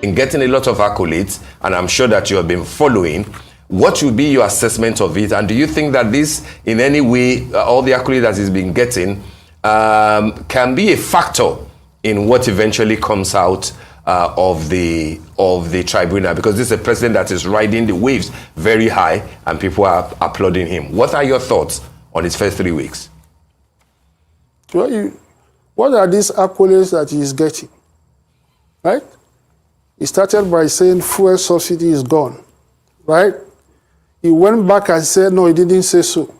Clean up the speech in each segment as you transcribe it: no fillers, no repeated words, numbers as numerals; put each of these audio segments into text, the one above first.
been getting a lot of accolades, and I'm sure that you have been following. What will be your assessment of it? And do you think that this, in any way, all the accolades that he's been getting, can be a factor in what eventually comes out of the tribunal? Because this is a president that is riding the waves very high, and people are applauding him. What are your thoughts on his first 3 weeks? Well, what are these accolades that he is getting? Right? He started by saying fuel subsidy is gone. Right? He went back and said, no, he didn't say so.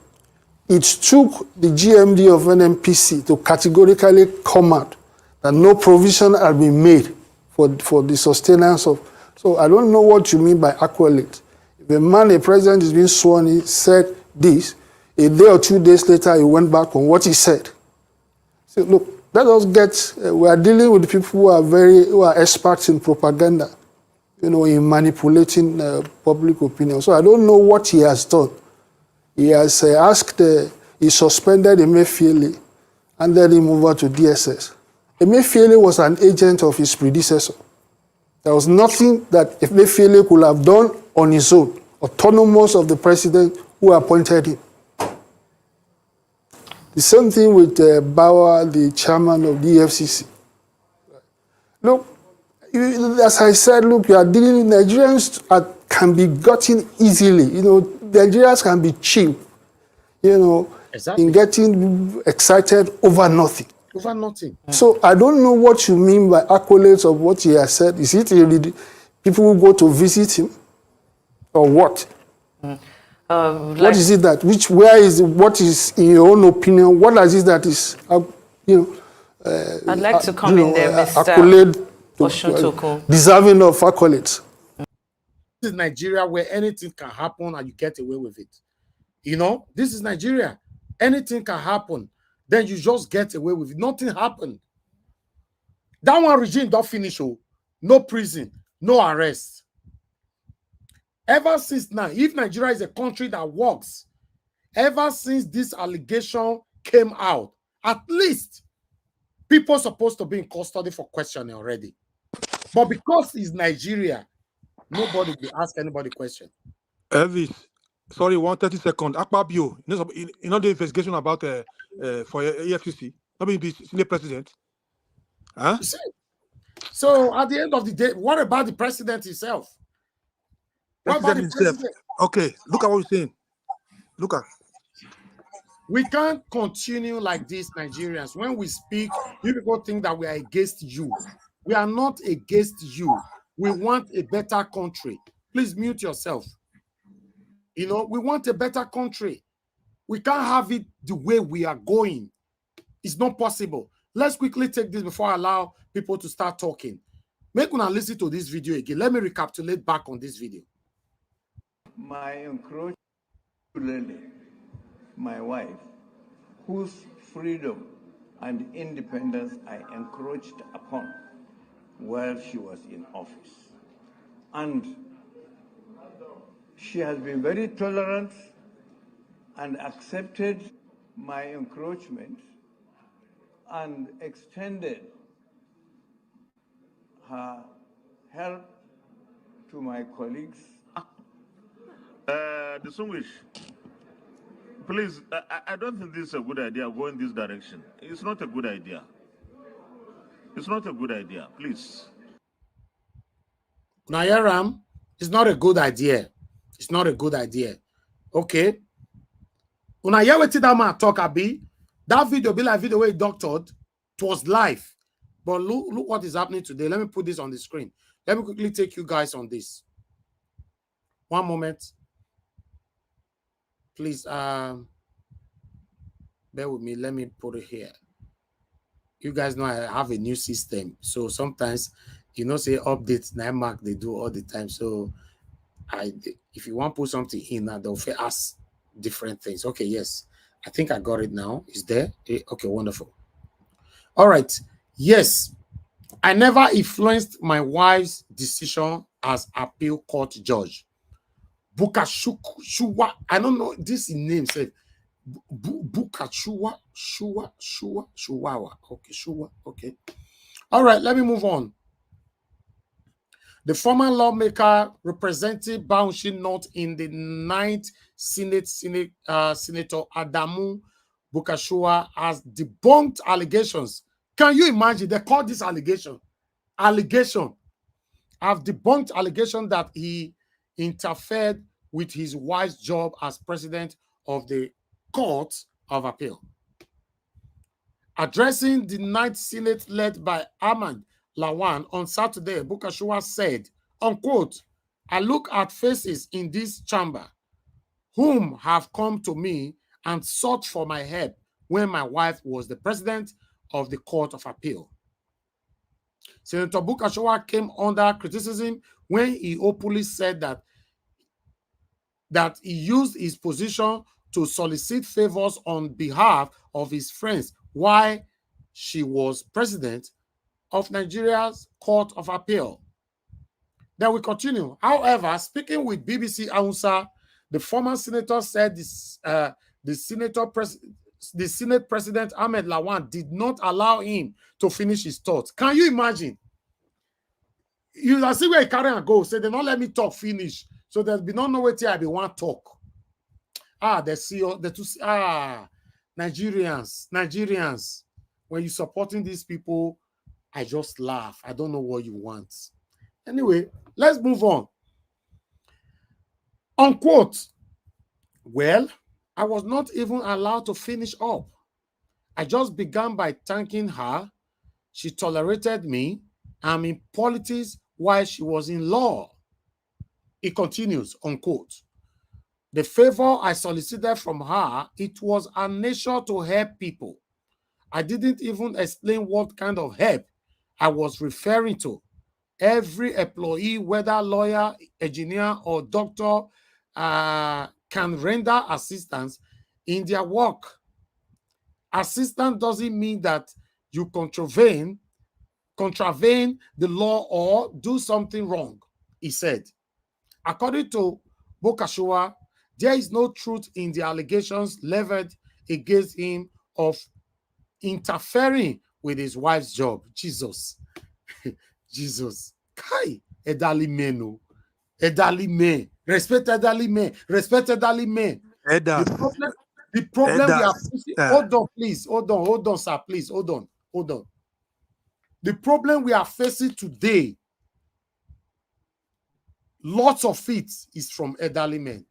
It took the GMD of NNPC to categorically come out that no provision had been made for the sustenance of. So I don't know what you mean by accolade. If a president is being sworn, he said this, a day or 2 days later, he went back on what he said. So look, let us get, we are dealing with people who are experts in propaganda, in manipulating public opinion. So I don't know what he has done. He has he suspended Emefiele and then he moved over to DSS. Emefiele was an agent of his predecessor. There was nothing that Emefiele could have done on his own, autonomous of the president who appointed him. The same thing with Bauer, the chairman of the EFCC. Look, as I said, look, you are dealing with Nigerians can be gotten easily. Nigerians can be cheap, exactly, in getting excited over nothing. Over nothing. So I don't know what you mean by accolades of what he has said. Is it really people who go to visit him, or what? What is it that? What is, in your own opinion? What is it that is? I'd like to come in there, Mr. Accolade. Deserving of accolades. This is Nigeria where anything can happen and you get away with it. This is Nigeria. Anything can happen, then you just get away with it. Nothing happened. That one regime don't finish. No prison, no arrest. Ever since now, if Nigeria is a country that works, ever since this allegation came out, at least people are supposed to be in custody for questioning already. But because it's Nigeria, nobody will ask anybody question. Elvis, sorry, 130 seconds. Akpabio, the investigation about for EFCC, not being the senior president. Huh? So at the end of the day, what about the president himself? President? Okay, look at what you're saying. Look at. We can't continue like this, Nigerians. When we speak, you people think that we are against you. We are not against you. We want a better country. Please mute yourself. We want a better country. We can't have it the way we are going. It's not possible. Let's quickly take this before I allow people to start talking. Make una listen to this video again. Let me recapitulate back on this video. My encroachment, my wife, whose freedom and independence I encroached upon while she was in office. And she has been very tolerant and accepted my encroachment and extended her help to my colleagues. Distinguished, please, I don't think this is a good idea going this direction. It's not a good idea. It's not a good idea, please. Nayaram, it's not a good idea. It's not a good idea. Okay. When I hear what that man talk, that video be like video where he doctored. It was live. But look what is happening today. Let me put this on the screen. Let me quickly take you guys on this. One moment. Please, bear with me. Let me put it here. You guys know I have a new system. So sometimes, say updates, NIMAC, they do all the time. So if you want to put something in, they'll ask different things. Okay, yes. I think I got it now. Is there? Okay, wonderful. All right. Yes. I never influenced my wife's decision as appeal court judge. Bukashuwa, I don't know this name. Said Bukashuwa, Shuwawa. Okay, Shuwa. Okay. All right, let me move on. The former lawmaker representing Bauchi North in the 9th Senate, Senator Adamu Bukashua, has debunked allegations. Can you imagine? They call this allegation. Allegation. Have debunked allegation that he interfered with his wife's job as president of the Court of Appeal. Addressing the 9th Senate led by Ahmad Lawan on Saturday, Bukashua said, unquote, I look at faces in this chamber whom have come to me and sought for my help when my wife was the president of the Court of Appeal. Senator Bukashua came under criticism when he openly said that he used his position to solicit favors on behalf of his friends while she was president of Nigeria's Court of Appeal. Then we continue. However, speaking with BBC Hausa, the former senator said the Senate President Ahmed Lawan did not allow him to finish his thoughts. Can you imagine? You see where he carry and go. Say they don't let me talk finish. So there'll be no way till I be one talk. Nigerians. When you supporting these people, I just laugh. I don't know what you want. Anyway, let's move on. Unquote. Well, I was not even allowed to finish up. I just began by thanking her. She tolerated me. I'm in politics while she was in law. It continues, unquote. The favor I solicited from her, it was a nature to help people. I didn't even explain what kind of help I was referring to. Every employee, whether lawyer, engineer, or doctor, can render assistance in their work. Assistance doesn't mean that you contravene the law or do something wrong, he said. According to Bukashua, there is no truth in the allegations leveled against him of interfering with his wife's job. Jesus. Jesus. Kai. Edali meno. Edali me. Respect Edali me. Respect Edali me. The problem we are facing. Hold on, please. Hold on, sir. Please. Hold on. The problem we are facing today, lots of it is from elderly men.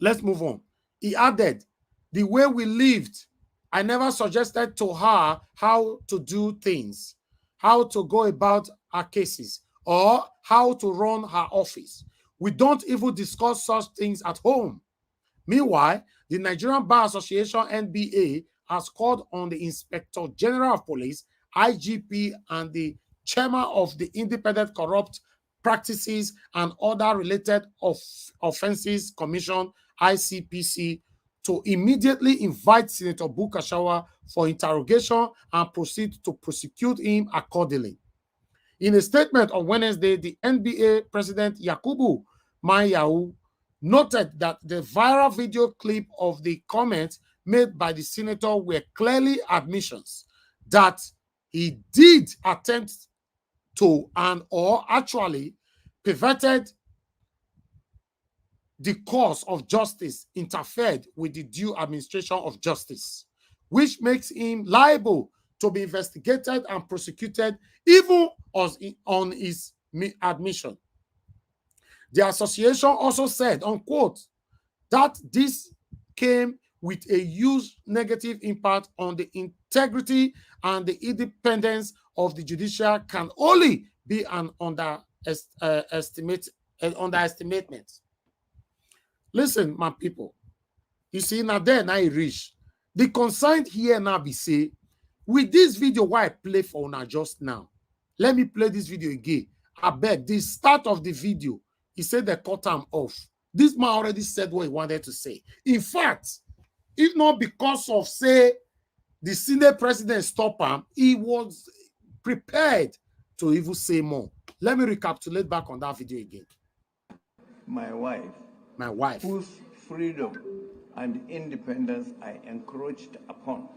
Let's move on. He added, the way we lived, I never suggested to her how to do things, how to go about her cases, or how to run her office. We don't even discuss such things at home. Meanwhile, the Nigerian Bar Association, NBA, has called on the Inspector General of Police, IGP, and the chairman of the Independent Corrupt Practices and Other Related Offenses Commission, ICPC, to immediately invite Senator Bukashua for interrogation and proceed to prosecute him accordingly. In a statement on Wednesday, the NBA president Yakubu Mayawu noted that the viral video clip of the comments made by the senator were clearly admissions that he did attempt to and or actually perverted the course of justice, interfered with the due administration of justice, which makes him liable to be investigated and prosecuted even on his admission. The association also said, unquote, that this came with a huge negative impact on the integrity and the independence of the judiciary can only be an underestimate. Listen, my people, you see, now there now I reach. The concern here now be say, with this video why I play for now just now, let me play this video again. I beg, the start of the video, he said they cut him off. This man already said what he wanted to say. In fact, if not because of, say, the Senate president stopped him, he was prepared to even say more. Let me recapitulate back on that video again. My wife, whose freedom and independence I encroached upon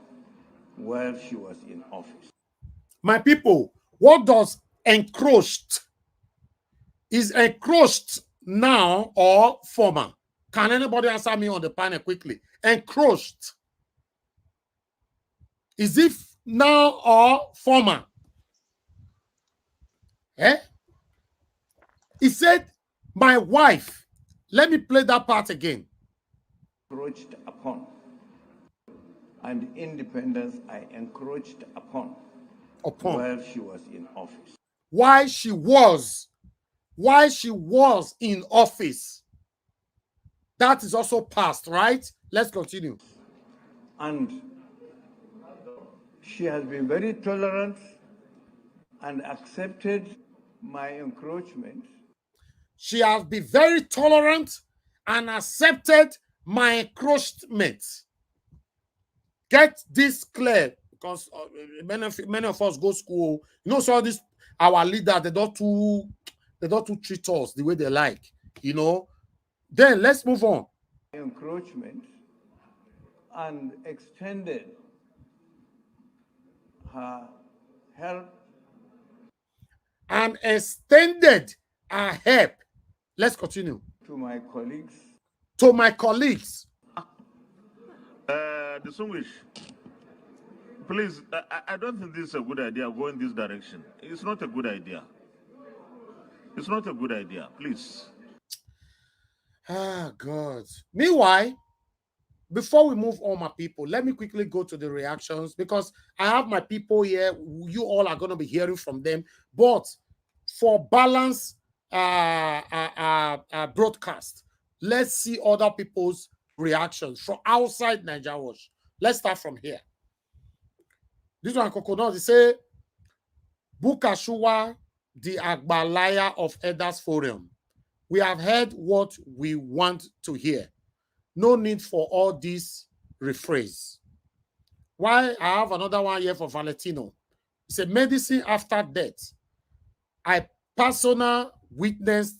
while she was in office. My people, what does encroached Is encroached now or former? Can anybody answer me on the panel quickly? Encroached. Is it now or former? Eh? He said, my wife. Let me play that part again. Encroached upon. And independence I encroached upon while she was in office. While she was in office. That is also past, right? Let's continue. And she has been very tolerant and accepted my encroachment. She has been very tolerant and accepted my encroachment. Get this clear, because many of us go school. You know, so this our leader, they don't too treat us the way they like. You know. Then let's move on. Encroachment and extended her help. And extended her help. Let's continue. To my colleagues. To my colleagues. Distinguished, please, I don't think this is a good idea going this direction. It's not a good idea. It's not a good idea, please. Ah, God. Meanwhile, before we move on, my people, let me quickly go to the reactions, because I have my people here. You all are going to be hearing from them. But for balance broadcast, let's see other people's reactions from outside Nigeria Watch. Let's start from here. This one, Coconut, they say, Bukashuwa, the Agbalaya of Elders Forum. We have heard what we want to hear. No need for all this rephrase. Why I have another one here for Valentino. It's a medicine after death. I personally witnessed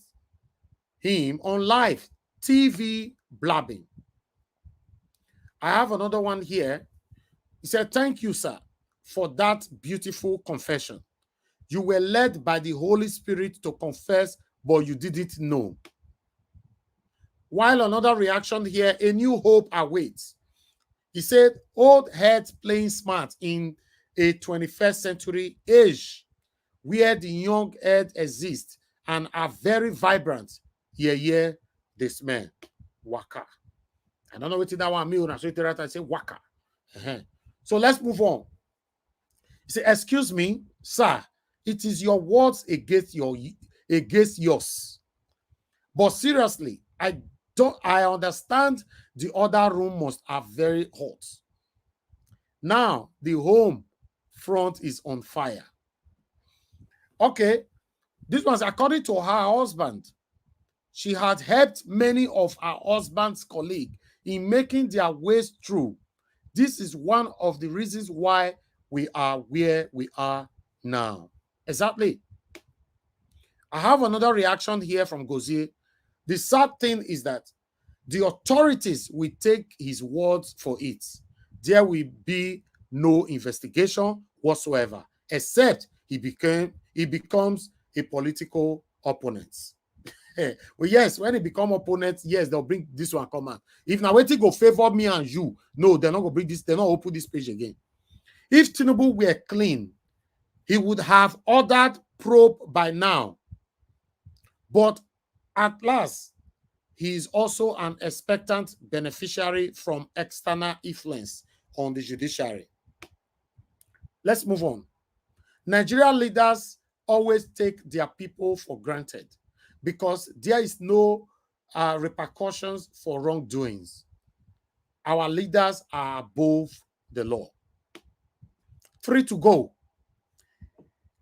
him on live TV blabbing. I have another one here. He said, thank you, sir, for that beautiful confession. You were led by the Holy Spirit to confess, but you didn't know. While another reaction here, a new hope awaits. He said, old heads playing smart in a 21st century age where the young head exist and are very vibrant. Yeah, this man, waka. I don't know what that one means. I say waka. So let's move on. He said, excuse me, sir, it is your words against yours. But seriously, I understand the other room must are very hot. Now the home front is on fire. Okay, this was according to her husband. She had helped many of her husband's colleagues in making their ways through. This is one of the reasons why we are where we are now. Exactly. I have another reaction here from Gozier. The sad thing is that the authorities will take his words for it. There will be no investigation whatsoever, except he becomes a political opponent. Well, yes, when he become opponents, yes, they'll bring this one come out. If now waiting go favor me and you, no, they're not gonna bring this, they're not open this page again. If Tinubu were clean, he would have ordered probe by now. But at last, he is also an expectant beneficiary from external influence on the judiciary. Let's move on. Nigerian leaders always take their people for granted because there is no repercussions for wrongdoings. Our leaders are above the law. 3 to go.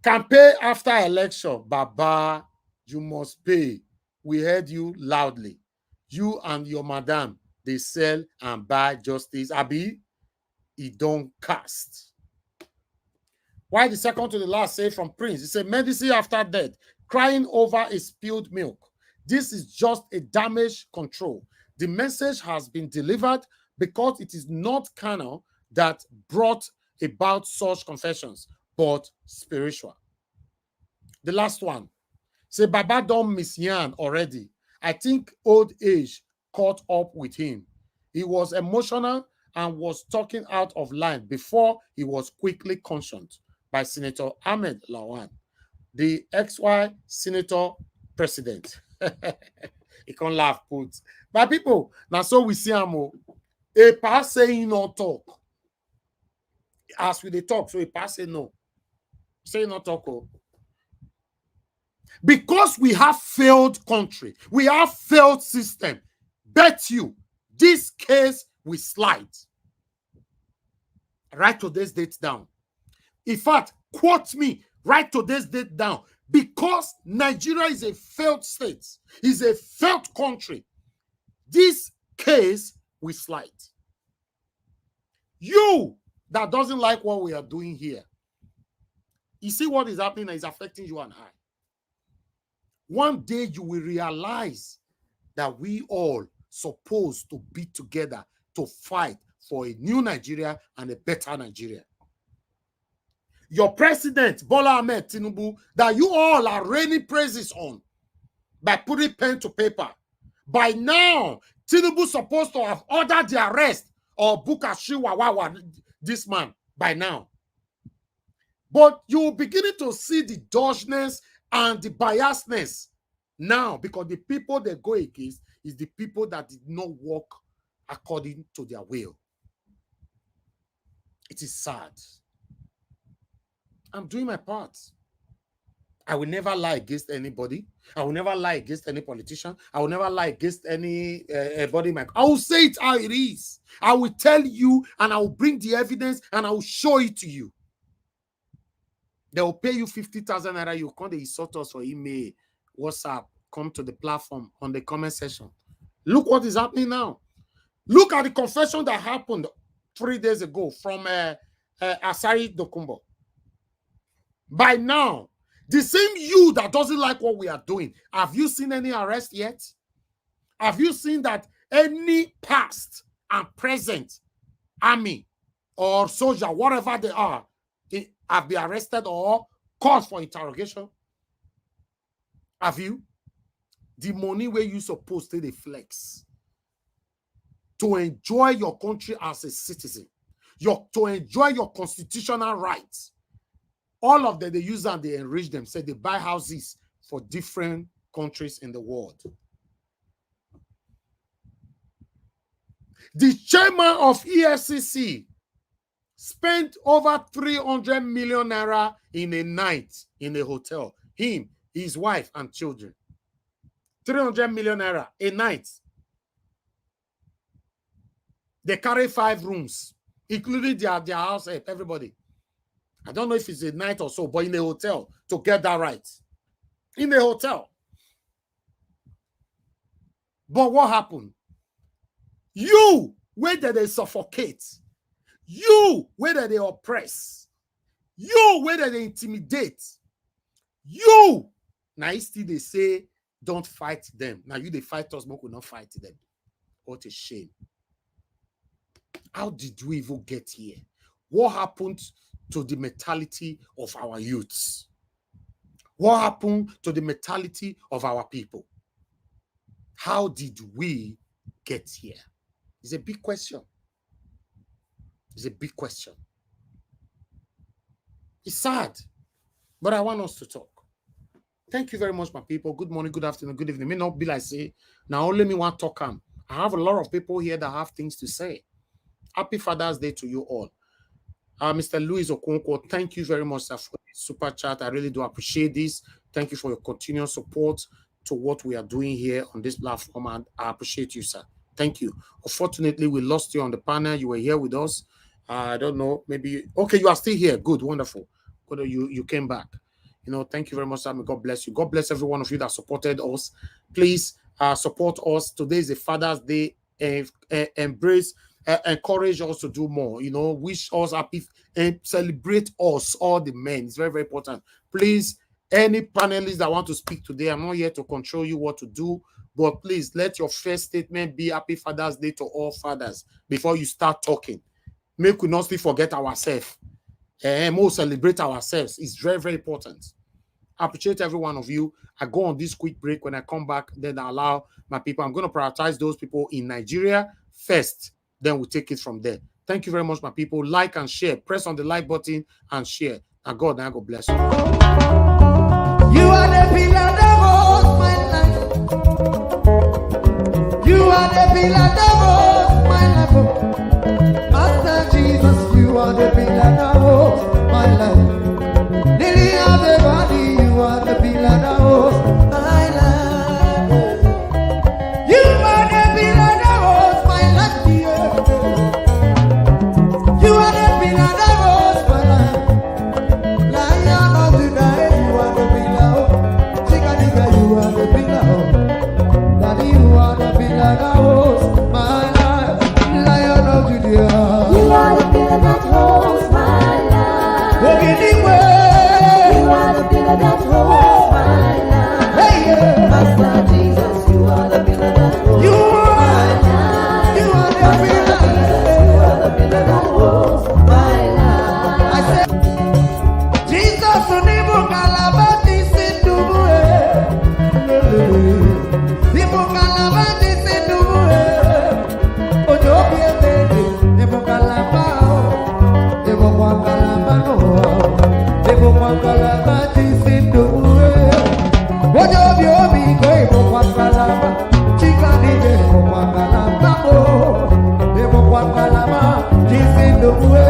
Campaign after election, Baba, you must pay. We heard you loudly. You and your madam, they sell and buy justice. Abi, it don't cast. Why the second to the last say from Prince? It's a medicine after death, crying over a spilled milk. This is just a damage control. The message has been delivered because it is not carnal that brought about such confessions, but spiritual. The last one. Say Baba don't miss Yan already. I think old age caught up with him. He was emotional and was talking out of line before he was quickly cautioned by Senator Ahmed Lawan, the XY Senator President. He can't laugh, put. But people, now so we see him. A pass saying no talk. As we they talk, so a pass say no. Say no talk. Oh. Because we have failed country, we have failed system. Bet you this case will slide. Write today's date down. In fact, quote me, write today's date down. Because Nigeria is a failed state, is a failed country, this case will slide. You that doesn't like what we are doing here, you see what is happening is affecting you and I. One day you will realize that we all supposed to be together to fight for a new Nigeria and a better Nigeria. Your president, Bola Ahmed Tinubu, that you all are raining praises on by putting pen to paper. By now, Tinubu supposed to have ordered the arrest of Bukashi Wawawa, this man, by now. But you're beginning to see the dodginess and the biasness now, because the people they go against is the people that did not walk according to their will. It is sad. I'm doing my part. I will never lie against anybody. I will never lie against any politician. I will never lie against any body. I will say it how it is. I will tell you, and I will bring the evidence, and I will show it to you. They will pay you 50,000 naira. You can't insult us or email, WhatsApp, come to the platform on the comment section. Look what is happening now. Look at the confession that happened 3 days ago from Asari Dokumbo. By now, the same you that doesn't like what we are doing, have you seen any arrest yet? Have you seen that any past and present army or soldier, whatever they are, have been arrested or called for interrogation? Have you? The money where you supposed to flex to enjoy your country as a citizen, to enjoy your constitutional rights. All of them, they use and they enrich them. Say they buy houses for different countries in the world. The chairman of EFCC spent over 300 million naira in a night in a hotel. Him, his wife, and children. 300 million naira a night. They carry 5 rooms, including their house, everybody. I don't know if it's a night or so, but in a hotel to get that right. In a hotel. But what happened? You, where did they suffocate? You, where did they oppress? You, where did they intimidate? You, now still they say, don't fight them. Now you, they fight us, but we not fight them. What a shame. How did we even get here? What happened to the mentality of our youths? What happened to the mentality of our people? How did we get here? It's a big question. It's a big question. It's sad, but I want us to talk. Thank you very much, my people. Good morning, good afternoon, good evening. It may not be like say, now only me want to talk. I have a lot of people here that have things to say. Happy Father's Day to you all. Mr. Louis Okonkwo, thank you very much, sir, for the super chat. I really do appreciate this. Thank you for your continuous support to what we are doing here on this platform, and I appreciate you, sir. Thank you. Unfortunately, we lost you on the panel. You were here with us. I don't know, maybe, okay, you are still here. Good, wonderful. Good, you came back. You know, thank you very much, sir. May God bless you. God bless every one of you that supported us. Please support us. Today is a Father's Day. Embrace, encourage us to do more. You know, wish us happy and celebrate us, all the men. It's very, very important. Please, any panelists that want to speak today, I'm not here to control you what to do, but please let your first statement be Happy Father's Day to all fathers before you start talking. Make we not still forget ourselves. And we'll celebrate ourselves. It's very, very important. I appreciate every one of you. I go on this quick break. When I come back, then I allow my people. I'm going to prioritize those people in Nigeria first. Then we'll take it from there. Thank you very much, my people. Like and share. Press on the like button and share. And God bless you. You are the pillar that holds my life. You are the pillar that holds my life. Master Jesus, you are the pillar that holds my life. Lily of the valley, you are the pillar that holds my life. You are the pillar that holds my life. You are the pillar that holds my life. Lion of the night, you are the pillar. Chicanica, you are the pillar. Daddy, you are the pillar that holds my life. Lion of Judea, you are the pillar that holds my life. Anyway, you are the pillar that holds my life. Hey, yeah. Master Jesus, you are the pillar that holds You my are, life. you are the Master pillar. Jesus, you are the pillar that holds my life. I said, Jesus, unibu kalabati sinduwe. Nibu kalabati sinduwe. Ojo biemede, nibu kalabao. Nibu kwa kalabano. Nibu kwa kalabati sinduwe. Ojo biomi go nibu kwa kalaba. Chika nije nibu kwa kalabao. Nibu kwa kalabati sinduwe.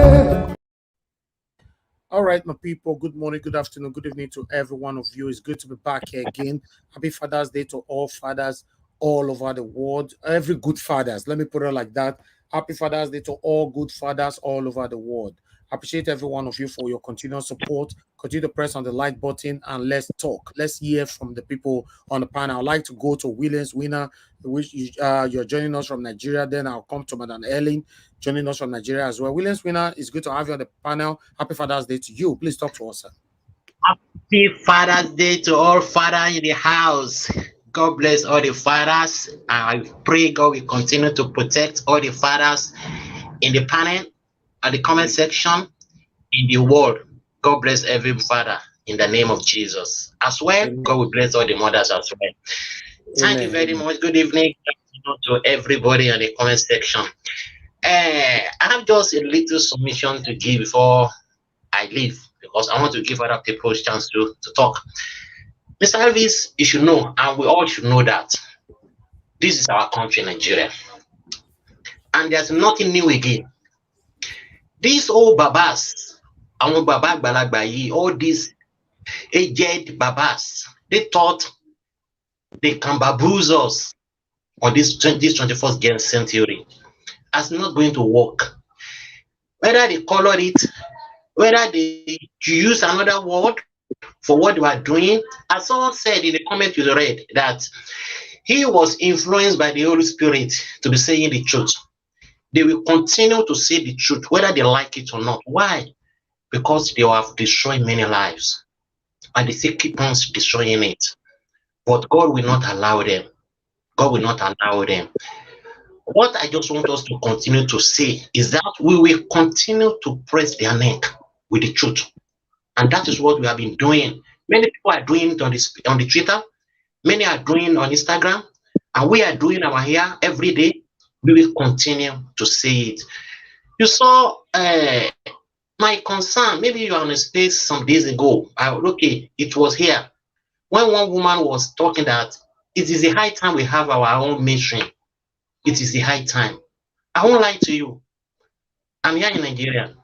All right, my people, good morning, good afternoon, good evening to every one of you. It's good to be back here again. Happy Father's Day to all fathers all over the world. Every good fathers, let me put it like that. Happy Father's Day to all good fathers all over the world. I appreciate every one of you for your continued support. Continue to press on the like button and let's talk. Let's hear from the people on the panel. I'd like to go to Williams Winner, which you're joining us from Nigeria. Then I'll come to Madam Ellen, joining us from Nigeria as well. Williams Winner, it's good to have you on the panel. Happy Father's Day to you. Please talk to us, sir. Happy Father's Day to all fathers in the house. God bless all the fathers. I pray God will continue to protect all the fathers in the panel, at the comment section, in the world. God bless every father in the name of Jesus. As well, Amen. God will bless all the mothers as well. Thank you very much. Good evening to everybody in the comment section. I have just a little submission to give before I leave, because I want to give other people a chance to talk. Mr. Elvis, you should know, and we all should know, that this is our country, Nigeria. And there's nothing new again. These old babas, all these aged babas, they thought they can bamboozle us on this 21st century. It's not going to work. Whether they color it, whether they use another word for what they are doing, as someone said in the comment you read, that he was influenced by the Holy Spirit to be saying the truth. They will continue to say the truth, whether they like it or not. Why? Because they have destroyed many lives. And they say keep on destroying it. But God will not allow them. God will not allow them. What I just want us to continue to say is that we will continue to press their neck with the truth. And that is what we have been doing. Many people are doing it on the Twitter. Many are doing it on Instagram. And we are doing our here every day. We will continue to say it. You saw my concern. Maybe you were on a space some days ago. Okay, it was here. When one woman was talking that it is the high time we have our own mission. It is the high time. I won't lie to you. I'm here in Nigeria.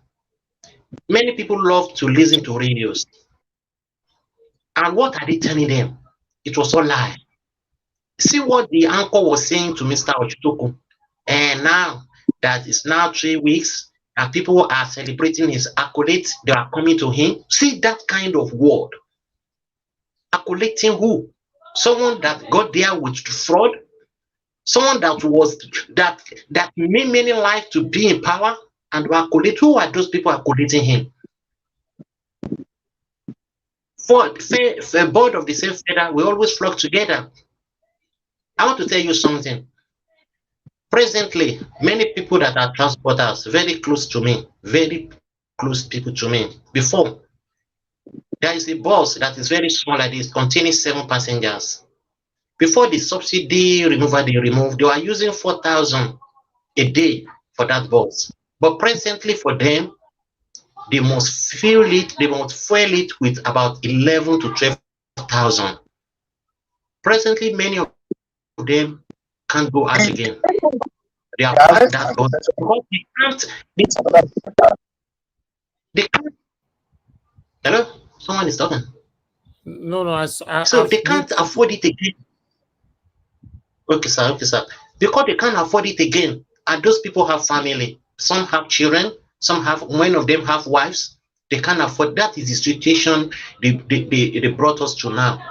Many people love to listen to radios. And what are they telling them? It was all lie. See what the anchor was saying to Mr. Ochitoku. And now that it's now 3 weeks and people are celebrating his accolades, they are coming to him. See that kind of word. Accolading who? Someone that got there with fraud, someone that made many lives to be in power, and accolade. Who are those people accolading him? For the board of the same feather, we always flock together. I want to tell you something. Presently, many people that are transporters, very close to me, very close people to me. Before, There is a bus that is very small like this, containing 7 passengers. Before the subsidy removal they removed, they were using 4,000 a day for that bus. But presently for them, they must fuel it with about 11 to 12,000. Presently, many of them can't go out again. They have packed that bus because they can't. Hello, someone is talking. No, So they can't afford it again. Okay, sir. Because they can't afford it again, and those people have family. Some have children. Many of them have wives. They can't afford. That is the situation they brought us to now.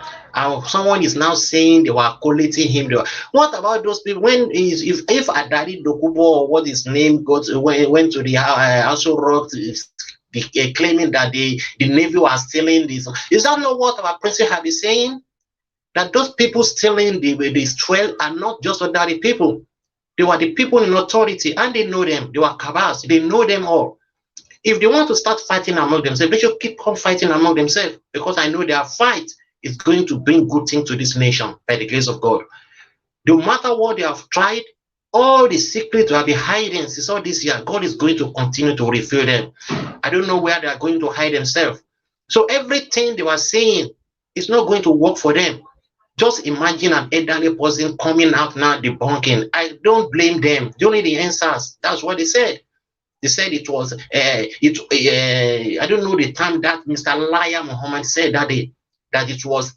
Someone is now saying they were collating him. What about those people? If Adari Dokubo or what his name went to the also Rock, claiming that the Navy was stealing this. Is that not what our president have been saying? That those people stealing the spoil are not just ordinary people. They were the people in authority, and they know them. They were cabals. They know them all. If they want to start fighting among themselves, they should keep on fighting among themselves, because I know their fight is going to bring good things to this nation by the grace of God. No matter what they have tried, all the secrets they have been hiding since all this year, God is going to continue to reveal them. I don't know where they are going to hide themselves. So everything they were saying is not going to work for them. Just imagine an elderly person coming out now debunking. I don't blame them. They only the answers. That's what they said. They said it was, I don't know the time that Mr. Liar Muhammad said that it was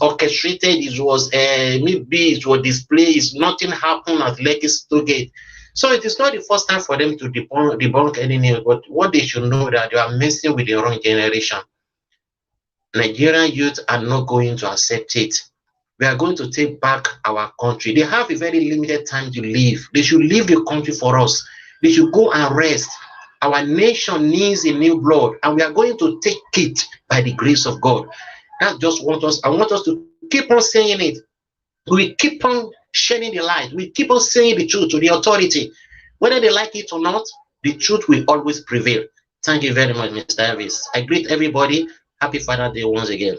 orchestrated. It was maybe it was displayed. Nothing happened at Lekki Stogate. So it is not the first time for them to debunk any news. But what they should know that they are messing with the wrong generation. Nigerian youth are not going to accept it. We are going to take back our country. They have a very limited time to leave. They should leave the country for us. They should go and rest. Our nation needs a new blood, and we are going to take it by the grace of God. That's just what I want us to keep on saying it. We keep on shedding the light. We keep on saying the truth to the authority. Whether they like it or not, the truth will always prevail. Thank you very much, Mr. Elvis. I greet everybody. Happy Father's Day once again.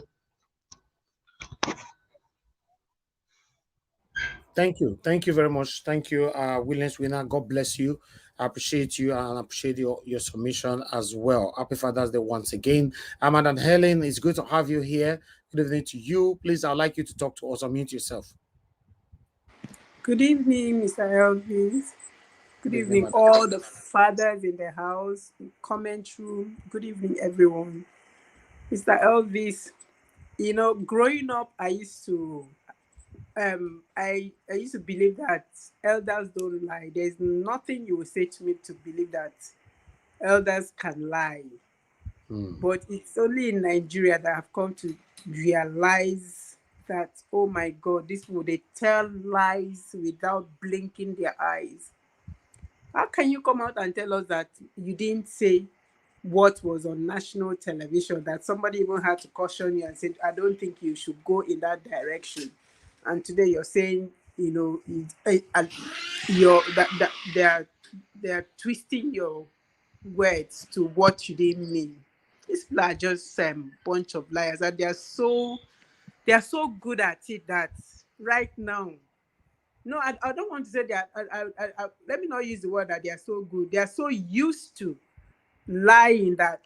Thank you very much. Thank you, Williams Winner. God bless you. I appreciate you and appreciate your submission as well. Happy Father's Day once again. Madam Helen, it's good to have you here. Good evening to you. Please, I'd like you to talk to us. Unmute yourself. Good evening, Mr. Elvis. Good evening, all the fathers in the house, comment room. Good evening, everyone. Mr. Elvis, growing up, I used to believe that elders don't lie. There's nothing you will say to me to believe that elders can lie. But it's only in Nigeria that I've come to realize that, oh my God, these people, they tell lies without blinking their eyes. How can you come out and tell us that you didn't say what was on national television, that somebody even had to caution you and said, I don't think you should go in that direction? And today you're saying, they are twisting your words to what you didn't mean. These people are just a bunch of liars, and they are so good at it that right now, no, I don't want to say that. Let me not use the word that they are so good. They are so used to lying that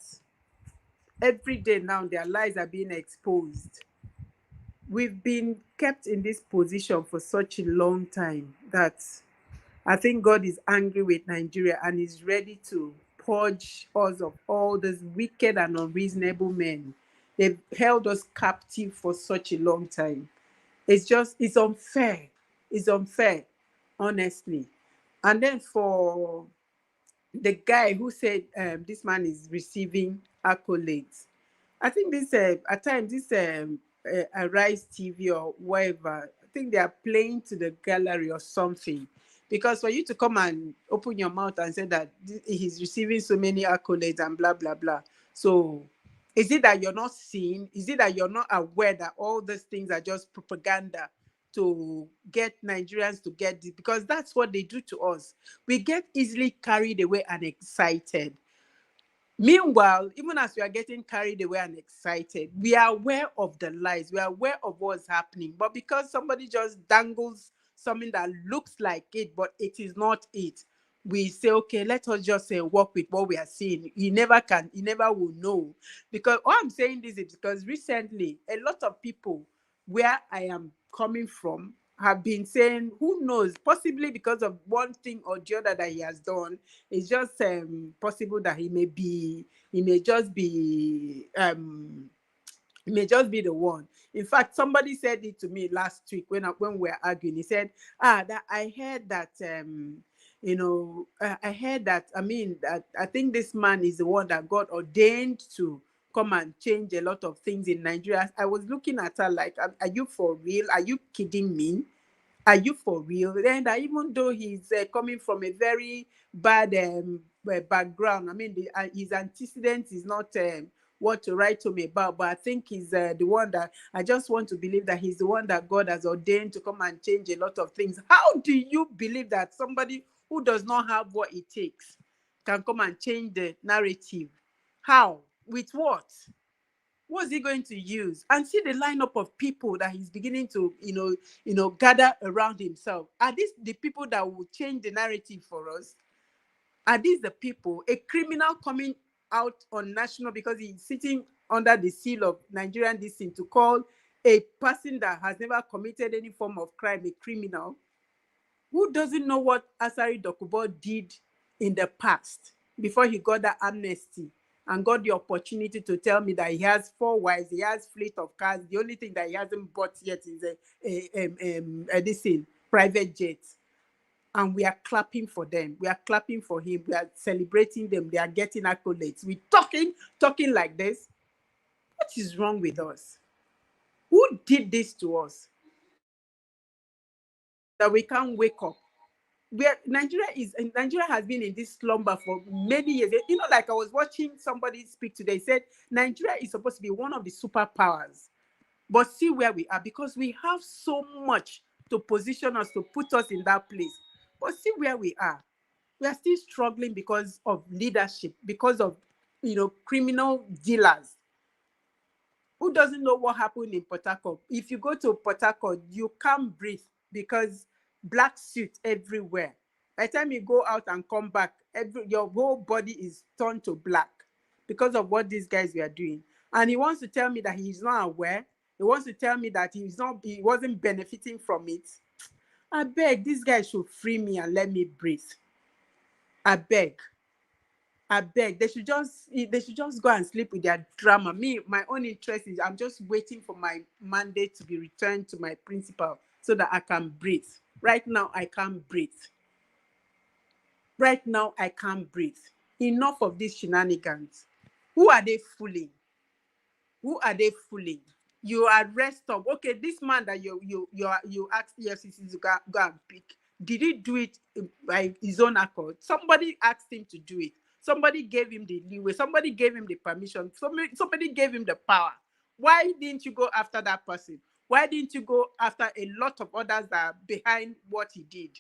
every day now their lies are being exposed. We've been kept in this position for such a long time that I think God is angry with Nigeria and is ready to purge us of all those wicked and unreasonable men. They've held us captive for such a long time. It's unfair. It's unfair, honestly. And then for the guy who said this man is receiving accolades, I think this at times this Arise TV or whatever, I think they are playing to the gallery or something, because for you to come and open your mouth and say that he's receiving so many accolades and blah blah blah, so is it that you're not seeing? Is it that you're not aware that all these things are just propaganda to get Nigerians to get this? Because that's what they do to us. We get easily carried away and excited. Meanwhile, even as we are getting carried away and excited, we are aware of the lies, we are aware of what's happening. But because somebody just dangles something that looks like it, but it is not it, we say, okay, let us just work with what we are seeing. He never will know. Because why I'm saying this is because recently, a lot of people where I am coming from have been saying, who knows, possibly because of one thing or the other that he has done, it's just possible that he may just be the one. In fact, somebody said it to me last week when we were arguing. He said, that I heard that I heard that, that I think this man is the one that God ordained to come and change a lot of things in Nigeria. I was looking at her like, are you for real? Are you kidding me? Are you for real? And even though he's coming from a very bad background, his antecedents is not what to write to me about, but I think he's the one that I just want to believe that he's the one that God has ordained to come and change a lot of things. How do you believe that somebody who does not have what it takes can come and change the narrative? How? With what? What's he going to use? And see the lineup of people that he's beginning to, gather around himself. Are these the people that will change the narrative for us? Are these the people? A criminal coming out on national because he's sitting under the seal of Nigerian deceit to call a person that has never committed any form of crime a criminal? Who doesn't know what Asari Dokubo did in the past before he got that amnesty and got the opportunity to tell me that he has 4 wives, he has fleet of cars. The only thing that he hasn't bought yet is a private jet. And we are clapping for them. We are clapping for him. We are celebrating them. They are getting accolades. We're talking like this. What is wrong with us? Who did this to us? That we can't wake up. Nigeria has been in this slumber for many years. Like I was watching somebody speak today, said Nigeria is supposed to be one of the superpowers. But see where we are, because we have so much to position us, to put us in that place. But see where we are. We are still struggling because of leadership, because of criminal dealers. Who doesn't know what happened in Port Harcourt? If you go to Port Harcourt, you can't breathe because black suits everywhere. By the time you go out and come back, your whole body is turned to black because of what these guys were doing. And he wants to tell me that he's not aware. He wants to tell me that he wasn't benefiting from it. I beg, this guy should free me and let me breathe. I beg. They should just go and sleep with their drama. Me, my own interest is I'm just waiting for my mandate to be returned to my principal so that I can breathe. Right now, I can't breathe. Right now, I can't breathe. Enough of these shenanigans. Who are they fooling? Who are they fooling? You arrest them. Okay, this man that you asked EFCC to go and pick, did he do it by his own accord? Somebody asked him to do it. Somebody gave him the leeway. Somebody gave him the permission. Somebody gave him the power. Why didn't you go after that person? Why didn't you go after a lot of others that are behind what he did?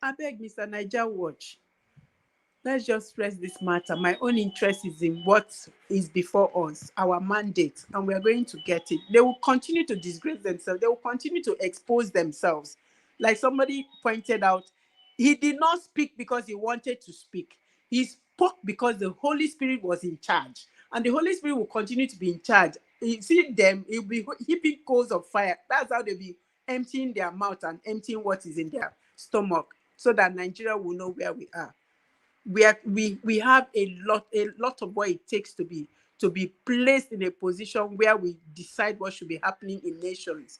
I beg, Mr. Niger Watch, let's just press this matter. My own interest is in what is before us, our mandate, and we are going to get it. They will continue to disgrace themselves. They will continue to expose themselves. Like somebody pointed out, he did not speak because he wanted to speak. He spoke because the Holy Spirit was in charge. And the Holy Spirit will continue to be in charge. You see them, it will be heaping coals of fire. That's how they'll be emptying their mouth and emptying what is in their stomach, so that Nigeria will know where we are. We have a lot of what it takes to be placed in a position where we decide what should be happening in nations,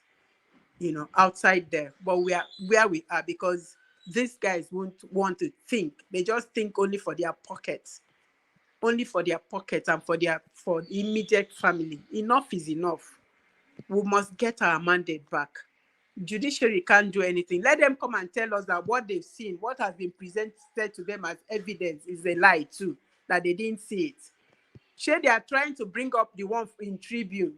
outside there. But we are where we are because these guys won't want to think. They just think only for their pockets, and for immediate family. Enough is enough. We must get our mandate back. Judiciary can't do anything. Let them come and tell us that what they've seen, what has been presented to them as evidence, is a lie too, that they didn't see it. Sure, they are trying to bring up the one in Tribune.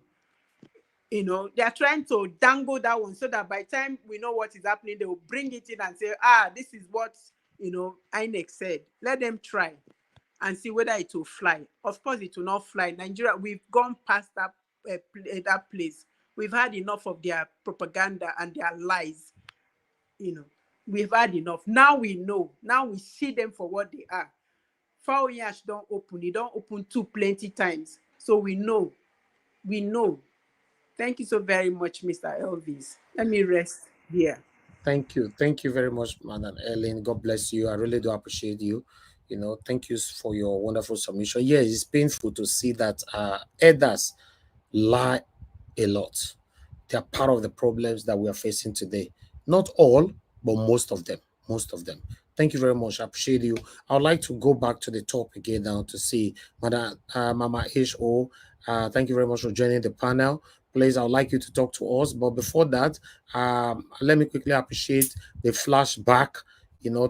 They are trying to dangle that one so that by the time we know what is happening, they will bring it in and say, this is what, INEC said. Let them try. and see whether it will fly. Of course, it will not fly. Nigeria, we've gone past that place. We've had enough of their propaganda and their lies. We've had enough. Now we know. Now we see them for what they are. Foul yash don't open. It don't open too plenty times. So we know. We know. Thank you so very much, Mr. Elvis. Let me rest here. Thank you. Thank you very much, Madam Ellen. God bless you. I really do appreciate you. Thank you for your wonderful submission. Yeah, it's painful to see that elders lie a lot. They are part of the problems that we are facing today. Not all, but most of them. Most of them. Thank you very much. I appreciate you. I would like to go back to the top again now to see Madam Mama H.O. Thank you very much for joining the panel. Please, I would like you to talk to us. But before that, let me quickly appreciate the flashback.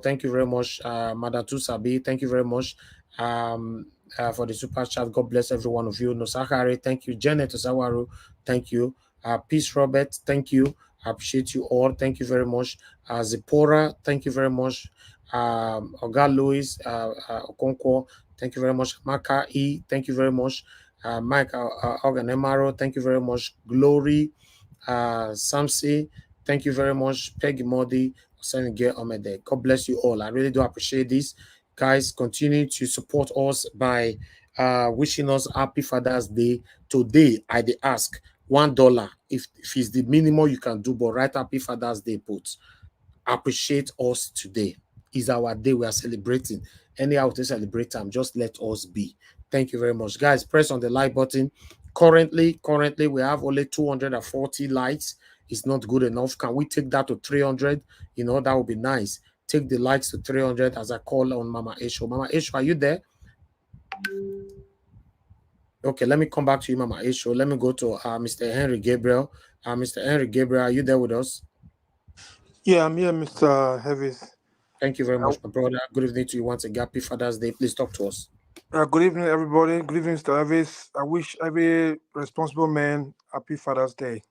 Thank you very much, Madam Tusabi. Thank you very much for the super chat. God bless every one of you. Nosakari, thank you. Janet Osawaru, thank you. Peace Robert, thank you. I appreciate you all. Thank you very much. Zipporah, thank you very much. Oga Louis, Okonkwo, thank you very much. Maka E, thank you very much. Mike Oganemaro, thank you very much. Glory, Samsi, thank you very much. Peggy Modi, Osenige Omede. God bless you all. I really do appreciate this. Guys, continue to support us by wishing us happy Father's Day. Today, I did ask $1 if it's the minimum you can do, but write happy Father's Day, put. Appreciate us today. Is our day. We are celebrating. Anyhow to celebrate time, just let us be. Thank you very much. Guys, press on the like button. Currently, we have only 240 likes. It's not good enough. Can we take that to 300? That would be nice. Take the likes to 300 as I call on Mama Esho. Mama Esho, are you there? Okay, let me come back to you, Mama Esho. Let me go to Mr. Henry Gabriel. Mr. Henry Gabriel, are you there with us? Yeah, I'm here, Mr. Heavis. Thank you very much, my brother. Good evening to you once again. Happy Father's Day. Please talk to us. Good evening, everybody. Good evening, Mr. Heavis. I wish every responsible man happy Father's Day.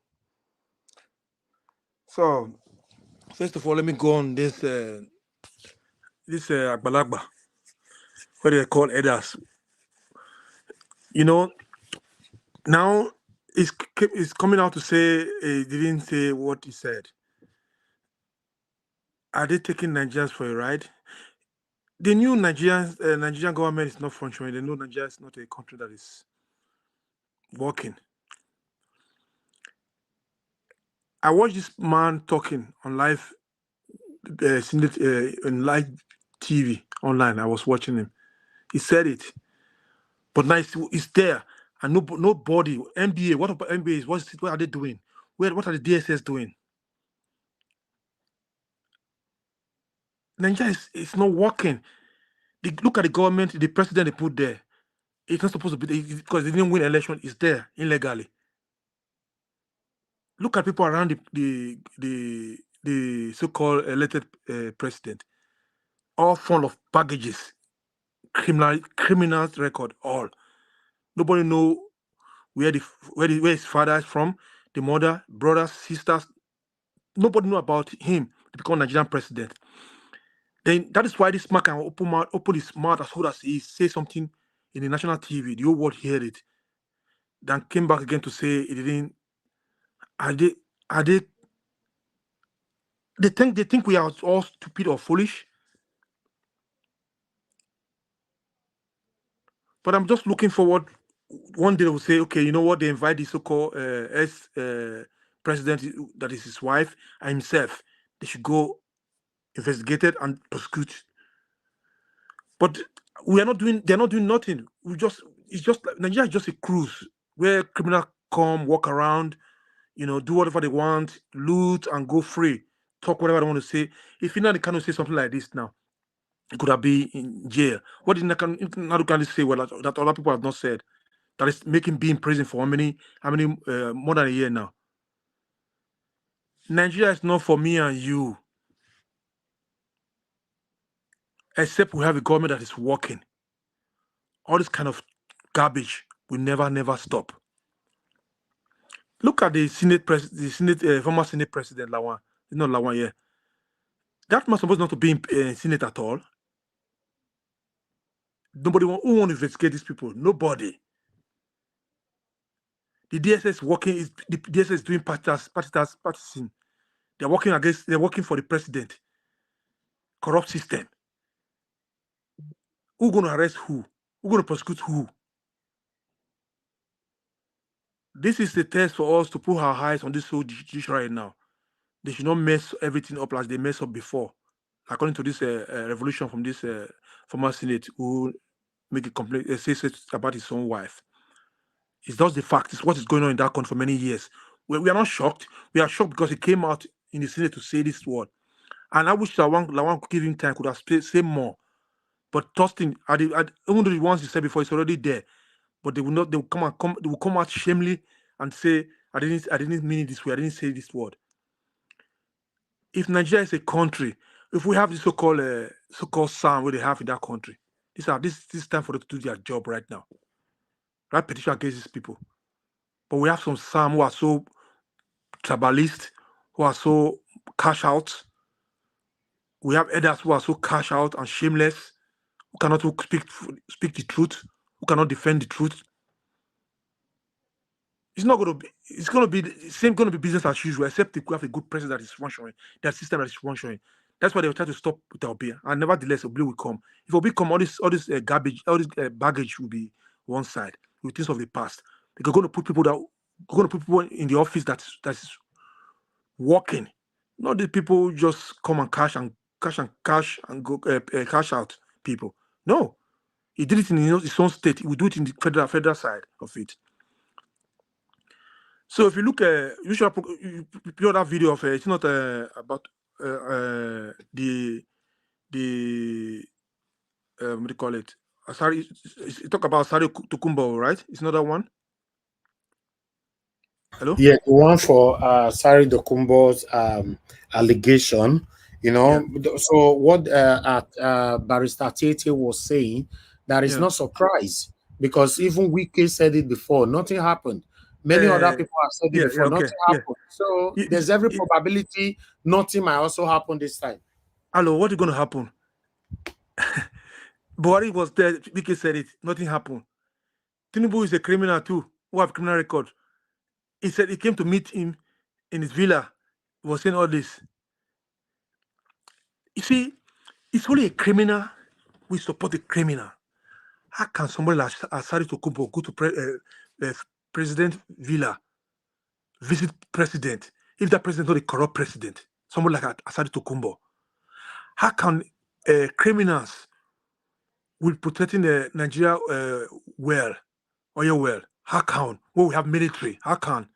So, first of all, let me go on this Agbalagba, what they call elders. Now it's coming out to say he didn't say what he said. Are they taking Nigerians for a ride? The new Nigerian government is not functioning. They know Nigeria is not a country that is working. I watched this man talking on live, in live TV online. I was watching him. He said it, but now it's there, and nobody. NBA. What about NBA? What are they doing? What are the DSS doing? Nigeria is not working. Look at the government, the president they put there. It's not supposed to be because they didn't win election. It's there illegally. Look at people around the so-called elected president. All full of baggages, criminals record, all. Nobody know where his father is from, the mother, brothers, sisters. Nobody know about him to become Nigerian president. Then that is why this man can open his mouth as soon as he say something in the national TV. The whole world heard it. Then came back again to say he didn't. They think we are all stupid or foolish. But I'm just looking forward. One day they will say, okay, you know what? They invite the so-called president, that is his wife, and himself. They should go investigate it and prosecute. But we are not doing. They're not doing nothing. It's just like Nigeria is just a cruise where criminals come, walk around, do whatever they want, loot and go free, talk whatever they want to say. If you know they cannot say something like this now, it could have been in jail. What did Nadukan say? Well, that other people have not said. That is making be in prison for how many more than a year now. Nigeria is not for me and you. Except we have a government that is working. All this kind of garbage will never stop. Look at the former Senate President Lawan. It's not Lawan, yeah. That man supposed not to be in Senate at all. Nobody who want to investigate these people. Nobody. The DSS working the DSS is doing partisan. They're working for the president. Corrupt system. Who gonna arrest who? Who gonna prosecute who? This is the test for us to put our eyes on this whole judiciary right now. They should not mess everything up like they messed up before. According to this revolution from this former Senate who make a complaint, says about his own wife. It's just the fact. It's what is going on in that country for many years. We are not shocked. We are shocked because he came out in the Senate to say this word. And I wish Lawan could give him time, could have said more. But Tustin, even though the ones he said before, it's already there. But they will not. They will come out shamefully and say, "I didn't mean it this way. I didn't say this word." If Nigeria is a country, if we have this so-called sound where they have in that country, this time for them to do their job right now. Right, petition against these people. But we have some Sam who are so tribalist, who are so cash out. We have others who are so cash out and shameless, who cannot speak the truth, who cannot defend the truth. It's not going to be. It's going to be the same. Going to be business as usual, except if we have a good president that is functioning, that system that is functioning. That's why they will try to stop with Obi. And nevertheless, Obi will come. If Obi come, all this garbage, all this baggage will be one side. With things of the past, they're going to put people in the office that's working. Not the people who just come and cash and go cash out people. No, he did it in his own state. He will do it in the federal side of it. So if you look, you should upload that video of it's not about the what do you call it? Sorry, you talk about Sari Tukumbo, right? It's not that one. Hello? Yeah, the one for Sari Dokumbo's allegation, you know. Yeah. So what Barrister Tete was saying, that is not surprise, because even Wike said it before, nothing happened. Many other people have said it before, nothing happened. So there's every probability nothing might also happen this time. Hello, what is going to happen? Buhari was there, Wike said it, nothing happened. Tinubu is a criminal too, who have criminal record. He said he came to meet him in his villa. He was saying all this. You see, it's only a criminal we support a criminal. How can somebody like Asari Tokumbo go to President Villa, visit president, if that president is not a corrupt president? Somebody like Asari Tokumbo. How can criminals with protecting the Nigeria oil well? How can? Well, we have military. How can?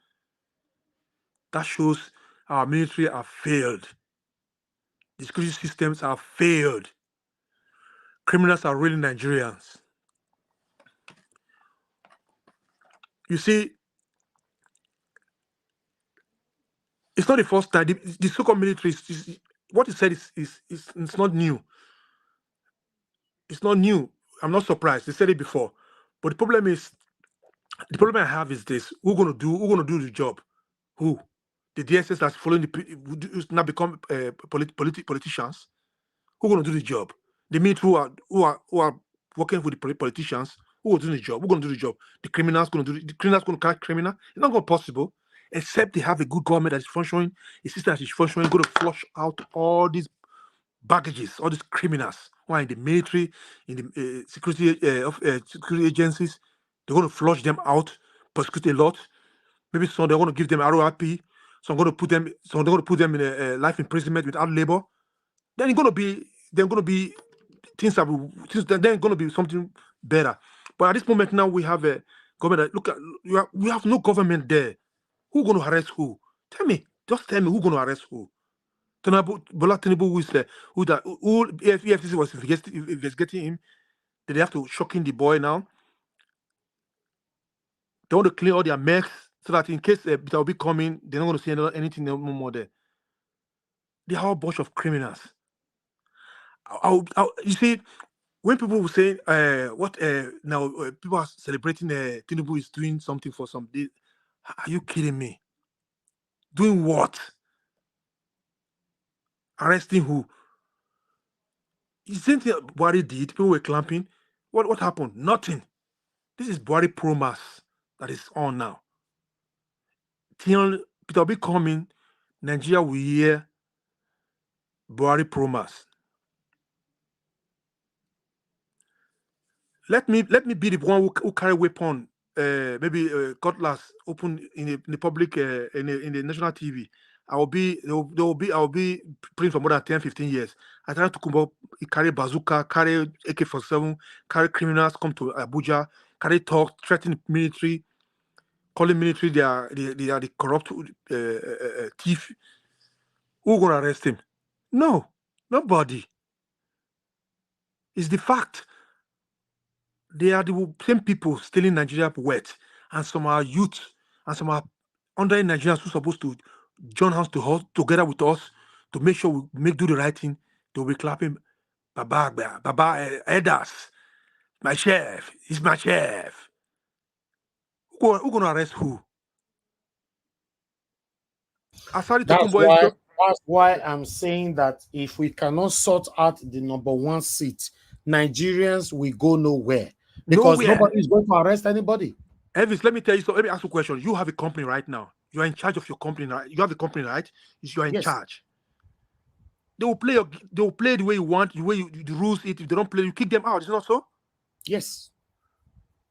That shows our military have failed. The security systems have failed. Criminals are really Nigerians. You see, it's not the first time. The so-called military, what he said is it's not new. It's not new. I'm not surprised. They said it before. But the problem I have is this: who's gonna do the job? Who? The DSS that's following who's now become politicians. Who gonna do the job? The military who are working with the politicians. Who will do the job? Who gonna do the job? The criminals gonna do the criminals gonna catch criminal? It's not gonna be possible, except they have a good government that is functioning, a system that is functioning, going to flush out all these baggages, all these criminals who are in the military, in the security agencies. They're going to flush them out, prosecute a lot. Maybe some they're going to give them RORP. Some going to put them in a life imprisonment without labor. Then it's going to be things then going to be something better. But at this moment now we have a government that we have no government there. Who's going to arrest who? Just tell me who's going to arrest who. Bola Tinubu, who EFCC was investigating him. Did they have to shocking the boy now? They want to clear all their mess so that in case they'll be coming, they're not going to see anything no more there. They are a bunch of criminals. You see, when people will say, people are celebrating Tinubu is doing something for some day. Are you kidding me? Doing what? Arresting who? The same thing Buhari did. People were clamping. What happened? Nothing. This is Buhari Promas that is on now. Till Peter Obi coming, Nigeria will hear Buhari Promas. Let me be the one who carry weapon, maybe cutlass open in the public in the national TV. I'll be praying for more than 10, 15 years. I try to come up, carry bazooka, carry AK-47, carry criminals come to Abuja, carry talk, threaten military, calling military they are the corrupt thief. Who gonna arrest him? No, nobody. It's the fact. They are the same people stealing Nigeria wet, and some are youth, and some are under Nigerians who are supposed to join hands together with us to make sure we do the right thing. They'll be clapping, Baba, elders, my chef, he's my chef. Who gonna arrest who? That's why I'm saying that if we cannot sort out the number one seat, Nigerians will go nowhere. Because nobody is going to arrest anybody. Elvis, let me tell you so. Let me ask you a question. You have a company right now. You are in charge of your company, right? You have a company, right? You are in charge. They will play the way you want, the way the rules it. If they don't play, you kick them out. Is it not so? Yes.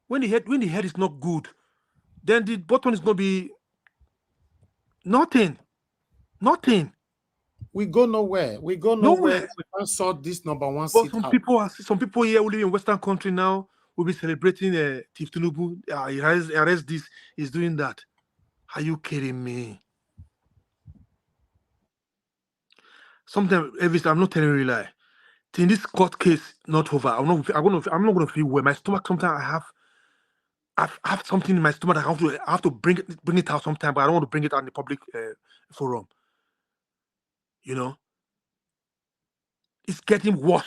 When the head is not good, then the bottom is gonna be nothing. Nothing. We go nowhere. We go nowhere. We can't sort this number one seat out. Some people here who live in Western country now will be celebrating Tiff Tinubu. He arrest this. He's doing that. Are you kidding me? Sometimes, Elvis, I'm not telling you a lie. In this court case not over, I'm not gonna feel well. My stomach sometimes I have something in my stomach. I have to bring it out sometime, but I don't want to bring it out in the public forum. You know, it's getting worse.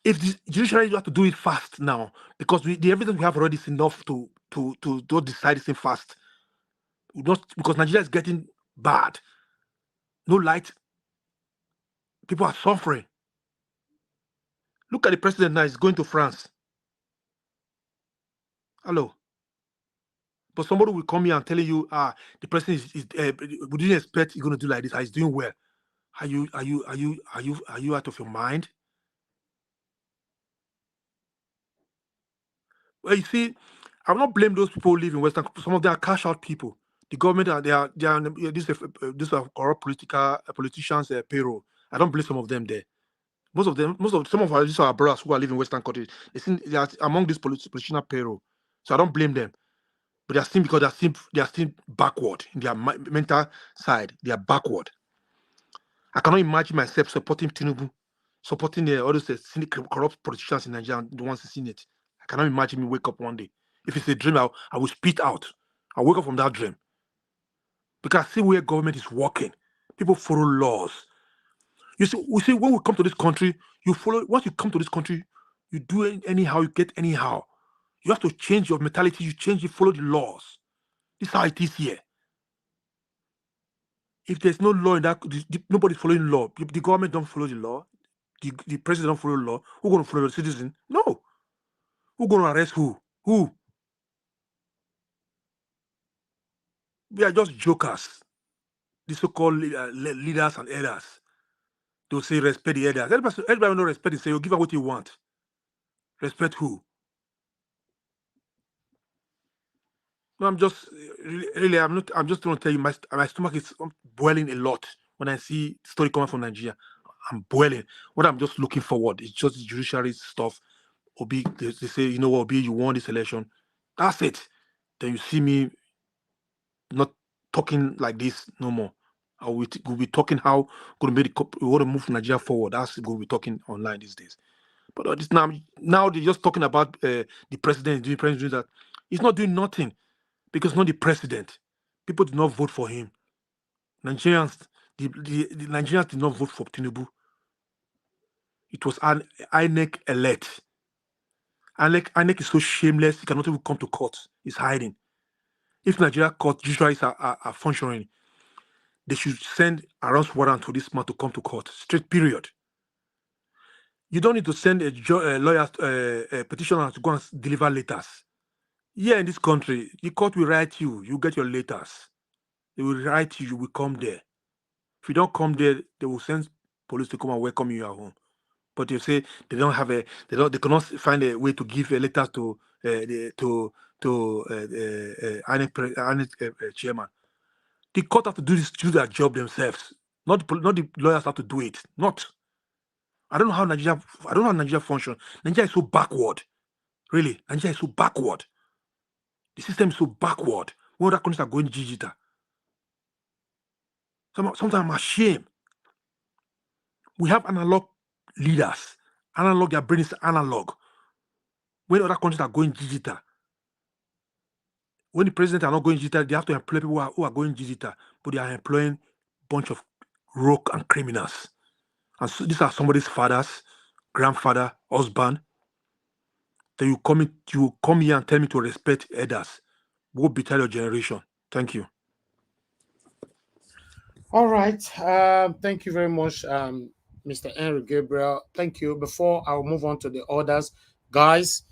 If the judiciary, you have to do it fast now, because the evidence we have already is enough to decide this thing fast. Because Nigeria is getting bad. No light. People are suffering. Look at the president now. He's going to France. Hello. But somebody will come here and tell you, the president is we didn't expect he's going to do like this. He's doing well. Are you out of your mind? Well, you see, I will not blame those people who live in Western. Some of them are cash out people. The government they are these are corrupt politicians payroll. I don't blame some of them there. Some of our brothers who are living in Western countries, they are among these politician payroll. So I don't blame them. But they are still, because they are still backward in their mental side. They are backward. I cannot imagine myself supporting Tinubu, supporting all those corrupt politicians in Nigeria, the ones in Senate. I cannot imagine me wake up one day. If it's a dream, I will spit out. I'll wake up from that dream. Because I see where government is working. People follow laws. We see when we come to this country, you follow. Once you come to this country, you do it anyhow, you get anyhow. You have to change your mentality. You follow the laws. This is how it is here. If there's no law in that, nobody's following law. The government don't follow the law. The president don't follow the law. Who's going to follow the citizen? No. Who's going to arrest who? Who? We are just jokers. The so-called leaders and elders. They'll say respect the elders. Everybody know respect. They say you give them what you want. Respect who? No, I'm just really. I'm just going to tell you. My stomach is boiling a lot when I see story coming from Nigeria. I'm boiling. What I'm just looking forward is just the judiciary stuff. Obi, they say, you know what, Obi, you won this election. That's it. Then you see me not talking like this no more. We'll be talking how we want to move Nigeria forward. That's what we'll be talking online these days. But this now they're just talking about the president doing that. He's not doing nothing because not the president. People did not vote for him. Nigerians, the Nigerians did not vote for Tinubu. It was an INEC elect. INEC is so shameless, he cannot even come to court. He's hiding. If Nigeria court judiciaries are functioning, they should send arrest warrant to this man to come to court. Straight period. You don't need to send a lawyer, a petitioner to go and deliver letters. Here in this country, the court will write you. You get your letters. They will write you. You will come there. If you don't come there, they will send police to come and welcome you at home. But you say they don't have a, they cannot find a way to give a letter to chairman. The court have to do their job themselves. Not the lawyers have to do it. Not. I don't know how Nigeria functions. Nigeria is so backward. Really, Nigeria is so backward. The system is so backward. When other countries are going digital. Sometimes I'm ashamed. We have analog leaders. Analog, their brain is analog. When other countries are going digital, when the president are not going digital, they have to employ people who are going digital, but they are employing a bunch of rogue and criminals. And so these are somebody's fathers, grandfather, husband. Then you come here and tell me to respect elders. Go betray your generation. Thank you. All right. Thank you very much, Mr. Henry Gabriel. Thank you. Before I'll move on to the others, guys,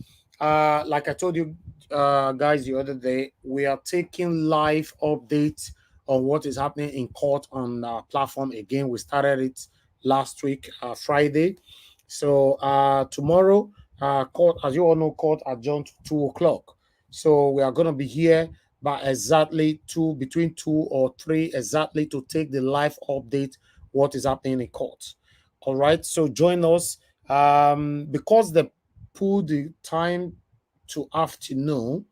like I told you guys the other day, we are taking live updates on what is happening in court on our platform. Again, we started it last week, Friday. So tomorrow, court, as you all know, court adjourned to 2 o'clock. So we are going to be here by exactly between 2 or 3 exactly to take the live update what is happening in court. All right, so join us because they put the time to afternoon,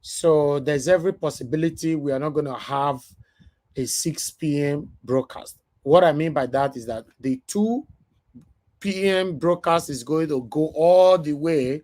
so there's every possibility we are not going to have a 6 p.m. broadcast. What I mean by that is that the 2 p.m. broadcast is going to go all the way,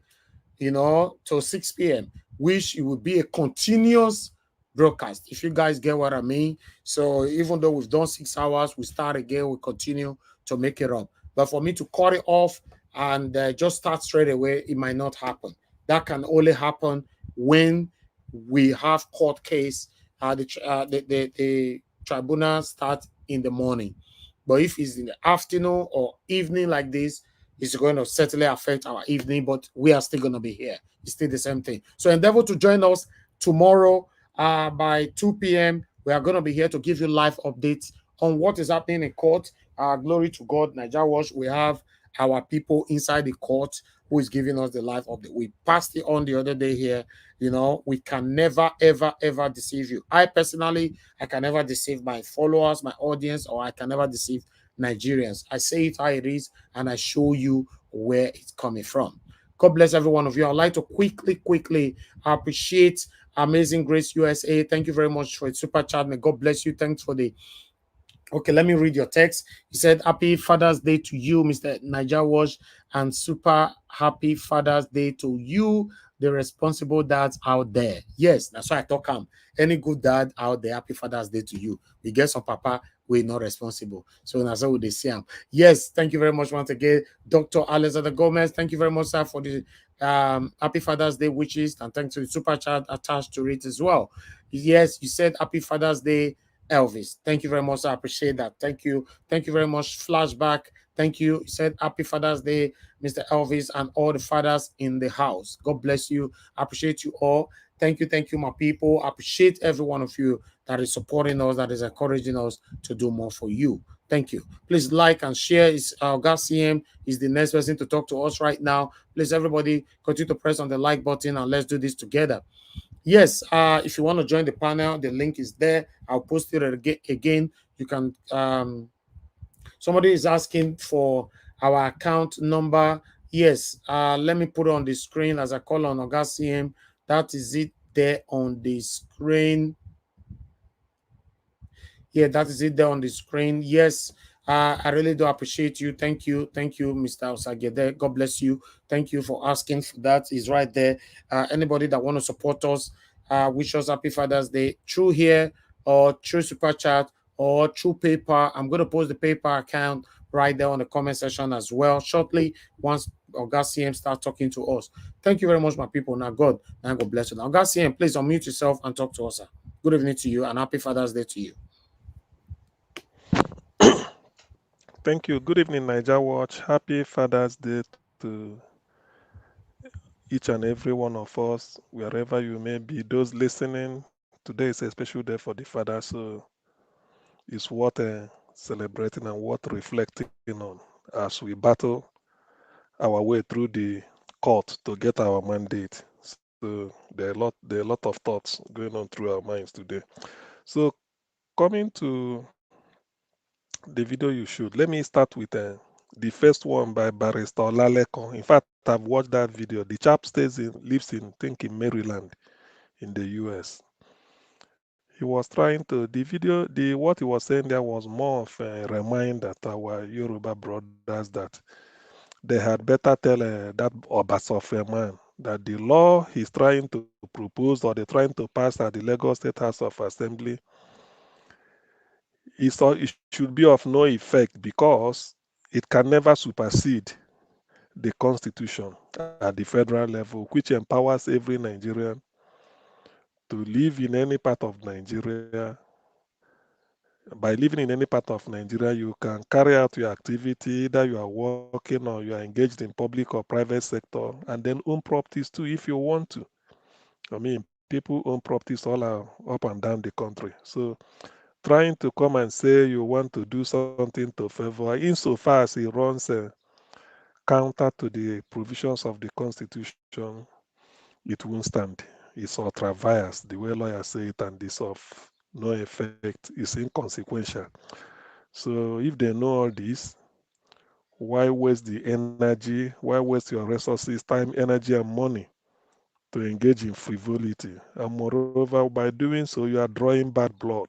to 6 p.m., which it would be a continuous broadcast, if you guys get what I mean. So even though we've done 6 hours, we start again, we continue to make it up. But for me to cut it off and just start straight away, it might not happen. That can only happen when we have court case. The tribunal starts in the morning. But if it's in the afternoon or evening like this, it's going to certainly affect our evening, but we are still going to be here. It's still the same thing. So endeavor to join us tomorrow by 2 p.m. We are going to be here to give you live updates on what is happening in court. Glory to God, Nigeria Watch. We have our people inside the court who is giving us the live update. We passed it on the other day here. We can never, ever, ever deceive you. I personally can never deceive my followers, my audience, or I can never deceive Nigerians. I say it how it is, and I show you where it's coming from. God bless every one of you. I'd like to quickly appreciate Amazing Grace USA. Thank you very much for the super chat. May God bless you. Thanks for the... Okay, let me read your text. He said, happy Father's Day to you, Mr. Niger Wash, and super happy Father's Day to you, the responsible dads out there. Yes, that's why I talk. Any good dad out there, happy Father's Day to you. We get some papa, we're not responsible. So that's how they see him. Yes, thank you very much once again, Dr. Alexander Gomez. Thank you very much, sir, for the happy Father's Day wishes, and thanks to the super chat attached to it as well. Yes, you said happy Father's Day, Elvis. Thank you very much. I appreciate that. Thank you. Thank you very much. Flashback. Thank you. You said happy Father's Day, Mr. Elvis, and all the fathers in the house. God bless you. I appreciate you all. Thank you, my people. I appreciate every one of you that is supporting us, that is encouraging us to do more for you. Thank you. Please like and share. CM is the next person to talk to us right now. Please, everybody, continue to press on the like button and let's do this together. Yes, if you want to join the panel, the link is there. I'll post it again. You can... somebody is asking for our account number. Yes, let me put it on the screen as I call on Oga CM. That is it there on the screen. Yeah, that is it there on the screen. Yes, I really do appreciate you. Thank you, Mr. Osagede. God bless you. Thank you for asking for that. It's right there. Anybody that want to support us, wish us happy Father's Day through here or through super chat or through PayPal. I'm going to post the PayPal account right there on the comment section as well shortly once Oga CM starts talking to us. Thank you very much, my people. Now God bless you. Now, Oga CM, please unmute yourself and talk to us, sir. Good evening to you and happy Father's Day to you. Thank you. Good evening, Niger Watch. Happy Father's Day to each and every one of us, wherever you may be. Those listening, today is a special day for the father, so it's worth celebrating and worth reflecting on as we battle our way through the court to get our mandate. So there are a lot of thoughts going on through our minds today. So coming to the video you should, let me start with the first one by Barrister Olaleko. In fact, I've watched that video. The chap lives in, think in Maryland in the US. He was trying to, the video, what he was saying there was more of a reminder to our Yoruba brothers that they had better tell that Obasofe man that the law he's trying to propose or they're trying to pass at the Lagos State House of Assembly it should be of no effect because it can never supersede the Constitution at the federal level, which empowers every Nigerian to live in any part of Nigeria. By living in any part of Nigeria, you can carry out your activity, either you are working or you are engaged in public or private sector, and then own properties too if you want to. I mean, people own properties all up and down the country. So trying to come and say you want to do something to favor, insofar as it runs counter to the provisions of the Constitution, it won't stand. It's ultra vires, the way lawyers say it, and it's of no effect. It's inconsequential. So if they know all this, why waste the energy? Why waste your resources, time, energy, and money to engage in frivolity? And moreover, by doing so, you are drawing bad blood.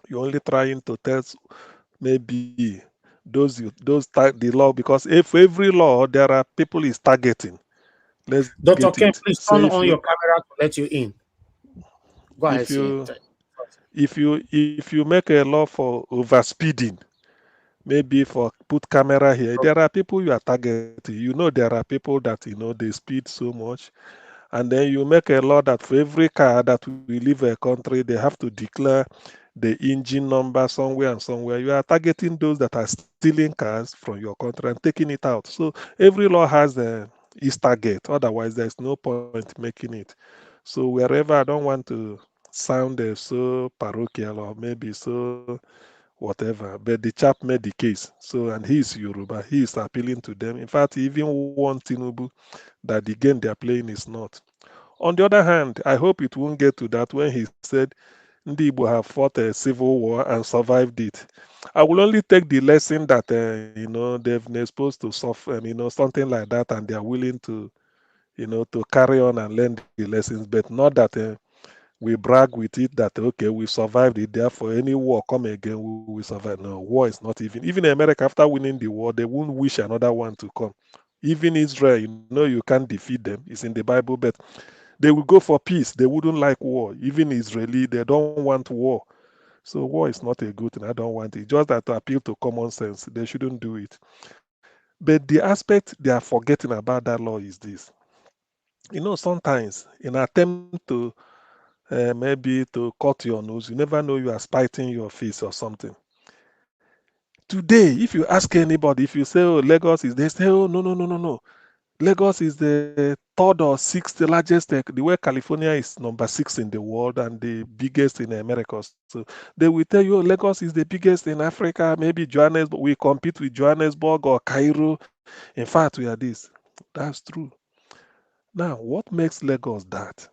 You're only trying to test maybe the law, because if every law there are people is targeting. Let's Dr. get Ken, it. please So turn on your camera to let you in. Go ahead, if see. you if you make a law for overspeeding, maybe for put camera here, there are people you are targeting. You know there are people that they speed so much, and then you make a law that for every car that will leave a country, they have to declare the engine number somewhere and somewhere. You are targeting those that are stealing cars from your country and taking it out. So every law has its target. Otherwise, there's no point making it. So wherever, I don't want to sound so parochial or maybe so whatever, but the chap made the case. So, and he's Yoruba. He is appealing to them. In fact, he even warned Tinubu that the game they're playing is not. On the other hand, I hope it won't get to that when he said Ndi Igbo have fought a civil war and survived it. I will only take the lesson that they've been exposed to suffer, something like that, and they are willing to to carry on and learn the lessons, but not that we brag with it that okay, we survived it, therefore any war come again we will survive. No, war is not even America, after winning the war, they won't wish another one to come. Even Israel, you can't defeat them, it's in the Bible, but they will go for peace. They wouldn't like war. Even Israeli, they don't want war. So war is not a good thing. I don't want it. Just that to appeal to common sense, they shouldn't do it. But the aspect they are forgetting about that law is this. Sometimes in attempt to maybe to cut your nose, you never know you are spiting your face or something. Today, if you ask anybody, if you say, oh, Lagos is, they say, oh, no. Lagos is the third or sixth largest, the way California is number 6 in the world and the biggest in America. So they will tell you, oh, Lagos is the biggest in Africa, maybe Johannesburg. We compete with Johannesburg or Cairo. In fact, we are this. That's true. Now, what makes Lagos that?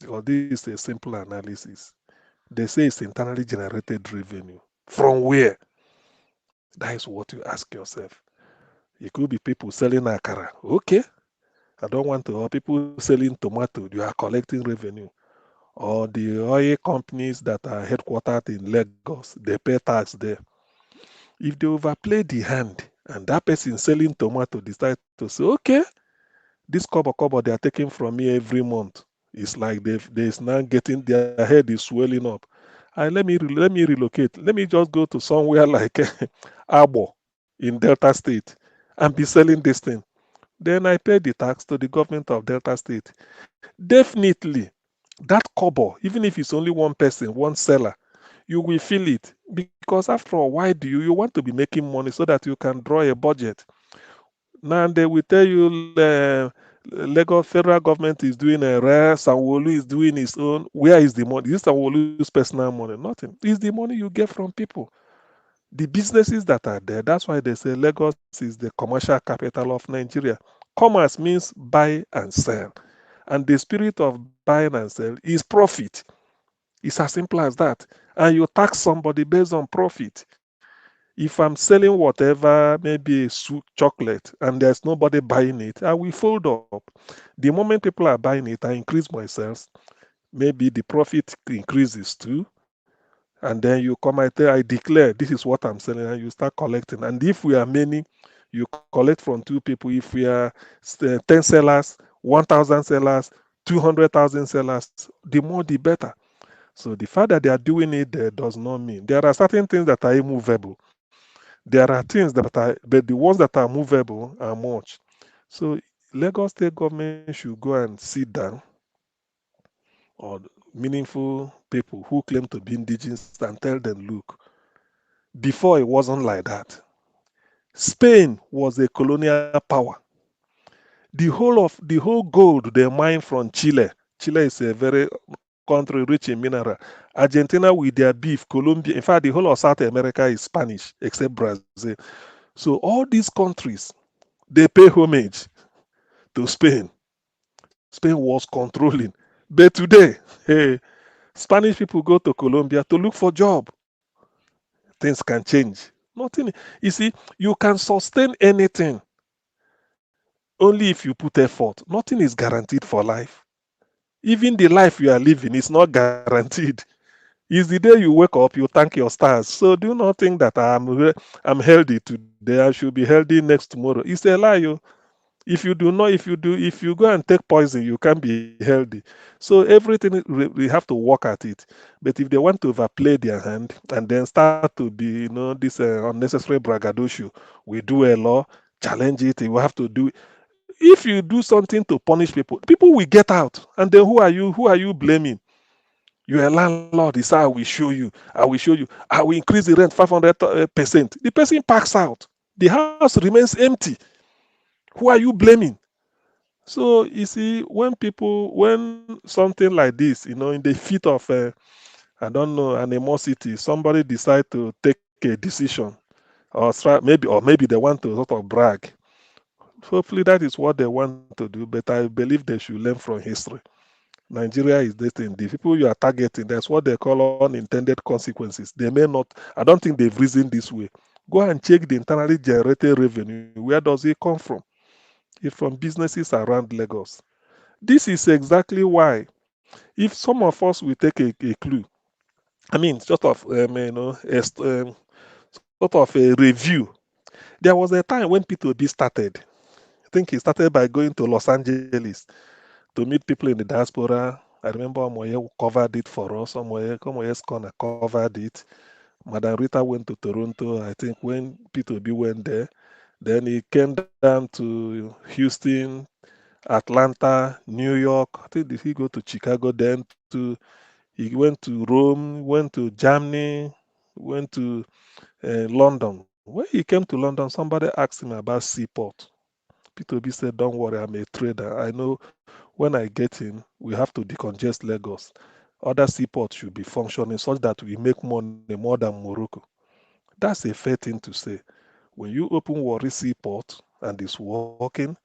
Well, this is a simple analysis. They say it's internally generated revenue. From where? That is what you ask yourself. It could be people selling akara. Okay. I don't want to, or people selling tomato, you are collecting revenue. Or the oil companies that are headquartered in Lagos, they pay tax there. If they overplay the hand and that person selling tomato decide to say, okay, this kobo they are taking from me every month. It's like there's now getting, their head is swelling up. And let me relocate. Let me just go to somewhere like Abo in Delta State and be selling this thing. Then I pay the tax to the government of Delta State. Definitely, that kobo, even if it's only one person, one seller, you will feel it. Because after all, why do you want to be making money so that you can draw a budget? Now they will tell you Lagos federal government is doing a rare, Sanwo-Olu is doing his own. Where is the money? This is Sanwo-Olu's personal money. Nothing. It's the money you get from people. The businesses that are there, that's why they say Lagos is the commercial capital of Nigeria. Commerce means buy and sell. And the spirit of buying and sell is profit. It's as simple as that. And you tax somebody based on profit. If I'm selling whatever, maybe a sweet chocolate, and there's nobody buying it, I will fold up. The moment people are buying it, I increase my sales. Maybe the profit increases too. And then you come, I declare this is what I'm selling, and you start collecting. And if we are many, you collect from two people. If we are 10 sellers, 1,000 sellers, 200,000 sellers, the more the better. So the fact that they are doing it there does not mean there are certain things that are immovable. There are things that are, but the ones that are movable are much. So Lagos State government should go and sit down, or meaningful people who claim to be indigenous, and tell them, look, before it wasn't like that. Spain was a colonial power. The whole gold they mine from Chile. Chile is a very country rich in mineral. Argentina with their beef, Colombia, in fact, the whole of South America is Spanish, except Brazil. So all these countries, they pay homage to Spain. Spain was controlling. But today, hey, Spanish people go to Colombia to look for job. Things can change. Nothing. You see, you can sustain anything only if you put effort. Nothing is guaranteed for life. Even the life you are living is not guaranteed. It's the day you wake up, you thank your stars. So do not think that I'm healthy today, I should be healthy next tomorrow. It's a lie. If you go and take poison, you can't be healthy. So everything we have to work at it. But if they want to overplay their hand and then start to be, this unnecessary braggadocio, we do a law, challenge it. You have to do. If you do something to punish people, people will get out. And then who are you? Who are you blaming? You're a landlord. He said, I will show you. I will show you. I will increase the rent 500%. The person packs out. The house remains empty. Who are you blaming? So you see, when something like this, in the fit of, I don't know, animosity, somebody decide to take a decision, or maybe they want to sort of brag. Hopefully that is what they want to do, but I believe they should learn from history. Nigeria is this thing. The people you are targeting, that's what they call unintended consequences. They may not, I don't think they've reasoned this way. Go and check the internally generated revenue. Where does it come from? It's from businesses around Lagos. This is exactly why, if some of us will take a clue, I mean, sort of, sort of a review. There was a time when P2B started. I think he started by going to Los Angeles to meet people in the diaspora. I remember Omoye covered it for us. Omoye's corner covered it. Madam Rita went to Toronto, I think, when P2B went there. Then he came down to Houston, Atlanta, New York. I think did he go to Chicago then? He went to Rome, went to Germany, went to London. When he came to London, somebody asked him about seaport. P2B said, don't worry, I'm a trader. I know when I get in, we have to decongest Lagos. Other seaports should be functioning such that we make money more than Morocco. That's a fair thing to say. When you open Warri Seaport and it's working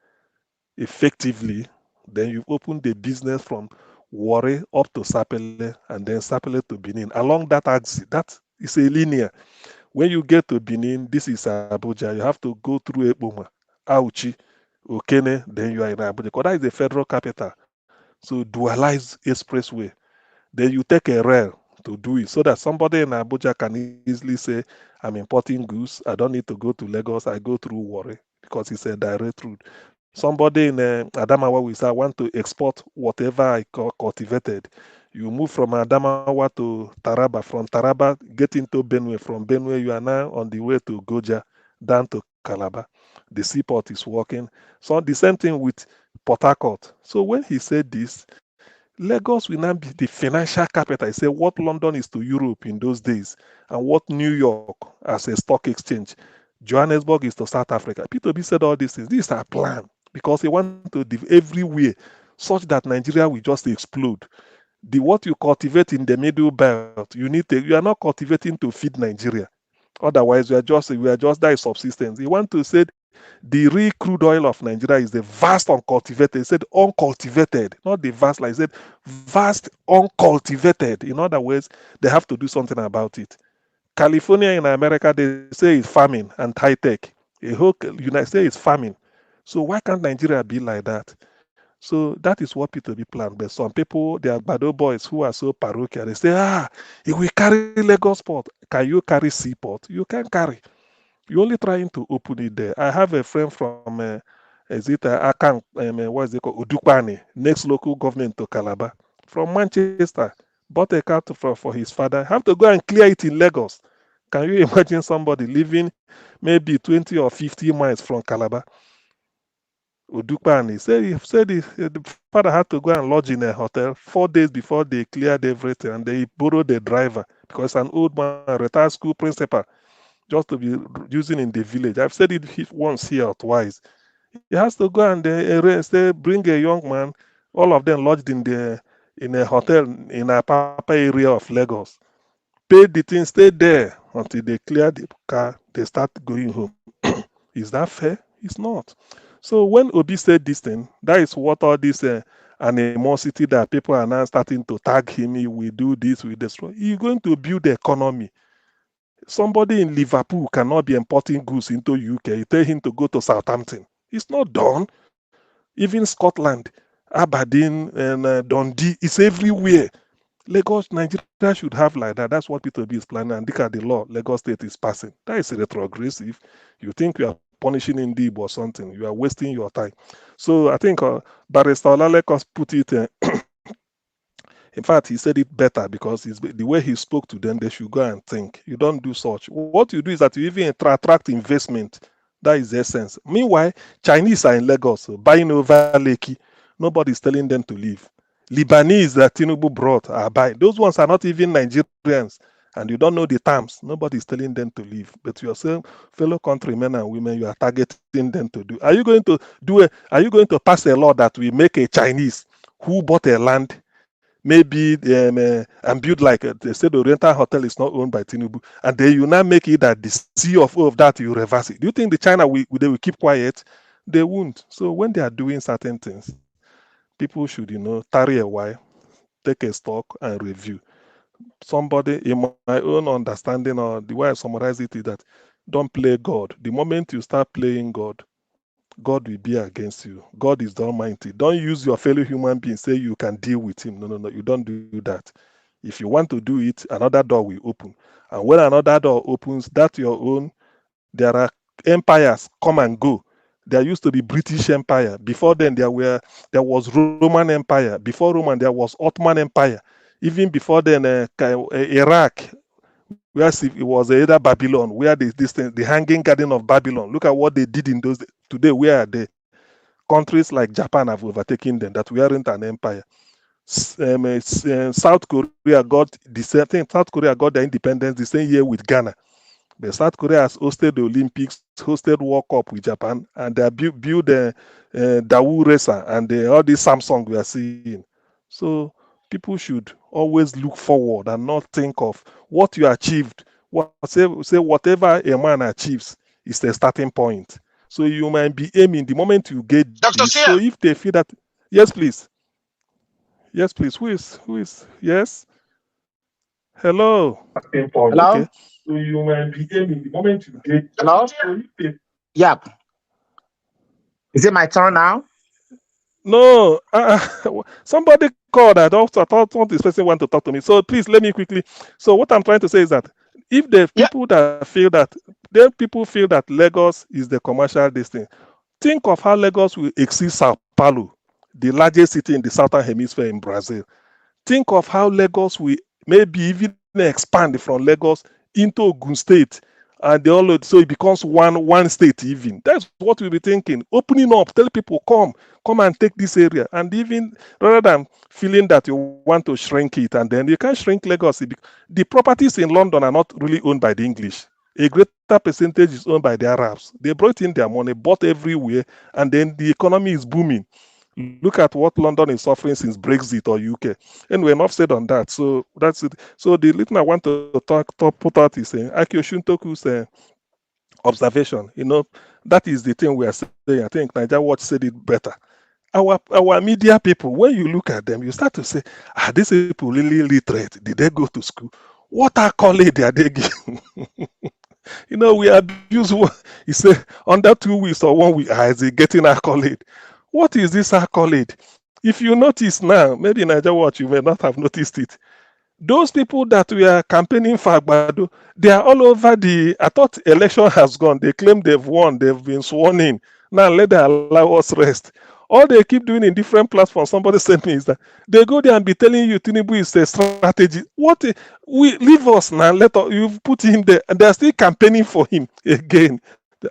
effectively, then you open the business from Warri up to Sapele and then Sapele to Benin. Along that axis, that is a linear. When you get to Benin, this is Abuja, you have to go through Eboma, Auchi, Okene, then you are in Abuja. Because that is the federal capital. So dualize expressway. Then you take a rail to do it so that somebody in Abuja can easily say, I'm importing goods. I don't need to go to Lagos. I go through Warri because it's a direct route. Somebody in Adamawa will say, I want to export whatever I cultivated. You move from Adamawa to Taraba. From Taraba, get into Benue. From Benue, you are now on the way to Goja, down to Calabar. The seaport is working. So the same thing with Port Harcourt. So when he said this, Lagos will now be the financial capital. I say what London is to Europe in those days, and what New York as a stock exchange, Johannesburg is to South Africa. P2B said all these things. These are planned because they want to do everywhere such that Nigeria will just explode. The what you cultivate in the middle belt, you are not cultivating to feed Nigeria. Otherwise, we are just that is subsistence. You want to say the real crude oil of Nigeria is the vast uncultivated. He said uncultivated, not the vast, like I said, vast uncultivated. In other words, they have to do something about it. California in America, they say it's farming and high tech. A whole United States is farming. So why can't Nigeria be like that? So that is what P2B planned. But some people, they are Bado boys who are so parochial. They say, if we carry Lagos port, can you carry seaport? You can carry. You're only trying to open it there. I have a friend from, Akan, what is it called? Udukwane, next local government to Calabar, from Manchester. Bought a car for his father. Have to go and clear it in Lagos. Can you imagine somebody living maybe 20 or 50 miles from Calabar? Udukwane said the father had to go and lodge in a hotel 4 days before they cleared everything, and they borrowed a driver because an old man, retired school principal, just to be using in the village. I've said it once here or twice. He has to go and bring a young man, all of them lodged in a hotel in a Papa area of Lagos. Paid the thing, stayed there until they clear the car, they start going home. Is that fair? It's not. So when Obi said this thing, that is what all this animosity that people are now starting to tag him, he will do this, we destroy. He's going to build the economy. Somebody in Liverpool cannot be importing goods into UK. You tell him to go to Southampton. It's not done. Even Scotland, Aberdeen, and Dundee, it's everywhere. Lagos, Nigeria should have like that. That's what P2B is planning. And look at the law Lagos State is passing. That is retrogressive. You think you are punishing Indib or something. You are wasting your time. So I think Barrister Olalekos put it in fact, he said it better because the way he spoke to them, they should go and think. You don't do such. What you do is that you even attract investment. That is the essence. Meanwhile, Chinese are in Lagos buying over Lekki. Nobody's telling them to leave. Lebanese that Tinubu brought are buying. Those ones are not even Nigerians, and you don't know the terms. Nobody's telling them to leave. But yourself, fellow countrymen and women, you are targeting them to do. Are you going to pass a law that will make a Chinese who bought a land, maybe and build like they said the Oriental Hotel is not owned by Tinubu, and then you now make it that the CFO of that you reverse it? Do you think the China they will keep quiet? They won't. So when they are doing certain things, people should tarry a while, take a stock and review. Somebody, in my own understanding, or the way I summarize it, is that don't play God. The moment you start playing God, God will be against you. God is the Almighty. Don't use your fellow human being, say you can deal with him. No. You don't do that. If you want to do it, another door will open. And when another door opens, that's your own. There are empires come and go. There used to be British Empire. Before then, there was Roman Empire. Before Roman, there was Ottoman Empire. Even before then, Iraq, where it was either Babylon, where the Hanging Garden of Babylon. Look at what they did in those days. Today, where are they? Countries like Japan have overtaken them, that we aren't an empire. South Korea got the same thing. South Korea got their independence the same year with Ghana. But South Korea has hosted the Olympics, hosted World Cup with Japan, and they built Daewoo Racer and all this Samsung we are seeing. So people should always look forward and not think of what you achieved. Say whatever a man achieves is the starting point. So you might be aiming the moment you get Dr. this. Sia. So if they feel that, yes, please. Yes, please. Who is? Yes. Hello. Hello? Okay. So you might be aiming the moment you get. Hello? Yep. Is it my turn now? No, somebody called. I thought this person want to talk to me. So please let me quickly. So what I'm trying to say is that if the people that feel that, then people feel that Lagos is the commercial destiny, think of how Lagos will exceed Sao Paulo, the largest city in the southern hemisphere in Brazil. Think of how Lagos will maybe even expand from Lagos into Ogun State And they all, so it becomes one state even. That's what we'll be thinking. Opening up, tell people, come and take this area. And even rather than feeling that you want to shrink it, and then you can't shrink Lagos. The properties in London are not really owned by the English. A greater percentage is owned by the Arabs. They brought in their money, bought everywhere, and then the economy is booming. Look at what London is suffering since Brexit or UK. Anyway, enough said on that. So that's it. So the little I want to put out is Akio Shuntoku's observation. That is the thing we are saying. I think Niger Watch said it better. Our media people, when you look at them, you start to say, are these people really literate? Did they go to school? What accolade are they giving? We abuse one. He said, under 2 weeks or 1 week, is he getting accolade? What is this accolade? If you notice now, maybe in Niger Watch, you may not have noticed it. Those people that we are campaigning for Agbado, they are all over I thought election has gone. They claim they've won. They've been sworn in. Now let them allow us rest. All they keep doing in different platforms, somebody sent me, is that they go there and be telling you Tinubu is a strategy. We leave us now. You've put him there, and they're still campaigning for him again.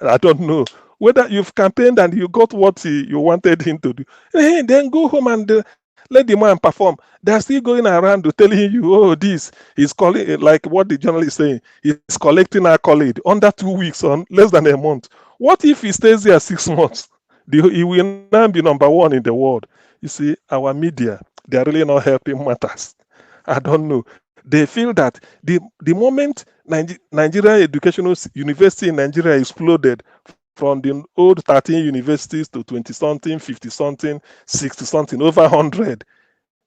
I don't know whether you've campaigned and you got what you wanted him to do. Hey, then go home and let the man perform. They're still going around telling you, oh, this is calling, like what the journalist is saying, he's collecting accolade under 2 weeks, on less than a month. What if he stays here 6 months? He will now be number one in the world. You see, our media, they are really not helping matters. I don't know. They feel that the moment Nigeria Educational University in Nigeria exploded from the old 13 universities to 20-something, 50-something, 60-something, over 100.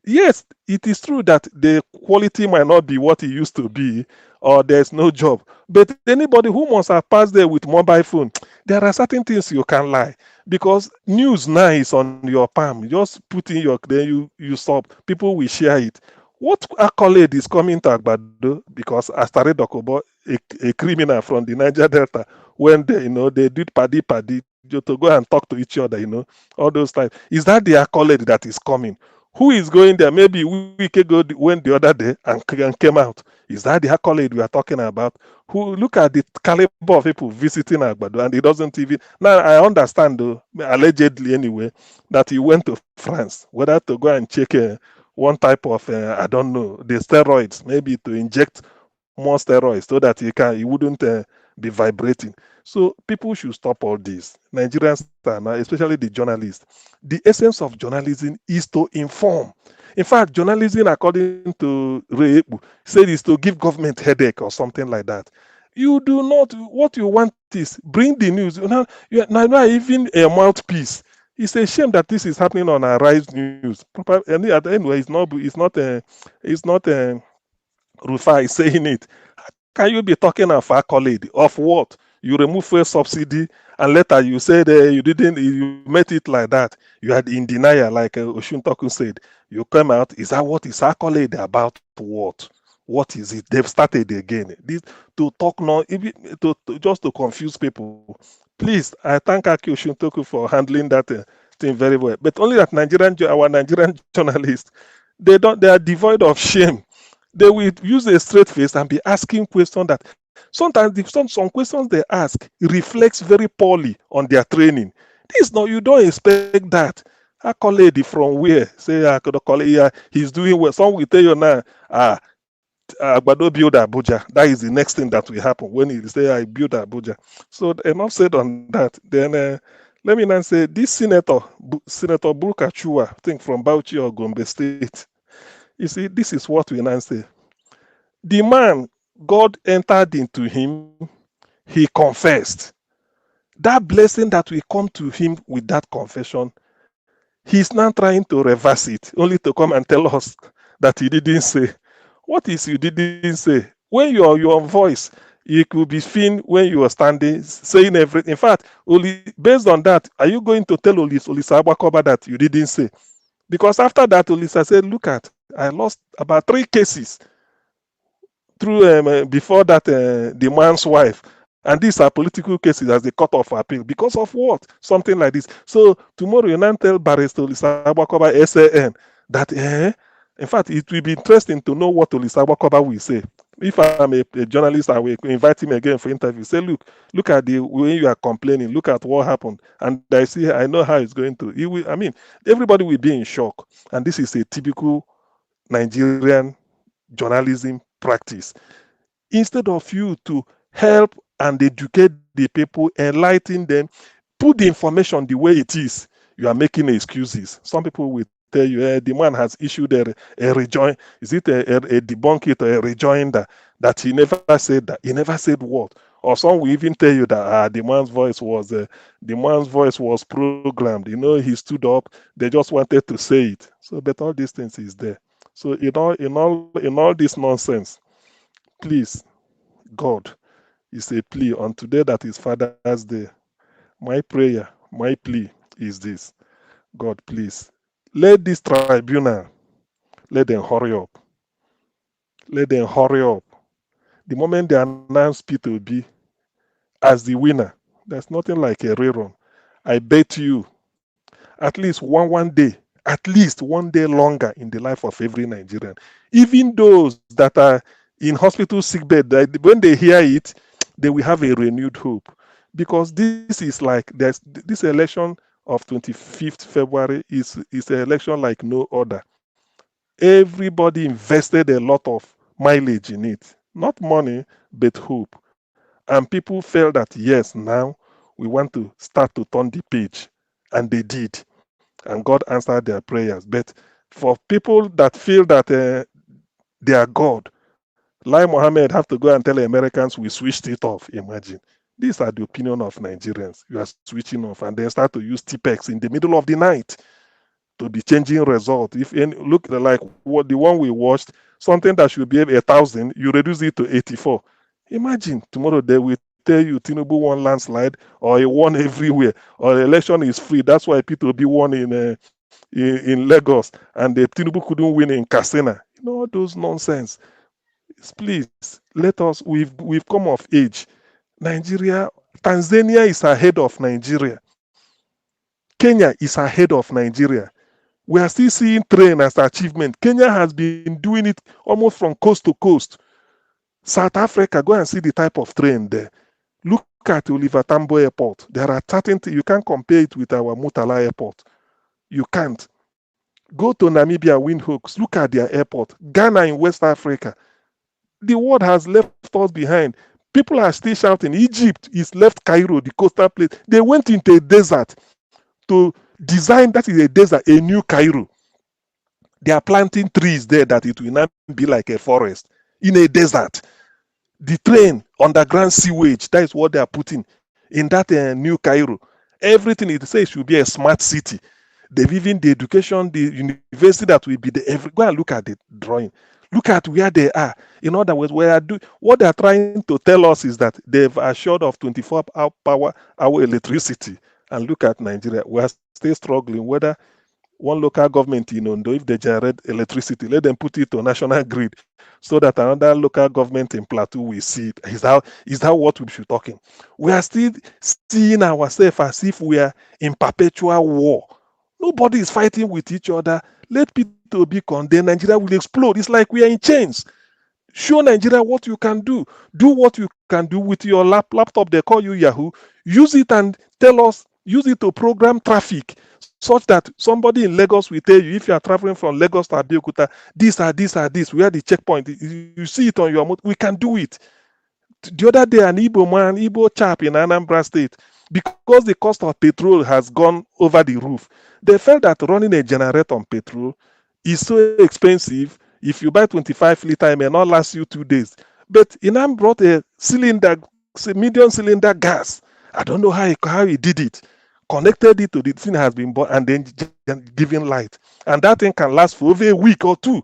Yes, it is true that the quality might not be what it used to be, or there's no job. But anybody who must have passed there with mobile phone, there are certain things you can lie, because news now is on your palm. Just put in then you stop. People will share it. What accolade is coming to Agbado? Because Astare Dokobo, a criminal from the Niger Delta, when they did paddy to go and talk to each other, all those times. Is that the accolade that is coming? Who is going there? Maybe Wike went the other day and came out. Is that the accolade we are talking about? Look at the caliber of people visiting Agbado, and he doesn't even. Now I understand, though, allegedly anyway, that he went to France, whether to go and check one type of I don't know, the steroids, maybe to inject more steroids so that he wouldn't be vibrating. So people should stop all this. Nigerians, especially the journalists. The essence of journalism is to inform. In fact, journalism, according to Ray Ekbu, said is to give government headache or something like that. You do not. What you want is bring the news. You're not even a mouthpiece. It's a shame that this is happening on Arise News. Anyway, it's not. Rufai is saying it. Can you be talking of accolade of what? You remove fuel subsidy, and later you said you met it like that. You had in denial, like Oshuntoku said. You come out. Is that what is accolade about? What? What is it? They've started again. This to talk now, just to confuse people. Please, I thank Aki Oshuntoku for handling that thing very well. But only that our Nigerian journalists, they are devoid of shame. They will use a straight face and be asking questions that sometimes some questions they ask reflects very poorly on their training. You don't expect that. Accolade from where? Say he's doing well. Some will tell you now, Agbado build Abuja. That is the next thing that will happen when he say I build Abuja. So enough said on that. Then let me now say this Senator Burkachua, I think from Bauchi or Gombe State. You see, this is what we now say. The man, God entered into him, he confessed. That blessing that will come to him with that confession, he's now trying to reverse it, only to come and tell us that he didn't say. What is you didn't say? When your voice, it could be seen when you are standing, saying everything. In fact, only based on that, are you going to tell Olisa Abakoba that you didn't say? Because after that, Olisa said, look at, I lost about 3 cases through before that the man's wife, and these are political cases as the court of appeal because of what? Something like this. So tomorrow you now tell Barrister Olisa Abakoba SAN that in fact it will be interesting to know what Olisa Abakoba will say. If I'm a journalist, I will invite him again for interview. Say, look at the way you are complaining. Look at what happened, and I know how it's going to. He will, I mean, everybody will be in shock, and this is a typical Nigerian journalism practice. Instead of you to help and educate the people, enlighten them, put the information the way it is, you are making excuses. Some people will tell you, the man has issued a rejoin. Is it a debunk it or a rejoinder that he never said that? He never said what? Or some will even tell you that the man's voice was programmed. He stood up. They just wanted to say it. So, but all these things is there. So in all this nonsense, please, God, is a plea on today that is Father's Day. My prayer, my plea is this: God, please, let this tribunal, let them hurry up. Let them hurry up. The moment they announce P2B as the winner, there's nothing like a rerun. I bet you at least one day, at least one day longer in the life of every Nigerian. Even those that are in hospital sickbed, when they hear it, they will have a renewed hope. Because this is like this election of 25th February is an election like no other. Everybody invested a lot of mileage in it. Not money, but hope. And people felt that, yes, now we want to start to turn the page. And they did. And God answered their prayers. But for people that feel that they are God, like Mohammed have to go and tell the Americans we switched it off. Imagine. These are the opinion of Nigerians. You are switching off and then start to use TPEX in the middle of the night to be changing result. If any, look like what the one we watched, something that should be 1,000, you reduce it to 84. Imagine tomorrow they will tell you Tinubu won landslide or he won everywhere or the election is free. That's why P2B won in Lagos and the Tinubu couldn't win in Kasena. All those nonsense. Please let us. We've come of age. Tanzania is ahead of Nigeria. Kenya is ahead of Nigeria. We are still seeing train as achievement. Kenya has been doing it almost from coast to coast. South Africa, go and see the type of train there. Look at Oliver Tambo Airport. There are certain things, you can't compare it with our Murtala Airport. You can't. Go to Namibia, Windhoek. Look at their airport. Ghana in West Africa. The world has left us behind. People are still shouting. Egypt is left Cairo, the coastal place. They went into a desert to design, that is a desert, a new Cairo. They are planting trees there that it will not be like a forest in a desert. The train, underground sewage, that is what they are putting in that new Cairo. Everything it says should be a smart city. They've even the education, the university that will be there. Go and look at the drawing. Look at where they are. In other words, what they are trying to tell us is that they've assured of 24-hour electricity. And look at Nigeria. We are still struggling. Whether one local government in Ondo, if they generate electricity, let them put it to national grid so that another local government in Plateau will see it. Is that what we should be talking? We are still seeing ourselves as if we are in perpetual war. Nobody is fighting with each other. Let people be condemned. Nigeria will explode. It's like we are in chains. Show Nigeria what you can do. Do what you can do with your laptop. They call you Yahoo. Use it and tell us. Use it to program traffic such that somebody in Lagos will tell you if you are traveling from Lagos to Abeokuta, this. We are the checkpoint. You see it on your motor. We can do it. The other day, an Igbo chap in Anambra State, because the cost of petrol has gone over the roof, they felt that running a generator on petrol is so expensive. If you buy 25 liter, it may not last you 2 days. But Inam brought a medium cylinder gas. I don't know how he did it. Connected it to the thing has been bought and then given light. And that thing can last for over a week or two.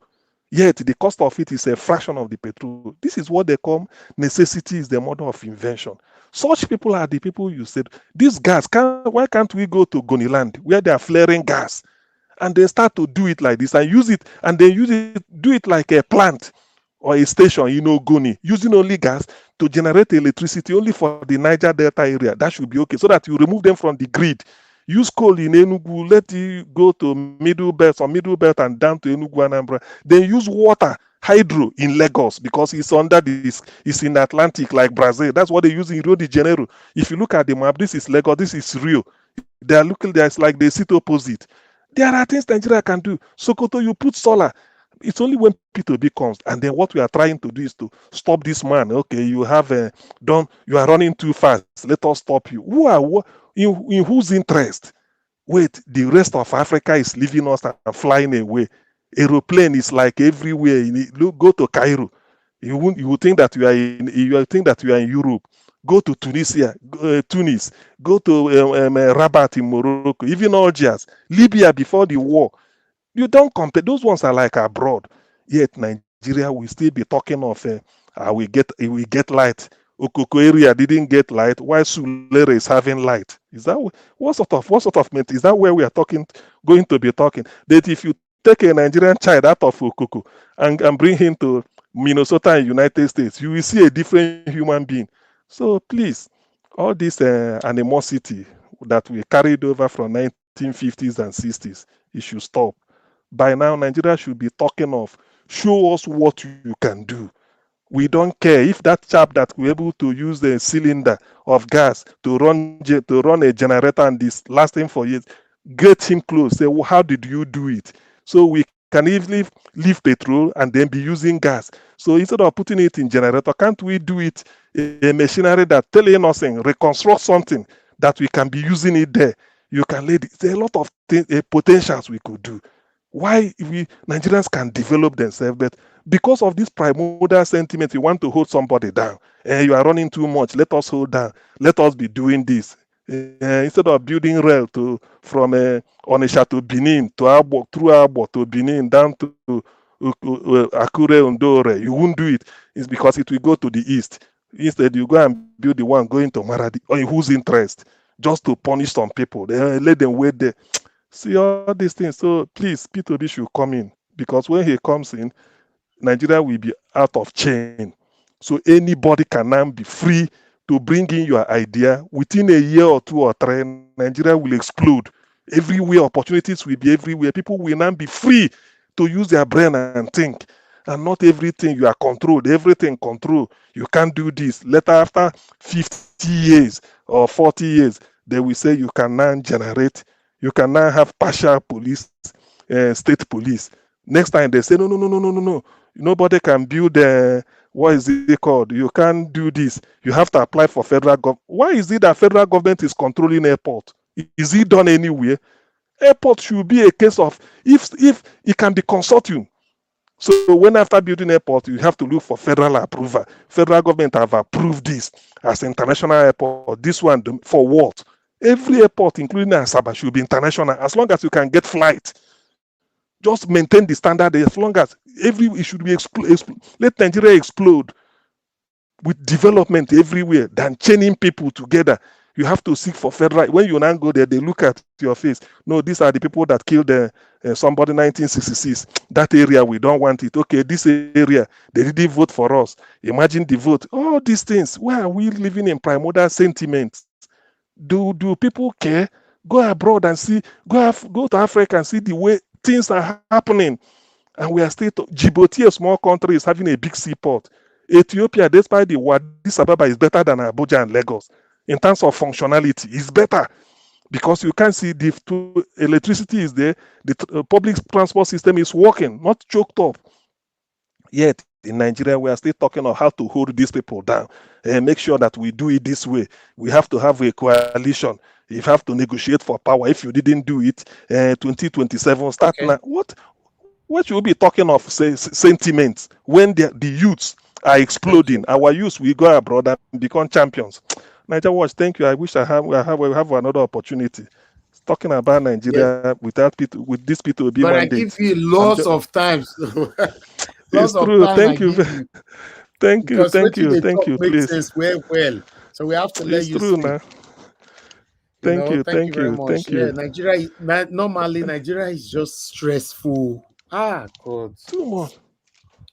Yet the cost of it is a fraction of the petrol. This is what they call necessity is the mother of invention. Such people are the people you said, this gas, why can't we go to Goniland where they are flaring gas? And they start to do it like this and use it, and they do it like a plant or a station, Goni, using only gas to generate electricity only for the Niger Delta area. That should be okay, so that you remove them from the grid. Use coal in Enugu, let it go to middle belt or middle belt and down to Enugu, Anambra. Then use water, hydro in Lagos, because it's under this, it's in Atlantic like Brazil. That's what they use in Rio de Janeiro. If you look at the map, this is Lagos, this is Rio. They are looking there, it's like they sit opposite. There are things Nigeria can do. Sokoto, you put solar. It's only when P2B comes, and then what we are trying to do is to stop this man. Okay, you have you are running too fast. Let us stop you. In whose interest? Wait, the rest of Africa is leaving us and flying away. Aeroplane is like everywhere. Look, go to Cairo. You would think that you are in Europe. Go to Tunisia, Tunis. Go to Rabat in Morocco. Even Algiers, Libya before the war. You don't compare. Those ones are like abroad. Yet Nigeria will still be talking of we get light. Okoko area didn't get light. Why Sulere is having light? Is that what sort of is that where we are going to be talking? That if you take a Nigerian child out of Okoko and bring him to Minnesota and United States, you will see a different human being. So please, all this animosity that we carried over from 1950s and 60s, it should stop. By now, Nigeria should be talking of, show us what you can do. We don't care if that chap that we're able to use the cylinder of gas to run a generator and this lasting for years, get him close. Say, well, how did you do it? So we can easily leave petrol and then be using gas. So instead of putting it in generator, can't we do it a machinery that telling us and reconstruct something that we can be using it there? You can lay there are a lot of potentials we could do. Why we Nigerians can develop themselves, but because of this primordial sentiment, you want to hold somebody down. You are running too much. Let us hold down. Let us be doing this. Instead of building rail from Onitsha to Benin, to Abo, through Abo to Benin, down to Akure, Ondore, you won't do it. It's because it will go to the east. Instead, you go and build the one going to Maradi, or in whose interest? Just to punish some people. Let them wait there. See all these things. So please, P2B should come in, because when he comes in, Nigeria will be out of chain. So anybody can now be free to bring in your idea. Within a year or two or three, Nigeria will explode. Everywhere, opportunities will be everywhere. People will now be free to use their brain and think. And not everything you are controlled, everything control. You can't do this. Later, after 50 years or 40 years, they will say you can now generate. You can now have partial police, state police. Next time they say, no. Nobody can build, what is it called? You can't do this. You have to apply for federal government. Why is it that federal government is controlling airport? Is it done anywhere? Airport should be a case of, if it can be consortium. So when after building airport, you have to look for federal approval. Federal government have approved this as international airport. This one, for what? Every airport, including Asaba, should be international. As long as you can get flight, just maintain the standard. As long as it should be let Nigeria explode with development everywhere than chaining people together. You have to seek for federal. When you now go there, they look at your face. No, these are the people that killed somebody in 1966. That area, we don't want it. Okay, this area, they didn't vote for us. Imagine the vote. All these things. Why are we living in primordial sentiments? Do people care? Go abroad and see. Go to Africa and see the way things are happening. And we are still Djibouti, a small country, is having a big seaport. Ethiopia, despite the war, Addis Ababa is better than Abuja and Lagos. In terms of functionality, it's better because you can see the electricity is there, the public transport system is working, not choked up. Yet in Nigeria, we are still talking of how to hold these people down and make sure that we do it this way. We have to have a coalition. You have to negotiate for power. If you didn't do it, 2027 start now. What should we be talking of sentiments when the youths are exploding? Our youths will go abroad and become champions. Nigeria Watch, thank you. I wish I have another opportunity. Talking about Nigeria with this P2B but mandate. I give you lots of times. It's true. Thank you. Thank you. Please. Sense well. So we have to let you true speak. now. Thank you very much. Thank you. Nigeria, normally Nigeria is just stressful. God. Too much.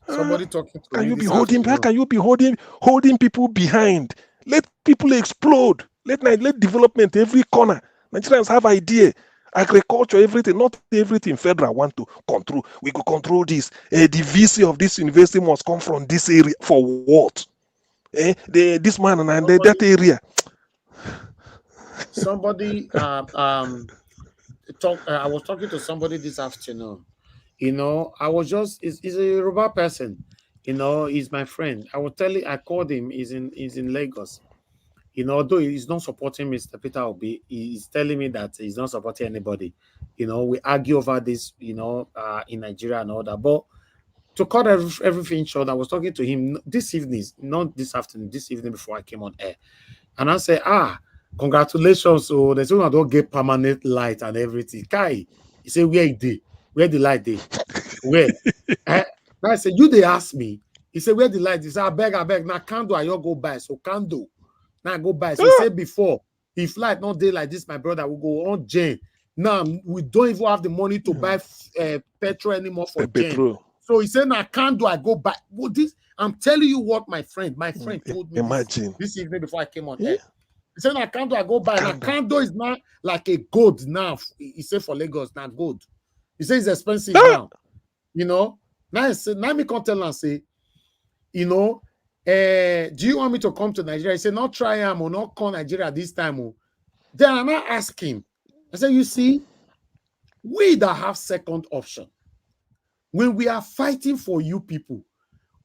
Somebody talking to Can me you be this holding back? afternoon. Can you be holding people behind? Let people explode. Let development every corner. Nigerians have idea. Agriculture, everything, not everything federal want to control. We could control this. The VC of this university must come from this area. For what? This man and that area. Somebody I was talking to somebody this afternoon. You know, I was just he's a Yoruba person. You know, he's my friend. I called him, he's in Lagos. You know, although he's not supporting Mr. Peter Obi, he's telling me that he's not supporting anybody. You know, we argue over this, you know, in Nigeria and all that. But to cut everything short, I was talking to him this evening, not this afternoon, this evening before I came on air. And I said, congratulations. So there's one don't get permanent light and everything. Kai, he said, where it did? Where the light did? Where? I said, you they ask me. He said, where the light is? I beg. Now candle, I go buy. So candle. Now go buy. So he said before, if light not day like this, my brother will go on Jane. Now we don't even have the money to buy petrol anymore for Jane. So he said, now candle, I go buy. Well, this I'm telling you what my friend told me. Imagine this evening before I came on air. He said, now candle, I go buy. Now candle is not like a gold now. He said for Lagos, not gold. He said it's expensive now. You know, now me come tell and say, you know, do you want me to come to Nigeria? He said, not try him or not come Nigeria this time. Then I'm not asking. I said, you see, we that have second option, when we are fighting for you people,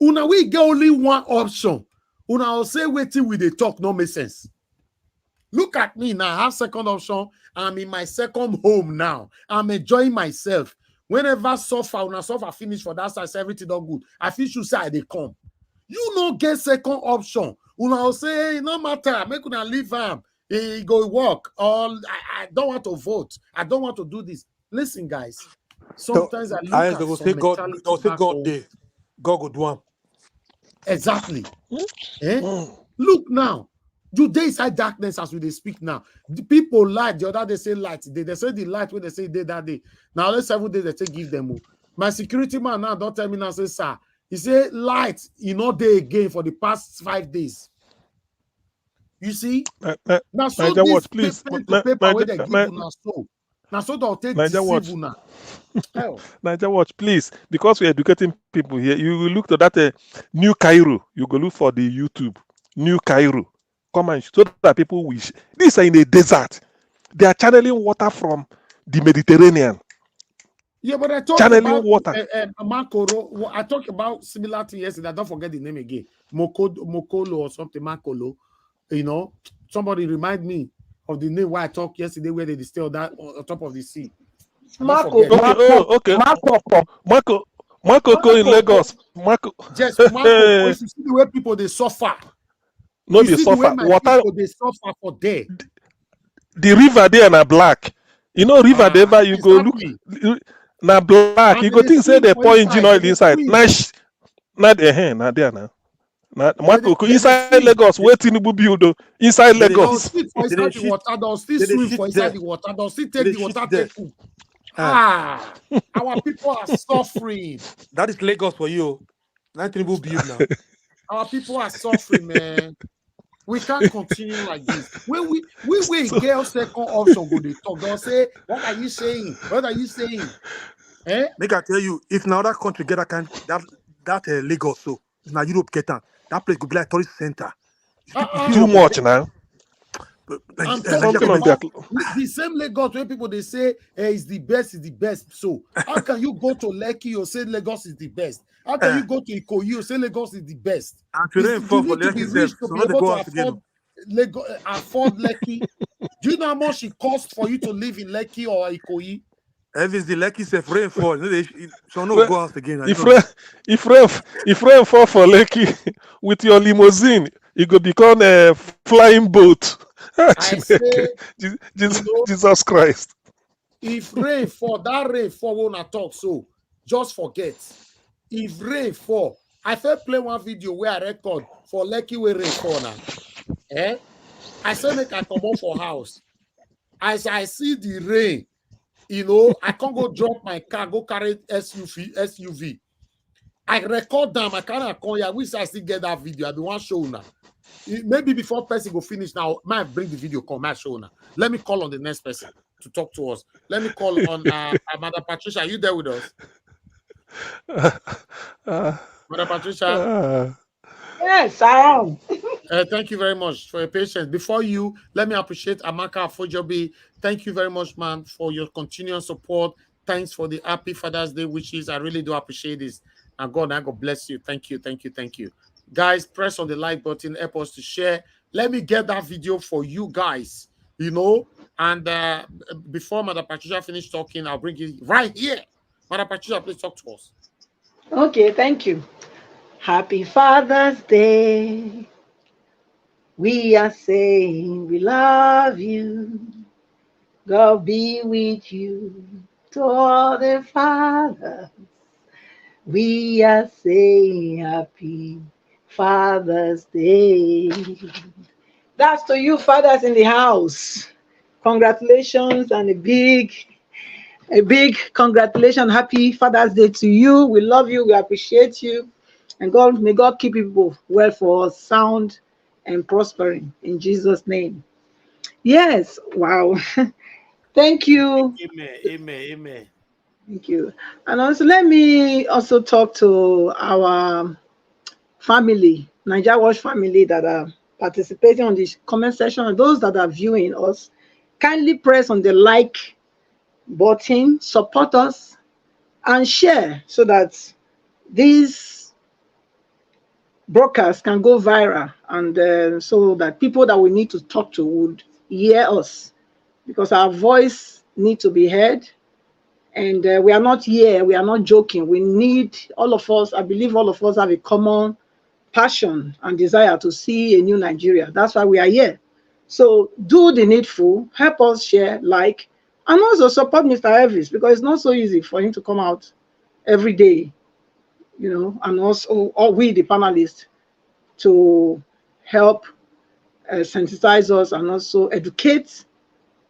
una we get only one option. Una will say waiting with the talk, no make sense. Look at me now. I have second option. I'm in my second home now. I'm enjoying myself. Whenever suffer finish for that side, everything all good. I feel you say they come. You no get second option. Una will say, hey, no matter, make una leave him. He go work. Or I don't want to vote. I don't want to do this. Listen, guys. Sometimes I look at some mentality. God go do him. Exactly. Look now. You dey inside darkness as we speak now. The people light. The other they say light. They say the light when they say day that day. Now let's 7 days they say give them. My security man now don't tell me now say sir. He say light. You know day again for the past 5 days. You see. Now so this watch, please. paper where they give you now so. Now so they'll take deceive you now. Niger Watch, please, because we're educating people here, you will look to that New Cairo. You go look for the YouTube New Cairo. Come and so that people wish. These are in a desert. They are channeling water from the Mediterranean. Yeah, but I talked channeling about water. Makoro. I talked about similar thing yesterday. I don't forget the name again. Mokolo or something. Makolo. You know, somebody remind me of the name where I talked yesterday where they distill that on top of the sea. Marco in Lagos. Marco. Yes, Marco. If you see the way people they suffer. No, they suffer. Water. They suffer for there. The river there na black. You know, river there you go look na black. You go think say they pour engine oil inside. Na there now. Marco inside Lagos. Where Tinubu build inside Lagos. They'll still swim for inside the water. They'll still take the water take food. Our people are suffering. That is Lagos for you. That Tinubu build now. Our people are suffering, man. We can't continue like this. When we get second option, go they talk. They'll say, "What are you saying? What are you saying?" Make I tell you, if now that country get that Lagos, so now Europe get that place could be like tourist center. Too much now. I'm talking about the same Lagos where people they say it's the best. So how can you go to Lekki or say Lagos is the best? How can you go to Ikoyi or say Lagos is the best? You need to be rich to be able to afford Lekki. Do you know how much it costs for you to live in Lekki or Ikoyi? If it's the Lekki self rainfall, so no go out again. If rain fall for Lekki with your limousine, it could become a flying boat. I say, Jesus Christ. If rain fall, that rain fall won't talk. So just forget. If rain fall, I first play one video where I record for Lekki where rain fall now. I say make I come out for house. As I see the rain, you know, I can't go drop my car, go carry SUV. I record them. I can't call you. I wish I still get that video. I be one show now. Maybe before person go finish now, might bring the video call, might show now. Let me call on the next person to talk to us. Let me call on Mother Patricia. Are you there with us? Mother Patricia? Yes, I am. Thank you very much for your patience. Before you, let me appreciate Amaka Fojobi. Thank you very much, man, for your continued support. Thanks for the happy Father's Day wishes. I really do appreciate this. And God bless you. Thank you, thank you, thank you. Guys, press on the like button, help us to share. Let me get that video for you guys, you know. And before Mother Patricia finish talking, I'll bring it right here. Mother Patricia, please talk to us. Okay, thank you. Happy Father's Day. We are saying we love you. God be with you. To all the fathers, we are saying happy Father's Day. That's to you fathers in the house. Congratulations and a big congratulations. Happy Father's Day to you. We love you. We appreciate you. And may God keep you well for us, sound and prospering in Jesus' name. Yes. Wow. Thank you. Amen. Thank you. And also let me also talk to our family, Nigeria Watch family that are participating on this comment section, and those that are viewing us. Kindly press on the like button, support us, and share so that these broadcasts can go viral, and so that people that we need to talk to would hear us, because our voice needs to be heard. And we are not here, we are not joking. We need all of us, I believe all of us have a common passion and desire to see a new Nigeria. That's why we are here. So do the needful, help us share, like, and also support Mr. Elvis, because it's not so easy for him to come out every day, you know, and also all we, the panelists, to help sensitize us and also educate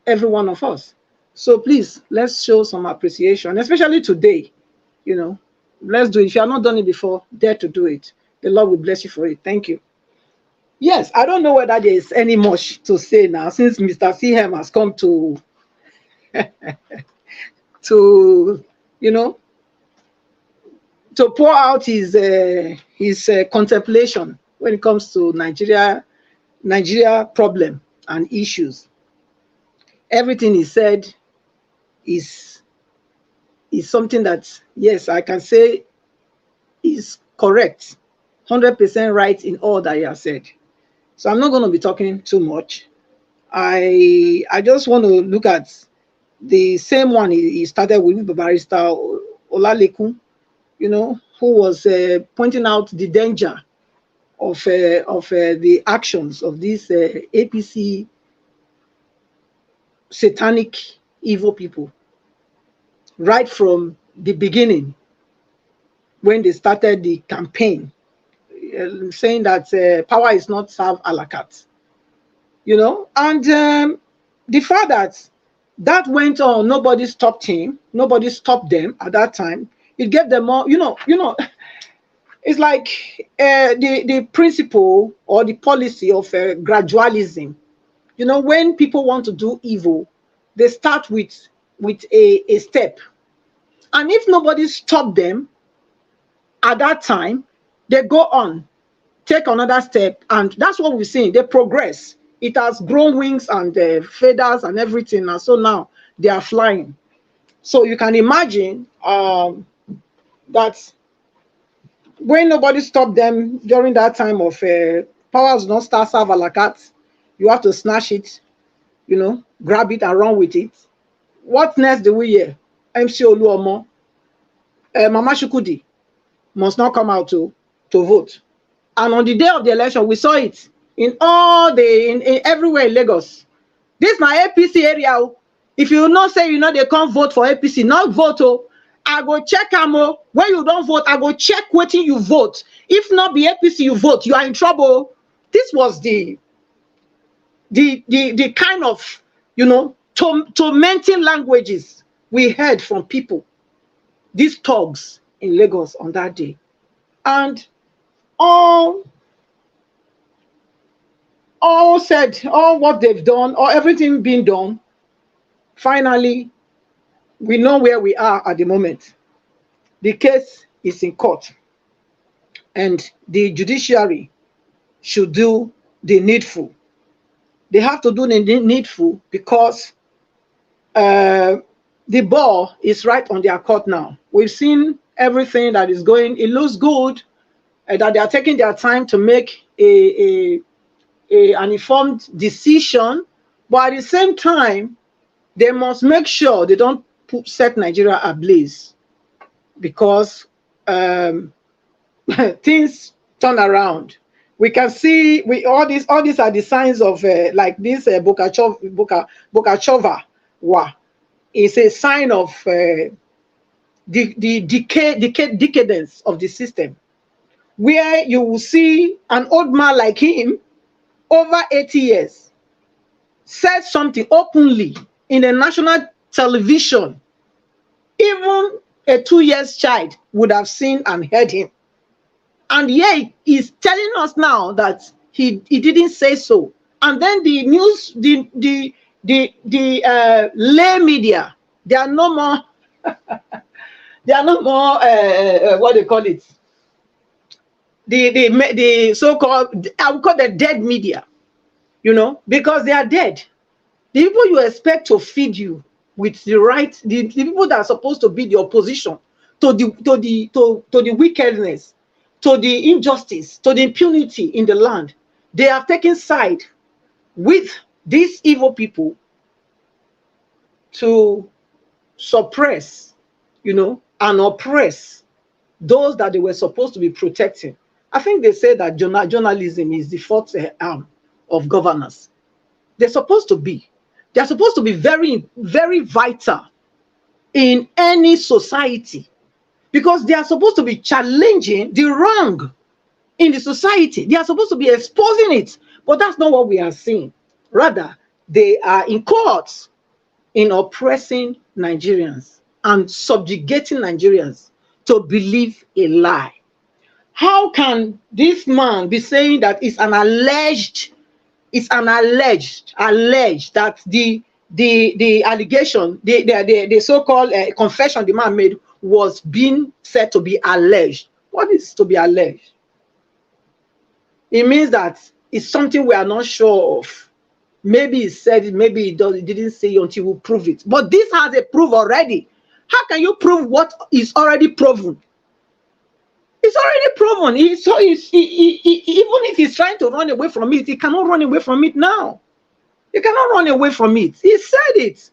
every one of us. So please, let's show some appreciation, especially today, you know. Let's do it. If you have not done it before, dare to do it. The Lord will bless you for it. Thank you. Yes, I don't know whether there is any much to say now, since Mr. Seahem has come to, you know, to pour out his contemplation when it comes to Nigeria problem and issues. Everything he said is something that, yes, I can say is correct, 100% right in all that he has said. So I'm not going to be talking too much. I just want to look at the same one he started with, Barrister Olalekan, you know, who was pointing out the danger of the actions of these APC satanic evil people right from the beginning, when they started the campaign, saying that power is not served a la carte, you know. And the fact that went on, nobody stopped him, nobody stopped them at that time. It gave them more, you know. It's like the principle or the policy of gradualism. You know, when people want to do evil, they start with a step. And if nobody stopped them at that time, they go on, take another step, and that's what we've seen. They progress. It has grown wings and feathers and everything, and so now they are flying. So you can imagine that when nobody stopped them during that time of powers not start serve a la carte, you have to snatch it, you know, grab it and run with it. What next do we hear? MC Oluomo, Mama Shukudi must not come out to vote. And on the day of the election, we saw it in everywhere in Lagos. This my APC area. If you not say you know they can't vote for APC, not vote. Oh, I go check am. When you don't vote, I go check wetin you vote. If not be APC you vote, you are in trouble. This was the kind of, you know, tormenting languages we heard from people, these thugs in Lagos on that day. And all all said, all what they've done, or everything being done, finally, we know where we are at the moment. The case is in court, and the judiciary should do the needful. They have to do the needful because the ball is right on their court now. We've seen everything that is going. It looks good that they are taking their time to make an informed decision, but at the same time, they must make sure they don't set Nigeria ablaze, because things turn around. We can see all these are the signs of like this Bukachova is a sign of the decadence of the system, where you will see an old man like him, over 80 years, said something openly in the national television. Even a 2-year child would have seen and heard him. And yet he's telling us now that he didn't say so. And then the news, the lay media, they are no more they are no more what they call it, the so-called, I would call the dead media, you know, because they are dead. The people you expect to feed you with the right, the people that are supposed to be the opposition to the wickedness, to the injustice, to the impunity in the land, they have taken side with these evil people to suppress, you know, and oppress those that they were supposed to be protecting. I think they say that journalism is the fourth arm of governance. They're supposed to be. They're supposed to be very, very vital in any society, because they are supposed to be challenging the wrong in the society. They are supposed to be exposing it, but that's not what we are seeing. Rather, they are in courts in oppressing Nigerians and subjugating Nigerians to believe a lie. How can this man be saying that it's an alleged that the allegation, the so-called confession the man made was being said to be alleged? What is to be alleged? It means that it's something we are not sure of. Maybe he said it, maybe he didn't say it until we prove it. But this has a proof already. How can you prove what is already proven? It's already proven. Even if he's trying to run away from it, he cannot run away from it now. He cannot run away from it. He said it,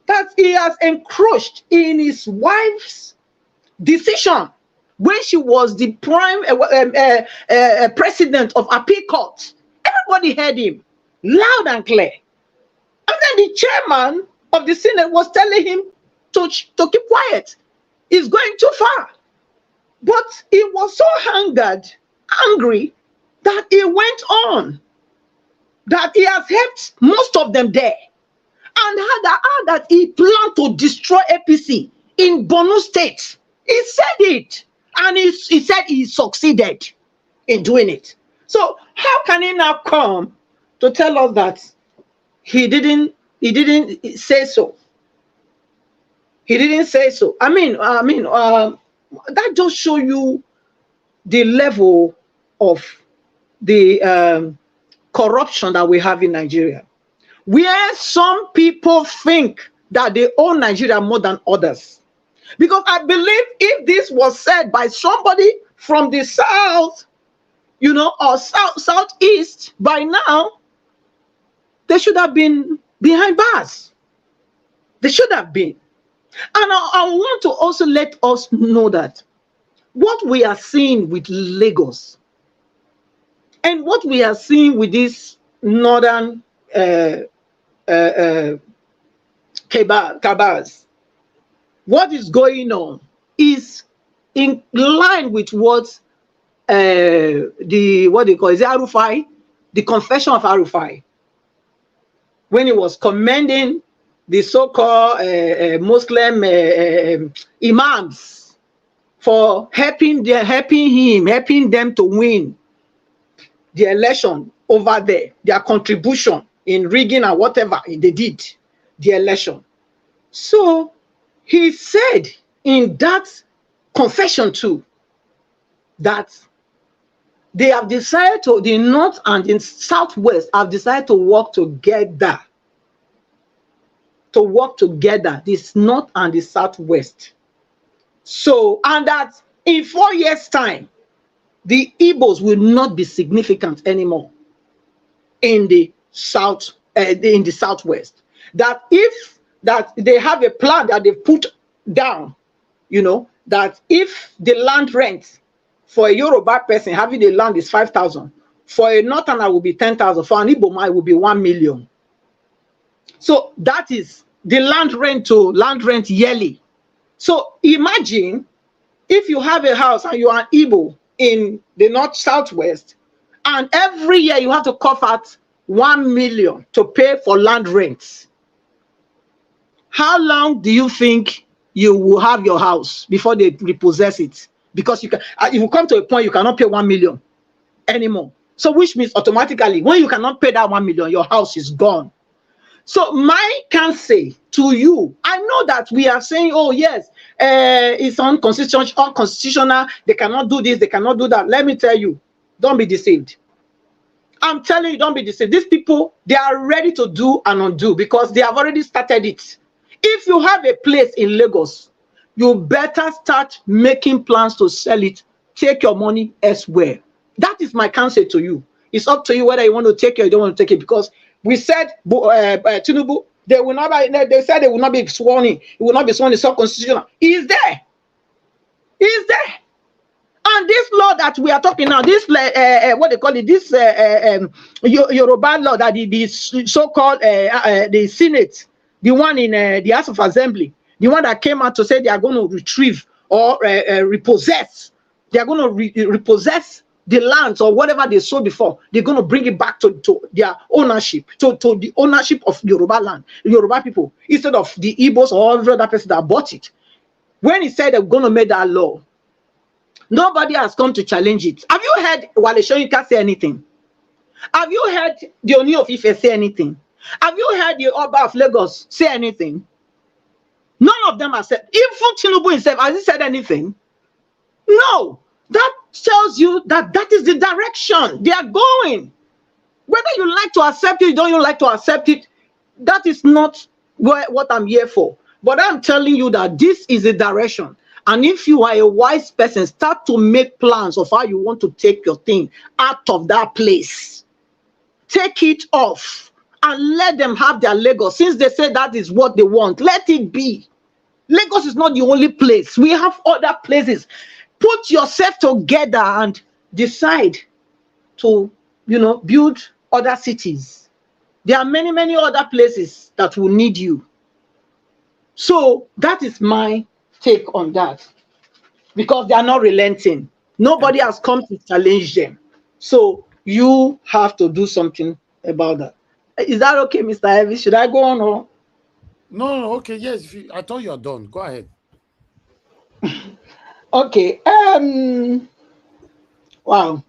that he has encroached in his wife's decision when she was the prime president of appeal court. Everybody heard him loud and clear. And then the chairman of the Senate was telling him to keep quiet. He's going too far. But he was so angry, that he went on, that he has helped most of them there, and that he planned to destroy APC in Borno State. He said it, and he said he succeeded in doing it. So how can he now come to tell us that he didn't say so? He didn't say so. I mean, that just show you the level of the corruption that we have in Nigeria, where some people think that they own Nigeria more than others. Because I believe if this was said by somebody from the south, you know, or southeast, by now, they should have been behind bars. They should have been. And I want to also let us know that what we are seeing with Lagos and what we are seeing with these northern cabals, what is going on is in line with what they call is Arufai, the confession of Arufai, when he was commending the so-called Muslim imams for helping them to win the election over there, their contribution in rigging and whatever they did, the election. So he said in that confession too, that they have decided to, the North and the Southwest have decided to work together. To work together, this North and the Southwest. So, and that in 4 years' time, the Igbos will not be significant anymore in the South, in the Southwest. That if that they have a plan that they've put down, you know, that if the land rent for a Yoruba person having the land is 5,000, for a Northerner will be 10,000, for an Igbo man will be 1 million. So that is the land rent yearly. So imagine if you have a house and you are an Igbo in the North Southwest, and every year you have to cough out 1 million to pay for land rents. How long do you think you will have your house before they repossess it? Because you can, it will come to a point you cannot pay 1 million anymore. So which means automatically, when you cannot pay that 1 million, your house is gone. So my can say to you, I know that we are saying, oh yes, it's unconstitutional, they cannot do this, they cannot do that. Let me tell you, don't be deceived. I'm telling you, don't be deceived. These people, they are ready to do and undo because they have already started it. If you have a place in Lagos, you better start making plans to sell it. Take your money elsewhere. That is my counsel to you. It's up to you whether you want to take it or you don't want to take it, because we said Tinubu, they will not be, they said they will not be sworn in. It will not be sworn in. It's unconstitutional. He is there. He is there. And this law that we are talking now, this what they call it, this Yoruba law that the so-called the Senate, the one in the House of Assembly, the one that came out to say they are going to retrieve or repossess, they are going to repossess the lands or whatever they sold before, they're going to bring it back to their ownership, to the ownership of Yoruba land, Yoruba people, instead of the Igbos or every other person that bought it. When he said they're going to make that law, nobody has come to challenge it. Have you heard Wale Soyinka say anything? Have you heard the Oni of Ife say anything? Have you heard the Oba of Lagos say anything? None of them have said. Even Tinubu himself, has he said anything? No. That tells you that that is the direction they are going. Whether you like to accept it, don't you like to accept it, that is not what I'm here for. But I'm telling you that this is the direction. And if you are a wise person, start to make plans of how you want to take your thing out of that place. Take it off and let them have their Lagos. Since they say that is what they want, let it be. Lagos is not the only place. We have other places. Put yourself together and decide to, you know, build other cities. There are many, many other places that will need you. So that is my take on that, because they are not relenting. Nobody has come to challenge them. So you have to do something about that. Is that okay, Mr. Evie? Should I go on or? No, okay, yes. I thought you're done. Go ahead. Okay. Wow.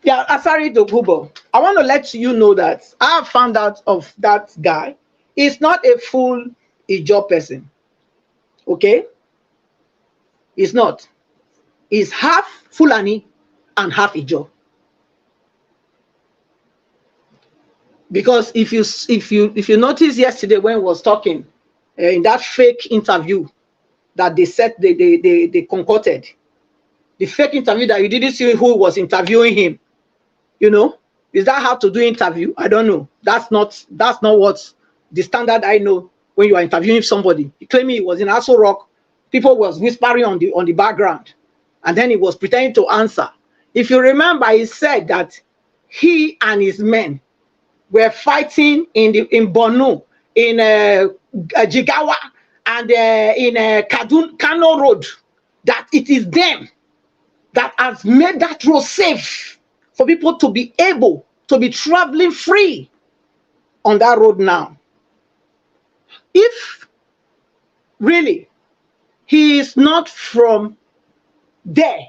Yeah, Asari Dokubo. I want to let you know that I have found out of that guy. He's not a full Ijo person. Okay? He's not. He's half Fulani and half Ijo. Because if you notice yesterday when he was talking in that fake interview that they said they concocted, the fake interview that you didn't see who was interviewing him, you know, is that how to do interview? I don't know. That's not what the standard I know when you are interviewing somebody. He claimed he was in Aso Rock, people was whispering on the background, and then he was pretending to answer. If you remember, he said that he and his men were fighting in Borno, in Jigawa, and in Kano Road, that it is them that has made that road safe for people to be able to be traveling free on that road now. If really he is not from there,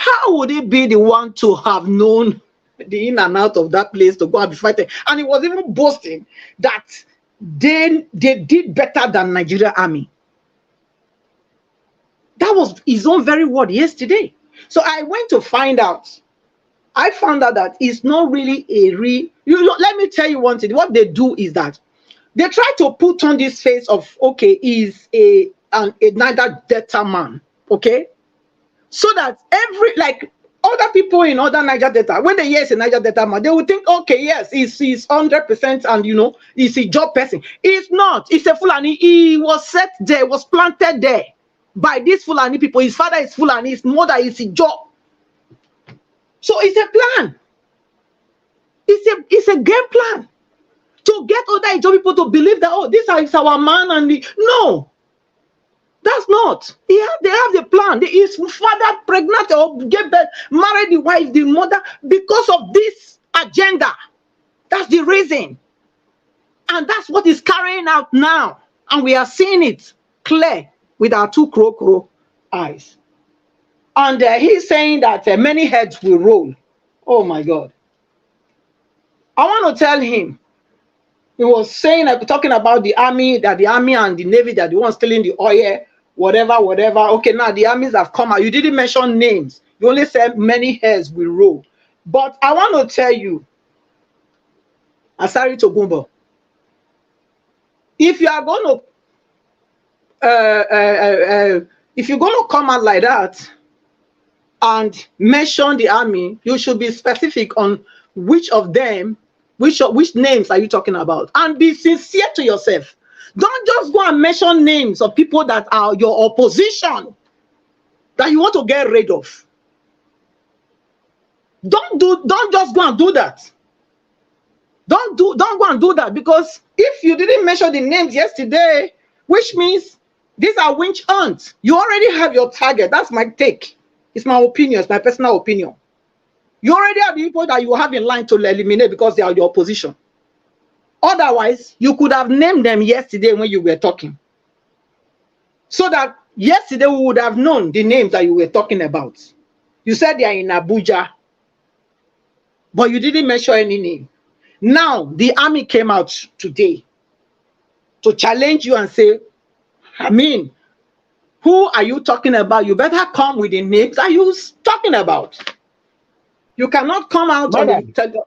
how would he be the one to have known the in and out of that place to go and be fighting? And he was even boasting that they did better than Nigeria army. That was his own very word yesterday. So I went to find out. I found out that it's not really a let me tell you one thing. What they do is that they try to put on this face of, okay, he's a Niger Delta man, okay? So that like other people in other Niger Delta, when they hear it's a Niger Delta man, they will think, okay, yes, he's 100% and, you know, he's a job person. He's not. He's a Fulani. He was set there, was planted there by these Fulani people. His father is Fulani, his mother is a job. So it's a plan. It's a game plan to get other Ijaw people to believe that, oh, this is our man, and no, that's not. They have the plan. His father pregnant or get birth, married the wife, the mother, because of this agenda. That's the reason, and that's what is carrying out now, and we are seeing it clear with our two crow eyes. And he's saying that many heads will roll. Oh my God. I want to tell him, he was saying, talking about the army, that the army and the navy, that the ones stealing the oil, whatever. Okay, now the armies have come out. You didn't mention names. You only said many heads will roll. But I want to tell you, Asari Togumbo, if you are going to, if you're going to come out like that and mention the army, you should be specific on which of them, which names are you talking about, and be sincere to yourself. Don't just go and mention names of people that are your opposition that you want to get rid of. Don't just go and do that. Don't go and do that, because if you didn't mention the names yesterday, which means these are witch hunts. You already have your target. That's my take. It's my opinion. It's my personal opinion. You already have the people that you have in line to eliminate because they are your opposition. Otherwise, you could have named them yesterday when you were talking. So that yesterday we would have known the names that you were talking about. You said they are in Abuja, but you didn't mention any name. Now, the army came out today to challenge you and say, I mean, who are you talking about? You better come with the names that you're talking about. You cannot come out on the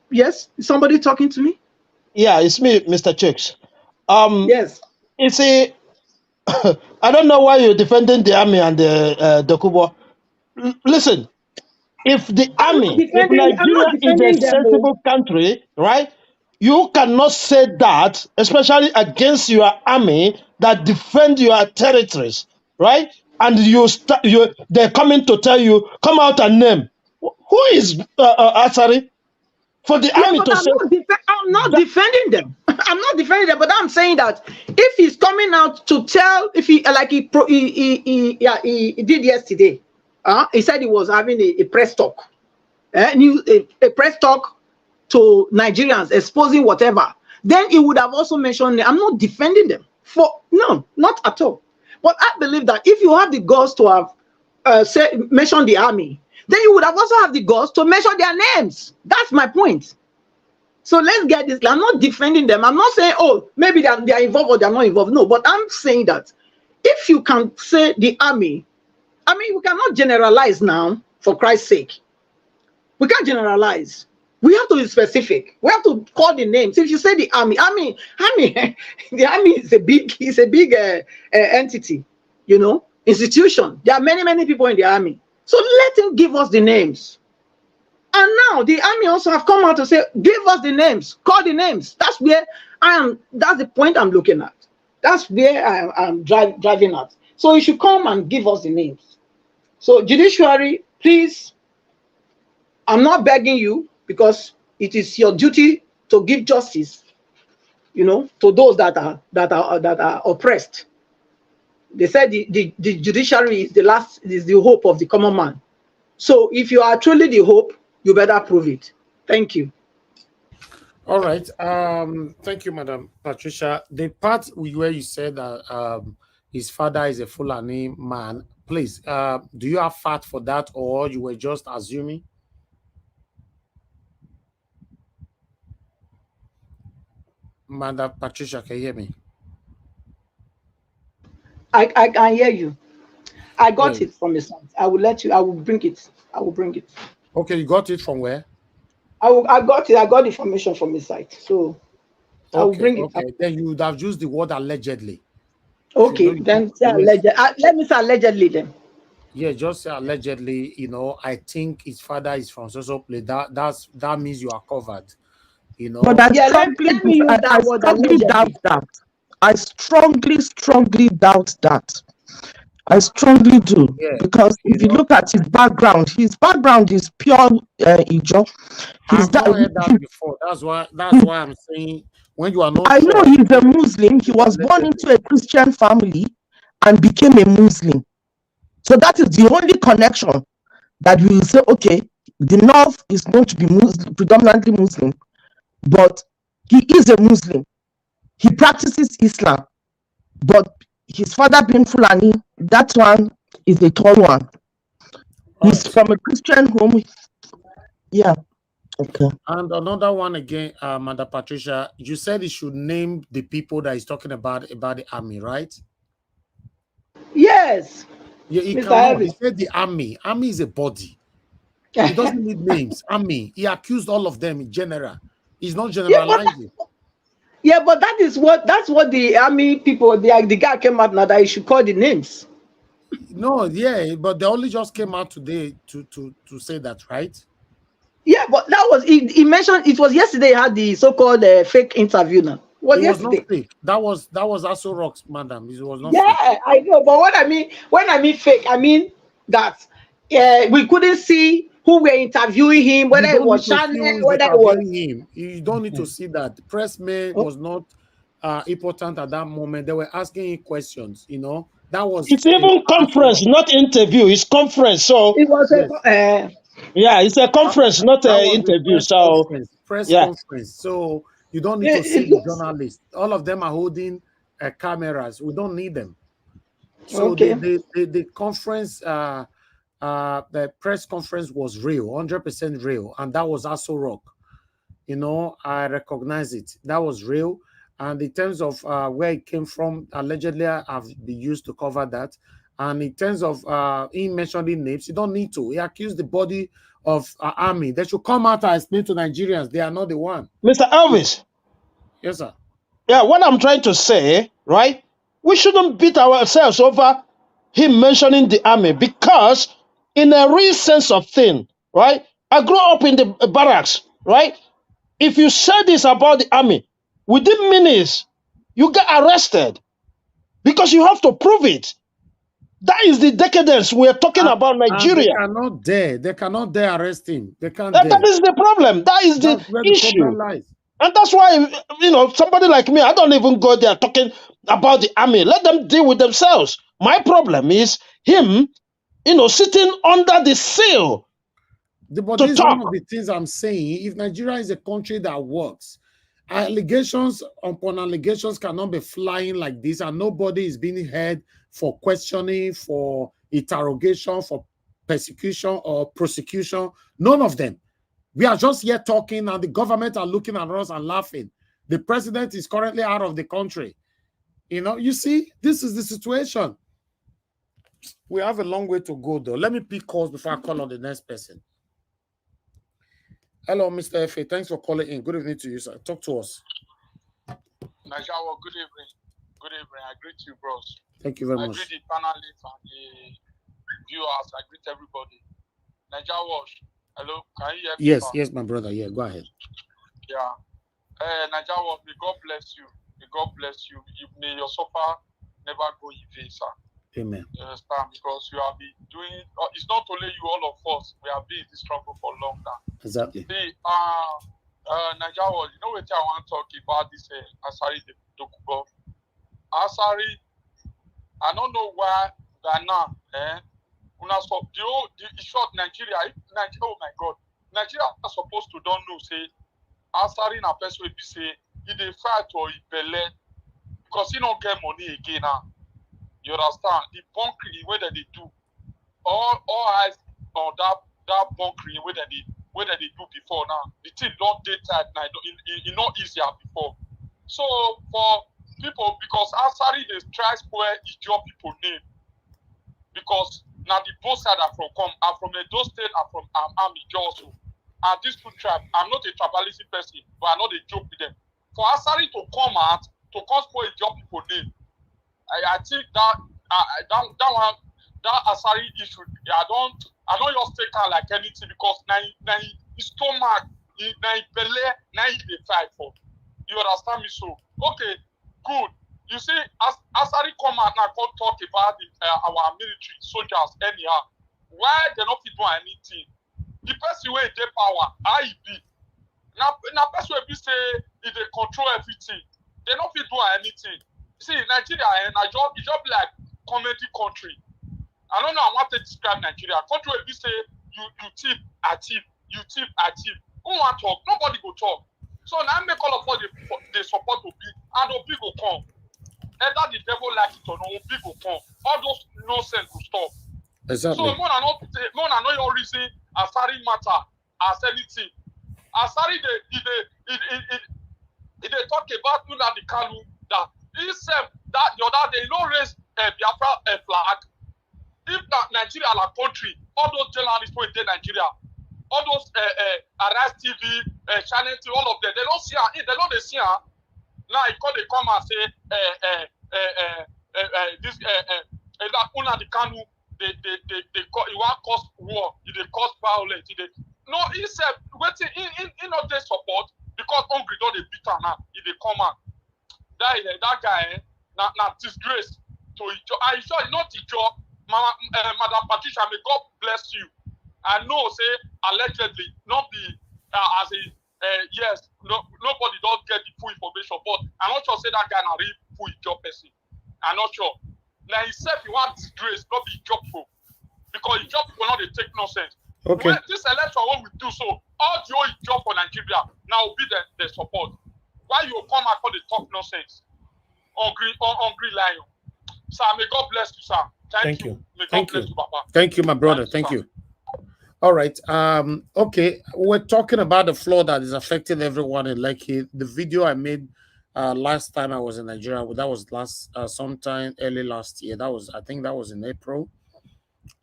yes, is somebody talking to me? Yeah, it's me, Mr. Chicks. Yes. You see, I don't know why you're defending the army and the Kubo. Listen, if the army, if Nigeria is a sensible country, right, you cannot say that, especially against your army that defend your territories, right? And they're coming to tell you, come out and name. Who is Asari? For the army to say, I'm not defending them. I'm not defending them, but I'm saying that if he's coming out to tell, if he like he did yesterday, he said he was having a press talk, a press talk to Nigerians exposing whatever. Then he would have also mentioned, I'm not defending them no, not at all. But I believe that if you have the guts to have mentioned the army, then you would have also have the guts to mention their names. That's my point. So let's get this. I'm not defending them. I'm not saying, oh, maybe they are involved or they're not involved. No, but I'm saying that if you can say the army, I mean, we cannot generalize now, for Christ's sake. We can't generalize. We have to be specific. We have to call the names. If you say the army, the army is a big entity, you know, institution. There are many people in the army. So let him give us the names. And now the army also have come out to say, give us the names, call the names. That's where I am. That's the point I'm looking at. That's where I'm driving at. So you should come and give us the names. So Judiciary, please, I'm not begging you, because it is your duty to give justice, you know, to those that are oppressed. They said the judiciary is the hope of the common man. So if you are truly the hope, you better prove it. Thank you. All right. Thank you, Madam Patricia. The part where you said that his father is a Fulani man Please, do you have fact for that, or you were just assuming? Madam Patricia, can you hear me? I can hear you. I got Yeah. it from the site. I will let you. I will bring it. I will bring it. Okay, you got it from where? I got it. I got information from the site. So I will Okay, bring it okay. up. Then you would have used the word allegedly. If you know Okay, you then say yes. alleged. Let me say allegedly then. Yeah, just say allegedly. You know, I think his father is from so place. That means you are covered. You know. But I Yeah, strongly, let me use I that word strongly doubt allegedly. that. I strongly doubt that. I strongly do, Yeah, because if you know. look at his background is pure Ijo. He's I've that. not heard that before. That's why I'm saying when you are not I know sure, he's a Muslim. He was born allegedly. into a Christian family and became a Muslim. So that is the only connection that we will say, okay, the North is going to be Muslim, predominantly Muslim, but he is a Muslim. He practices Islam, but his father being Fulani, that one is a tall one. He's Right. from a Christian home. Yeah. Okay. And another one again, Madam Patricia, you said he should name the people that he's talking about the army, right? Yes. Yeah, he Mr. cannot. He Evans. said the army. Army is a body. He doesn't need names. Army. He accused all of them in general. He's not generalizing. But that's what the army people, the guy came out now that he should call the names. No, yeah, but they only just came out today to say that, right? Yeah, but that was he mentioned it was yesterday he had the so-called fake interview now. It was not Yesterday. fake. That was also rocks, madam. It was not Yeah, fake. I know. But when I mean fake, I mean that we couldn't see who were interviewing him, whether You it don't was need to see Channel, who is whether it was. interviewing him. You don't need to see that. The pressman was not important at that moment. They were asking him questions. You know, that was It's even also conference, not interview. It's conference. So It was yes. yeah, it's a conference, not That an was a interview. So press yeah. conference. So you don't need to see the journalists. All of them are holding cameras. We don't need them. So Okay. the conference, the press conference was real, 100% real, and that was also rock. You know, I recognize it. That was real. And in terms of where it came from, allegedly have been used to cover that. And in terms of him mentioning names, you don't need to. He accused the body of army. They should come out and explain to Nigerians they are not the one. Mr. Elvis. Yes, sir. Yeah, what I'm trying to say, right? We shouldn't beat ourselves over him mentioning the army, because in a real sense of thing, right? I grew up in the barracks, right? If you say this about the army, within minutes, you get arrested because you have to prove it. That is the decadence we're talking about, And Nigeria. they cannot dare arrest him. They can't That dare. is the problem. That is the That's where the issue. problem lies. And that's why, somebody like me, I don't even go there talking about the army. Let them deal with themselves. My problem is him, sitting under the seal But to this is one talk. of the things I'm saying. If Nigeria is a country that works, allegations upon allegations cannot be flying like this, and nobody is being held for questioning, for interrogation, for persecution or prosecution. None of them. We are just here talking, and the government are looking at us and laughing. The president is currently out of the country. You see, this is the situation. We have a long way to go, though. Let me pick calls before I call on the next person. Hello, Mr. F.A. Thanks for calling in. Good evening to you, sir. Talk to us. Najawa, good evening. Good evening. I greet you, bros. Thank you very much. I greet the panelists and the viewers. I greet everybody. Najawa, hello. Can you hear me? Yes, sir? yes, my brother. Yeah, go ahead. Yeah. Najawa, may God bless you. May God bless you. May your suffer never go in vain, sir. Amen. You understand? Because you have been doing, it's not only you, all of us, we have been in this struggle for a long time. Exactly. See, Najawa, you know what I want to talk about this Asari Dokubo. Asari, I don't know why Ghana, the short Nigeria, oh my God, Nigeria are supposed to don't know, say, Asari na person will be say, he dey fight or he belle, because he don't get money again now. You understand? The bunking, the way that they do, all eyes on that bunkering where they do before now. The thing don't date tight now. It not easier before. So for people, because Asari they try square Ijaw people name, because now the both side are from Edo State, I'm Ijaw also. And these two tribes, I'm not a tribalism person, but I know they joke with them. For Asari to come out to come square Ijaw people name, I think that one, that Asari issue, I don't just take her like anything, because now his stomach, now his belly, now he dey fight for. You understand me? So okay, good. You see, as Asari come out now, come talk about our military soldiers anyhow. Why they not fit do anything? The person where they power, how he be? Now person will be say if they control everything, they not fit do anything. See, Nigeria and it's just like community country. I don't know. I want to describe Nigeria. Country will be say you thief, I thief, you thief, I thief. Who want to talk? Nobody go talk. So now make all of us they support Obi, and Obi go come. Either the devil like it or not, Obi go come. All those nonsense will stop. Exactly. So more than not your reason Asari matter as anything. Asari they talk about the Kalu that he said that the other day, raise Biafra flag. If Nigeria are a country, all those journalists who in Nigeria, all those Arise TV, Channel TV, all of them, they don't see her. They don't see her. Now they come and say this Una the Kanu, they want cause war, they cause violence. No, he said waiting in not their support because hungry don't they beat her now. If they come out, that guy now disgrace to Ijaw. I sure not Ijaw. Madam Patricia, may God bless you. I know, say, allegedly, not be as a, yes, nobody don't get the full information, but I'm not sure, say, that guy not really full job person. I'm not sure. Now, himself, he want disgrace, not be job pro. Because his job will not take nonsense. Okay. When this election, what we do, so, all the old job for Nigeria, now will be the support. Why you come and call the talk nonsense? Hungry lion. Sir, may God bless you, sir. Thank you. May God bless you, Papa. Thank you, my brother. Thank you. All right. Okay. We're talking about the flood that is affecting everyone in Lekki. The video I made last time I was in Nigeria, that was sometime early last year. I think that was in April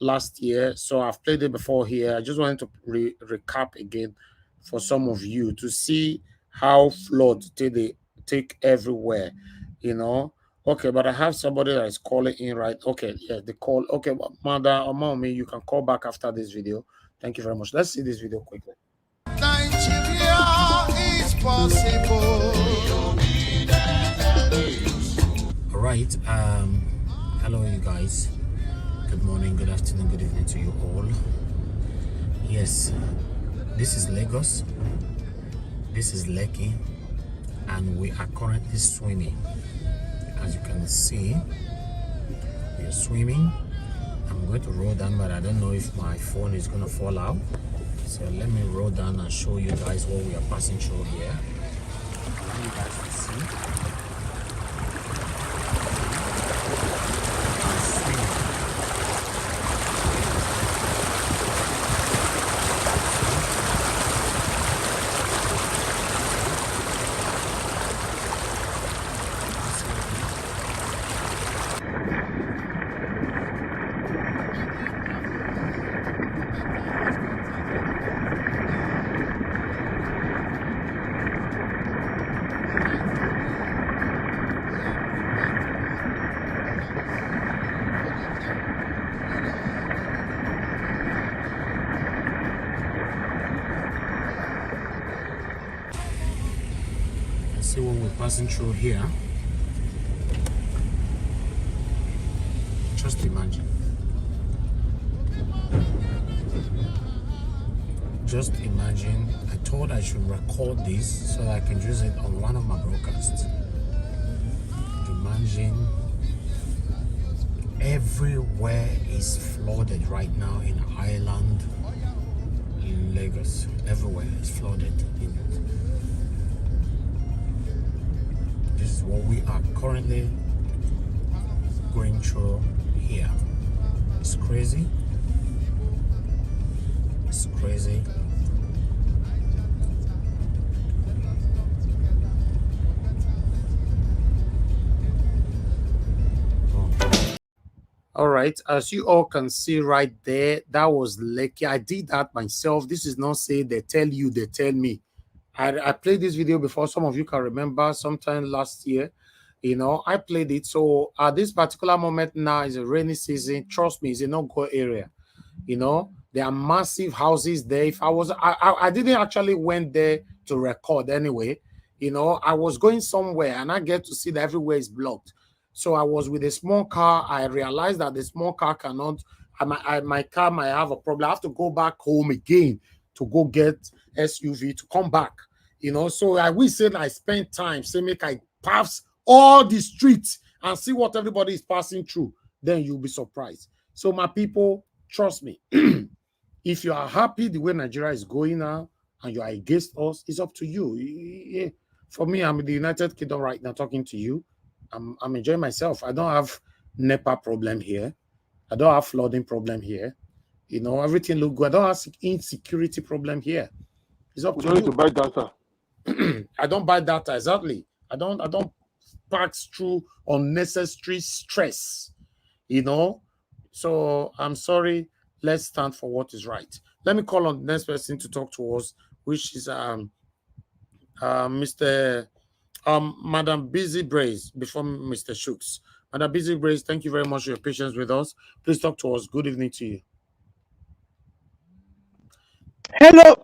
last year. So I've played it before here. I just wanted to recap again for some of you to see how floods take everywhere, you know. Okay, but I have somebody that is calling in, right? Okay, yeah, the call. Okay, Mother or Mommy, you can call back after this video. Thank you very much. Let's see this video quickly. Nigeria is possible. All right. Hello, you guys. Good morning, good afternoon, good evening to you all. Yes, this is Lagos. This is Lekki, and we are currently swimming. As you can see, we are swimming. I'm going to roll down, but I don't know if my phone is going to fall out. So let me roll down and show you guys what we are passing through here. I want you guys to see. See what we're passing through here. Just imagine. Just imagine. I thought I should record this so that I can use it on one of my broadcasts. Imagine everywhere is flooded right now in Ireland, in Lagos. Everywhere is flooded. This is what we are currently going through here. It's crazy. crazy. All right, as you all can see right there, that was Lekki. I did that myself. This is not say they tell you, they tell me. I played this video before. Some of you can remember sometime last year. You know, I played it. So at this particular moment now is a rainy season. Trust me, it's a no-go area. You know, there are massive houses there. If I didn't actually went there to record anyway. You know, I was going somewhere and I get to see that everywhere is blocked. So I was with a small car. I realized that the small car cannot, my car might have a problem. I have to go back home again to go get SUV to come back. You know, so I will say that I spend time, say make I pass all the streets and see what everybody is passing through. Then you'll be surprised. So my people, trust me, if you are happy the way Nigeria is going now and you are against us, it's up to you. For me, I'm in the United Kingdom right now talking to you. I'm enjoying myself. I don't have NEPA problem here. I don't have flooding problem here. You know, everything look good. I don't have insecurity problem here. It's up We to don't you. need to buy data. I don't buy data, exactly. I don't pass through unnecessary stress, you know. So I'm sorry. Let's stand for what is right. Let me call on the next person to talk to us, which is Mr. Madam Busy Brace before Mr. Shooks. Madam Busy Brace, thank you very much for your patience with us. Please talk to us. Good evening to you. Hello.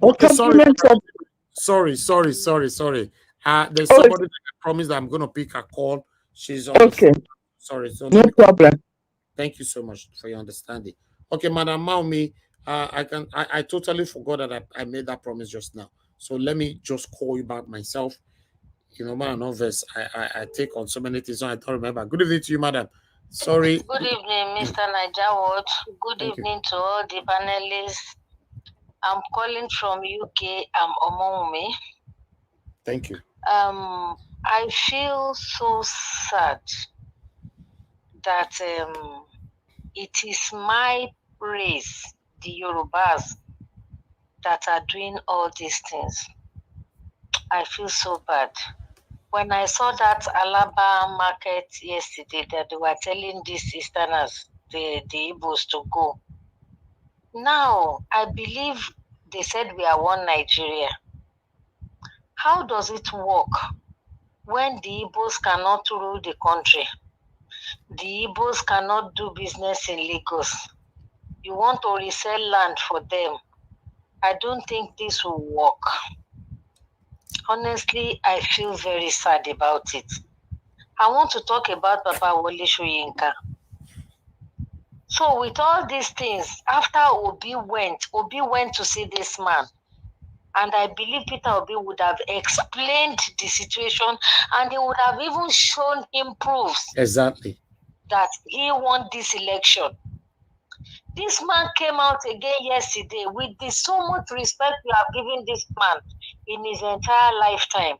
Okay, sorry. Sorry. There's somebody that I promised that I'm going to pick a call. She's on the phone. Sorry. So no problem. Thank you so much for your understanding. Okay, Madam Maumi, I totally forgot that I made that promise just now. So let me just call you back myself. You know, man, novice, I take on so many things, so I don't remember. Good evening to you, madam. Sorry. Good evening, Mr. Najawat. Good evening to all the panelists. I'm calling from UK. I'm Omoume. Thank you. I feel so sad that it is my race, the Yorubas, that are doing all these things. I feel so bad. When I saw that Alaba market yesterday, that they were telling these Easterners, the Igbos, to go. Now, I believe they said we are one Nigeria. How does it work when the Igbos cannot rule the country? The Igbos cannot do business in Lagos. You want to resell land for them. I don't think this will work. Honestly, I feel very sad about it. I want to talk about Papa Wole Soyinka. So with all these things, after Obi went to see this man. And I believe Peter Obi would have explained the situation and he would have even shown him proofs. Exactly. That he won this election. This man came out again yesterday with so much respect you have given this man in his entire lifetime.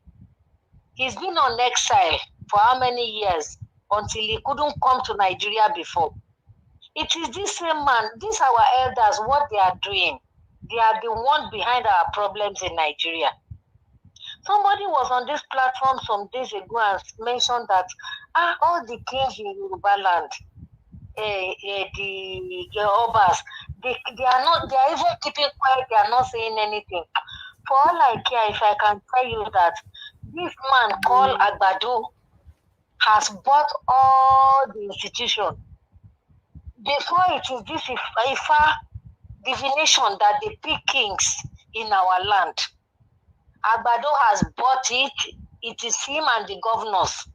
He's been on exile for how many years until he couldn't come to Nigeria before. It is this same man, these our elders, what they are doing. They are the one behind our problems in Nigeria. Somebody was on this platform some days ago and mentioned that all the kings in Yoruba land, the Obas, they are even keeping quiet, they are not saying anything. For all I care, if I can tell you that this man called Agbado has bought all the institution. Before it is this Ifa divination that they pick kings in our land. Agbado has bought it. It is him and the governors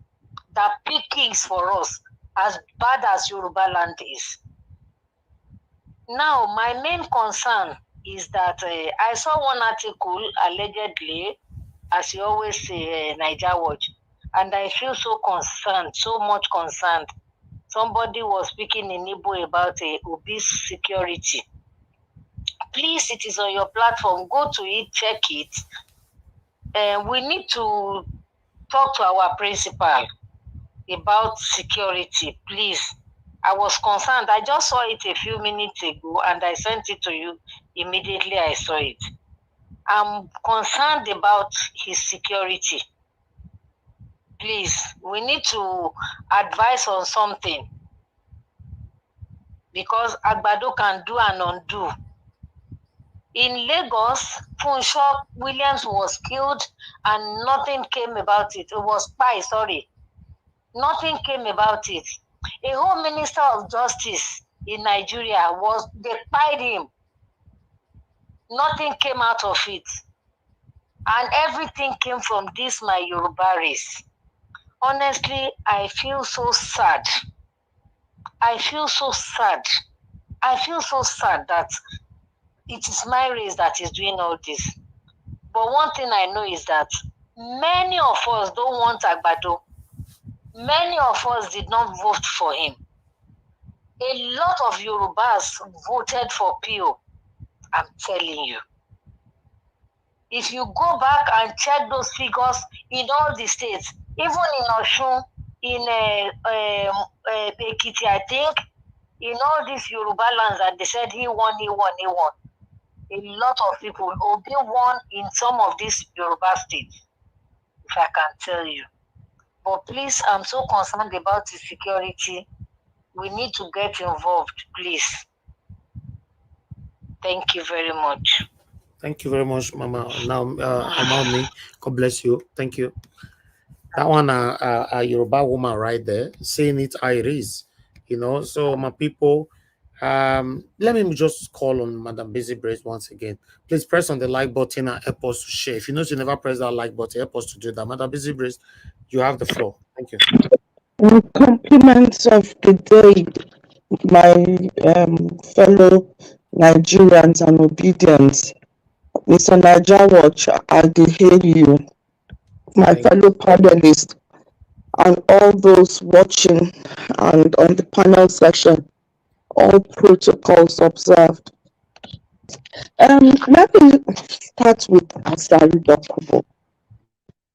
that pick kings for us, as bad as Yoruba land is. Now, my main concern is that I saw one article, allegedly, as you always say, Niger Watch, and I feel so concerned, so much concerned. Somebody was speaking in Igbo about obese security. Please, it is on your platform. Go to it, check it. We need to talk to our principal about security, please. I was concerned. I just saw it a few minutes ago and I sent it to you immediately I saw it. I'm concerned about his security. Please, we need to advise on something because Agbado can do and undo. In Lagos, Funsho Williams was killed and nothing came about it. It was Pai, sorry. Nothing came about it. A whole minister of justice in Nigeria they pied him. Nothing came out of it. And everything came from this, my Yoruba race. Honestly, I feel so sad. I feel so sad. I feel so sad that it is my race that is doing all this. But one thing I know is that many of us don't want Agbado. Many of us did not vote for him. A lot of Yorubas voted for Pio. I'm telling you. If you go back and check those figures in all the states, even in Osun, in Ekiti, I think, in all these Yoruba lands that they said he won. A lot of people, Obi won in some of these Yoruba states, if I can tell you. But please, I'm so concerned about his security. We need to get involved, please. Thank you very much. Thank you very much, Mama. Now, Amami, God bless you. Thank you. That one, a Yoruba woman right there, saying it how it is. You know, so my people, let me just call on Madam Busy Brace once again. Please press on the like button and help us to share. If you notice you never press that like button, help us to do that. Madam Busy Brace, you have the floor. Thank you. Compliments of the day, my fellow Nigerians and obedience. Mr. Niger Watch, I can hear you. My fellow panelists and all those watching and on the panel section, all protocols observed. Let me start with Asari Dokubo.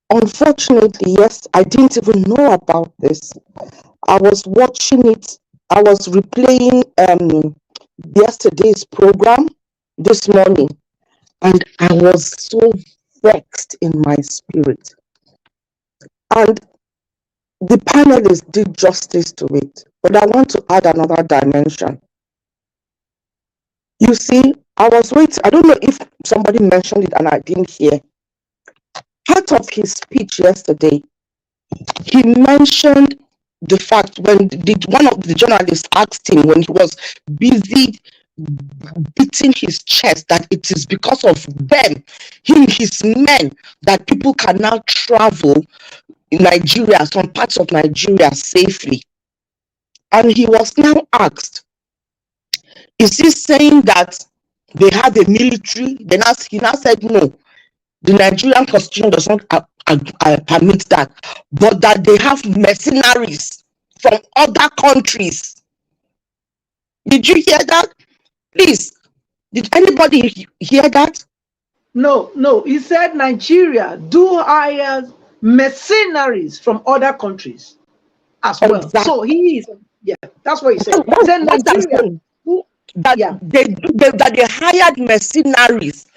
Unfortunately, yes, I didn't even know about this. I was watching it. I was replaying yesterday's program this morning, and I was so vexed in my spirit. And the panelists did justice to it, but I want to add another dimension. You see, I was waiting. I don't know if somebody mentioned it and I didn't hear. Part of his speech yesterday, he mentioned the fact when one of the journalists asked him when he was busy beating his chest that it is because of them, his men, that people can now travel in Nigeria, some parts of Nigeria safely. And he was now asked, is he saying that they have a military? Then he now said, no, the Nigerian constitution does not permit that, but that they have mercenaries from other countries. Did you hear that? Please, did anybody hear that? No, he said Nigeria do hire mercenaries from other countries as well. Exactly. So he is, yeah, that's what he said. He said Nigeria that they hired mercenaries.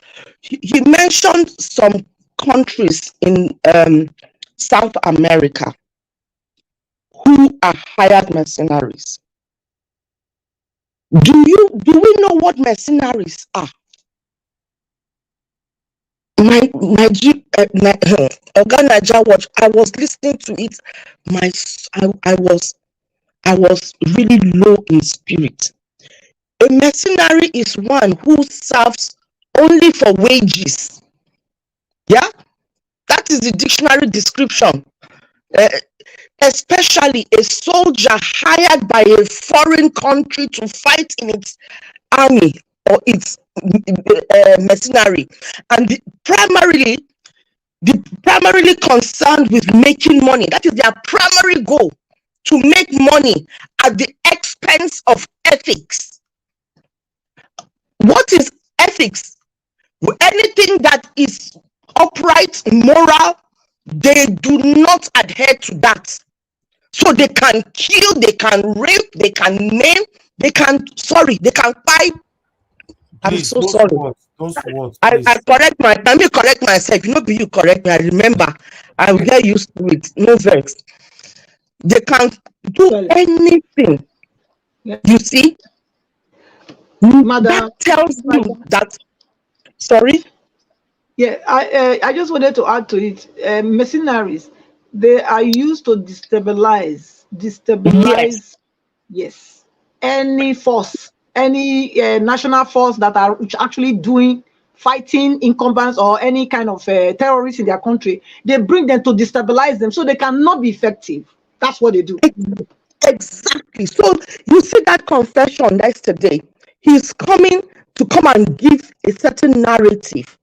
He mentioned some countries in South America who are hired mercenaries. Do we know what mercenaries are? Oga Naija Watch, I was listening to it. I was really low in spirit. A mercenary is one who serves only for wages. Yeah, that is the dictionary description. Especially a soldier hired by a foreign country to fight in its army or its mercenary, and primarily concerned with making money. That is their primary goal, to make money at the expense of ethics. What is ethics? Anything that is upright, moral, they do not adhere to that. So they can kill, they can rape, they can maim, they can buy. I'm Please, so those sorry. words, I please. correct let me correct myself. You know, be you correct me. I remember. I will get used to it. No vex. They can do anything. You see? That tells you that. Sorry? Yeah, I just wanted to add to it. Mercenaries, they are used to destabilize, yes, any force, any national force that are actually fighting incumbents or any kind of terrorists in their country. They bring them to destabilize them so they cannot be effective. That's what they do. Exactly. So you see that confession yesterday. He's coming to come and give a certain narrative,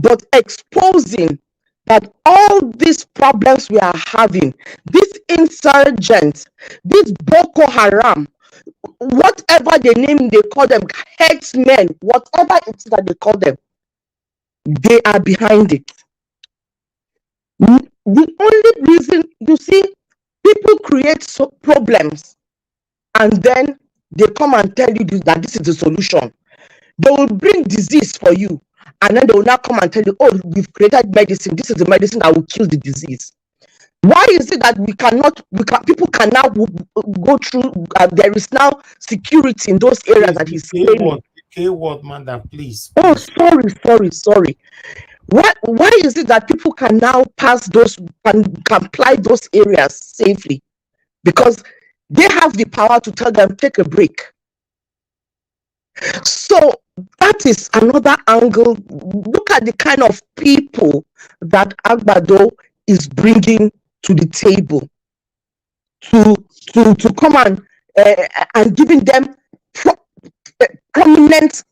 but exposing that all these problems we are having, these insurgents, this Boko Haram, whatever they name, they call them headsmen, whatever it is that they call them, they are behind it. The only reason, you see, people create problems and then they come and tell you that this is the solution. They will bring disease for you and then they will now come and tell you, oh, we've created medicine. This is the medicine that will kill the disease. Why is it that people can now go through, there is now security in those areas that he's claiming? K-word, madam, please. Oh, sorry. Why is it that people can now pass those, can apply those areas safely? Because they have the power to tell them, take a break. So that is another angle. Look at the kind of people that Agbado is bringing to the table to come and giving them prominent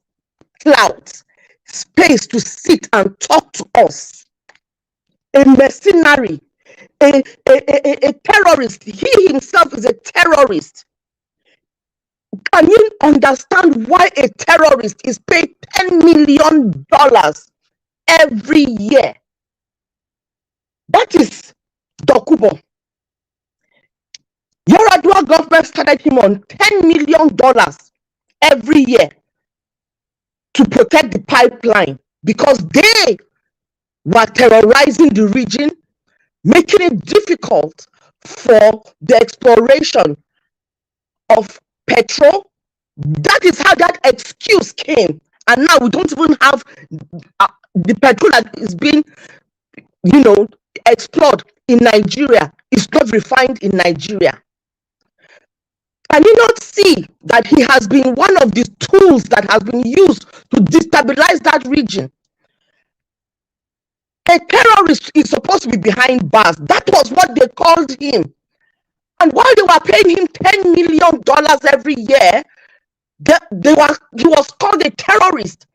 clout, space to sit and talk to us. A mercenary, a terrorist. He himself is a terrorist. Can you understand why a terrorist is paid $10 million every year? That is Dokubo. Yaradua government started him on $10 million every year to protect the pipeline because they were terrorizing the region, making it difficult for the exploration of petrol. That is how that excuse came. And now we don't even have the petrol that is being, explored in Nigeria. It's not refined in Nigeria. Can you not see that he has been one of the tools that has been used to destabilize that region? A terrorist is supposed to be behind bars. That was what they called him. And while they were paying him $10 million every year, he was called a terrorist.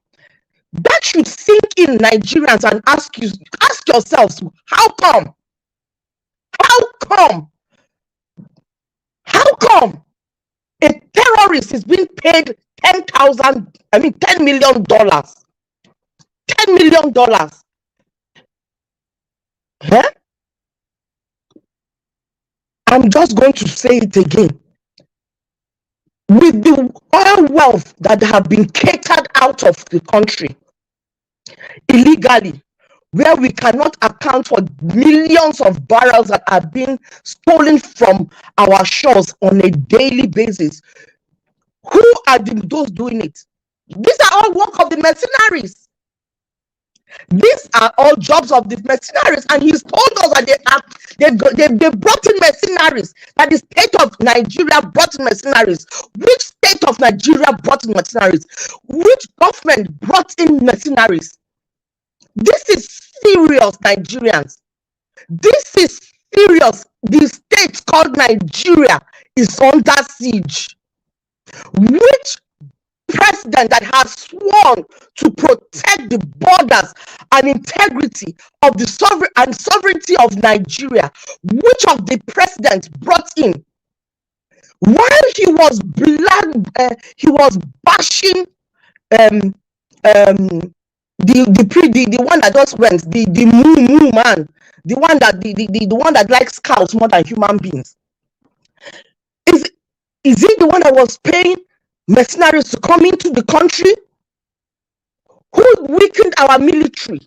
That should sink in, Nigerians, and ask yourselves, how come? How come a terrorist is being paid $10 million? $10 million. Huh? I'm just going to say it again. With the oil wealth that have been catered out of the country illegally, where we cannot account for millions of barrels that are being stolen from our shores on a daily basis, who are those doing it? These are all work of the mercenaries. These are all jobs of the mercenaries, and he's told us that they brought in mercenaries, that the state of Nigeria brought in mercenaries. Which state of Nigeria brought in mercenaries? Which government brought in mercenaries? This is serious, Nigerians. This is serious. The state called Nigeria is under siege. Which president that has sworn to protect the borders and integrity of the sovereignty of Nigeria, which of the presidents brought in? While he was bashing the one that just went, the moo man, the one that likes cows more than human beings. Is he the one that was paying mercenaries to come into the country? Who weakened our military?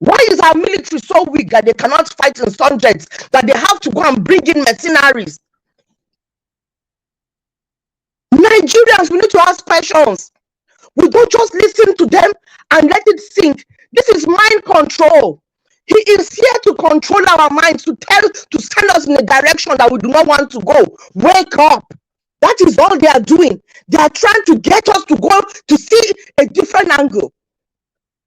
Why is our military so weak that they cannot fight insurgents, that they have to go and bring in mercenaries? Nigerians, we need to ask questions. We don't just listen to them and let it sink. This is mind control. He is here to control our minds, to send us in a direction that we do not want to go. Wake up. That is all they are doing. They are trying to get us to go to see a different angle.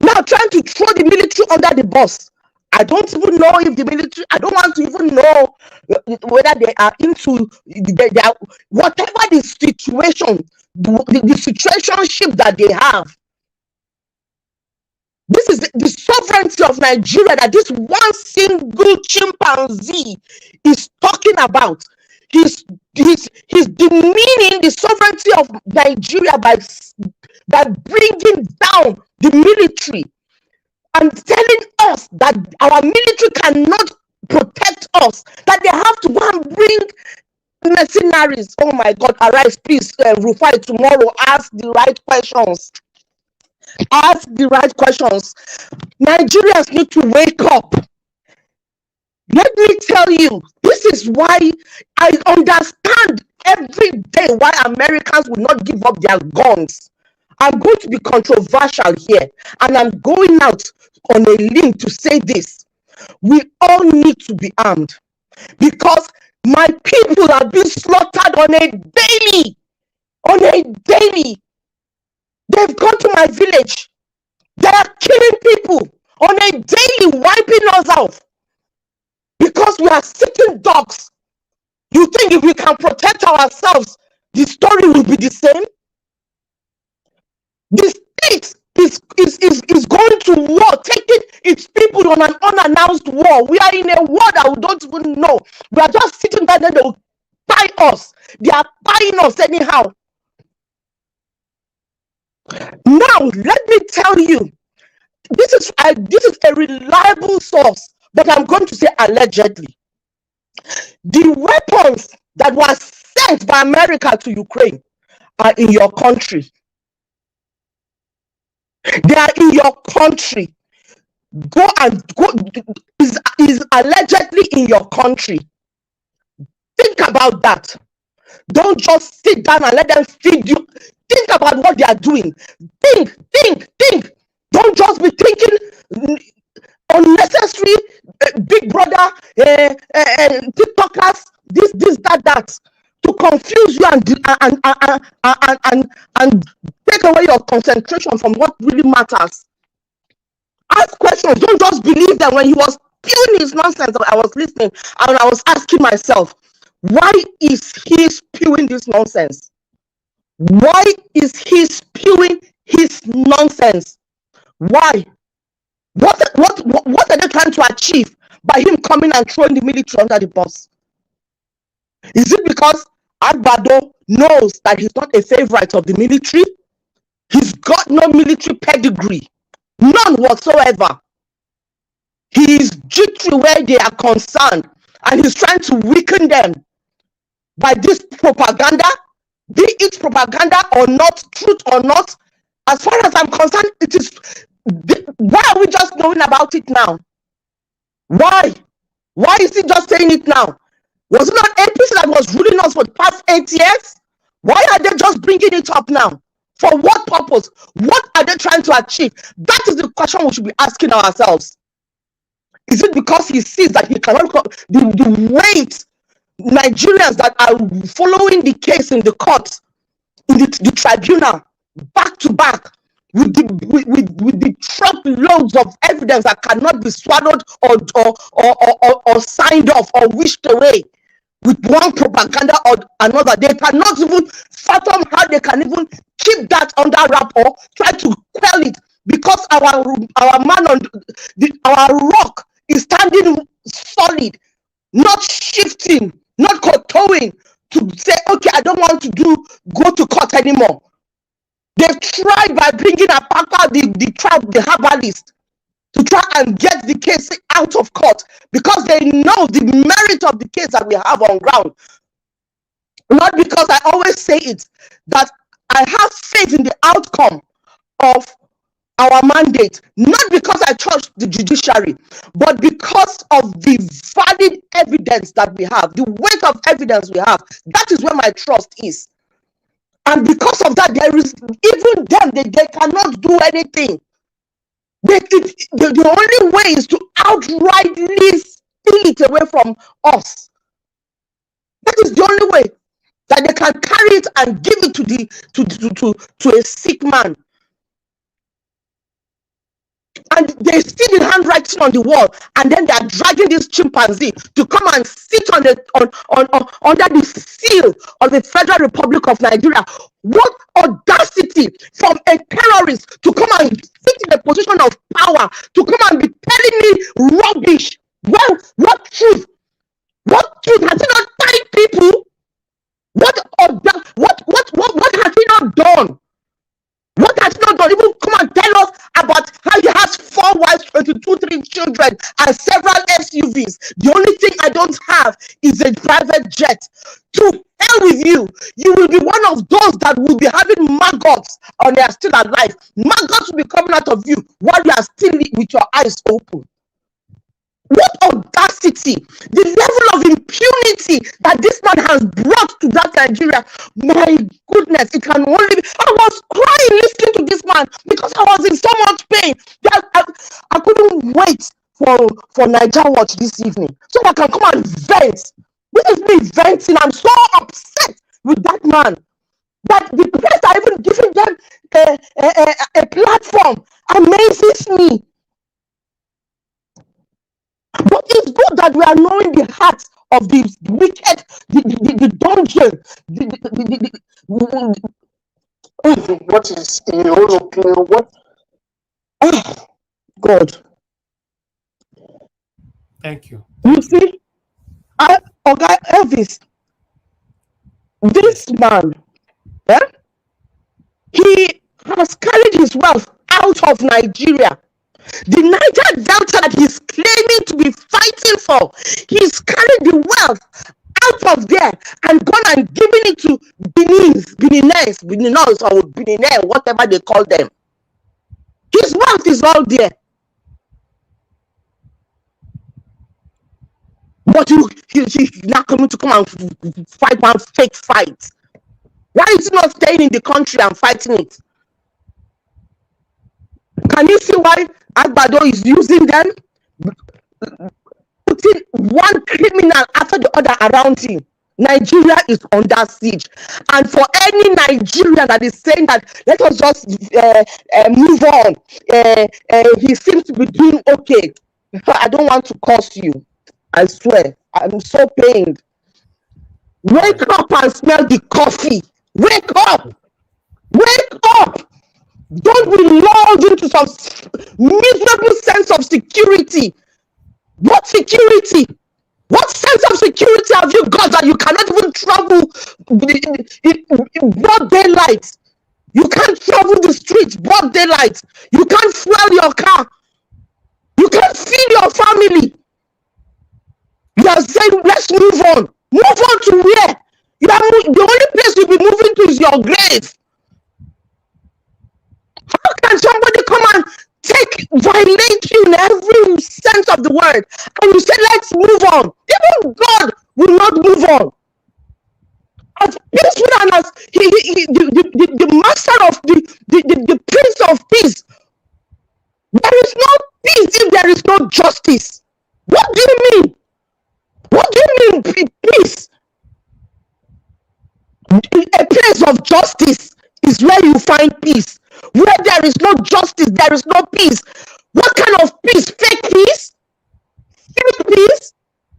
Now trying to throw the military under the bus. I don't even know if the military, I don't want to even know whether they are into, they are, whatever the situation, the situationship that they have. This is the sovereignty of Nigeria that this one single chimpanzee is talking about. He's demeaning the sovereignty of Nigeria by bringing down the military and telling us that our military cannot protect us, that they have to go and bring mercenaries. Oh my God, arise, please, Rufai, tomorrow, ask the right questions. Ask the right questions. Nigerians need to wake up. Let me tell you, this is why I understand every day why Americans will not give up their guns. I'm going to be controversial here, and I'm going out on a limb to say this. We all need to be armed because my people are being slaughtered on a daily. On a daily. They've gone to my village. They are killing people on a daily, wiping us out because we are sitting ducks. You think if we can protect ourselves, the story will be the same? The state is going to war, taking its people on an unannounced war. We are in a war that we don't even know. We are just sitting there, then they will buy us. They are buying us anyhow. Now, let me tell you, this is a reliable source, but I'm going to say allegedly. The weapons that were sent by America to Ukraine are in your country. They are in your country. Go is allegedly in your country. Think about that. Don't just sit down and let them feed you. Think about what they are doing. Think. Don't just be thinking unnecessary big brother TikTokers, this, that, to confuse you and take away your concentration from what really matters. Ask questions. Don't just believe them. When he was spewing his nonsense, I was listening and I was asking myself, why is he spewing this nonsense? Why is he spewing his nonsense? Why? What are they trying to achieve by him coming and throwing the military under the bus? Is it because Agbado knows that he's not a favorite of the military? He's got no military pedigree, none whatsoever. He is jittery where they are concerned, and he's trying to weaken them by this propaganda, be it propaganda or not, truth or not. As far as I'm concerned, it is. Why are we just knowing about it now? Why? Why is he just saying it now? Was it not APC that was ruling us for the past 8 years? Why are they just bringing it up now? For what purpose? What are they trying to achieve? That is the question we should be asking ourselves. Is it because he sees that he cannot, the weight Nigerians that are following the case in the court, in the tribunal, back to back, with the truckloads of evidence that cannot be swallowed or signed off or wished away with one propaganda or another? They cannot even fathom how they can even keep that under wrap or try to quell it, because our man on our rock is standing solid, not shifting, not kowtowing to say, okay, I don't want to go to court anymore. They've tried by bringing Apaka, the tribe, the herbalist, to try and get the case out of court because they know the merit of the case that we have on ground. Not because I always say it, that I have faith in the outcome of our mandate, not because I trust the judiciary, but because of the valid evidence that we have, the weight of evidence we have. That is where my trust is. And because of that, there is, even them, they cannot do anything. The only way is to outrightly steal it away from us. That is the only way that they can carry it and give it to a sick man. And they see the handwriting on the wall, and then they are dragging this chimpanzee to come and sit on under the seal of the Federal Republic of Nigeria. What audacity from a terrorist to come and sit in a position of power, to come and be telling me rubbish. Well, what truth? What truth? Has he not tied people? What has he not done? What has he not done? Even come and tell us about how he has 4 wives, 3 children, and several SUVs. The only thing I don't have is a private jet. To hell with you. You will be one of those that will be having maggots and they are still alive. Maggots will be coming out of you while you are still with your eyes open. What audacity, the level of impunity that this man has brought to that Nigeria. My goodness, it can only be. I was crying listening to this man because I was in so much pain that I couldn't wait for Niger Watch this evening so I can come and vent. This is me venting. I'm so upset with that man that the press are even giving them a platform. Amazes me. But it's good that we are knowing the heart of the wicked, the dungeon, what is in your own opinion? What? Oh, God. Thank you. You see, okay, Elvis, this man, he has carried his wealth out of Nigeria. The Niger Delta that he's claiming to be fighting for, he's carried the wealth out of there and gone and given it to Beninese, or Benin, whatever they call them. His wealth is all there. But he's not coming to come and fight one fake fight. Why is he not staying in the country and fighting it? Can you see why Agbado is using them? Putting one criminal after the other around him. Nigeria is under siege. And for any Nigerian that is saying that, let us just move on. He seems to be doing okay. I don't want to curse you. I swear. I'm so pained. Wake up and smell the coffee. Wake up. Wake up. Don't be lulled into some miserable sense of security. What security? What sense of security have you got that you cannot even travel in broad daylight? You can't travel the streets broad daylight. You can't fuel your car. You can't feed your family. You are saying, let's move on. Move on to where? The only place you'll be moving to is your grave. How can somebody come and violate you in every sense of the word? And you say, let's move on. Even God will not move on. As peaceful and as the master of the prince of peace, there is no peace if there is no justice. What do you mean? What do you mean peace? A place of justice is where you find peace. Where there is no justice, there is no peace. What kind of peace? Fake peace? Fake peace?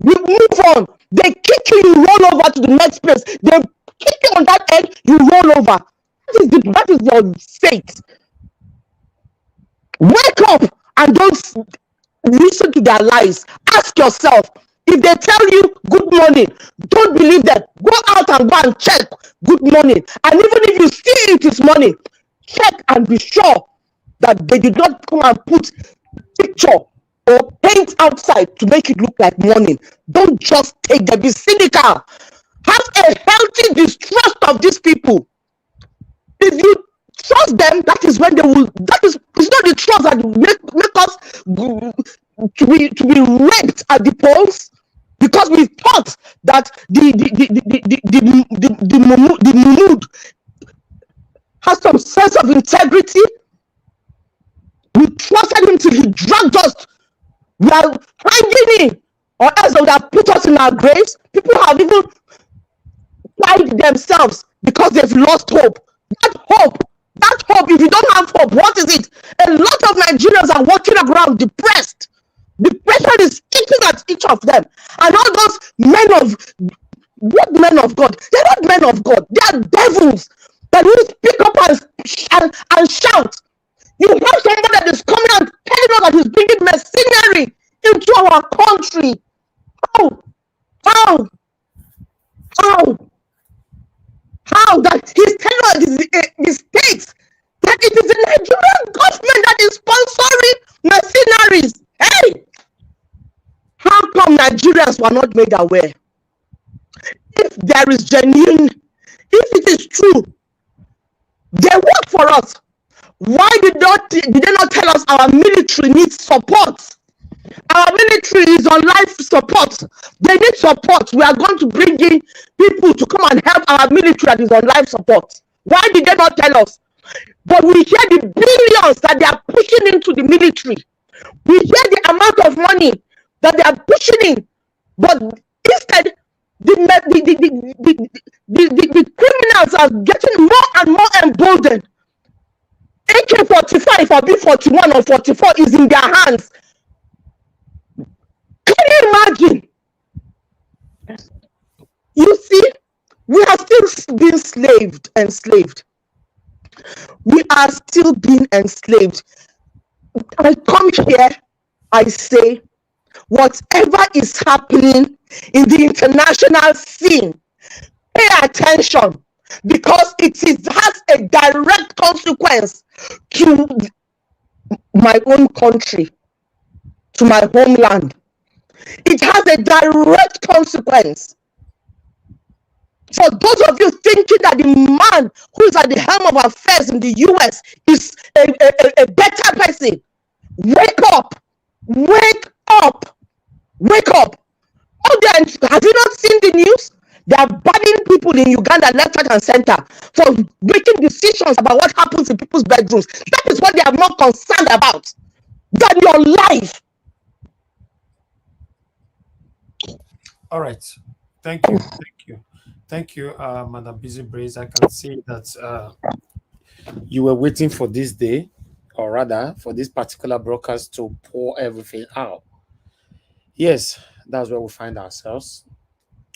You move on. They kick you, you roll over to the next place. They kick you on that end, you roll over. That is your fate. Wake up and don't listen to their lies. Ask yourself, if they tell you good morning, don't believe them. Go out and go and check good morning. And even if you see it is morning, check and be sure that they did not come and put picture or paint outside to make it look like morning. Don't just take them. Be cynical. Have a healthy distrust of these people. If you trust them, that is when they will. That is, it's not the trust that make us to be raped at the polls, because we thought that the Mahmoud has some sense of integrity. We trusted him till he dragged us. We are hiding him, or else they would have put us in our graves. People have even died themselves because they've lost hope. That hope, if you don't have hope, what is it? A lot of Nigerians are walking around depressed. Depression is eating at each of them. And all those what men of God? They're not men of God. They are devils that will speak up and shout. You have somebody that is coming and telling us that he's bringing mercenary into our country. How that he's telling us the states that it is the Nigerian government that is sponsoring mercenaries. Hey, how come Nigerians were not made aware? If there is genuine, if it is true, they work for us. Why did they not tell us our military needs support? Our military is on life support. They need support. We are going to bring in people to come and help our military that is on life support. Why did they not tell us? But we hear the billions that they are pushing into the military. We hear the amount of money that they are pushing in. But instead, the criminals are getting more and more emboldened. AK-45 or B-41 or 44 is in their hands. Can you imagine? You see, we are still being enslaved. We are still being enslaved. I come here, I say, whatever is happening in the international scene, pay attention, because it has a direct consequence to my own country, to my homeland. It has a direct consequence. For those of you thinking that the man who is at the helm of affairs in the US is a better person, wake up! Wake up! Wake up! Have you not seen the news? They are banning people in Uganda left, right, and center for making decisions about what happens in people's bedrooms. That is what they are more concerned about than your life. All right. Thank you, Madam Busy Brace. I can see that you were waiting for this day, or rather, for this particular broadcast to pour everything out. Yes, that's where we find ourselves.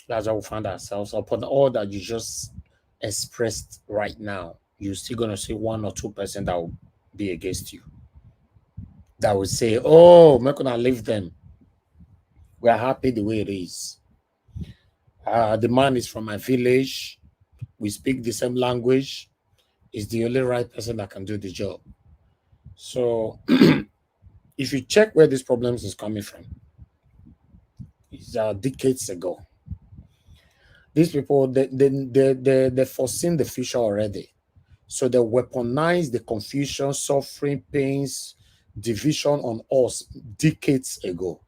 That's where we find ourselves. Upon all that you just expressed right now, you're still going to see 1 or 2% that will be against you. That will say, oh, we're going to leave them. We are happy the way it is. The man is from my village. We speak the same language. He's the only right person that can do the job. So if you check where these problems is coming from, it's decades ago. These people, they're foreseeing the future already. So they weaponize the confusion, suffering, pains, division on us decades ago.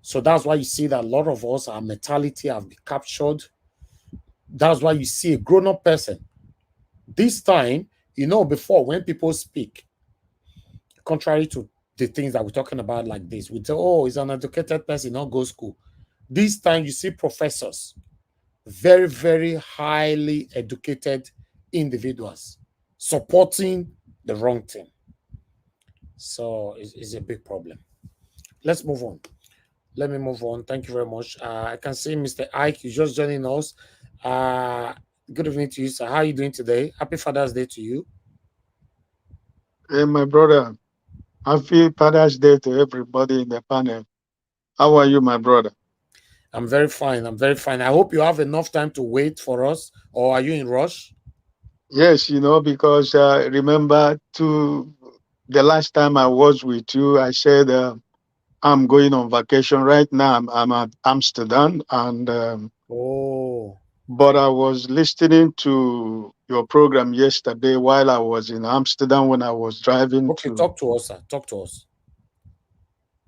So that's why you see that a lot of us, our mentality have been captured. That's why you see a grown-up person. This time, before when people speak, contrary to the things that we're talking about like this, we say, oh, he's an educated person, not go school. This time you see professors, very, very highly educated individuals supporting the wrong thing. So it's a big problem. Let's move on. Let me move on. Thank you very much. I can see Mr. Ike, you're just joining us. Good evening to you, sir. How are you doing today? Happy Father's Day to you. Hey, my brother. Happy Father's Day to everybody in the panel. How are you, my brother? I'm very fine. I hope you have enough time to wait for us, or are you in rush? Yes, because remember the last time I was with you, I said I'm going on vacation right now. I'm at Amsterdam, and but I was listening to your program yesterday while I was in Amsterdam when I was driving Okay, to. talk to us, sir. Talk to us.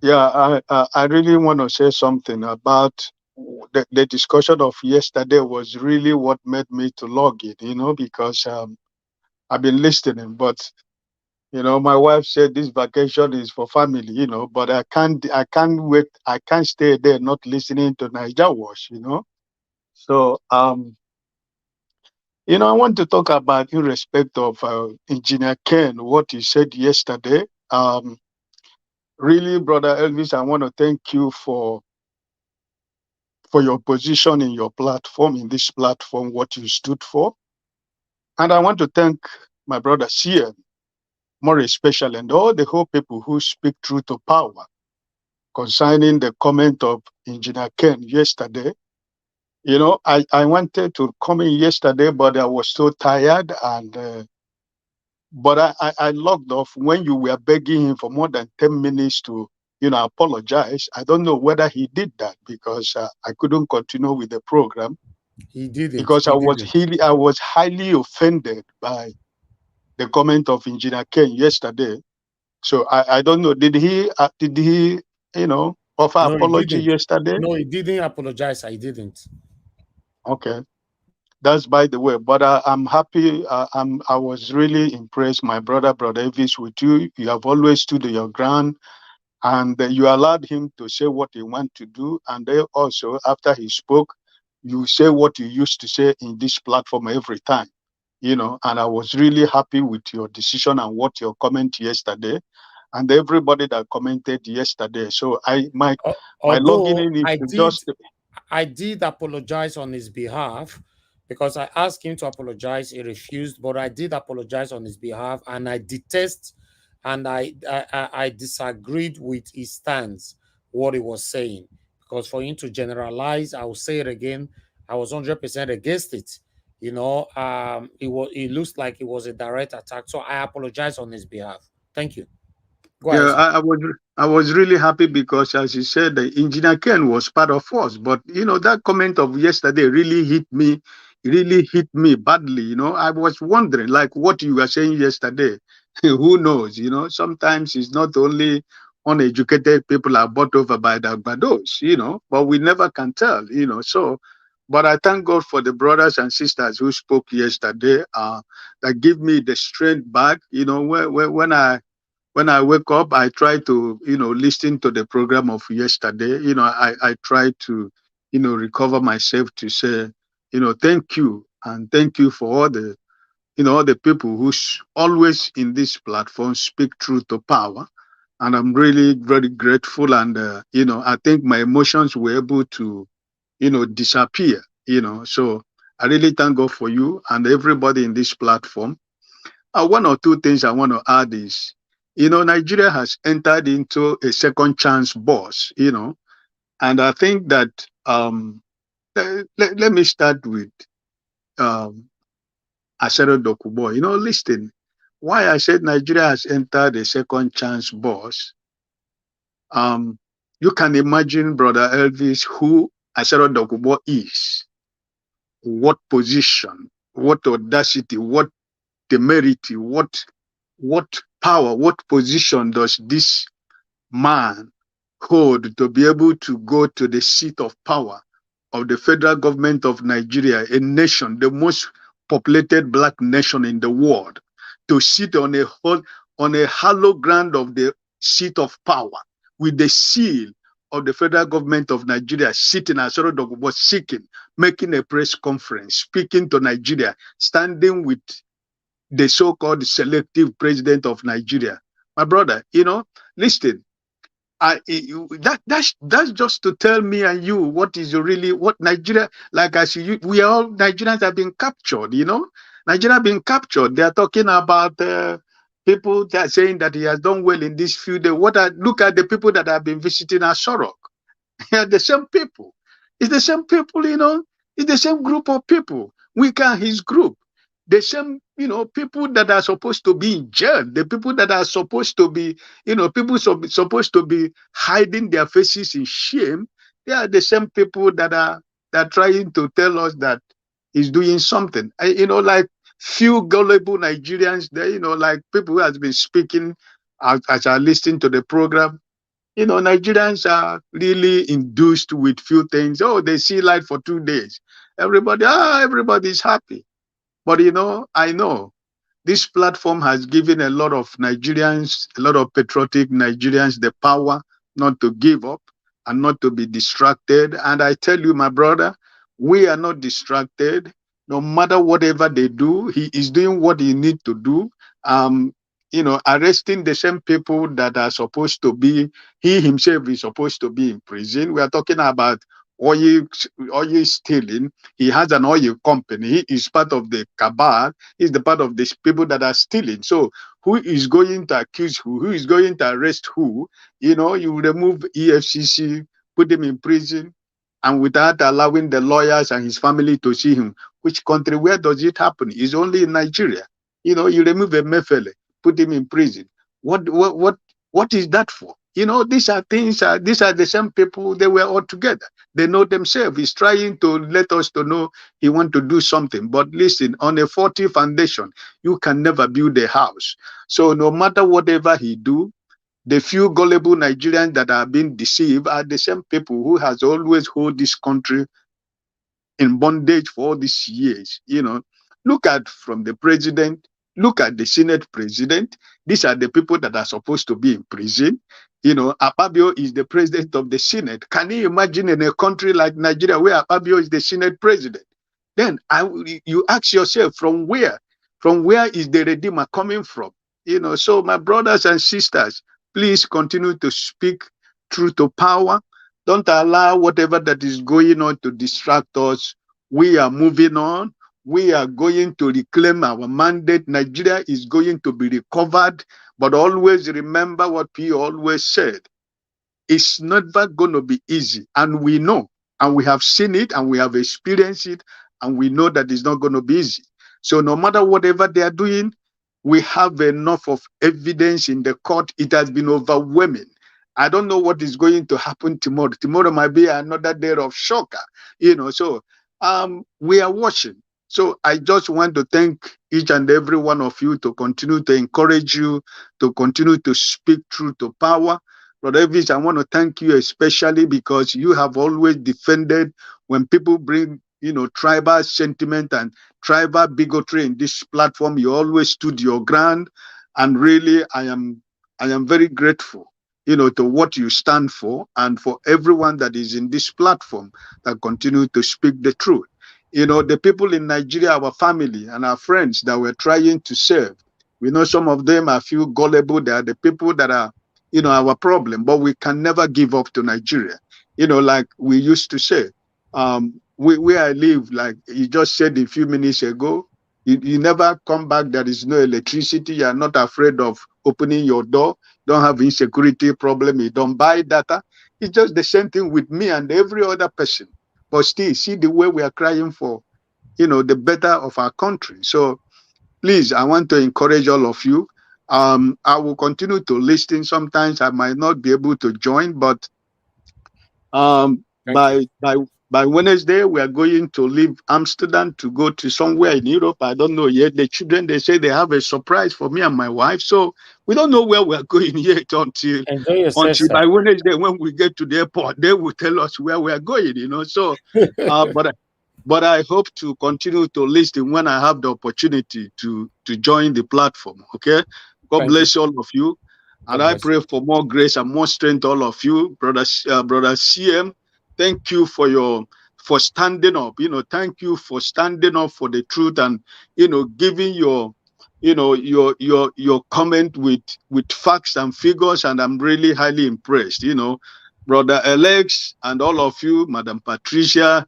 Yeah, I really want to say something about the discussion of yesterday was really what made me to log in, because I've been listening, but my wife said this vacation is for family, but I can't wait, I can't stay there not listening to Niger Wash, So I want to talk about in respect of Engineer Ken, what he said yesterday. Really, Brother Elvis, I want to thank you for your position in your platform, in this platform, what you stood for. And I want to thank my brother CM, more especially, and all the whole people who speak truth to power concerning the comment of Engineer Ken yesterday. I wanted to come in yesterday, but I was so tired, and but I logged off when you were begging him for more than 10 minutes to apologize. I don't know whether he did that because I couldn't continue with the program. He didn't. Because He I was didn't. highly offended by the comment of Engineer Ken yesterday. So I don't know. Did he offer No, he apology didn't. yesterday? No, he didn't apologize. I didn't. Okay, that's by the way. But I'm happy. I was really impressed, my brother Elvis, with you. You have always stood your ground, and you allowed him to say what he wanted to do. And then also, after he spoke, you say what you used to say in this platform every time. And I was really happy with your decision and what your comment yesterday, and everybody that commented yesterday. So my login Although in is to just. I did apologize on his behalf because I asked him to apologize. He refused, but I did apologize on his behalf, and I detest and I disagreed with his stance, what he was saying. Because for him to generalize, I will say it again, I was 100% against it. It looks like it was a direct attack. So I apologize on his behalf. Thank you. Go ahead, Yeah, sir. I was really happy because, as you said, the Engineer Ken was part of us. But that comment of yesterday really hit me. Really hit me badly. I was wondering, like what you were saying yesterday. Who knows? Sometimes it's not only uneducated people are bought over by the Agbados. But we never can tell. So. But I thank God for the brothers and sisters who spoke yesterday. That give me the strength back. When I wake up, I try to, listen to the program of yesterday. I try to, recover myself to say, thank you. And thank you for all the people who always in this platform speak truth to power. And I'm really very grateful. And, I think my emotions were able to, disappear, So I really thank God for you and everybody in this platform. One or two things I want to add is, Nigeria has entered into a second chance boss, and I think that let me start with Asero Dokubo. Listen, why I said Nigeria has entered a second chance boss. You can imagine, Brother Elvis, who Asero Dokubo is, what position, what audacity, what temerity, what power, what position does this man hold to be able to go to the seat of power of the federal government of Nigeria, a nation, the most populated black nation in the world, to sit on a hollow ground of the seat of power with the seal of the federal government of Nigeria sitting as was seeking, making a press conference, speaking to Nigeria, standing with the so-called selective president of Nigeria. My brother, listen, that's just to tell me and you what Nigeria, like I see you, we all Nigerians have been captured, Nigeria have been captured. They are talking about people that are saying that he has done well in this few days. Look at the people that have been visiting Asorok. They are the same people. It's the same people, it's the same group of people. We can his group. The same, people that are supposed to be in jail, the people that are supposed to be, people supposed to be hiding their faces in shame, they are the same people that are trying to tell us that is doing something. Like few gullible Nigerians there, like people who has been speaking as I listen to the program. Nigerians are really induced with few things. Oh, they see light for 2 days. Everybody's happy. But I know this platform has given a lot of Nigerians, a lot of patriotic Nigerians, the power not to give up and not to be distracted. And I tell you, my brother, we are not distracted. No matter whatever they do, he is doing what he needs to do. Arresting the same people that are supposed to be, he himself is supposed to be in prison. We are talking about oil stealing. He has an oil company. He is part of the cabal. He's the part of these people that are stealing. So who is going to accuse who? Who is going to arrest who? You remove EFCC, put him in prison, and without allowing the lawyers and his family to see him. Which country? Where does it happen? It's only in Nigeria. You remove a Mefele, put him in prison. What is that for? These are things. These are the same people. They were all together. They know themselves. He's trying to let us to know he want to do something. But listen, on a faulty foundation, you can never build a house. So no matter whatever he do, the few gullible Nigerians that are being deceived are the same people who has always hold this country in bondage for all these years. Look at from the president, look at the Senate president. These are the people that are supposed to be in prison. Akpabio is the president of the Senate. Can you imagine in a country like Nigeria where Akpabio is the Senate president? Then you ask yourself, from where is the Redeemer coming from? So my brothers and sisters, please continue to speak truth to power. Don't allow whatever that is going on to distract us. We are moving on. We are going to reclaim our mandate. Nigeria is going to be recovered. But always remember what P always said. It's never going to be easy. And we know, and we have seen it, and we have experienced it, and we know that it's not going to be easy. So no matter whatever they are doing, we have enough of evidence in the court. It has been overwhelming. I don't know what is going to happen tomorrow. Tomorrow might be another day of shocker, So we are watching. So I just want to thank each and every one of you to continue to encourage you, to continue to speak truth to power. Brother Elvis, I want to thank you especially because you have always defended when people bring, tribal sentiment and tribal bigotry in this platform. You always stood your ground, and really, I am very grateful, to what you stand for, and for everyone that is in this platform that continue to speak the truth. The people in Nigeria, our family and our friends that we're trying to serve, we know some of them are few gullible. They are the people that are, our problem, but we can never give up to Nigeria. Like we used to say, where I live, like you just said a few minutes ago, you never come back. There is no electricity. You are not afraid of opening your door. Don't have insecurity problem. You don't buy data. It's just the same thing with me and every other person. But still, see the way we are crying for, the better of our country. So please, I want to encourage all of you. I will continue to listen. Sometimes I might not be able to join, but by Wednesday, we are going to leave Amsterdam to go to somewhere in Europe. I don't know yet. The children, they say they have a surprise for me and my wife. So we don't know where we are going yet until by Wednesday, when we get to the airport, they will tell us where we are going, So, but I hope to continue to listen when I have the opportunity to join the platform. Okay. God bless all of you. And I pray for more grace and more strength, all of you, brother CM. Thank you for standing up. Thank you for standing up for the truth and giving your comment with facts and figures. And I'm really highly impressed. Brother Alex and all of you, Madam Patricia,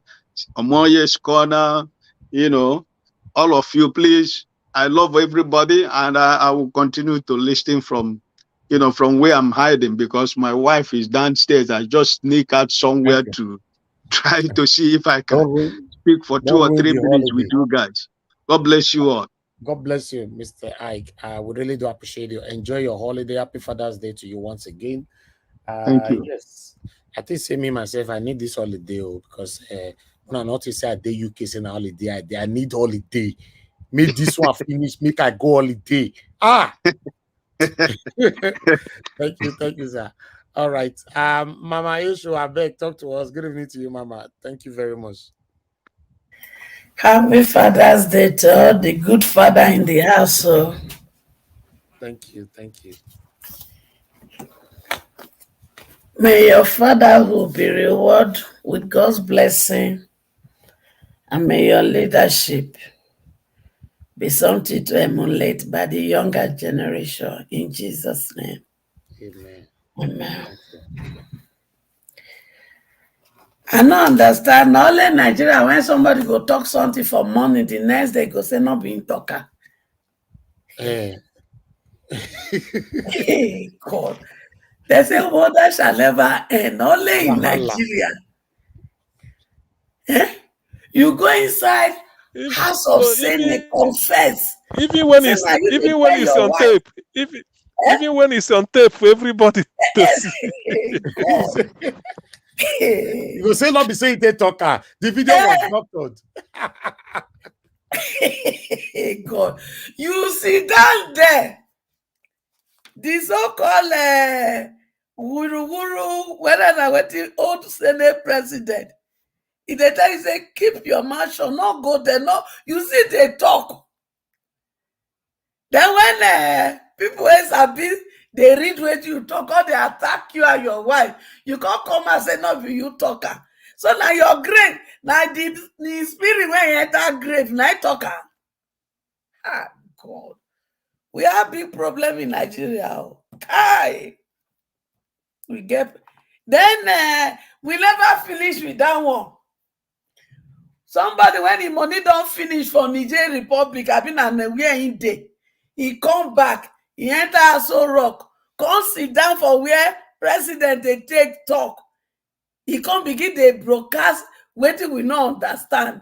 Omoye's Corner, all of you, please. I love everybody, and I will continue to listen from where I'm hiding, because my wife is downstairs. I just sneak out somewhere to try to see if I can speak for 2 or 3 minutes with you guys. God bless you all. God bless you, Mr. Ike. We really do appreciate you. Enjoy your holiday. Happy Father's Day to you once again. Thank you. Yes. I think, say me myself, I need this holiday because When I not say I day UK saying holiday, I need holiday. Make this one finish, make I go holiday. Ah. Thank you, sir. All right. Mama Yeshu, I beg, talk to us. Good evening to you, Mama. Thank you very much. Happy Father's Day to all the good father in the house. So. Thank you. May your fatherhood be rewarded with God's blessing, and may your leadership be something to emulate by the younger generation. In Jesus' name. Amen. Amen. I don't understand. Not only Nigeria, when somebody go talk something for money, the next day go say not being talker. Hey, God. They say water shall never end. Only in Nigeria. You go inside house of Senate, confess. Even when it's on wife. tape, even when it's on tape for everybody to see. You go say not be saying they talker. The video was doctored. God, you sit down there. The so-called wuru whether na wetin old Senate president. If they tell you say keep your mouth shut, not go there, no, you see they talk. Then when people sabi they read what you talk, or they attack you and your wife, you can't come and say no be you talker. So now your grave, now the spirit when you enter grave, now talker. Ah, God. We have big problem in Nigeria. Hi. We get then we never finish with that one. Somebody when the money don't finish for Niger Republic, I been and where in day. He come back, he enter Aso Rock, come sit down for where president they take talk. He come begin they broadcast waiting we not understand.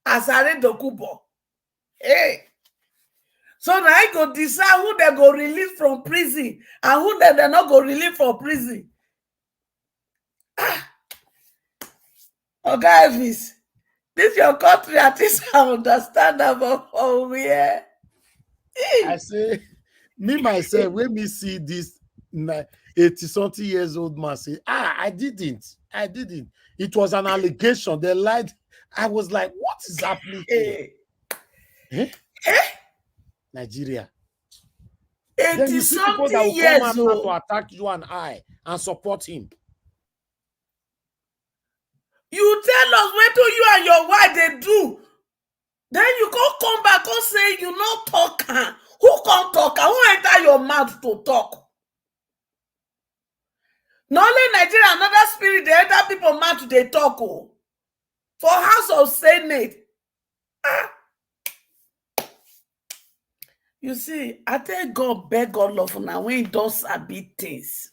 Asare Dokubo. Hey. So now I go decide who they go release from prison and who they not go release from prison. Okay, Elvis, this your country, at least I understand about where. I say, me myself, when me see this 80-something years old man say, I didn't. It was an allegation. They lied. I was like, what is happening here? Nigeria. Then you see people that will come out now to attack you and I and support him. You tell us what do you and your wife they do. Then you come back and say you not talk. Who can't talk? Who enter your mouth to talk? Not only Nigeria, another spirit, they enter people mouth they talk. Oh. For House of Senate. You see, I tell God, beg all of now when he does sabi things.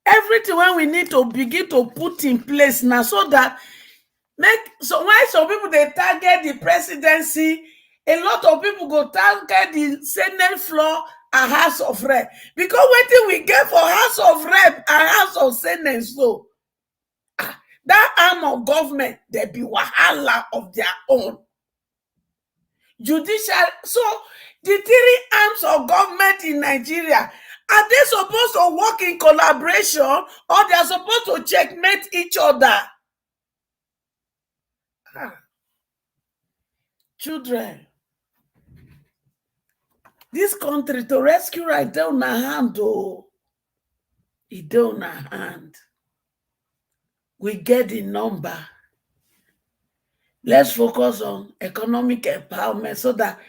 Everything when we need to begin to put in place now so that so when some people they target the presidency, a lot of people go target the Senate floor and House of Rep. Because what we get for House of Rep and House of Senate, so that arm of government, they be wahala of their own. Judiciary, so the three arms of government in Nigeria, are they supposed to work in collaboration or they are supposed to checkmate each other? Children, this country to rescue right down our hand, though. It down our hand. We get the number. Let's focus on economic empowerment so that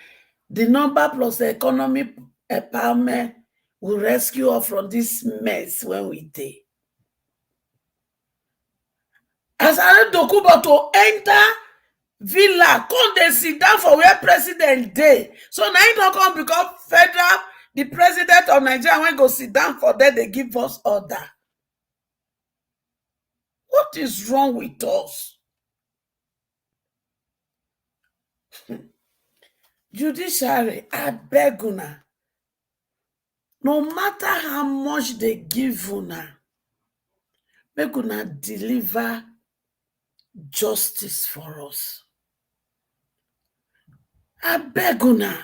the number plus the economic empowerment will rescue us from this mess when we did. As I Dokubo to enter villa, come they sit down for where president day. So now it don't come because federal, the president of Nigeria when go sit down for that, they give us order. What is wrong with us? Judiciary, I beg una. No matter how much they give una, make una deliver justice for us. I beg una.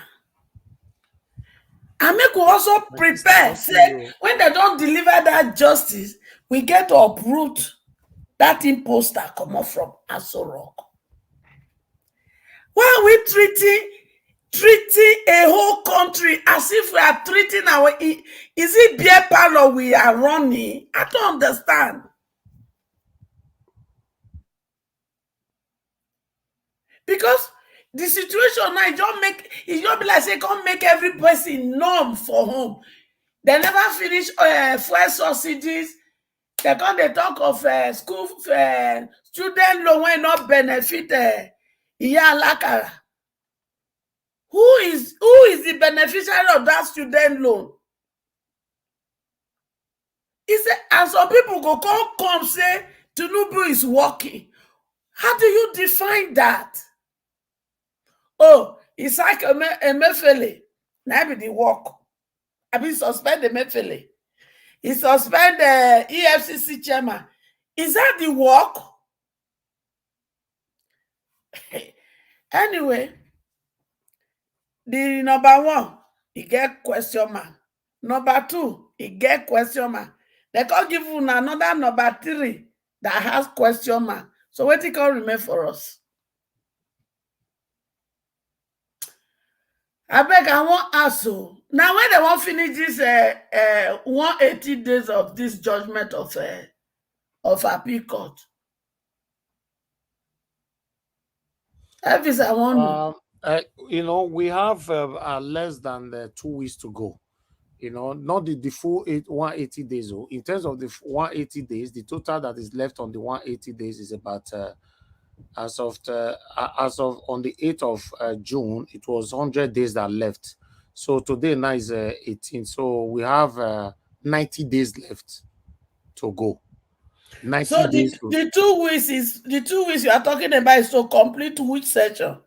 And make we also prepare. Say, when they don't deliver that justice, we get to uproot that imposter come up from Aso Rock. Why are we treating a whole country as if we are treating our... Is it beer parlor we are running? I don't understand. Because the situation now, it just be like say, can't make every person numb for home. They never finish fuel subsidies. They can't talk of school student loan when not benefit Lakara. Who is the beneficiary of that student loan? And some people go come say Tinubu is working. How do you define that? Oh, it's like Emefiele. Now be the work. I mean, suspend Emefiele. He suspend the EFCC chairman. Is that the work? Anyway, the number one, he get question mark. Number two, he get question mark. They can't give you another number three that has question mark. So what it can remain for us? I beg, I want ask you. Now when they won't finish this 180 days of this judgment of appeal court, I want you know, we have less than 2 weeks to go. You know, not the full 180 days. In terms of the 180 days, the total that is left on the 180 days is about as of on the 8th of June, it was 100 days that left. So today now is 18. So we have 90 days left to go. 90 so days. The 2 weeks is the 2 weeks you are talking about is to complete which section?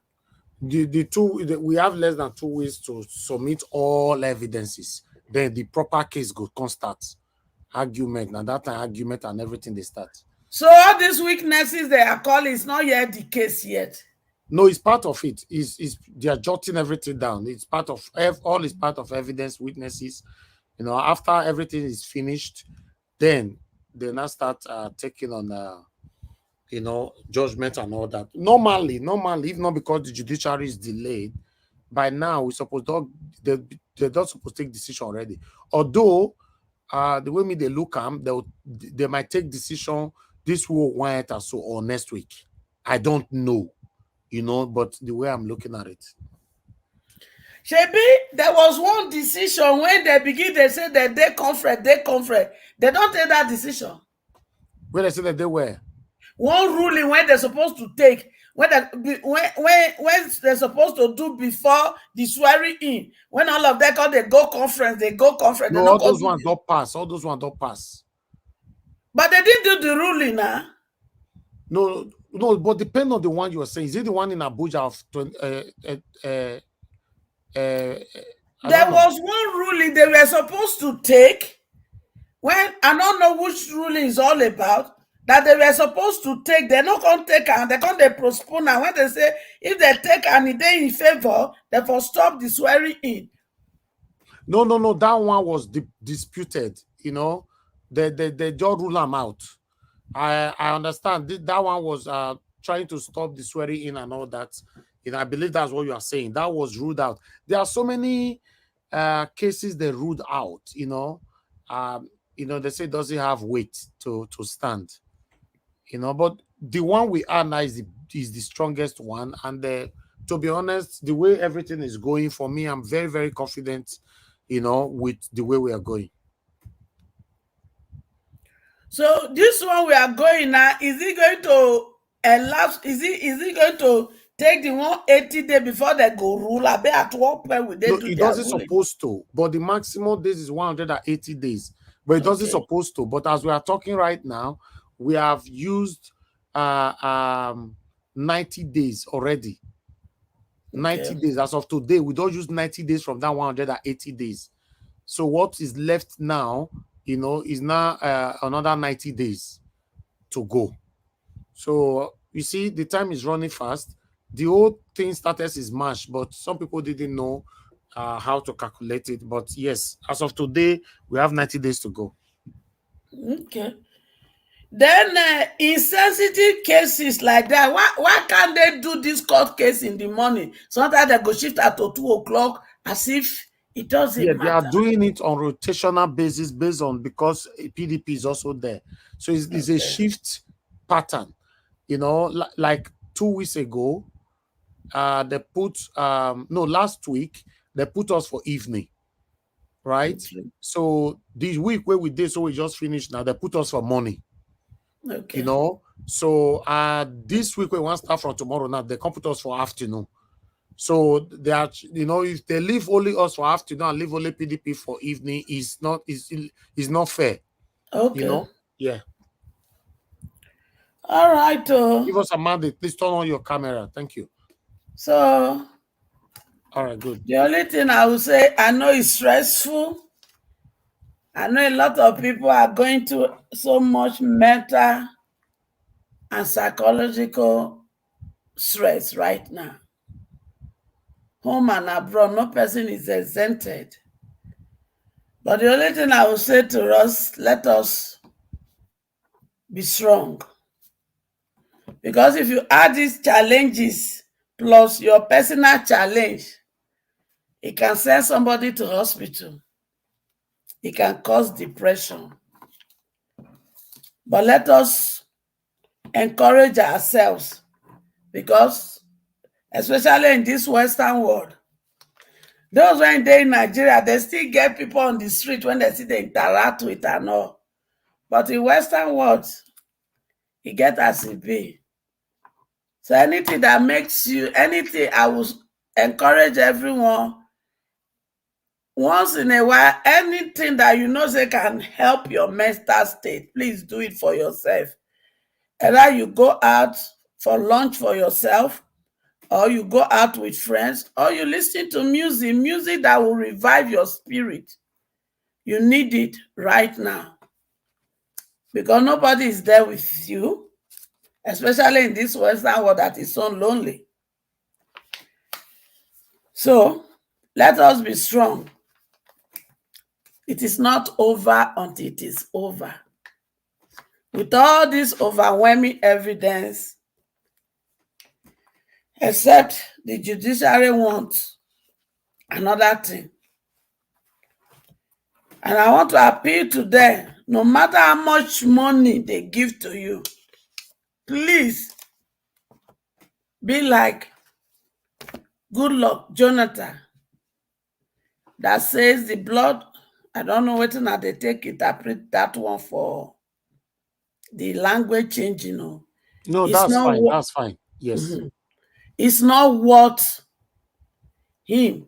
We have less than 2 weeks to submit all evidences. Then the proper case go start. Argument, and that time argument and everything they start. So all these weaknesses they are calling is not yet the case yet. No, it's part of it. They are jotting everything down. It's part of all is part of evidence, witnesses. You know, after everything is finished, then they now start taking on you know, judgment and all that. Normally, if not because the judiciary is delayed, by now we suppose they're not supposed to take decision already. Although the way they look they might take decision this week or so or next week. I don't know, you know, but the way I'm looking at it. Shebi, there was one decision when they said that they conference. They don't take that decision. When they said that they were one ruling when they're supposed to take, when they're supposed to do before the swearing in, when all of them call they go conference. No, all those ones don't pass. All those ones don't pass. But they didn't do the ruling, huh? No, but depending on the one you were saying, is it the one in Abuja of there was one ruling they were supposed to take when I don't know which ruling is all about that they were supposed to take. They're not going to take and they're going to postpone. And when they say if they take and they in favor, they will stop the swearing in. No. That one was disputed. You know, they just rule them out. I understand that one was trying to stop the swearing in and all that. You know, I believe that's what you are saying. That was ruled out. There are so many cases they ruled out. You know, they say does it have weight to stand. You know, but the one we are now is the strongest one. And to be honest, the way everything is going for me, I'm very, very confident. You know, with the way we are going. So this one we are going now, is it going to elapse? Is it going to take the 180 days before they go rule? At what point will they do it doesn't supposed to, but the maximum days is 180 days. But it doesn't supposed to. But as we are talking right now, we have used 90 days already. 90 days. As of today, we don't use 90 days from that 180 days. So what is left now, you know, is now another 90 days to go. So you see, the time is running fast. The whole thing started as March, but some people didn't know how to calculate it. But yes, as of today, we have 90 days to go. Okay. Then insensitive cases like that, why can't they do this court case in the morning? Sometimes they go shift at 2 o'clock as if it doesn't Yeah, they are matter. doing it on rotational basis based on because PDP is also there. So it's a shift pattern. You know, like 2 weeks ago, they put last week they put us for evening, right? Okay. So this week where we did, so we just finished now, they put us for morning. Okay. You know, so this week we want to start from tomorrow now, they come put us for afternoon. So they are, you know, if they leave only us for afternoon and leave only PDP for evening, is not fair. Okay. You know, yeah. All right. Give us a mandate. Please turn on your camera. Thank you. So, all right, good. The only thing I will say, I know it's stressful. I know a lot of people are going through so much mental and psychological stress right now. Home and abroad, no person is exempted. But the only thing I will say to us, let us be strong. Because if you add these challenges plus your personal challenge, it can send somebody to hospital. It can cause depression. But let us encourage ourselves, because especially in this Western world, those when they're in Nigeria, they still get people on the street when they see they interact with and all. But in Western world, it get as it be. So anything that makes you, anything, I will encourage everyone, once in a while, anything that you know say can help your mental state, please do it for yourself. Either you go out for lunch for yourself, or you go out with friends, or you listen to music that will revive your spirit. You need it right now, because nobody is there with you, especially in this Western world that is so lonely. So let us be strong. It is not over until it is over. With all this overwhelming evidence, except the judiciary wants another thing. And I want to appeal to them, no matter how much money they give to you, please be like Goodluck Jonathan, that says the blood, I don't know whether now they take interpret that one for the language changing. No, that's fine. That's fine. Yes. It's not worth him.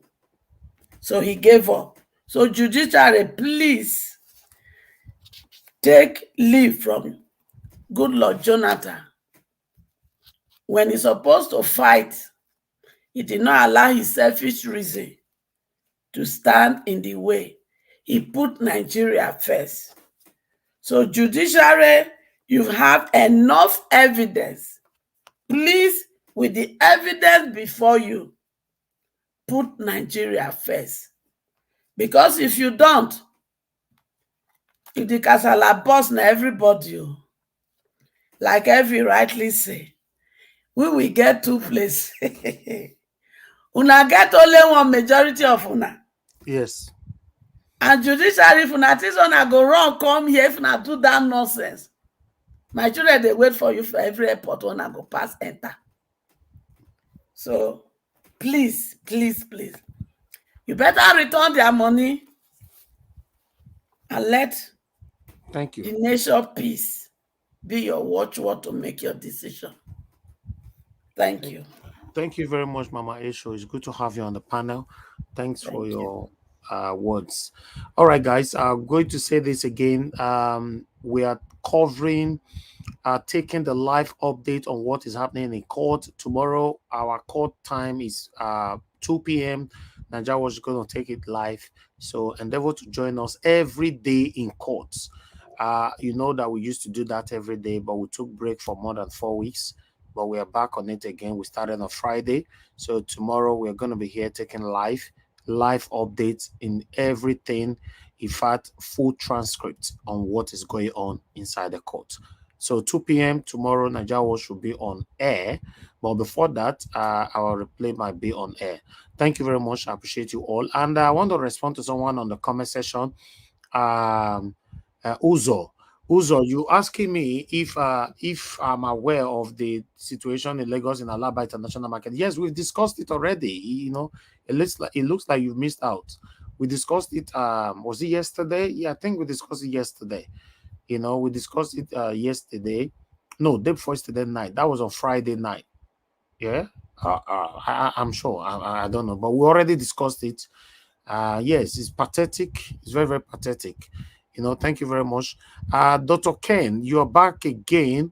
So he gave up. So judiciary, please take leave from Goodluck Jonathan. When he's supposed to fight, he did not allow his selfish reason to stand in the way. He put Nigeria first. So judiciary, you have enough evidence. Please, with the evidence before you, put Nigeria first. Because if you don't, if the casala boss na everybody, like Evie rightly say, we will get two places. Una get only one majority of una. Yes. And judiciary, if una think una go wrong, come here if una do that nonsense. My children, they wait for you for every airport when I go pass, enter. So please, please, please, you better return their money and let Thank you. the nation peace be your watchword to make your decision. Thank you. Thank you very much, Mama Esho. It's good to have you on the panel. Thanks for your words. All right, guys, I'm going to say this again. We are covering, taking the live update on what is happening in court. Tomorrow, our court time is 2 p.m. Nigeria was going to take it live. So endeavor to join us every day in courts. You know that we used to do that every day, but we took break for more than 4 weeks. but we are back on it again. We started on Friday. So tomorrow we're going to be here taking live updates in everything. In fact, full transcript on what is going on inside the court. So 2 p.m. tomorrow, Nigeria should be on air. But before that, our replay might be on air. Thank you very much. I appreciate you all. And I want to respond to someone on the comment section. Uzo, you asking me if I'm aware of the situation in Lagos in Alaba International Market. Yes, we've discussed it already. You know, it looks like you've missed out. We discussed it. Was it yesterday? Yeah, I think we discussed it yesterday. You know, we discussed it yesterday. No, day before yesterday night. That was on Friday night. Yeah, I'm sure. I don't know, but we already discussed it. Yes, it's pathetic. It's very, very pathetic. You know, thank you very much. Dr. Ken, you're back again.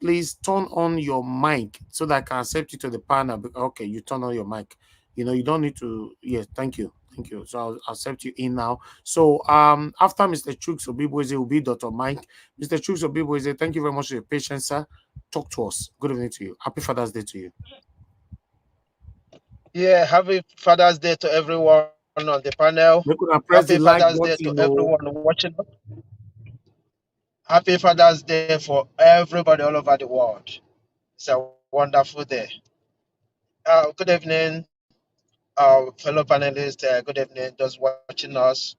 Please turn on your mic so that I can accept you to the panel. Okay, you turn on your mic. You know, you don't need to. Yes, thank you. Thank you. So I'll accept you in now. So after Mr. Chuks Obiboze will be Dr. Mike. Mr. Chuks Obiboze, thank you very much for your patience, sir. Talk to us. Good evening to you. Happy Father's Day to you. Yeah, happy Father's Day to everyone on the panel. Happy Father's Day to everyone watching. Happy Father's Day for everybody all over the world. It's a wonderful day. Good evening, fellow panelists. Good evening, those watching us.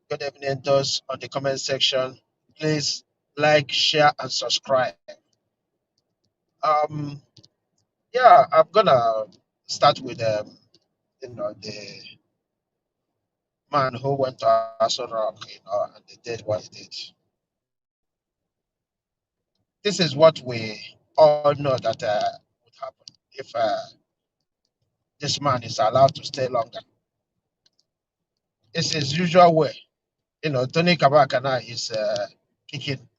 Good evening, those on the comment section. Please like, share, and subscribe. Yeah, I'm gonna start with the man who went to Aso Rock, and they did what he did. This is what we all know that would happen if this man is allowed to stay longer. It's his usual way. Tony Kabakana is kicking.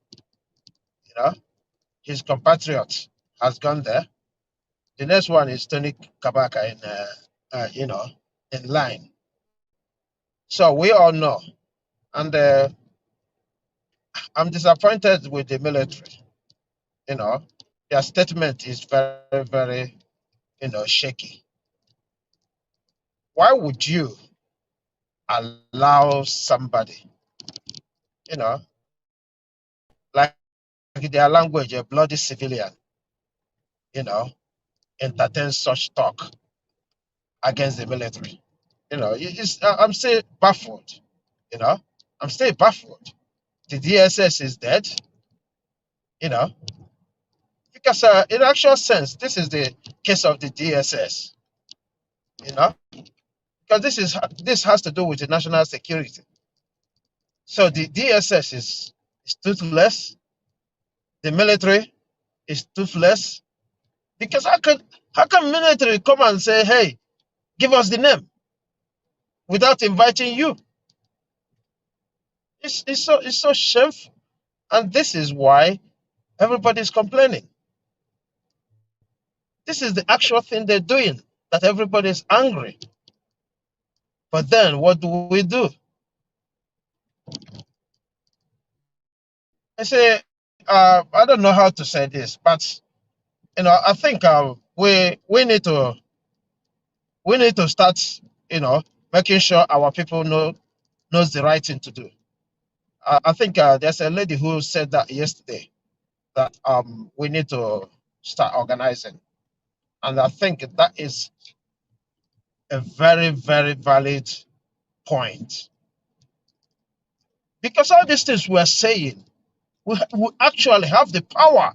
His compatriot has gone there. The next one is Tony Kabaka in line. So we all know. And I'm disappointed with the military. Their statement is very, very, shaky. Why would you allow somebody, like their language, a bloody civilian, entertain such talk against the military? I'm still baffled. I'm still baffled. The DSS is dead. Because in actual sense, this is the case of the DSS. Because this has to do with the national security. So the DSS is toothless. The military is toothless. Because how can military come and say, hey, give us the name without inviting you? It's so shameful. And this is why everybody's complaining. This is the actual thing they're doing, that everybody's angry. But then what do? I say, I don't know how to say this, but I think we need to start, making sure our people knows the right thing to do. I think there's a lady who said that yesterday, that we need to start organizing, and I think that is a very, very valid point, because all these things we're saying, we actually have the power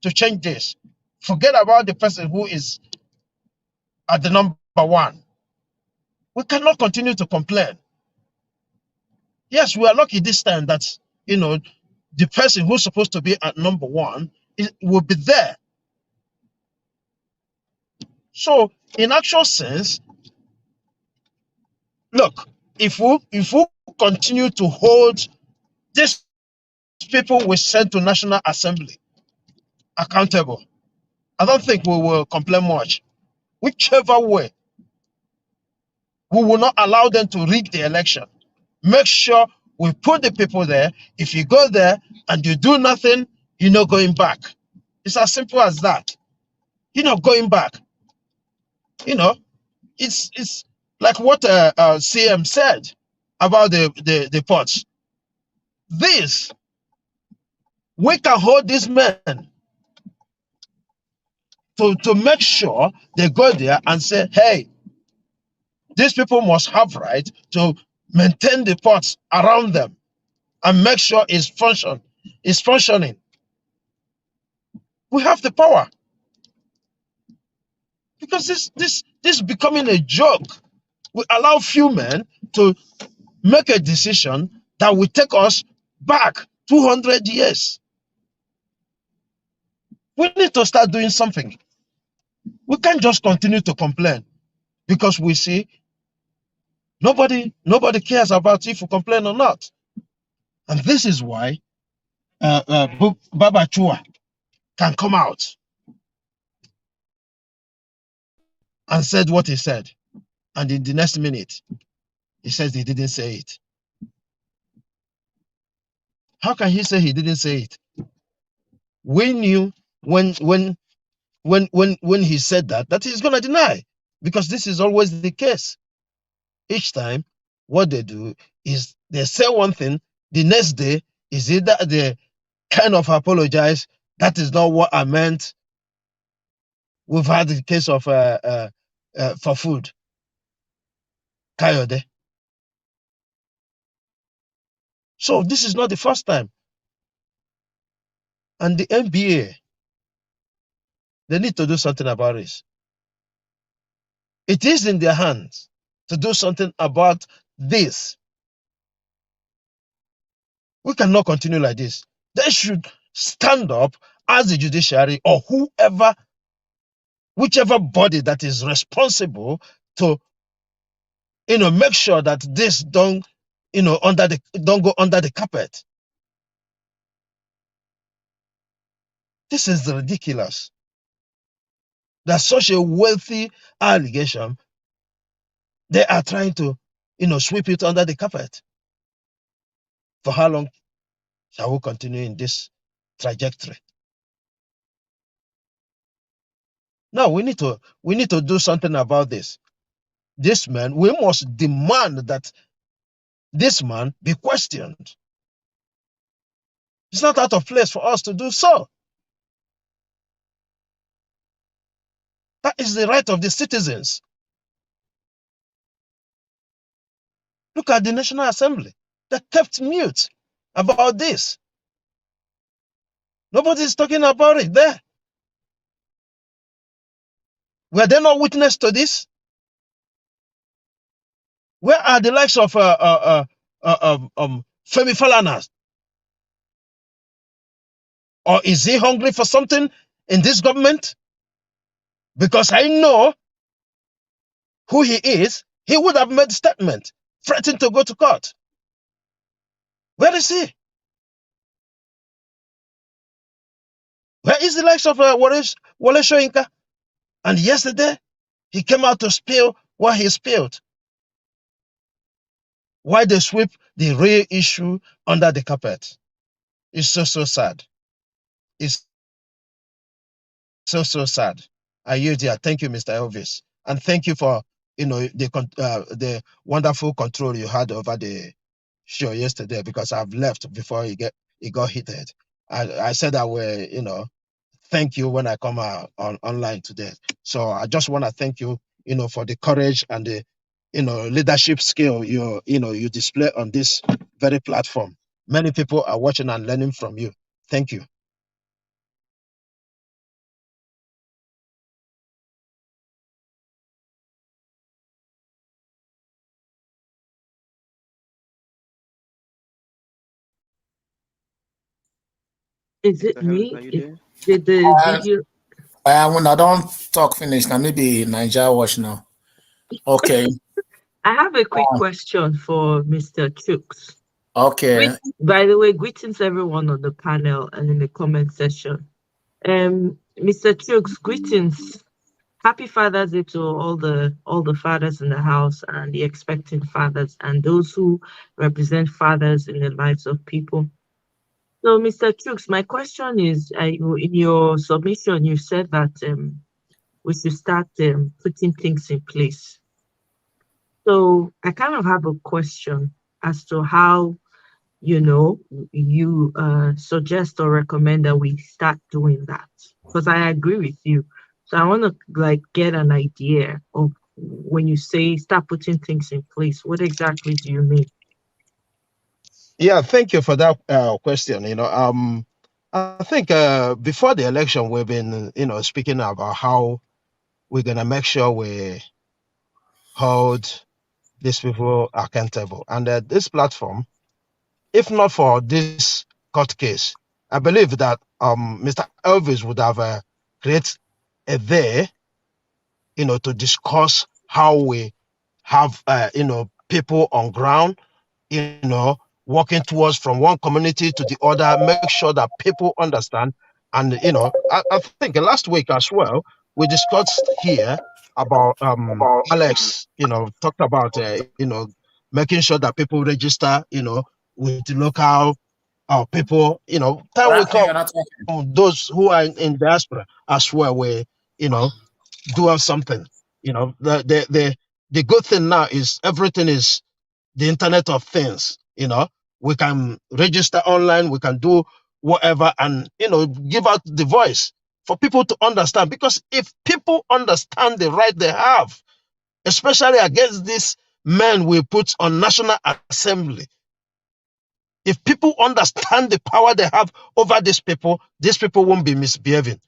to change this. Forget about the person who is at the number one. We cannot continue to complain. Yes, we are lucky this time that the person who's supposed to be at number one will be there. So, in actual sense, look, if we continue to hold these people we send to National Assembly accountable, I don't think we will complain much. Whichever way, we will not allow them to rig the election. Make sure we put the people there. If you go there and you do nothing, you're not going back. It's as simple as that. going back. It's like what CM said about the ports. We can hold these men to make sure they go there and say, hey, these people must have right to maintain the ports around them and make sure it's functioning. We have the power. Because this is becoming a joke. We allow few men to make a decision that will take us back 200 years. We need to start doing something. We can't just continue to complain because we see nobody cares about if we complain or not. And this is why Baba Chua can come out and said what he said. And in the next minute, he says he didn't say it. How can he say he didn't say it? We knew when he said that he's gonna deny, because this is always the case. Each time, what they do is they say one thing, the next day is either they kind of apologize. That is not what I meant. We've had the case of for food, Kayode. So this is not the first time. And the NBA, they need to do something about this. It is in their hands to do something about this. We cannot continue like this. They should stand up as the judiciary or whichever body that is responsible to, make sure that this don't go under the carpet. This is ridiculous. That's such a wealthy allegation. They are trying to, sweep it under the carpet. For how long shall we continue in this trajectory? Now we need to do something about this. This man, we must demand that this man be questioned. It's not out of place for us to do so. That is the right of the citizens. Look at the National Assembly. They kept mute about this. Nobody is talking about it there. Were they not witness to this? Where are the likes of Femi Falana? Or is he hungry for something in this government? Because I know who he is, he would have made a statement, threatening to go to court. Where is he? Where is the likes of Wole Soyinka? And yesterday, he came out to spill what he spilled. Why they sweep the real issue under the carpet? It's so sad. It's so sad. I yield here. Thank you, Mr. Elvis, and thank you for the wonderful control you had over the show yesterday, because I've left before it got heated. I said I will thank you when I come online today. So I just want to thank you for the courage and the leadership skill you display on this very platform. Many people are watching and learning from you. Thank you. Is it me? Did the video? When I don't talk finish, now maybe Nigeria watch now. Okay. I have a quick question for Mr. Chooks. Okay. By the way, greetings everyone on the panel and in the comment section. Mr. Chooks, greetings. Happy Father's Day to all the fathers in the house and the expecting fathers and those who represent fathers in the lives of people. So, Mr. Chooks, my question is, in your submission, you said that we should start putting things in place. So I kind of have a question as to how, you suggest or recommend that we start doing that, because I agree with you. So I want to get an idea of when you say start putting things in place, what exactly do you mean? Yeah, thank you for that question. I think before the election, we've been, speaking about how we're gonna make sure we hold these people accountable. And this platform, if not for this court case, I believe that Mr. Elvis would have created a day, to discuss how we have, people on ground, working towards from one community to the other, make sure that people understand. And, I think last week as well, we discussed here about Alex, talked about, making sure that people register, with the local people, time will come, those who are in diaspora as well, where, do something. The good thing now is everything is the Internet of Things. We can register online, we can do whatever, and give out the voice for people to understand. Because if people understand the right they have, especially against these men we put on National Assembly, if people understand the power they have over these people won't be misbehaving.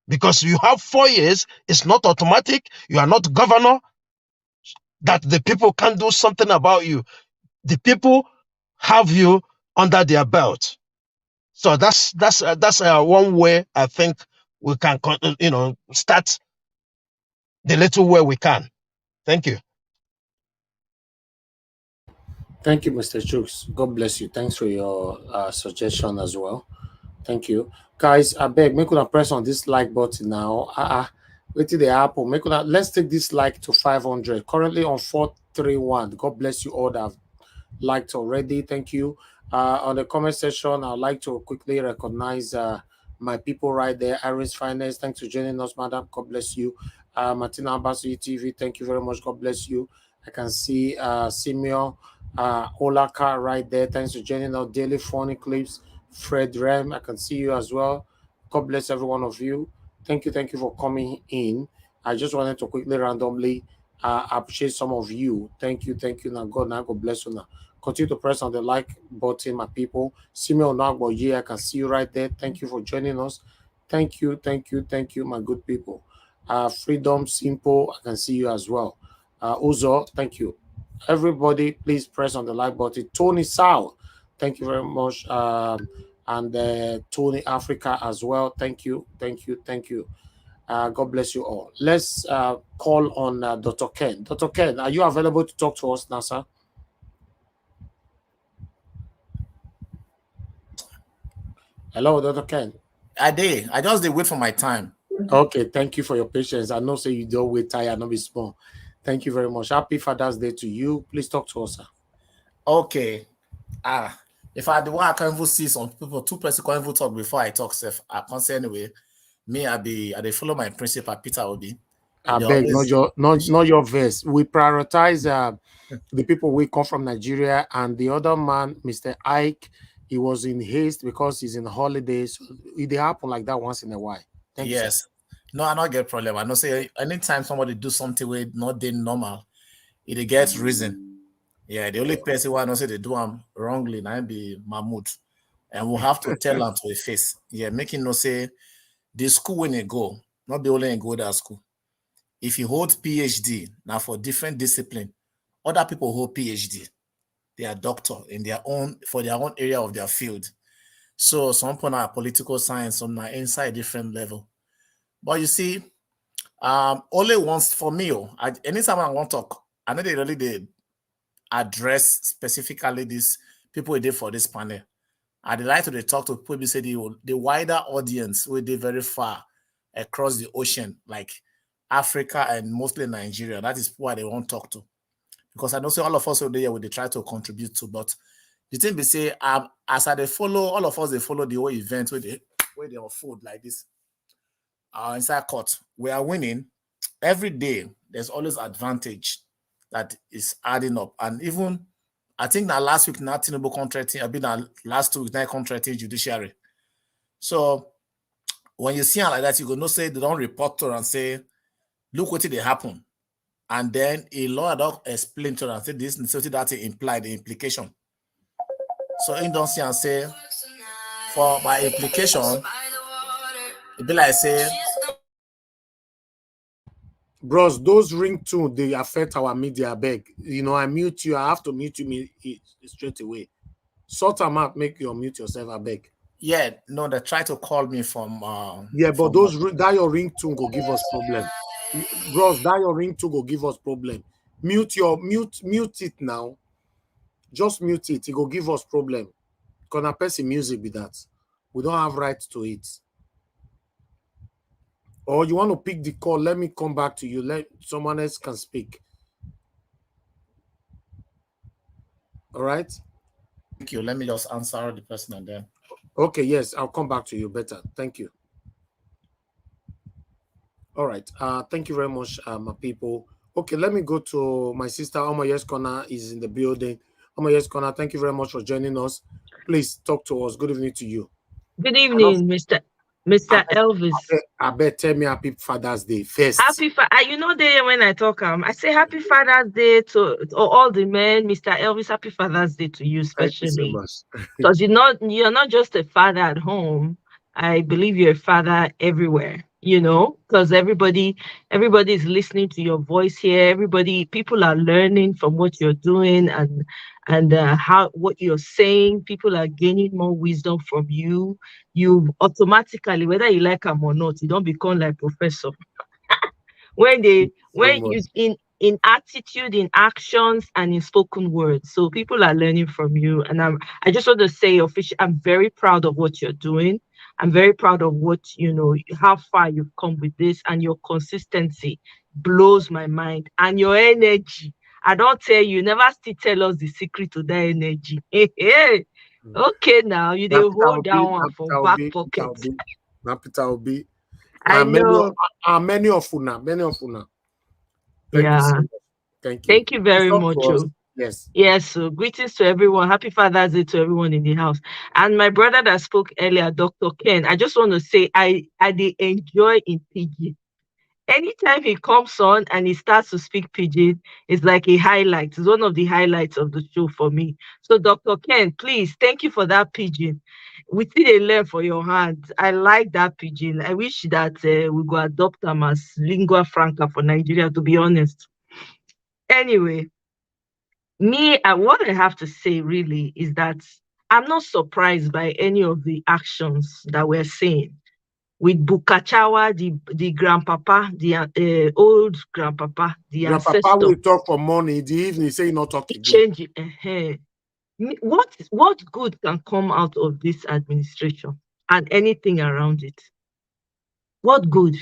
Because you have 4 years, it's not automatic. You are not governor, that the people can't do something about you. The people have you under their belt. So that's one way I think we can, start the little way we can. Thank you. Thank you, Mr. Jukes. God bless you. Thanks for your suggestion as well. Thank you. Guys, I beg, make una press on this like button now. Wait till the Apple. Let's take this like to 500. Currently on 431. God bless you all that have liked already. Thank you. On the comment section, I'd like to quickly recognize my people right there. Iris Finance, thanks for joining us, madam. God bless you. Martina Abbasi TV, thank you very much. God bless you. I can see Simeon Olaka right there. Thanks for joining our daily funny clips. Fred Rem, I can see you as well. God bless every one of you. Thank you for coming in. I just wanted to quickly randomly appreciate some of you. Thank you. Now God bless you now. Continue to press on the like button, my people. Simeon Nagboye, I can see you right there. Thank you for joining us. Thank you, my good people. Freedom Simple, I can see you as well. Uzo, thank you. Everybody, please press on the like button. Tony Sal, thank you very much. And Tony Africa as well. Thank you. God bless you all. Let's call on Dr. Ken. Dr. Ken, are you available to talk to us now, sir? Hello, Dr. Ken. I did. I just did wait for my time. Okay, thank you for your patience. I know say you don't wait tired, not be small. Thank you very much. Happy Father's Day to you. Please talk to us, sir. Okay. If I the one I can't even see some people, two person can't even talk before I talk, self. I can't say anyway. Me, I follow my principal, Peter Obi. I beg, not your verse. We prioritize the people we come from Nigeria, and the other man, Mr. Ike, he was in haste because he's in holidays. So it happen like that once in a while. Thank you, sir. No, I not get problem. I know say anytime somebody do something with not they normal, it gets reason. Yeah, the only person who I know say they do them wrongly now be Mahmoud. And we'll have to tell them to his face. Yeah, making no say the school when they go, not be only in go that school. If you hold PhD now for different discipline, other people hold PhD. They are doctor in their own for their own area of their field. So some people are political science, some are inside different level. But you see, only once for me, anytime I want to talk, I know they really did address specifically these people we did for this panel. I'd like to talk to people, say the wider audience where they very far across the ocean, like Africa and mostly Nigeria. That is why they won't talk to. Because I know say all of us over there they try to contribute to, but the thing they say, as I they follow, all of us they follow the whole event where they unfold like this. inside court, we are winning every day. There's always advantage that is adding up. And even I think that last week, not Tinubu contracting, I've been last 2 weeks now contracting judiciary. So when you see it like that, you go no say they don't report to her and say, look what did happen. And then a lawyer don't explain to her and say this and so that implied the implication. So in don't see and say, for by implication, it be like say, bros, those ringtone they affect our media. Beg, you know, I mute you. I have to mute you straight away. Sort them out. Make you mute yourself. I beg. Yeah, no, they try to call me from. Yeah, but from those that your ringtone go give us problem, bros. That your ringtone go give us problem. Mute it now. Just mute it. It go give us problem. Gonna person music with that. We don't have right to it. Or you want to pick the call? Let me come back to you. Let someone else can speak. All right. Thank you. Let me just answer the person and then. Okay. Yes, I'll come back to you better. Thank you. All right. Thank you very much, my people. Okay, let me go to my sister. Omoyes Kona is in the building. Omoyes Kona, thank you very much for joining us. Please talk to us. Good evening to you. Good evening, Mr. Elvis. I bet tell me Happy Father's Day first. Happy you know when I talk I say Happy Father's Day to all the men. Mr. Elvis, Happy Father's Day to you especially. Because you're not just a father at home. I believe you're a father everywhere, you know, because everybody is listening to your voice here. People are learning from what you're doing and what you're saying. People are gaining more wisdom from you. You automatically, whether you like them or not, you don't become like professor. when you in attitude, in actions, and in spoken words. So people are learning from you. And I just want to say officially, I'm very proud of what you're doing. I'm very proud of what, how far you've come with this, and your consistency blows my mind, and your energy. I don't tell you, never still tell us the secret to that energy. Okay, now you do hold down one from back pocket. Peter Obi. I know. Many of Una. Yeah. Thank you. Thank you very much. Yes. Yes. So greetings to everyone. Happy Father's Day to everyone in the house. And my brother that spoke earlier, Dr. Ken, I just want to say I did enjoy in Pidgin. Anytime he comes on and he starts to speak Pidgin, it's like a highlight. It's one of the highlights of the show for me. So Dr. Ken, please, thank you for that Pidgin. We see a learn for your hand. I like that Pidgin. I wish that we go adopt them as lingua franca for Nigeria, to be honest. Anyway, what I have to say really is that I'm not surprised by any of the actions that we're seeing with Bukachawa, the grandpapa, the old grandpapa, the ancestor. Grandpapa will talk for money. The evening say not talk again. Change it. What good can come out of this administration and anything around it? What good?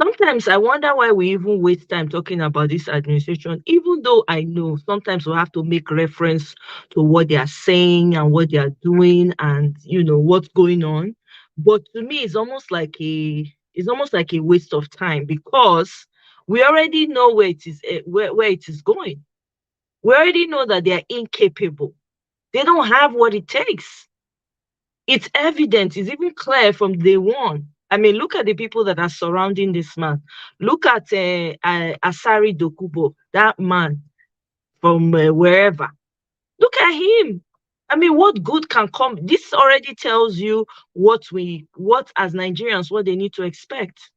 Sometimes I wonder why we even waste time talking about this administration, even though I know sometimes we have to make reference to what they are saying and what they are doing and what's going on. But to me, it's almost like a waste of time, because we already know where it is where it is going. We already know that they are incapable. They don't have what it takes. It's evident. It's even clear from day one. I mean, look at the people that are surrounding this man. Look at Asari Dokubo, that man from wherever. Look at him. I mean, what good can come? This already tells you what as Nigerians, what they need to expect.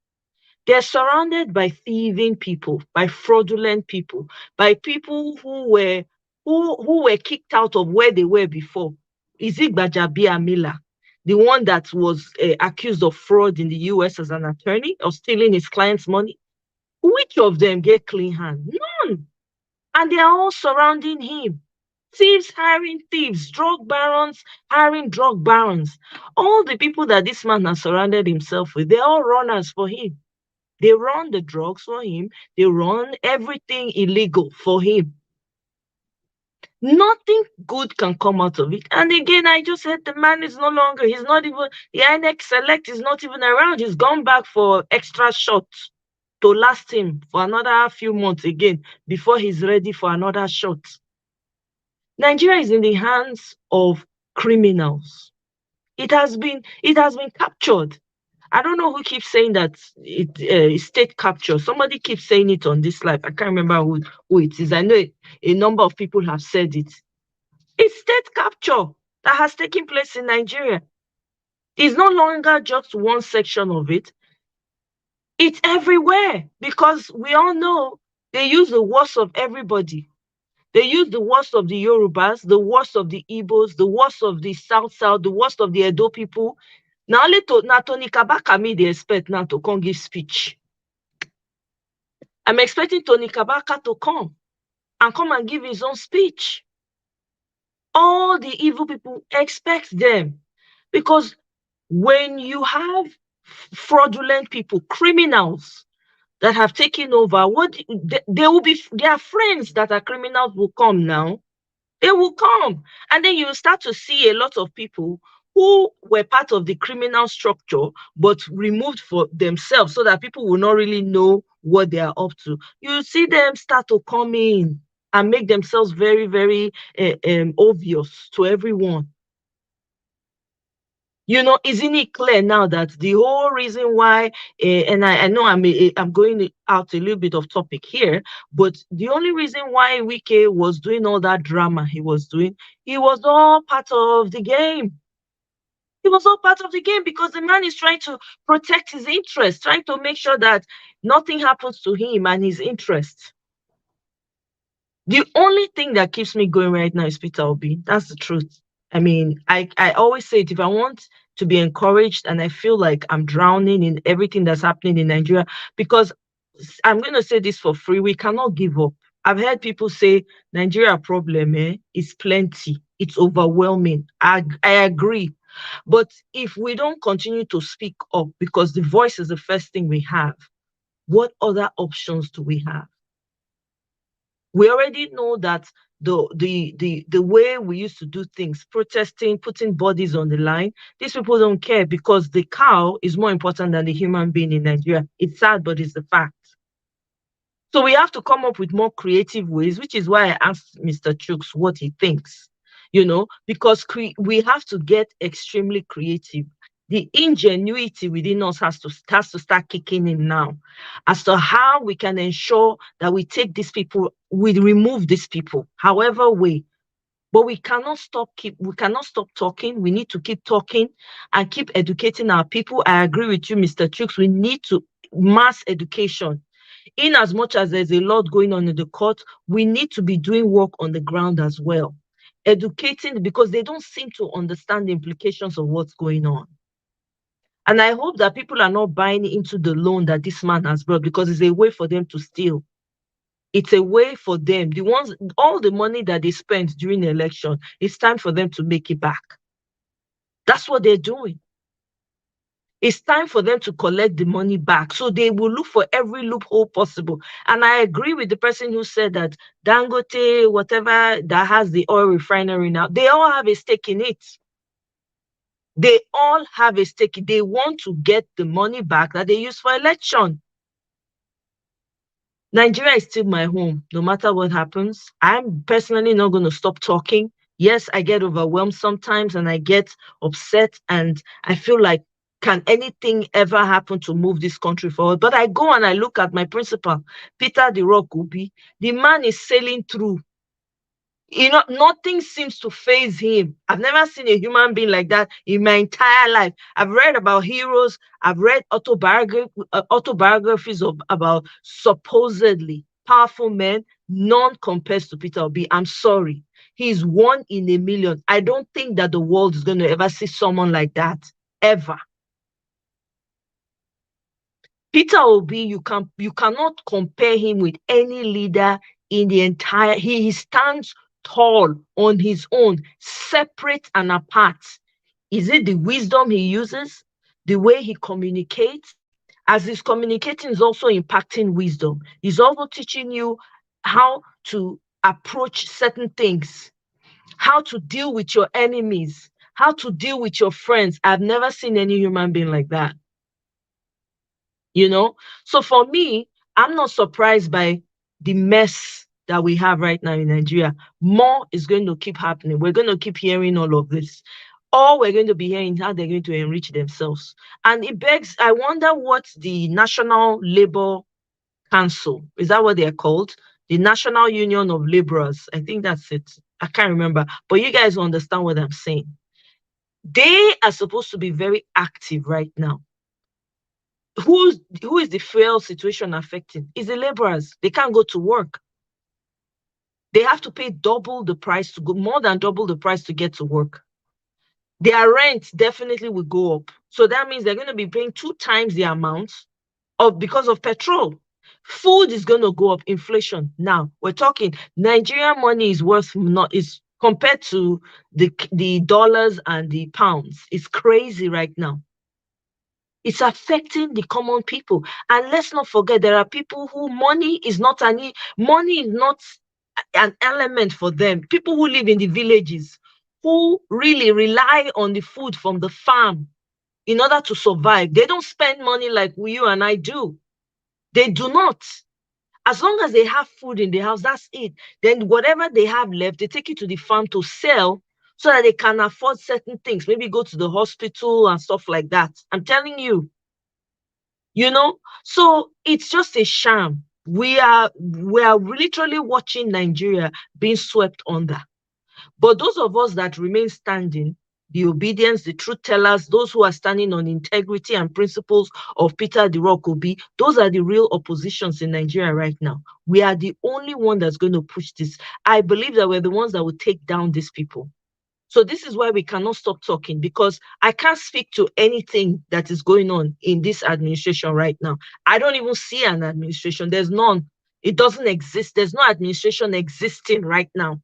They're surrounded by thieving people, by fraudulent people, by people who were kicked out of where they were before. Izik Bajabia Miller, the one that was accused of fraud in the US as an attorney, of stealing his client's money. Which of them get clean hands? None. And they are all surrounding him. Thieves hiring thieves, drug barons hiring drug barons. All the people that this man has surrounded himself with, they're all runners for him. They run the drugs for him. They run everything illegal for him. Nothing good can come out of it. And again, I just said the man is no longer, he's not even, the INEC select is not even around. He's gone back for extra shots to last him for another few months again before he's ready for another shot. Nigeria is in the hands of criminals. It has been captured. I don't know who keeps saying that it's state capture. Somebody keeps saying it on this live. I can't remember who it is. I know a number of people have said it. It's state capture that has taken place in Nigeria. It's no longer just one section of it. It's everywhere because we all know they use the worst of everybody. They use the worst of the Yorubas, the worst of the Igbos, the worst of the South, the worst of the Edo people. Now, Tony Kabaka me they expect now to come give speech. I'm expecting Tony Kabaka to come and give his own speech. All the evil people expect them because when you have fraudulent people, criminals that have taken over, there will be their friends that are criminals will come now. They will come. And then you start to see a lot of people who were part of the criminal structure, but removed for themselves so that people will not really know what they are up to. You see them start to come in and make themselves very, very obvious to everyone. You know, isn't it clear now that the whole reason why, and I know I'm going out a little bit of topic here, but the only reason why Wike was doing all that drama he was doing, it was all part of the game. It was all part of the game because the man is trying to protect his interests, trying to make sure that nothing happens to him and his interests. The only thing that keeps me going right now is Peter Obi. That's the truth. I mean, I always say it, if I want to be encouraged and I feel like I'm drowning in everything that's happening in Nigeria, because I'm going to say this for free, we cannot give up. I've heard people say Nigeria problem is plenty. It's overwhelming. I agree. But if we don't continue to speak up, because the voice is the first thing we have, what other options do we have? We already know that the way we used to do things, protesting, putting bodies on the line, these people don't care because the cow is more important than the human being in Nigeria. It's sad, but it's the fact. So we have to come up with more creative ways, which is why I asked Mr. Chooks what he thinks, you know, because we have to get extremely creative. The ingenuity within us has to start kicking in now as to how we can ensure that we take these people, we remove these people, however way. But we cannot stop talking. We need to keep talking and keep educating our people. I agree with you, Mr. Chooks. We need to mass education. In as much as there's a lot going on in the court, we need to be doing work on the ground as well. Educating, because they don't seem to understand the implications of what's going on. And I hope that people are not buying into the loan that this man has brought, because it's a way for them to steal. It's a way for them. All the money that they spent during the election, it's time for them to make it back. That's what they're doing. It's time for them to collect the money back. So they will look for every loophole possible. And I agree with the person who said that Dangote, whatever that has the oil refinery now, they all have a stake in it. They all have a stake. They want to get the money back that they use for election. Nigeria is still my home, no matter what happens. I'm personally not going to stop talking. Yes, I get overwhelmed sometimes and I get upset and I feel like, can anything ever happen to move this country forward? But I go and I look at my principal, Peter the Rock Obi. The man is sailing through. You know, nothing seems to faze him. I've never seen a human being like that in my entire life. I've read about heroes. I've read autobiographies about supposedly powerful men. None compares to Peter Obi. I'm sorry. He's one in a million. I don't think that the world is going to ever see someone like that, ever. Peter Obi, you cannot compare him with any leader in the entire. He stands tall on his own, separate and apart. Is it the wisdom he uses, the way he communicates? As he's communicating, is also impacting wisdom. He's also teaching you how to approach certain things, how to deal with your enemies, how to deal with your friends. I've never seen any human being like that. You know? So for me, I'm not surprised by the mess that we have right now in Nigeria. More is going to keep happening. We're going to keep hearing all of this. All we're going to be hearing is how they're going to enrich themselves. And it begs, I wonder what the National Labor Council, is that what they're called? The National Union of Laborers. I think that's it. I can't remember. But you guys understand what I'm saying. They are supposed to be very active right now. Who is the fuel situation affecting? Is the laborers. They can't go to work. They have to pay double the price to go, more than double the price to get to work. Their rent definitely will go up. So that means they're going to be paying 2 times the amount because of petrol. Food is going to go up, inflation. Now we're talking Nigerian money is worth is compared to the dollars and the pounds. It's crazy right now. It's affecting the common people. And let's not forget, there are people who money is not an element for them. People who live in the villages, who really rely on the food from the farm in order to survive. They don't spend money like you and I do. They do not. As long as they have food in the house, that's it. Then whatever they have left, they take it to the farm to sell so that they can afford certain things. Maybe go to the hospital and stuff like that. I'm telling you. You know, so it's just a sham. We are literally watching Nigeria being swept under. But those of us that remain standing, the obedience, the truth tellers, those who are standing on integrity and principles of Peter the Rock Obi, those are the real oppositions in Nigeria right now. We are the only one that's going to push this. I believe that we're the ones that will take down these people. So this is why we cannot stop talking, because I can't speak to anything that is going on in this administration right now. I don't even see an administration. There's none. It doesn't exist. There's no administration existing right now.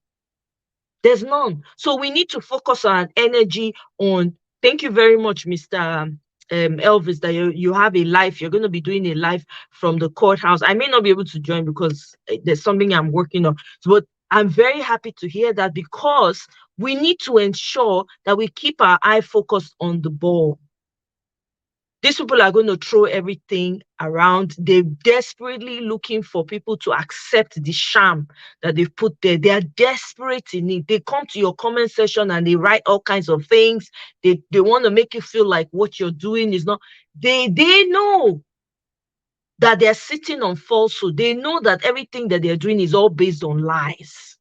There's none. So we need to focus our energy on, thank you very much, Mr. Elvis, that you have a live. You're going to be doing a live from the courthouse. I may not be able to join because there's something I'm working on. But I'm very happy to hear that, because we need to ensure that we keep our eye focused on the ball. These people are going to throw everything around. They're desperately looking for people to accept the sham that they've put there. They are desperate in it. They come to your comment section and they write all kinds of things. They want to make you feel like what you're doing is not. They know that they're sitting on falsehood. They know that everything that they're doing is all based on lies.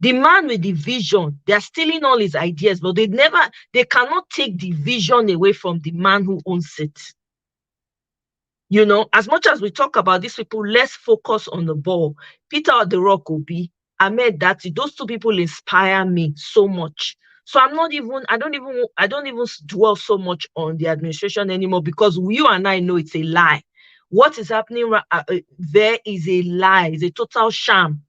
The man with the vision, they're stealing all his ideas, but they cannot take the vision away from the man who owns it. You know, as much as we talk about these people, let's focus on the ball. Peter the Rock Obi, Ahmed Dati, those 2 people inspire me so much. So I don't even dwell so much on the administration anymore, because you and I know it's a lie. What is happening there is a lie, it's a total sham.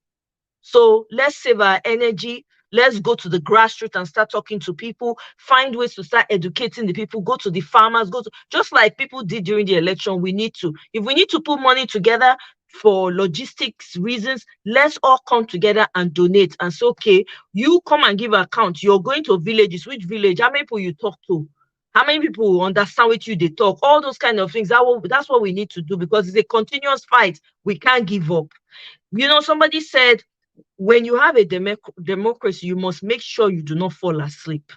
So let's save our energy. Let's go to the grassroots and start talking to people, find ways to start educating the people, go to the farmers, just like people did during the election. If we need to put money together for logistics reasons, let's all come together and donate and say, okay, you come and give an account. You're going to villages. Which village? How many people you talk to? How many people understand what they talk? All those kind of things. That's what we need to do, because it's a continuous fight. We can't give up. You know, somebody said, when you have a democracy, you must make sure you do not fall asleep.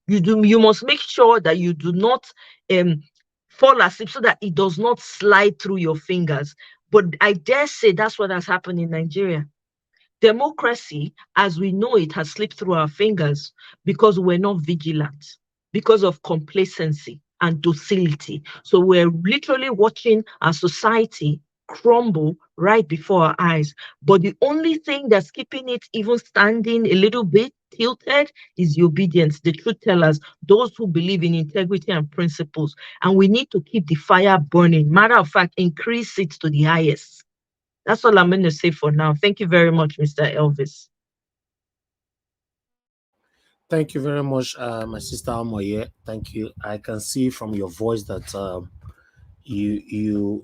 You must make sure that you do not fall asleep, so that it does not slide through your fingers. But I dare say that's what has happened in Nigeria. Democracy, as we know it, has slipped through our fingers because we're not vigilant, because of complacency and docility. So we're literally watching our society crumble right before our eyes. But the only thing that's keeping it even standing a little bit tilted is the obedience, the truth tellers, those who believe in integrity and principles. And we need to keep the fire burning. Matter of fact, increase it to the highest. That's all I'm going to say for now. Thank you very much, Mr. Elvis. Thank you very much, my sister Amoye. Thank you. I can see from your voice that you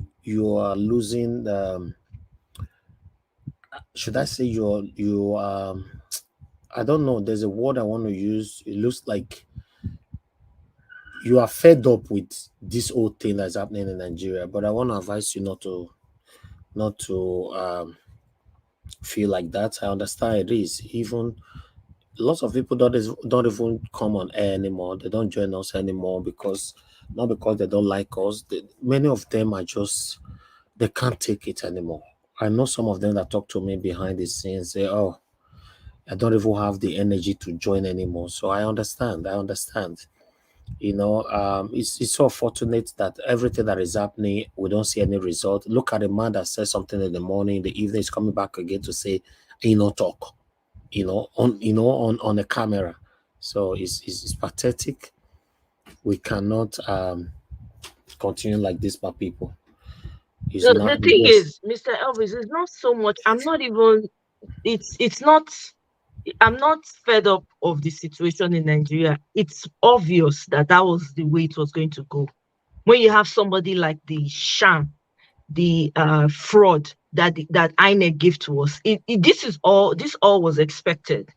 are losing should I say you I don't know. There's a word I want to use. It looks like you are fed up with this whole thing that's happening in Nigeria. But I want to advise you not to feel like that. I understand it is. Even lots of people don't even come on air anymore. They don't join us anymore because not because they don't like us. Many of them are just they can't take it anymore. I know some of them that talk to me behind the scenes say, "Oh, I don't even have the energy to join anymore." So I understand. You know, it's so fortunate that everything that is happening, we don't see any result. Look at a man that says something in the morning, in the evening is coming back again to say, talk, on a camera. So it's pathetic. We cannot continue like this, my people. It's The not thing just is, Mr. Elvis, it's not so much. I'm not even. It's not. I'm not fed up of the situation in Nigeria. It's obvious that was the way it was going to go. When you have somebody like the sham, the fraud that INEC gave to us, this all was expected.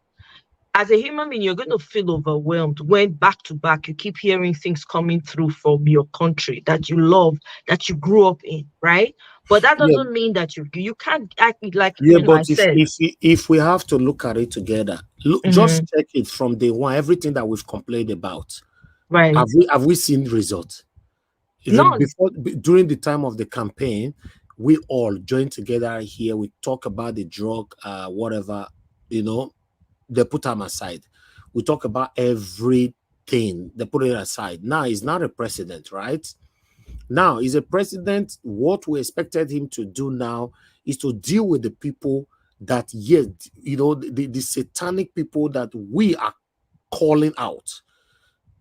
As a human being, you're going to feel overwhelmed when back to back you keep hearing things coming through from your country that you love, that you grew up in, right? But that yeah, doesn't mean that you can't act like yeah. I But said. if we have to look at it together, just check it from day one. Everything that we've complained about, Right. have we seen results? None. During the time of the campaign, we all joined together here. We talk about the drug, whatever, they put them aside. We talk about everything. They put it aside. Now he's not a president, right? Now he's a president. What we expected him to do now is to deal with the people that, yes, the satanic people that we are calling out.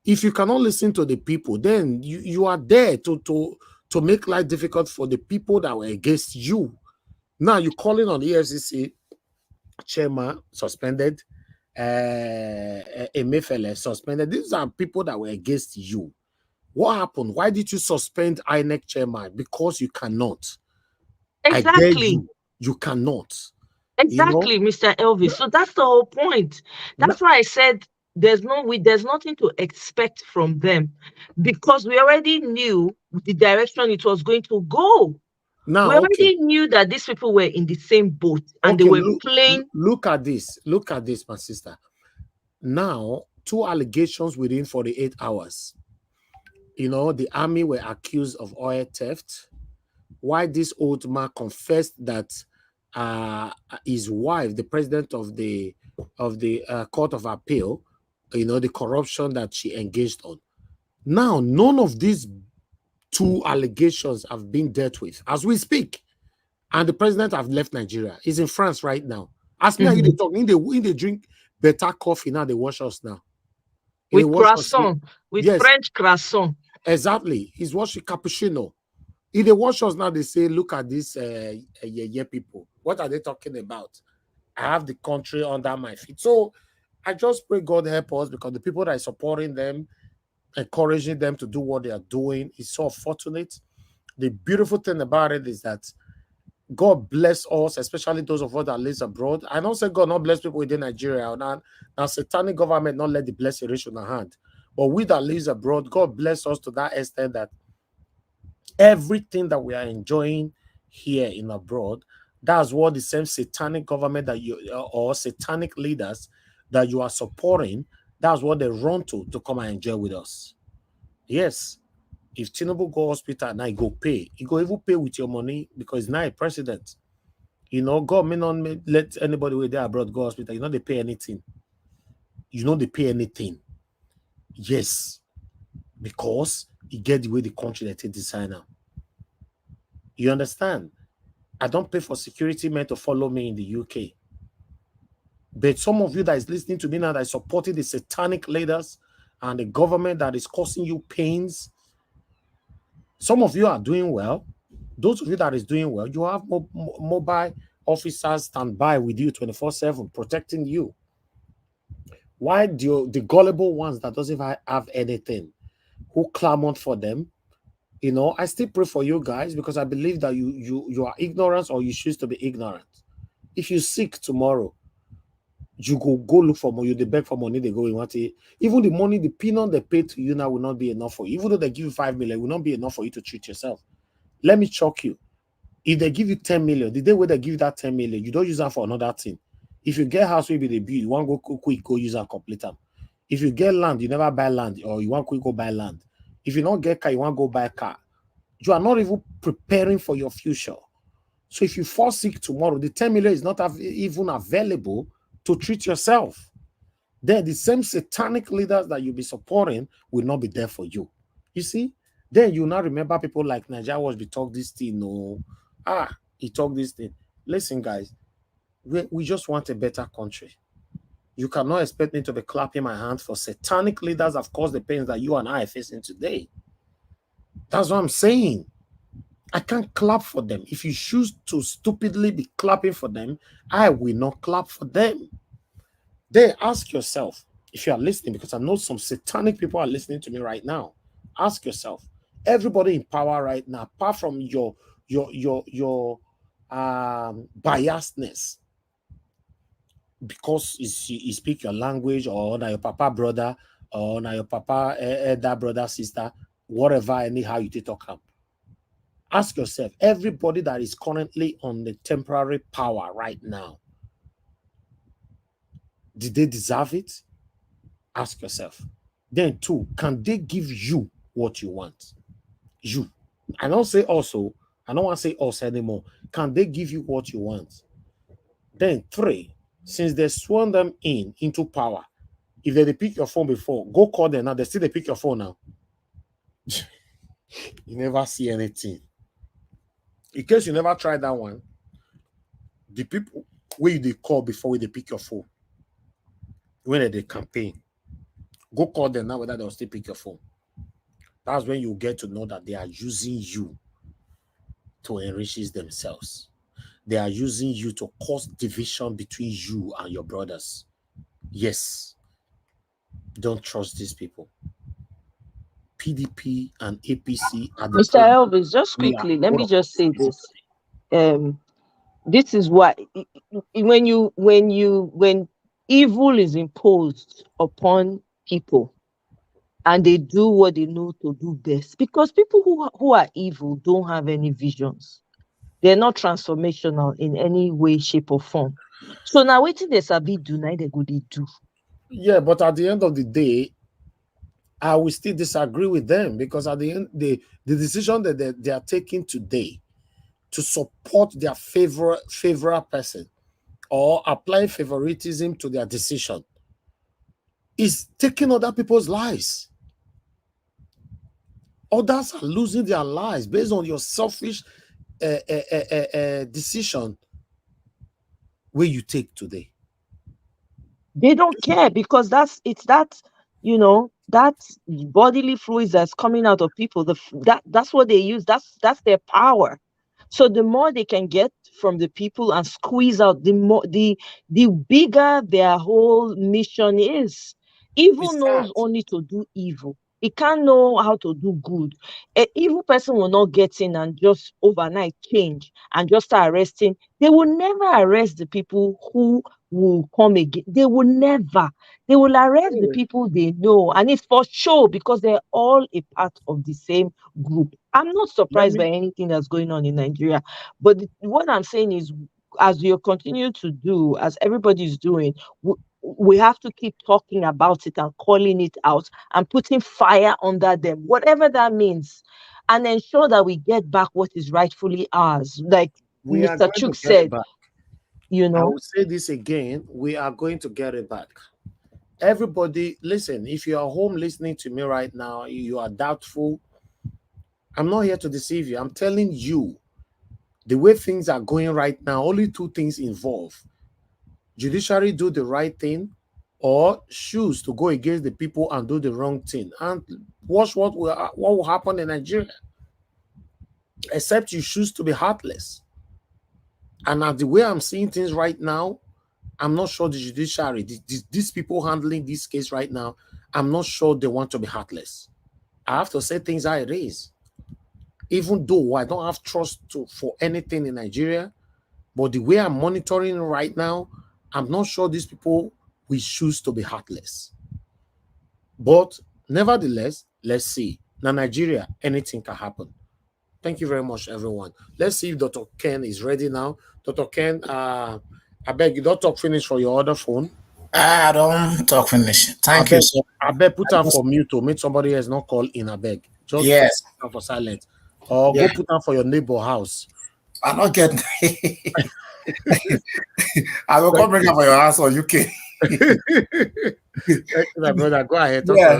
If you cannot listen to the people, then you are there to make life difficult for the people that were against you. Now you're calling on EFCC chairman suspended, Emefiele suspended. These are people that were against you. What happened? Why did you suspend INEC chairman? Because you cannot. Exactly. I dare you. You cannot. Exactly, Mr. Elvis. So that's the whole point. That's why I said there's nothing to expect from them because we already knew the direction it was going to go. Now, we already knew that these people were in the same boat and they were playing. Look at this, my sister. Now, 2 allegations within 48 hours. The army were accused of oil theft. Why this old man confessed that his wife, the president of the Court of Appeal, the corruption that she engaged on. Now, none of these 2 allegations have been dealt with as we speak. And the president have left Nigeria. He's in France right now. Ask me how they talk. In they drink better coffee now, they wash us now. With croissant, with French croissant. Exactly. He's washing cappuccino. If they wash us now, they say, look at these people. What are they talking about? I have the country under my feet. So I just pray God help us because the people that are supporting them, encouraging them to do what they are doing is so fortunate. The beautiful thing about it is that God bless us, especially those of us that live abroad. I don't say God not bless people within Nigeria. Now satanic government not let the blessing reach on our hand. But we that live abroad, God bless us to that extent that everything that we are enjoying here in abroad, that's what the same satanic government that you or satanic leaders that you are supporting, that's what they run to come and enjoy with us. Yes. If Tinubu go hospital now, he go pay. He go even pay with your money because he's not a president. God may not let anybody with there abroad go hospital. They pay anything. They pay anything. Yes. Because he get the way the country that they design now. You understand? I don't pay for security men to follow me in the UK. But some of you that is listening to me now that is supporting the satanic leaders and the government that is causing you pains, some of you are doing well. Those of you that is doing well, you have mobile officers stand by with you 24/7, protecting you. Why do the gullible ones that doesn't have anything, who clamor for them? I still pray for you guys because I believe that you are ignorant or you choose to be ignorant. If you sick tomorrow, you go look for money, you beg for money, they go, you want to, even the money, the peanut they pay to you now will not be enough for you. Even though they give you 5 million, it will not be enough for you to treat yourself. Let me shock you. If they give you 10 million, the day where they give you that 10 million, you don't use that for another thing. If you get house, maybe they build, you want to go quick, go use and complete them. If you get land, you never buy land, or you want quick go buy land. If you don't get car, you want to go buy a car. You are not even preparing for your future. So if you fall sick tomorrow, the 10 million is not even available to treat yourself. Then the same satanic leaders that you'll be supporting will not be there for you. You see? Then you now remember people like Nigeria was be talk this thing. No, he talked this thing. Listen, guys, we just want a better country. You cannot expect me to be clapping my hands for satanic leaders that have caused the pains that you and I are facing today. That's what I'm saying. I can't clap for them. If you choose to stupidly be clapping for them, I will not clap for them. Then ask yourself, if you are listening, because I know some satanic people are listening to me right now. Ask yourself, everybody in power right now, apart from your biasness, because you speak your language, or now your papa brother, or now your papa elder brother sister, whatever, anyhow you talk up. Ask yourself, everybody that is currently on the temporary power right now, did they deserve it? Ask yourself. Then two, can they give you what you want? You. I don't say also, I don't want to say us anymore. Can they give you what you want? Then three, since they sworn them into power, if they pick your phone before, go call them now. They still they pick your phone now. You never see anything. In case you never tried that one, the people where they call before they pick your phone, when they campaign, go call them now whether they'll still pick your phone. That's when you get to know that they are using you to enrich themselves. They are using you to cause division between you and your brothers. Yes. Don't trust these people. PDP and APC are the Mr. Elvis, just quickly, let me just say this. This is why when evil is imposed upon people and they do what they know to do best, because people who are evil don't have any visions. They're not transformational in any way, shape, or form. So now waiting they sabi do, now they go they do. Yeah, but at the end of the day, I will still disagree with them, because at the end, the decision that they are taking today to support their favorite person or apply favoritism to their decision is taking other people's lives. Others are losing their lives based on your selfish decision where you take today. They don't care, because that bodily fluids that's coming out of people. That's what they use. That's their power. So the more they can get from the people and squeeze out, the bigger their whole mission is. Evil knows only to do evil. It can't know how to do good. An evil person will not get in and just overnight change and just start arresting. They will never arrest the people who will come again. They will never. They will arrest the people they know, and it's for sure, because they're all a part of the same group. I'm not surprised by anything that's going on in Nigeria, but what I'm saying is, as we continue to do, as everybody's doing, we have to keep talking about it and calling it out and putting fire under them, whatever that means, and ensure that we get back what is rightfully ours. Like Mr. Chuk said, I will say this again, we are going to get it back. Everybody, listen, if you are home listening to me right now, you are doubtful, I'm not here to deceive you. I'm telling you, the way things are going right now, only two things involve. Judiciary do the right thing, or choose to go against the people and do the wrong thing. And watch what will happen in Nigeria. Except you choose to be heartless. And as the way I'm seeing things right now, I'm not sure the judiciary, these people handling this case right now, I'm not sure they want to be heartless. I have to say things how it is. Even though I don't have trust for anything in Nigeria, But the way I'm monitoring right now, I'm not sure these people will choose to be heartless. But nevertheless, let's see. Now, Nigeria, anything can happen. Thank you very much, everyone. Let's see if Dr. Ken is ready now. Dr. Ken, I beg you don't talk finish for your other phone. I don't talk finish. Thank you. So I beg put her for mute to make somebody else not call in. I beg. Just yes. put her for silent. Or Yeah. go put her for your neighbor house. I don't get. I will come bring her for your house or UK. Thank you, my brother. Go ahead. Yeah.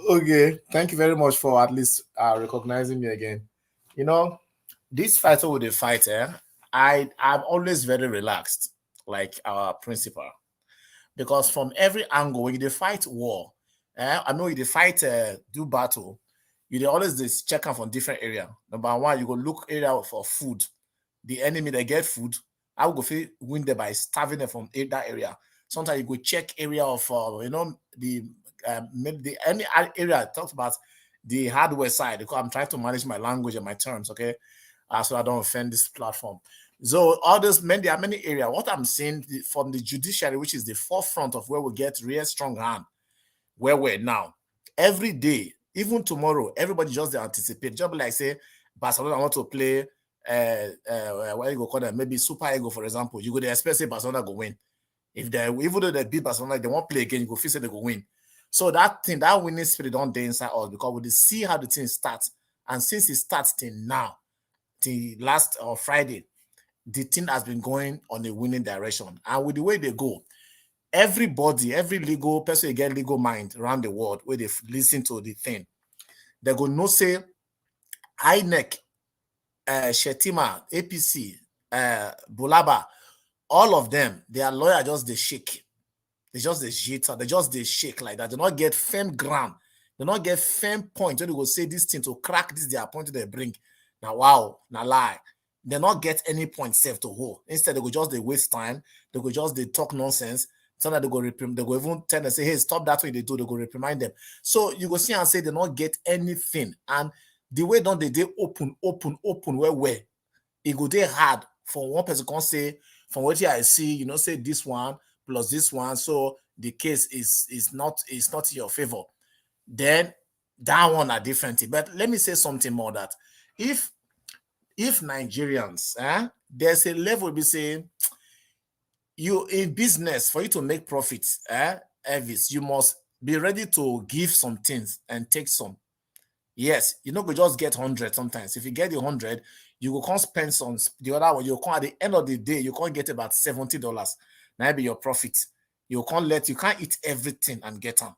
Okay. Thank you very much for at least recognizing me again. You know, this fight with the fighter, I'm always very relaxed, like our principal, because from every angle, when you fight war, I know you fight do battle, you always this check out from different area. Number one, you go look area for food. The enemy they get food, I will go win them by starving them from that area. Sometimes you go check area of the any area talks about the hardware side, because I'm trying to manage my language and my terms, okay, so I don't offend this platform. So all this, there are many areas. What I'm saying from the judiciary, which is the forefront of where we get real strong hand, where we're now, every day, even tomorrow, everybody just anticipate. Just like say, Barcelona want to play, what you go call them, maybe Super Ego, for example. You go to expect say Barcelona go win. If they, even though they beat Barcelona, they won't play again. You go feel say they go win. So that thing, that winning spirit don't day inside us, because we see how the thing starts, and since it starts till now, till last Friday, the thing has been going on a winning direction. And with the way they go, everybody, every legal person get legal mind around the world where they listen to the thing, they go no say INEC, Shetima, APC, Bulaba, all of them, their lawyer just they shake. They just they jitter, they just they shake like that. They not get firm ground. They not get firm point when they go say this thing to crack this their point they bring. Now wow, now lie. They not get any point safe to hold. Instead, they go just they waste time. They go just they talk nonsense. So that they go even tell them say, hey, stop that way they do. They go reprimand them. So you go see and say they not get anything. And the way don't they open where it go they hard for one person can say from what I see, say this one plus this one, so the case is not in your favor. Then that one are different. But let me say something more, that if Nigerians, there's a level we say you in business, for you to make profits, Elvis, you must be ready to give some things and take some. Yes, you know, we just get 100 sometimes. If you get the 100, you will can't spend on the other one. You can't, at the end of the day, you can't get about $70. Now be your profit. You can't eat everything and get them.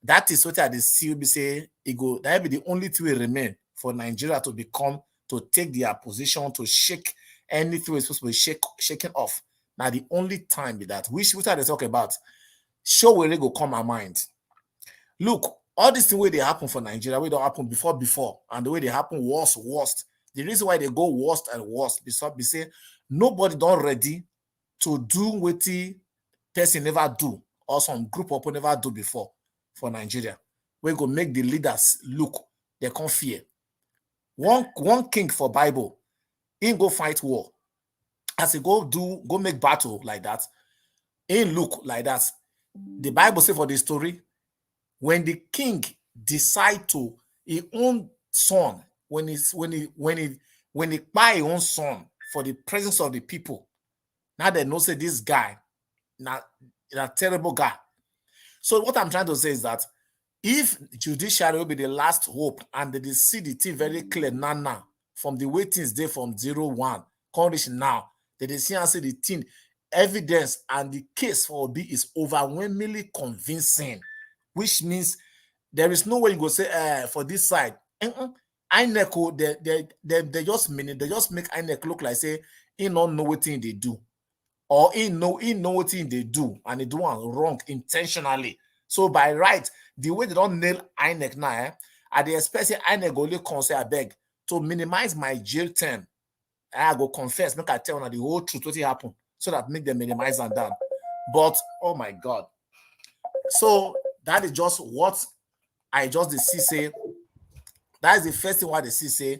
That is what I see. We say that be the only thing will remain for Nigeria to take their position, to shake anything we're supposed to be shaken off. Now the only time be that which I talk about, show where they go come my mind. Look, all these things where they happen for Nigeria, where they happen before, and the way they happen worst. The reason why they go worst and worst because say nobody don't ready to do what the person never do, or some group of people never do before for Nigeria. We go make the leaders look, they can't fear. One king for Bible, he go fight war. As he go make battle like that, he look like that. The Bible say for the story, when the king decide to his own son, when he buy his own son for the presence of the people, now they know say this guy, not a terrible guy. So what I'm trying to say is that if judiciary will be the last hope, and they see the thing very clear now from the way things there from 01 condition now, they see and say the thing evidence and the case for OB is overwhelmingly convincing, which means there is no way you go say for this side. INEC, they just make INEC look like say he don't know what thing they do, or he know what thing they do and they do one wrong intentionally. So by right, the way they don't nail INEC now, I they expect INEC only concern I beg to minimize my jail term. I go confess, make I tell them the whole truth what happened, so that make them minimize and down. But oh my God. So that is just what I just the see say. That is the first thing why the see say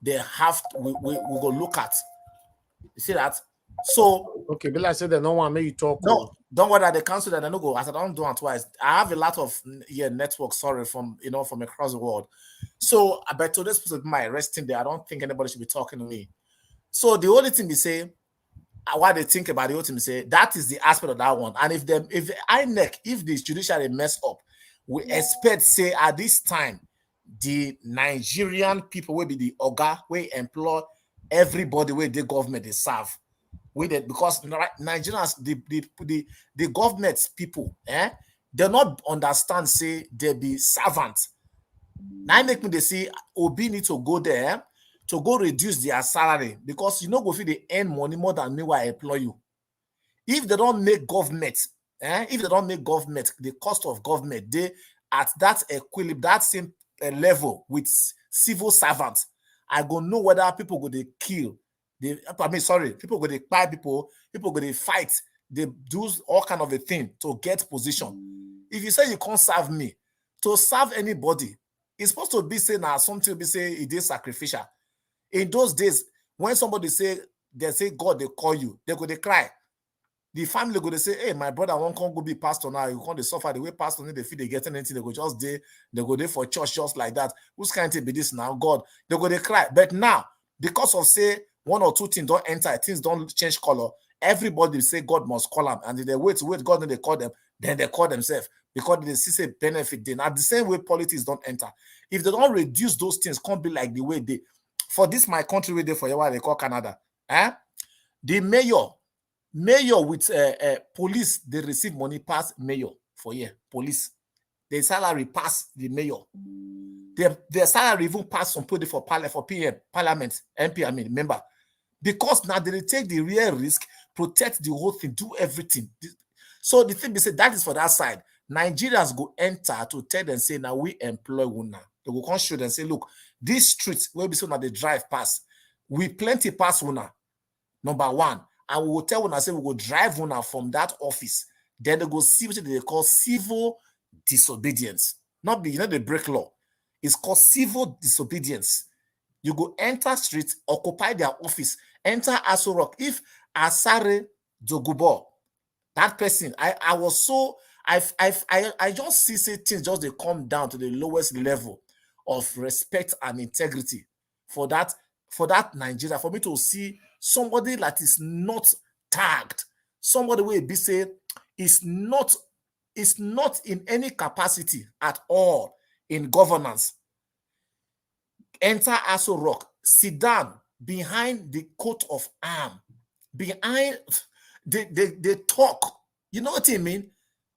they have to, we go look at. You see that So okay, but like I said, they don't want me to talk. no, don't worry. The council that I don't go. As I don't do it twice. I have a lot of network. Sorry, from from across the world. So, but today's supposed to be my resting day. I don't think anybody should be talking to me. So the only thing they say, what they think about the whole thing, they say that is the aspect of that one. And if the INEC, if the judiciary mess up, we expect say at this time the Nigerian people will be the OGA, we employ everybody where the government they serve. With it because Nigerians, the government's people, they not understand, say they be servants. Now make me they say OB need to go there to go reduce their salary because go feel they earn money more than me while I employ you. If they don't make government, if they don't make government, the cost of government, they at that equilibrium, that same level with civil servants, I go know whether people go they kill. People go they buy people go they fight, they do all kind of a thing to get position. If you say you can't serve me, to serve anybody, it's supposed to be saying now something be say it is sacrificial. In those days, when somebody say God they call you, they go they cry. The family go they say, hey, my brother won't come go be pastor now. You can't they suffer the way pastor need they feel they get anything, they go just they go there for church just like that. Who's kind to be this now? God, they go they cry. But now, because of say one or two things don't enter, things don't change color. Everybody say God must call them, and if they wait, God then they call them, then they call themselves because they see a benefit. Then at the same way, politics don't enter. If they don't reduce those things, can't be like the way they for this my country where they for what they call Canada. The mayor with police they receive money pass mayor for year. Police their salary pass the mayor. Their salary even pass some people for PM, parliament, MP, I mean, member. Because now they take the real risk, protect the whole thing, do everything. So the thing they say that is for that side. Nigerians go enter to tell them, say, now we employ one. They will come show them say, look, this street where we so now they drive past. We plenty pass one. Number one. And we will tell one, say we will drive one from that office. Then they go see what they call civil disobedience. Not be, the break law. It's called civil disobedience. You go enter street, occupy their office, enter Aso Rock. If Asare Dogubo, that person, I was so I just see things just they come down to the lowest level of respect and integrity for that Nigeria. For me to see somebody that is not tagged, somebody will be say is not in any capacity at all in governance. Enter Aso Rock, sit down behind the coat of arm, behind they talk. You know what I mean?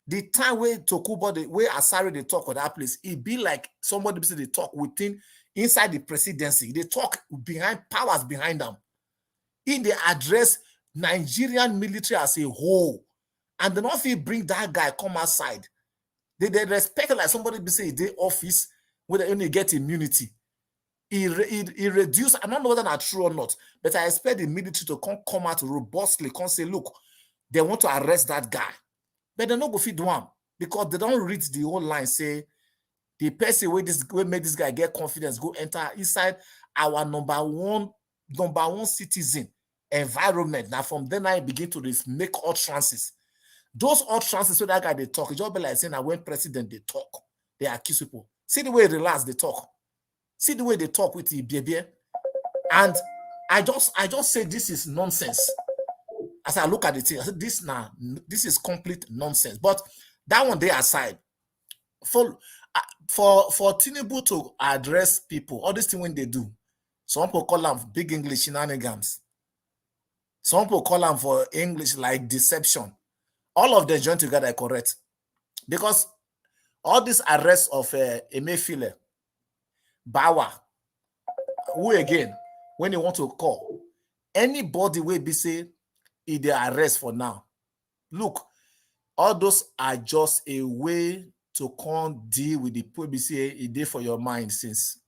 The time where Tokubo, the way Asari they talk on that place, it be like somebody they talk within inside the presidency. They talk behind powers behind them. In the address Nigerian military as a whole, and then if you bring that guy come outside, they respect it like somebody be say they office where they only get immunity. He reduced, I don't know whether that's true or not, but I expect the military to come out robustly, come say, look, they want to arrest that guy. But they don't go feed one because they don't read the whole line, say, the person where make this guy get confidence, go enter inside our number one citizen environment. Now from then I begin to make utterances. Those utterances, so that guy they talk, it just be like saying that when president they talk, they accuse people. See the way relax they talk. See the way they talk with the baby. And I just say this is nonsense. As I look at it, I said this is complete nonsense. But that one day aside, for Tinubu to address people, all this thing when they do, some people call them big English shenanigans. Some people call them for English like deception. All of them join together correct. Because all this arrest of Emefiele, Bawa, who again, when you want to call, anybody will be say, if they arrest for now. Look, all those are just a way to come deal with the PBC. It did for your mind since.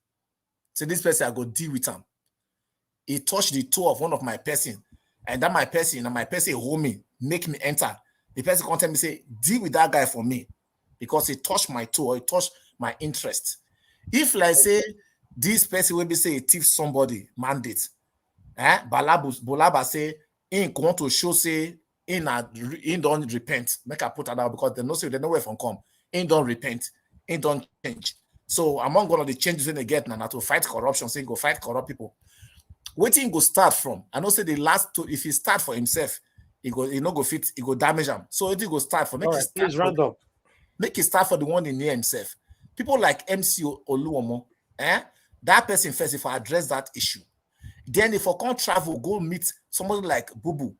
So this person I go deal with him. He touched the toe of one of my person, and that my person hold me, make me enter. The person come tell me say, deal with that guy for me, because he touched my toe or he touched my interest. If like say this person will be say he thief somebody mandate, Balaba say in want to show say in don't repent. Make I put that out because they know say they know where from come. In don't repent, in don't change. So among all of the changes in they get now to fight corruption, say go fight corrupt people. Waiting go start from. I know say the last two, if he start for himself, he no go fit, he go damage him. So it go start for All right, please round up. Make it start for the one in near himself. People like MC Oluomo, that person first, if I address that issue, then if I can't travel, go meet somebody like Bubu.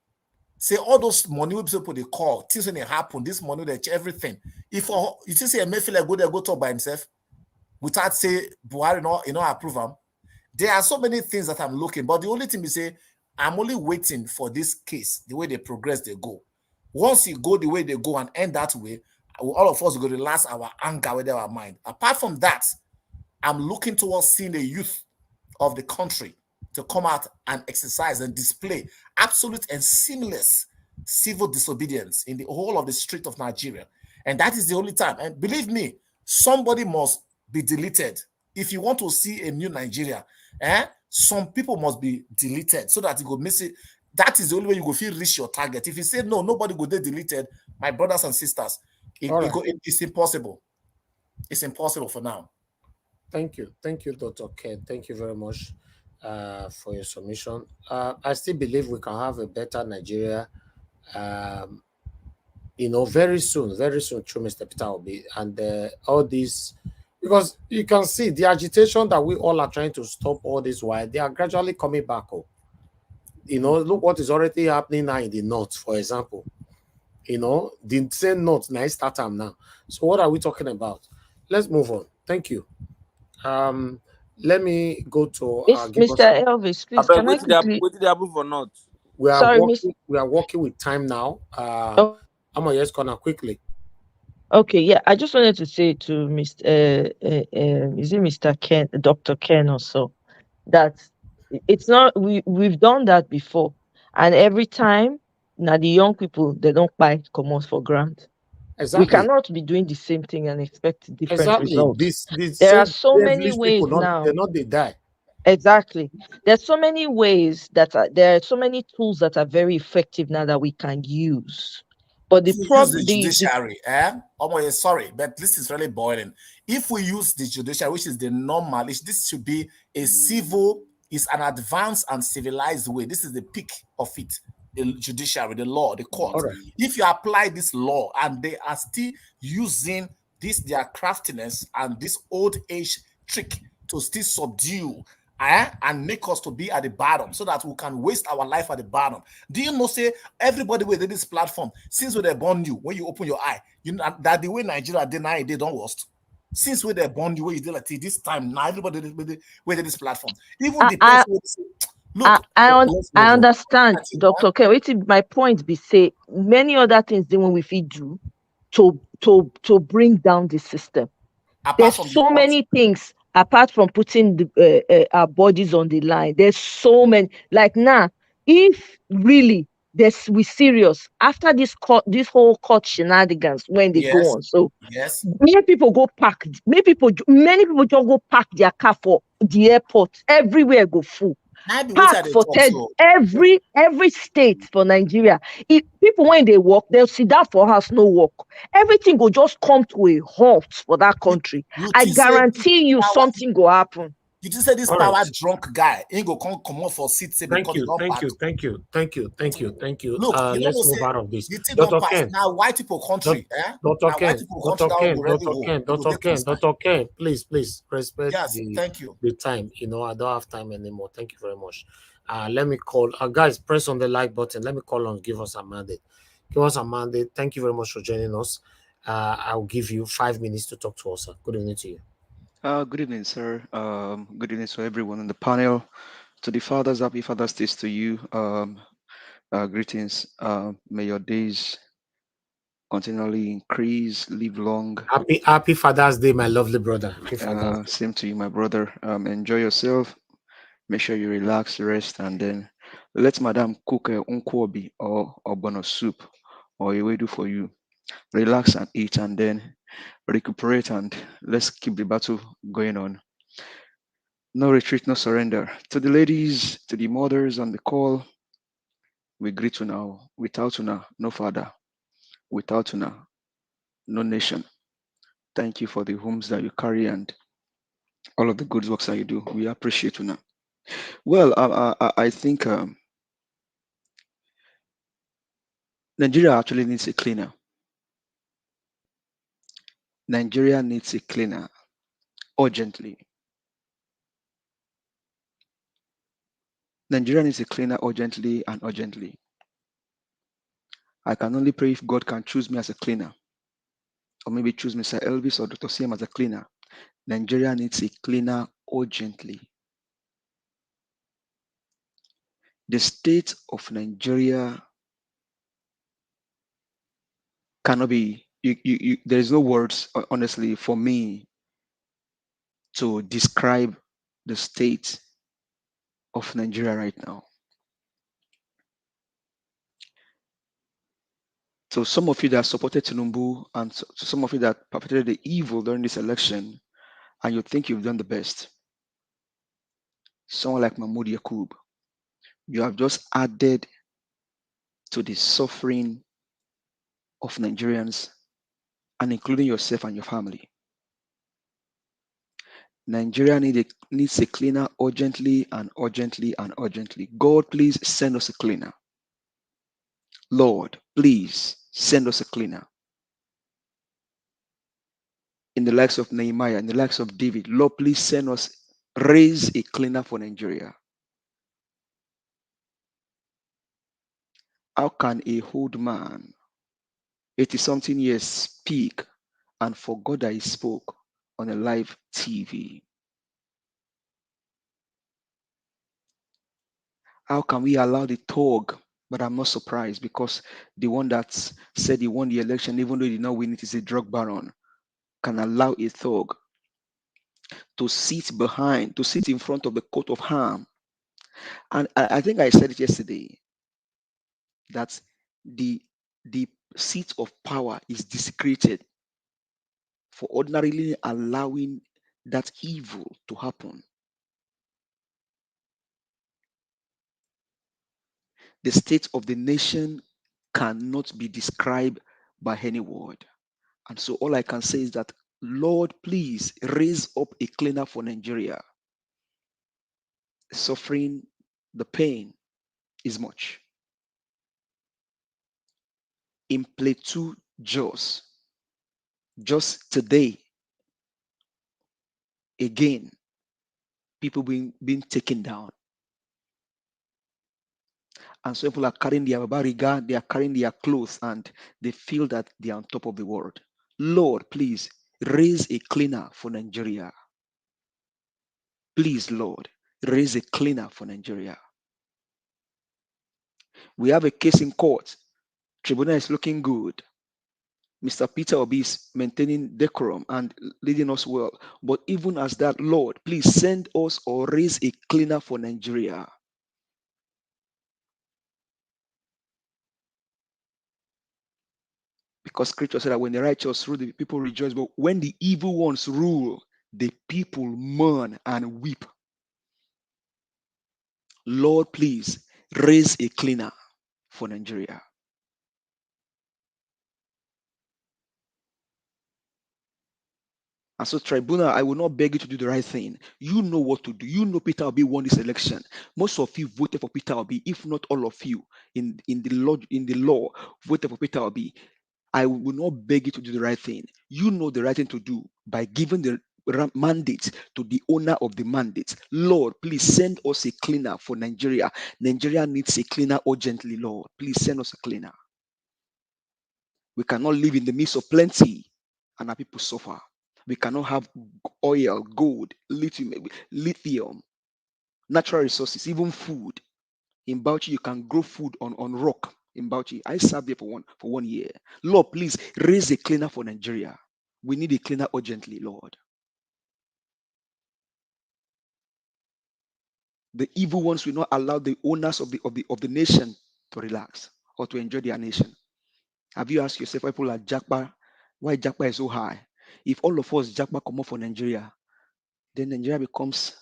Say all those money people they call, things when it happen, this money they everything. If you see a Mayfield go there, go talk by himself, without say Buhari approve him. There are so many things that I'm looking, but the only thing we say, I'm only waiting for this case, the way they progress, they go. Once you go the way they go and end that way, all of us will relax our anger with our mind. Apart from that, I'm looking towards seeing the youth of the country to come out and exercise and display absolute and seamless civil disobedience in the whole of the street of Nigeria. And that is the only time. And believe me, somebody must be deleted. If you want to see a new Nigeria, some people must be deleted so that you go miss it. That is the only way you go feel reach your target. If you say no, nobody go get deleted, my brothers and sisters, it's impossible. It's impossible for now. Thank you, Dr. Ken. Thank you very much for your submission. I still believe we can have a better Nigeria. Very soon, through Mr. Peter Obi and all these. Because you can see the agitation that we all are trying to stop all this while they are gradually coming back. Look what is already happening now in the north, for example. The same north now start time now. So what are we talking about? Let's move on. Thank you. Let me go to Mr. Elvis, please. Can I quickly? What did they approve or not? We are working with time now. I'm gonna just gonna quickly. Okay, yeah. I just wanted to say to Mr. Is it Mr. Ken, Dr. Ken also, that it's not we've done that before, and every time now the young people they don't buy commerce for grant. Exactly. We cannot be doing the same thing and expect different results. This there are so many ways now. They're not they die. Exactly. There's so many ways there are so many tools that are very effective now that we can use. But the problem, the judiciary, sorry, but this is really boiling. If we use the judiciary, which is the normal, this should be a civil, is an advanced and civilized way. This is the peak of it. The judiciary, the law, the court. Right. If you apply this law and they are still using their craftiness and this old age trick to still subdue and make us to be at the bottom so that we can waste our life at the bottom. Do you know, say, everybody within this platform, since they born you, when you open your eye, you know that the way Nigeria deny they don't worst. Since they born you, where you did like this time, now everybody within this platform. Even the person look, I understand, Dr. Ken. My point be say many other things than when we feed do to bring down the system. There's so many things apart from putting our bodies on the line. There's so many. Like now, if really we serious after this whole court shenanigans when they go on, so many people go park. Many people just go park their car for the airport. Everywhere go full. Park for every state for Nigeria. If people when they walk, they'll sit down for house, no work. Everything will just come to a halt for that country. I guarantee you something will happen. You just said this power drunk guy ain't go come off for seat. Thank you. Look, let's move out of this. Dr. Ken. Now white people country. Dr. Ken, please respect the time. I don't have time anymore. Thank you very much. Let me call guys, press on the like button. Let me call on give us a mandate. Thank you very much for joining us. I'll give you 5 minutes to talk to us, sir. Good evening to you. Good evening, sir. Good evening to everyone on the panel. To the fathers, happy Father's Day to you. Greetings. May your days continually increase, live long. Happy Father's Day, my lovely brother. Same to you, my brother. Enjoy yourself. Make sure you relax, rest, and then let Madam cook a unkwobi or bono soup or a way do for you. Relax and eat, and then recuperate, and let's keep the battle going on. No retreat, no surrender. To the ladies, to the mothers on the call, We greet you now. Without you now, no father. Without you now, no nation. Thank you for the homes that you carry and all of the good works that you do. We appreciate you now. Well, I think Nigeria actually needs a cleaner. Nigeria needs a cleaner urgently. Nigeria needs a cleaner urgently and urgently. I can only pray if God can choose me as a cleaner, or maybe choose Mr. Elvis or Dr. CM as a cleaner. Nigeria needs a cleaner urgently. The state of Nigeria cannot be, there is no words, honestly, for me to describe the state of Nigeria right now. So some of you that supported Tinubu and some of you that perpetrated the evil during this election, and you think you've done the best. Someone like Mahmoud Yakub, you have just added to the suffering of Nigerians and including yourself and your family. Nigeria needs a cleaner urgently and urgently and urgently. God, please send us a cleaner. Lord, please send us a cleaner. In the likes of Nehemiah, in the likes of David, Lord, please raise a cleaner for Nigeria. How can a old man, 80-something years, speak and forgot that he spoke on a live TV? How can we allow the thug? But I'm not surprised because the one that said he won the election, even though he did not win it, is a drug baron, can allow a thug to sit in front of the coat of harm. And I think I said it yesterday that the seat of power is desecrated for ordinarily allowing that evil to happen. The state of the nation cannot be described by any word. And so all I can say is that, Lord, please raise up a cleaner for Nigeria. Suffering, the pain is much. In Plateau, Jos, just today, again, people being taken down. And so people are carrying their bariga, they are carrying their clothes, and they feel that they are on top of the world. Lord, please raise a cleaner for Nigeria. Please, Lord, raise a cleaner for Nigeria. We have a case in court. Tribunal is looking good. Mr. Peter Obi is maintaining decorum and leading us well. But even as that, Lord, please send us or raise a cleaner for Nigeria. Because scripture said that when the righteous rule, the people rejoice. But when the evil ones rule, the people mourn and weep. Lord, please raise a cleaner for Nigeria. And so, tribunal, I will not beg you to do the right thing. You know what to do. You know Peter Obi won this election. Most of you voted for Peter Obi, if not all of you in the law voted for Peter Obi. I will not beg you to do the right thing. You know the right thing to do by giving the mandate to the owner of the mandate. Lord, please send us a cleaner for Nigeria. Nigeria needs a cleaner urgently, Lord. Please send us a cleaner. We cannot live in the midst of plenty and our people suffer. We cannot have oil, gold, lithium, natural resources, even food. In Bauchi, you can grow food on rock. In Bauchi, I served there for 1 year. Lord, please raise a cleaner for Nigeria. We need a cleaner urgently, Lord. The evil ones will not allow the owners of the nation to relax or to enjoy their nation. Have you asked yourself why people are Jakpa, why Jakpa is so high? If all of us Jakpa come up for Nigeria, then Nigeria becomes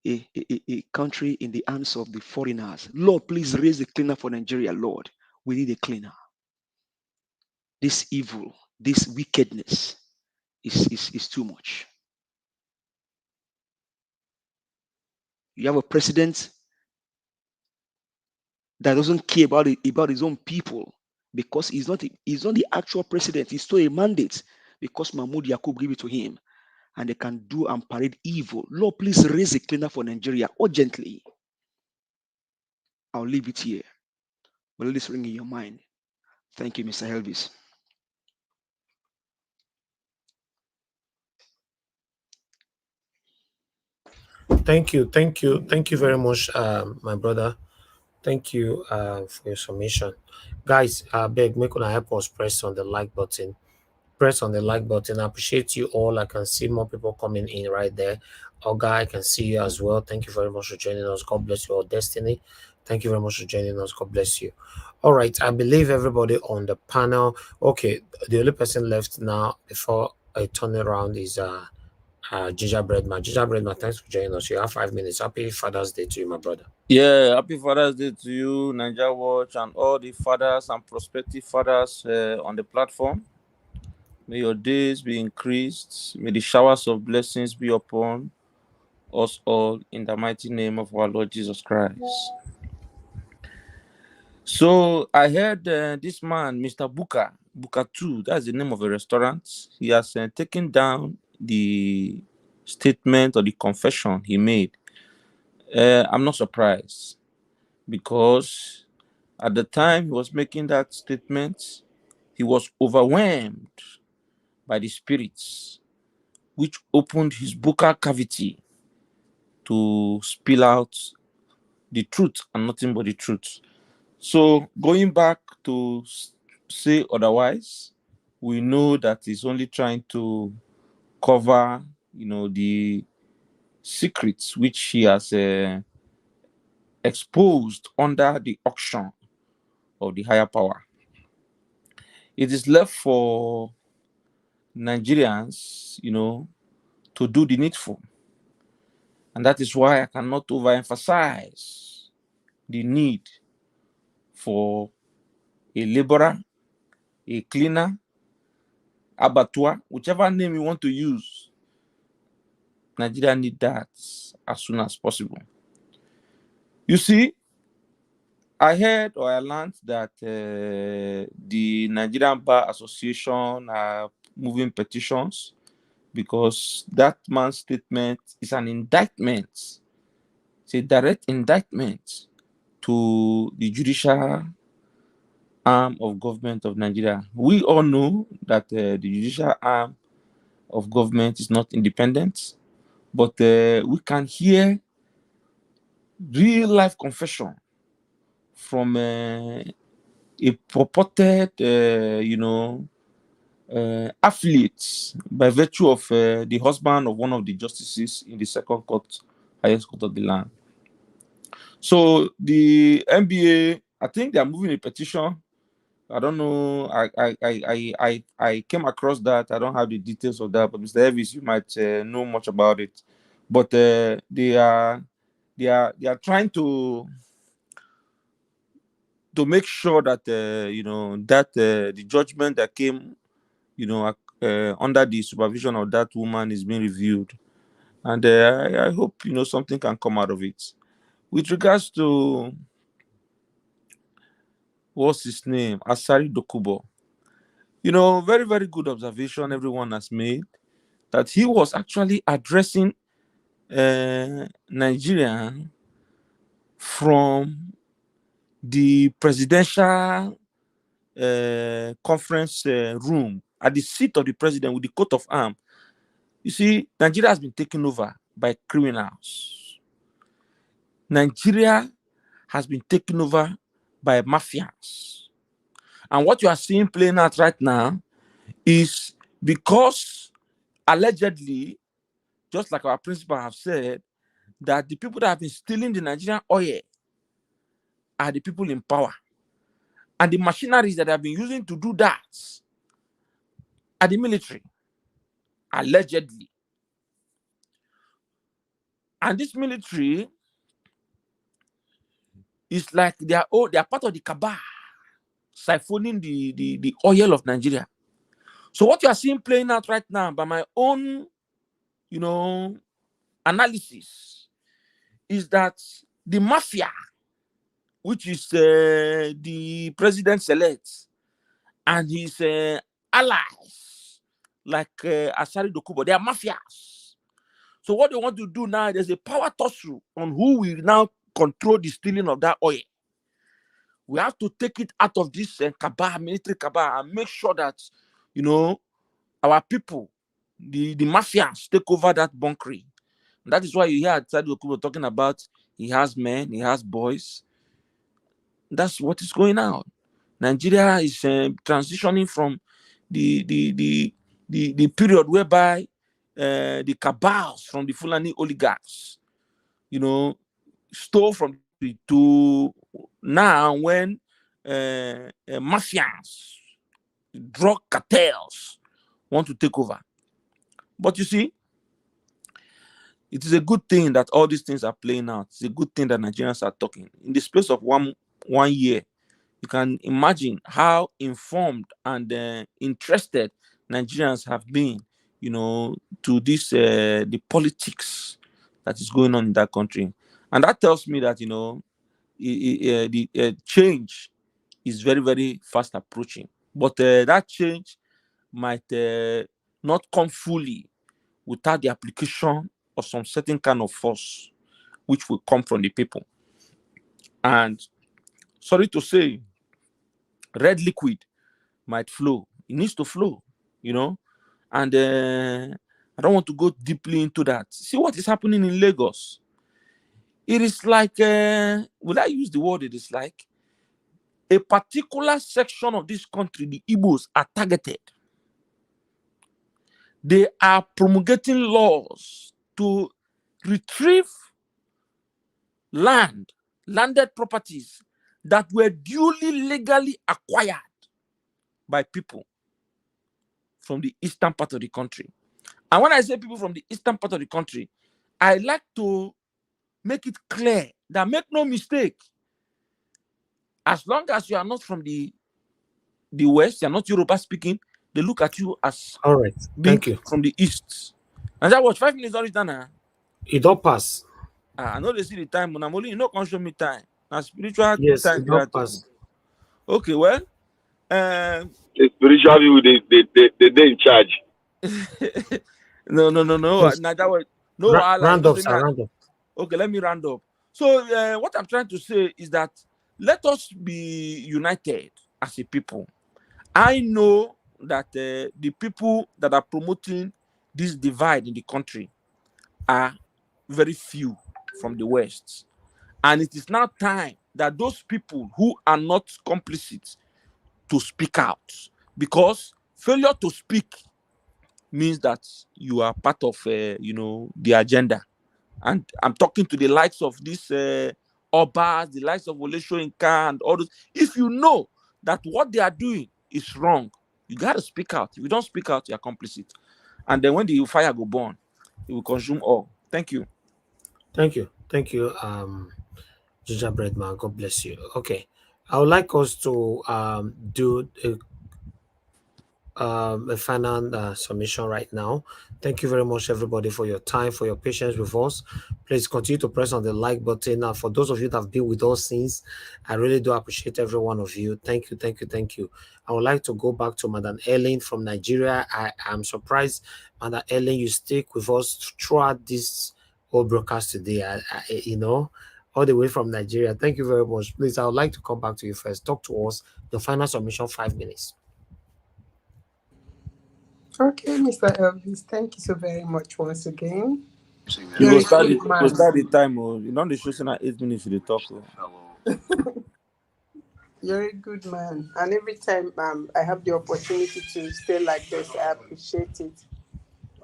a country in the hands of the foreigners. Lord, please raise a cleaner for Nigeria, Lord. We need a cleaner. This evil, this wickedness is too much. You have a president that doesn't care about his own people, because he's not the actual president. He's still a mandate because Mahmoud Yakub gave it to him, and they can do and parade evil. Lord, please raise a cleaner for Nigeria urgently. I'll leave it here, but let this ring in your mind. Thank you, Mr. Elvis. Thank you very much, my brother. Thank you for your submission. Guys, I beg, make una help us press on the like button. Press on the like button. I appreciate you all. I can see more people coming in right there. Oga, I can see you as well. Thank you very much for joining us. God bless you all. Destiny, thank you very much for joining us. God bless you. All right, I believe everybody on the panel. Okay, the only person left now before I turn around is Gingerbread Man. Gingerbread Man, thanks for joining us. You have 5 minutes. Happy Father's Day to you, my brother. Yeah, happy Father's Day to you, Niger Watch, and all the fathers and prospective fathers on the platform. May your days be increased. May the showers of blessings be upon us all in the mighty name of our Lord Jesus Christ. So I heard this man, Mr. Buka 2, that's the name of a restaurant. He has taken down the statement or the confession he made. I'm not surprised, because at the time he was making that statement, he was overwhelmed by the spirits, which opened his buccal cavity to spill out the truth and nothing but the truth. So going back to say otherwise, we know that he's only trying to cover, the secrets which he has exposed under the auction of the higher power. It is left for Nigerians, to do the needful. And that is why I cannot overemphasize the need for a laborer, a cleaner, abattoir, whichever name you want to use. Nigeria need that as soon as possible. You see, I heard or I learned that the Nigerian Bar Association are moving petitions, because that man's statement is an indictment. It's a direct indictment to the judicial arm of government of Nigeria. We all know that the judicial arm of government is not independent, but we can hear real life confession from a purported, affiliates by virtue of the husband of one of the justices in the second court, highest court of the land. So the NBA, I think they are moving a petition. I don't know. I came across that. I don't have the details of that, but Mr. Elvis, you might know much about it. But they are trying to make sure that the judgment that came under the supervision of that woman is being reviewed, and I hope something can come out of it. With regards to what's his name, Asari Dokubo, very, very good observation everyone has made, that he was actually addressing Nigeria from the presidential conference room at the seat of the president with the coat of arms. You see, Nigeria has been taken over by criminals. Nigeria has been taken over by mafias. And what you are seeing playing out right now is because allegedly, just like our principal have said, that the people that have been stealing the Nigerian oil are the people in power. And the machineries that they have been using to do that are the military, allegedly. And this military is like they are part of the cabal, siphoning the oil of Nigeria. So what you are seeing playing out right now, by my own, analysis, is that the mafia, which is the president-elect and his allies, like Asari Dokubo, they are mafias. So what they want to do now, there's a power tussle on who will now control the stealing of that oil. We have to take it out of this cabal, military cabal, and make sure that, our people, the mafias, take over that bunkering. And that is why you hear Asari Dokubo talking about he has men, he has boys. That's what is going on. Nigeria is transitioning from the period whereby the cabals from the Fulani oligarchs, stole from to now when mafias, drug cartels want to take over. But you see, it is a good thing that all these things are playing out. It's a good thing that Nigerians are talking. In the space of one year, you can imagine how informed and interested Nigerians have been, to this the politics that is going on in that country. And that tells me that, the change is very, very fast approaching. But that change might not come fully without the application of some certain kind of force, which will come from the people. And sorry to say, red liquid might flow. It needs to flow, And I don't want to go deeply into that. See what is happening in Lagos. It is like, will I use the word? It is like a particular section of this country, the Igbos, are targeted. They are promulgating laws to retrieve landed properties that were duly legally acquired by people from the eastern part of the country. And when I say people from the eastern part of the country, I like to make it clear that, make no mistake, as long as you are not from the West, you are not Yoruba speaking, they look at you as all right. Thank you. From the East. And that was 5 minutes already done. It don't pass. I know they see the time, but I'm only can't show me time. Now spiritual Yes, time. it don't pass. Okay, well, the spiritual people, they in charge. no. Yes. Now that was round up, sir, round up. Okay, let me round up. So what I'm trying to say is that let us be united as a people. I know that the people that are promoting this divide in the country are very few from the West. And it is now time that those people who are not complicit to speak out, because failure to speak means that you are part of, the agenda. And I'm talking to the likes of this Obas, the likes of Wole Soyinka and all those. If you know that what they are doing is wrong, you got to speak out. If you don't speak out, you're complicit. And then when the fire go burn, it will consume all. Thank you. Thank you. Gingerbread man, God bless you. Okay, I would like us to do a final submission right now. Thank you very much, everybody, for your time, for your patience with us. Please continue to press on the like button. For those of you that have been with us since, I really do appreciate every one of you. Thank you. I would like to go back to Madam Ellen from Nigeria. I am surprised, Madam Ellen, you stick with us throughout this whole broadcast today. All the way from Nigeria. Thank you very much. Please, I would like to come back to you first. Talk to us. The final submission, 5 minutes. Okay, Mr. Elvis, thank you so very much once again. You go start the time. You know the show now 8 minutes to the talk. You're a good man, and every time I have the opportunity to stay like this, I appreciate it.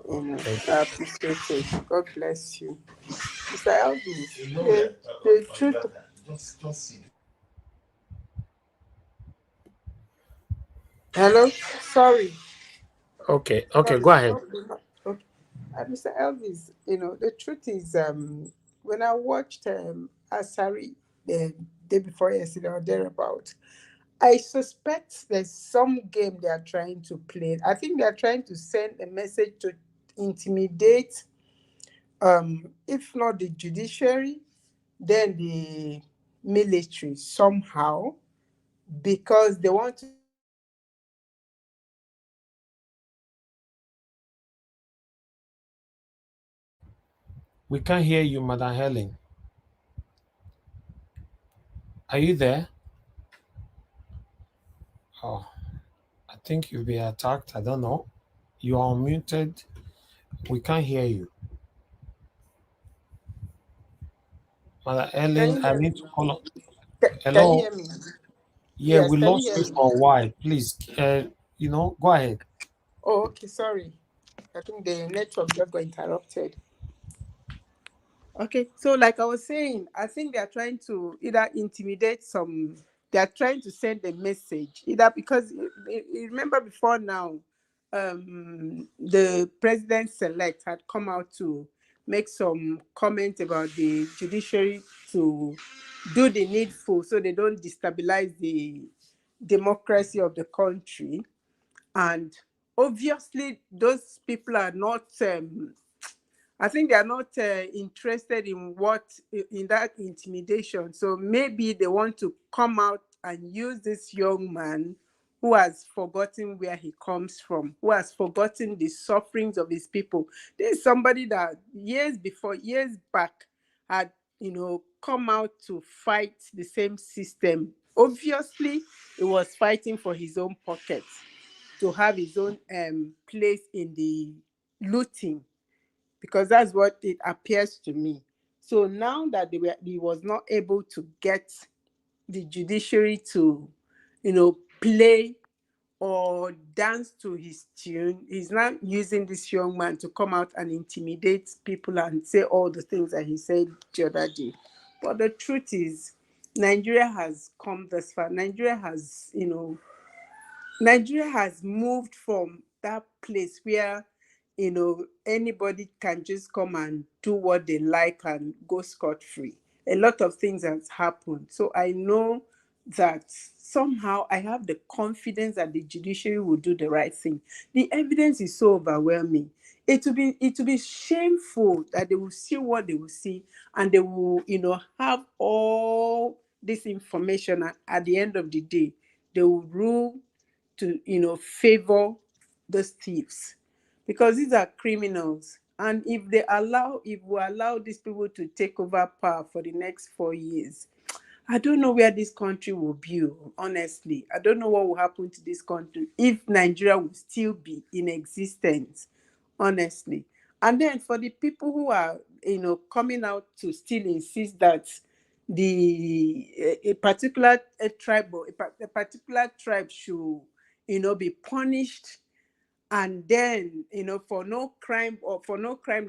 I appreciate it. God bless you, Mr. Elvis. The truth. Hello, sorry. Okay, go ahead. Okay. Mr. Elvis, the truth is, when I watched Asari the day before yesterday or thereabout, I suspect there's some game they are trying to play. I think they are trying to send a message to intimidate, if not the judiciary, then the military somehow, because they want to. We can't hear you, Madam Helen. Are you there? Oh, I think you'll be attacked. I don't know. You are unmuted. We can't hear you. Madam Can Helen, you I hear need me? to call up. Can you Hello? hear me? Yeah, Yes, we can you lost hear you me? for a while. Please, go ahead. Oh, okay, sorry. I think the network just got interrupted. Okay, so like I was saying, I think they are trying to either intimidate some, they are trying to send a message, either because you remember before now, the president-elect had come out to make some comment about the judiciary to do the needful so they don't destabilize the democracy of the country. And obviously, those people are not. I think they are not interested in in that intimidation. So maybe they want to come out and use this young man who has forgotten where he comes from, who has forgotten the sufferings of his people. This is somebody that years back, had come out to fight the same system. Obviously, he was fighting for his own pocket, to have his own place in the looting, because that's what it appears to me. So now that he was not able to get the judiciary to, play or dance to his tune, he's now using this young man to come out and intimidate people and say all the things that he said the other day. But the truth is, Nigeria has come this far. Nigeria has moved from that place where anybody can just come and do what they like and go scot-free. A lot of things has happened. So I know that somehow I have the confidence that the judiciary will do the right thing. The evidence is so overwhelming. It will be shameful that they will see what they will see, and they will, have all this information, and at the end of the day, they will rule to, favor those thieves, because these are criminals. And if we allow these people to take over power for the next 4 years, I don't know where this country will be. Honestly, I don't know what will happen to this country if Nigeria will still be in existence. Honestly. And then for the people who are, coming out to still insist that a particular tribe or a particular tribe should, be punished, and then for no crime for no crime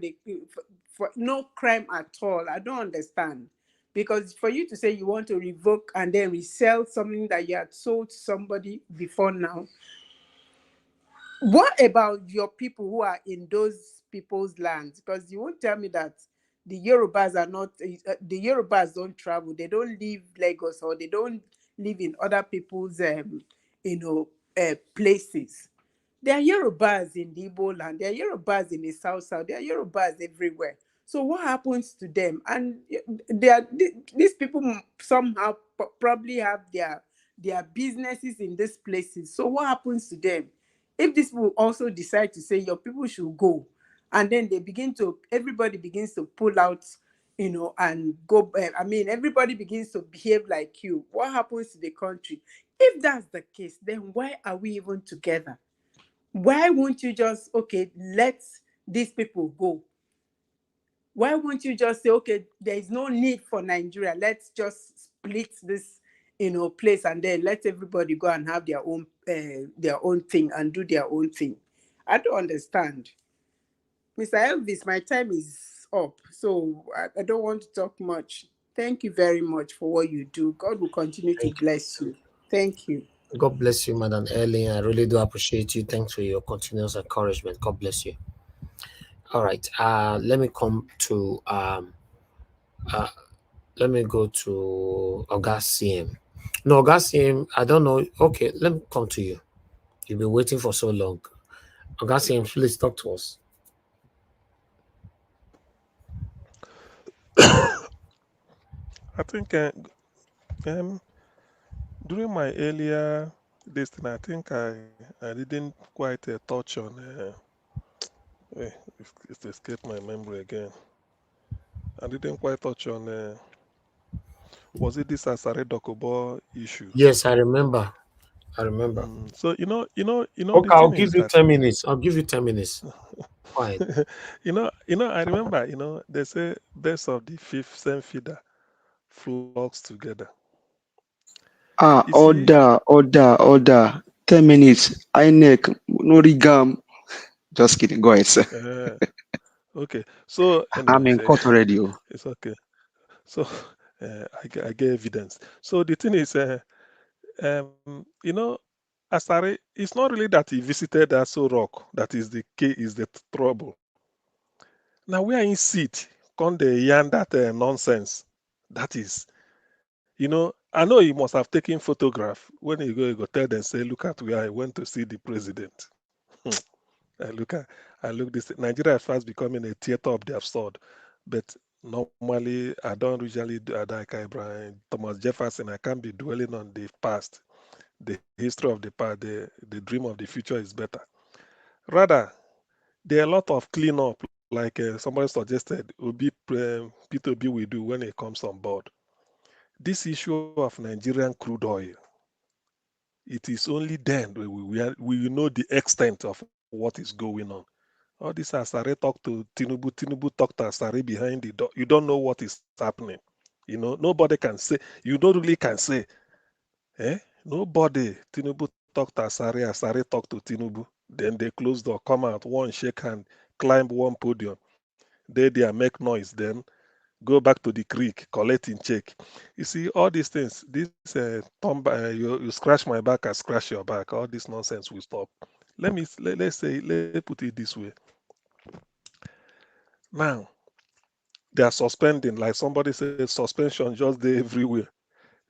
at all. I don't understand, because for you to say you want to revoke and then resell something that you had sold to somebody before now, what about your people who are in those people's lands? Because you won't tell me that the Yorubas are not, the Yorubas don't travel, they don't leave Lagos, or they don't live in other people's places. There are Yorubas in the Igbo land, there are Yorubas in the South, there are Yorubas everywhere. So what happens to them? And these people somehow probably have their businesses in these places. So what happens to them? If this will also decide to say your people should go, and then everybody begins to pull out, and go, everybody begins to behave like you, what happens to the country? If that's the case, then why are we even together? Why won't you just, let these people go? Why won't you just say, okay, there is no need for Nigeria, let's just split this place, and then let everybody go and have their own thing and do their own thing? I don't understand. Mr. Elvis, my time is up, so I don't want to talk much. Thank you very much for what you do. God will continue to bless you. Thank you. God bless you, Madam Ellen. I really do appreciate you. Thanks for your continuous encouragement. God bless you. All right. Let me come to uh, let me go to August CM. No, August CM, I don't know. Okay, let me come to you. You've been waiting for so long. August CM, please talk to us. I think um, during my earlier this thing, I think I didn't quite touch on. It escaped my memory again. I didn't quite touch on. Was it this Asare Dokubo issue? Yes, I remember. I remember. So the Okay, I'll thing is give you that 10 minutes. I'll give you 10 minutes. Fine. I remember, they say best of the fifth same feeder flocks together. Ah, You see, order. 10 minutes. INEC, no rigam. Just kidding. Go ahead, sir. uh, okay. So, I'm anyways, in court already. Oh. it's okay. So, I get evidence. So the thing is, Asare, it's not really that he visited Aso Rock that is the key, is the trouble. Now we are in seat, con the yarn that nonsense. That is, I know he must have taken photograph. When he go tell them, say, look at where I went to see the president. I look this. Nigeria is fast becoming a theater of the absurd, but normally I don't usually do like Ibrahim Thomas Jefferson. I can't be dwelling on the past, the history of the past. The dream of the future is better. Rather, there are a lot of cleanup, like somebody suggested. P2B will do when it comes on board. This issue of Nigerian crude oil, it is only then we know the extent of what is going on. All this Asare talk to Tinubu, Tinubu talk to Asare behind the door. You don't know what is happening. Nobody can say, you don't really can say, nobody. Tinubu talk to Asare, Asare talk to Tinubu. Then they close door, come out, one shake hand, climb one podium. They make noise, then go back to the creek, collecting check. You see, all these things, this you scratch my back, I scratch your back. All this nonsense will stop. Let's put it this way. Now, they are suspending, like somebody said, suspension just there everywhere.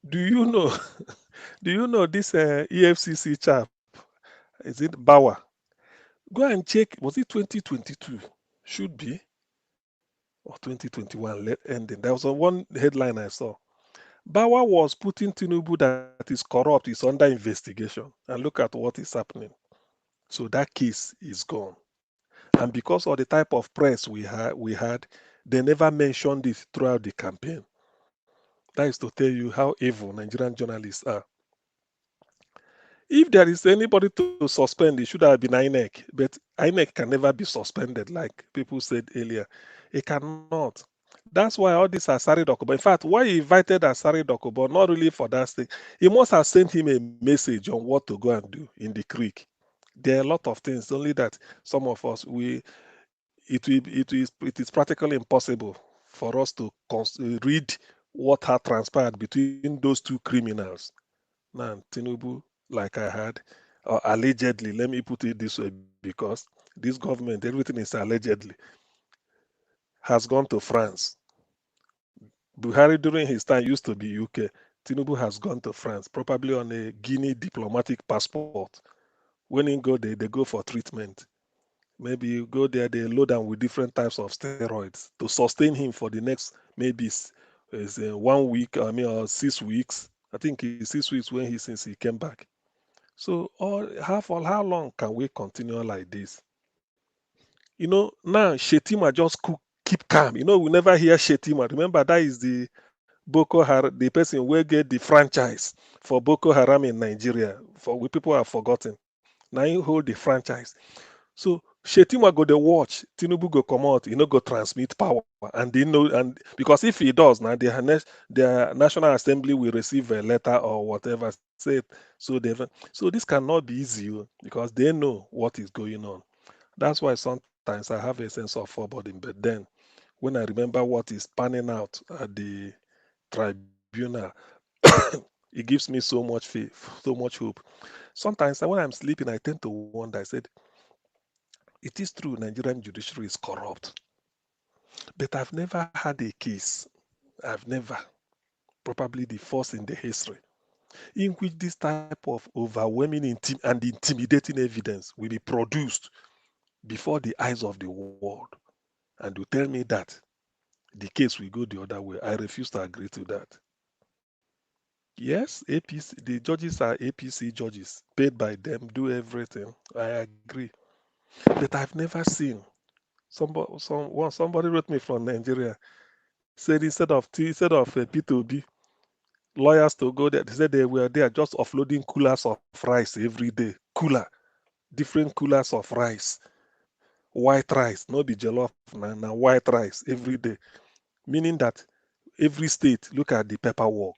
Do you know? Do you know this EFCC chap? Is it Bauer? Go and check. Was it 2022? Should be, or 2021 ending. There was one headline I saw. Bauer was putting Tinubu that is corrupt, is under investigation. And look at what is happening. So that case is gone. And because of the type of press we had, they never mentioned it throughout the campaign. That is to tell you how evil Nigerian journalists are. If there is anybody to suspend, it should have been INEC. But INEC can never be suspended, like people said earlier. It cannot. That's why all these Asari Dokubo. In fact, why he invited Asari Dokubo, not really for that thing. He must have sent him a message on what to go and do in the creek. There are a lot of things, only that some of us it is practically impossible for us to read what had transpired between those two criminals. Now, Tinubu, like I had, or allegedly, let me put it this way, because this government, everything is allegedly, has gone to France. Buhari during his time used to be UK. Tinubu has gone to France, probably on a Guinea diplomatic passport. When he go there, they go for treatment. Maybe you go there, they load him with different types of steroids to sustain him for the next maybe 1 week, or 6 weeks. I think it's 6 weeks since he came back. So for how long can we continue like this? Now Shetima just keep calm. We never hear Shetima. Remember, that is the Boko Haram, the person will get the franchise for Boko Haram in Nigeria. People have forgotten. Now he hold the franchise. So Shetima go the watch, Tinubu go come out, go transmit power. And they know, and because if he does, now their National Assembly will receive a letter or whatever said. So this cannot be easy because they know what is going on. That's why sometimes I have a sense of foreboding. But then when I remember what is panning out at the tribunal, it gives me so much faith, so much hope. Sometimes when I'm sleeping, I tend to wonder. I said, it is true Nigerian judiciary is corrupt, but I've never had a case, I've never, probably the first in the history, in which this type of overwhelming and intimidating evidence will be produced before the eyes of the world, and you tell me that the case will go the other way. I refuse to agree to that. Yes, APC, the judges are APC judges, paid by them, do everything. I agree. But I've never seen somebody wrote me from Nigeria, said instead of P2B, lawyers to go there, they said they were there just offloading coolers of rice every day. Different coolers of rice, white rice, not be jollof, now white rice every day. Meaning that every state look at the paperwork.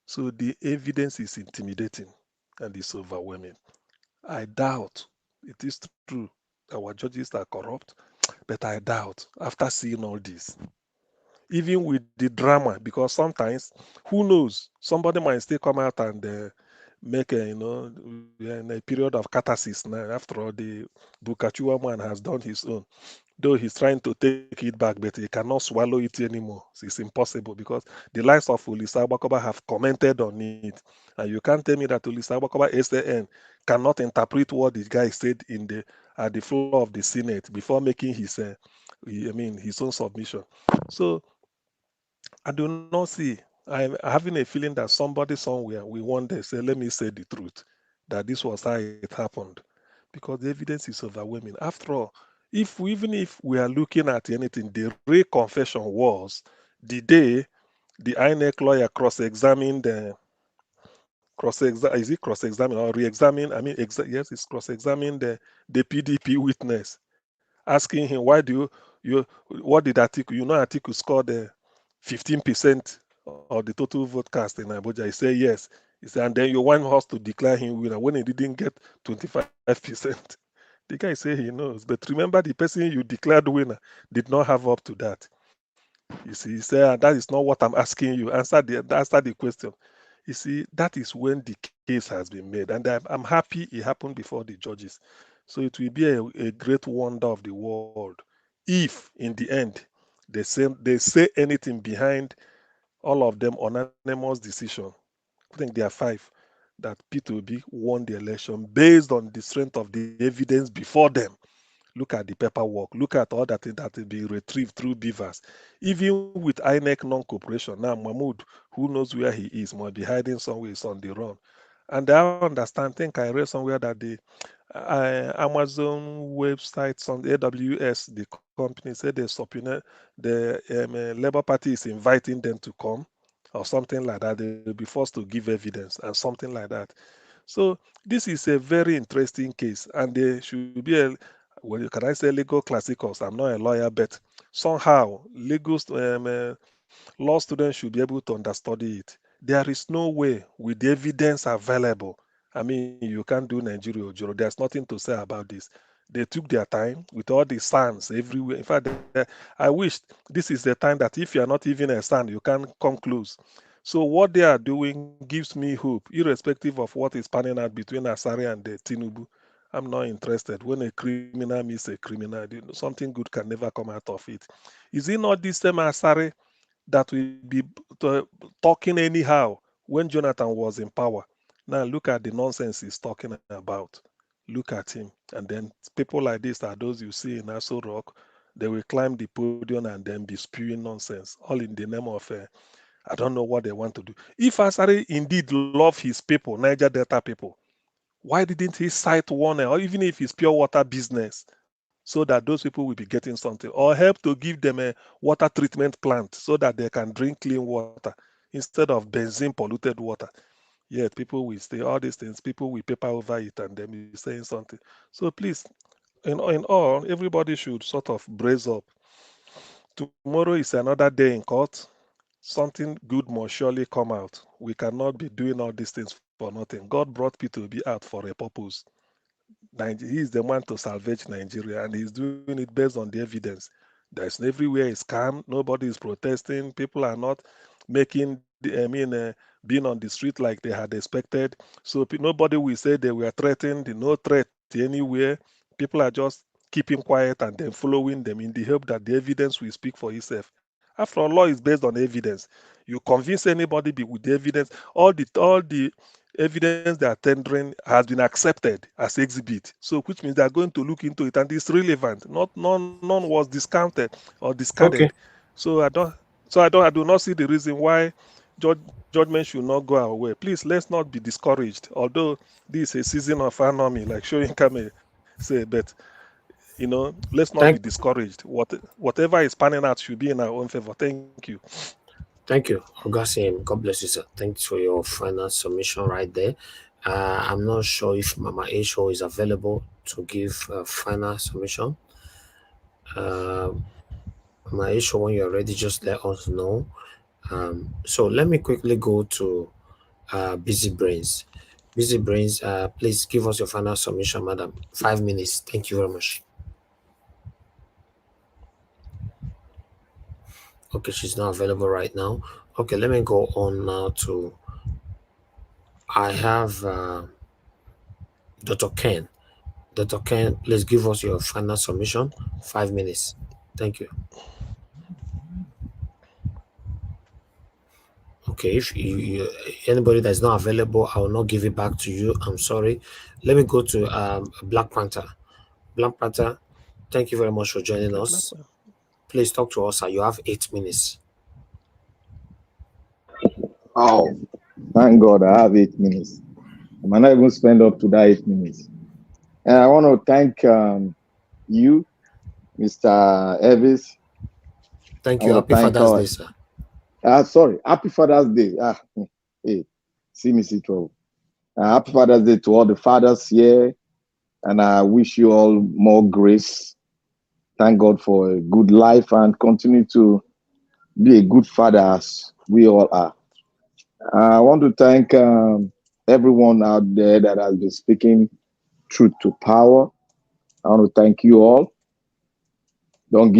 So the evidence is intimidating and it's overwhelming. I doubt it is true our judges are corrupt, but I doubt after seeing all this, even with the drama, because sometimes who knows, somebody might still come out and make a, in a period of catharsis now. After all, the Bukachua man has done his own, though he's trying to take it back, but he cannot swallow it anymore. It's impossible because the likes of Ulisa Abakoba have commented on it, and you can't tell me that Ulisa Abakoba SAN cannot interpret what the guy said at the floor of the Senate before making his own submission. So I do not see. I'm having a feeling that somebody somewhere will one day say, "Let me say the truth, that this was how it happened," because the evidence is overwhelming. After all, even if we are looking at anything, the real confession was the day the INEC lawyer cross-examined is it cross-examine or re-examine? I mean, yes, it's cross-examined the PDP witness, asking him, why do what did Atiku, Atiku scored 15% of the total vote cast in Abuja. He said yes. He said, and then you want us to declare him winner when he didn't get 25%. The guy said he knows, but remember the person you declared winner did not have up to that. You see, he said, that is not what I'm asking you. Answer the question. You see, that is when the case has been made, and I'm happy it happened before the judges. So it will be a great wonder of the world if, in the end, they say anything behind all of them unanimous decision. I think there are 5 that P2B won the election based on the strength of the evidence before them. Look at the paperwork. Look at all that will be retrieved through beavers. Even with INEC non-cooperation, now Mahmoud, who knows where he is, might be hiding somewhere, is on the run. And I understand, I think I read somewhere that the Amazon websites on the AWS, the company said the Labour Party is inviting them to come or something like that. They will be forced to give evidence and something like that. So this is a very interesting case, and there should be can I say legal classicals? I'm not a lawyer, but somehow legal law students should be able to understudy it. There is no way with the evidence available. I mean, you can't do Nigeria or Juro. There's nothing to say about this. They took their time with all the signs everywhere. In fact, I wish this is the time that if you're not even a son, you can come close. So what they are doing gives me hope, irrespective of what is panning out between Asari and the Tinubu. I'm not interested. When a criminal meets a criminal, something good can never come out of it. Is it not this same Asari that will be talking anyhow when Jonathan was in power? Now look at the nonsense he's talking about. Look at him. And then people like this are those you see in Aso Rock. They will climb the podium and then be spewing nonsense, all in the name of I don't know what they want to do. If Asari indeed love his people, Niger Delta people, why didn't he cite one, or even if it's pure water business, so that those people will be getting something, or help to give them a water treatment plant so that they can drink clean water instead of benzene polluted water? Yet people will say all these things, people will paper over it and then be saying something. So please, in all, everybody should sort of brace up. Tomorrow is another day in court. Something good must surely come out. We cannot be doing all these things for nothing. God brought P2B out for a purpose. He is the one to salvage Nigeria, and he's doing it based on the evidence. There's everywhere is calm. Nobody is protesting. People are not making, being on the street like they had expected. So nobody will say they were threatened. No threat anywhere. People are just keeping quiet and then following them in the hope that the evidence will speak for itself. After all, law is based on evidence. You convince anybody with the evidence. All the evidence they are tendering has been accepted as exhibit. So, which means they are going to look into it and it's relevant. None was discounted or discarded. Okay. So I do not see the reason why judgment should not go our way. Please, let's not be discouraged. Although this is a season of anomy, like Shoyinka may say, but let's not be discouraged. Whatever is panning out should be in our own favor. Thank you. Thank you, Augustine. God bless you, sir. Thanks for your final submission right there. I'm not sure if Mama Aisho is available to give a final submission. Mama Aisho, when you're ready, just let us know. So let me quickly go to Busy Brains. Busy Brains, please give us your final submission, madam. 5 minutes. Thank you very much. Okay, she's not available right now. Okay, let me go on now to, I have Dr. Ken. Dr. Ken, please give us your final submission. 5 minutes. Thank you. Okay, if anybody that's not available, I will not give it back to you. I'm sorry. Let me go to Black Panther. Black Panther, thank you very much for joining us. Please talk to us. You have 8 minutes. Oh, thank God I have 8 minutes. I might not even spend up to that 8 minutes. And I want to thank you, Mr. Elvis. Thank you. Happy Father's Day, sir. Sorry, Happy Father's Day. Hey, see me see trouble. Happy Father's Day to all the fathers here. And I wish you all more grace. Thank God for a good life and continue to be a good father as we all are. I want to thank everyone out there that has been speaking truth to power. I want to thank you all. Don't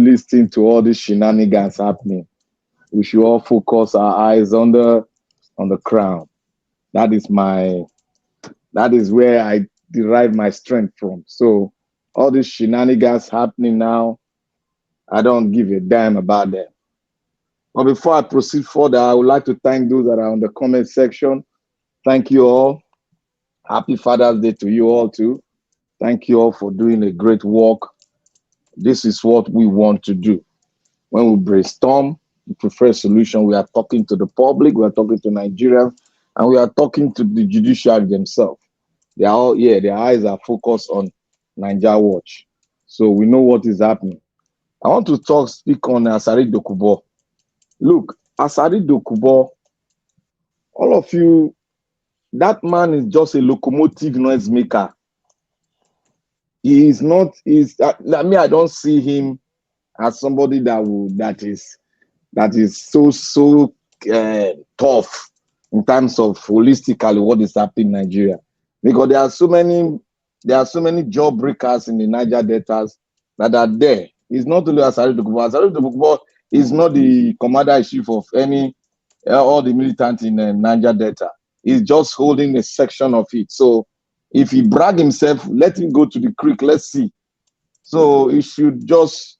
listen to all these shenanigans happening. We should all focus our eyes on the crown. That is where I derive my strength from. So all these shenanigans happening now, I don't give a damn about them. But before I proceed further, I would like to thank those that are on the comment section. Thank you all. Happy Father's Day to you all too. Thank you all for doing a great work. This is what we want to do. When we brainstorm, we prefer a solution. We are talking to the public, we are talking to Nigerians, and we are talking to the judiciary themselves. They are all here. Their eyes are focused on Nigeria Watch. So we know what is happening. I want to speak on Asari Dokubo. Look, Asari Dokubo, all of you, that man is just a locomotive noise maker. He is not, I don't see him as somebody that is so tough in terms of holistically what is happening in Nigeria. Because there are so many jawbreakers in the Niger Deltas that are there. It's not only Asari Dokubo. Asari Dokubo is not the commander-in-chief of all the militants in Niger Delta. He's just holding a section of it. So if he brag himself, let him go to the creek. Let's see. So we should just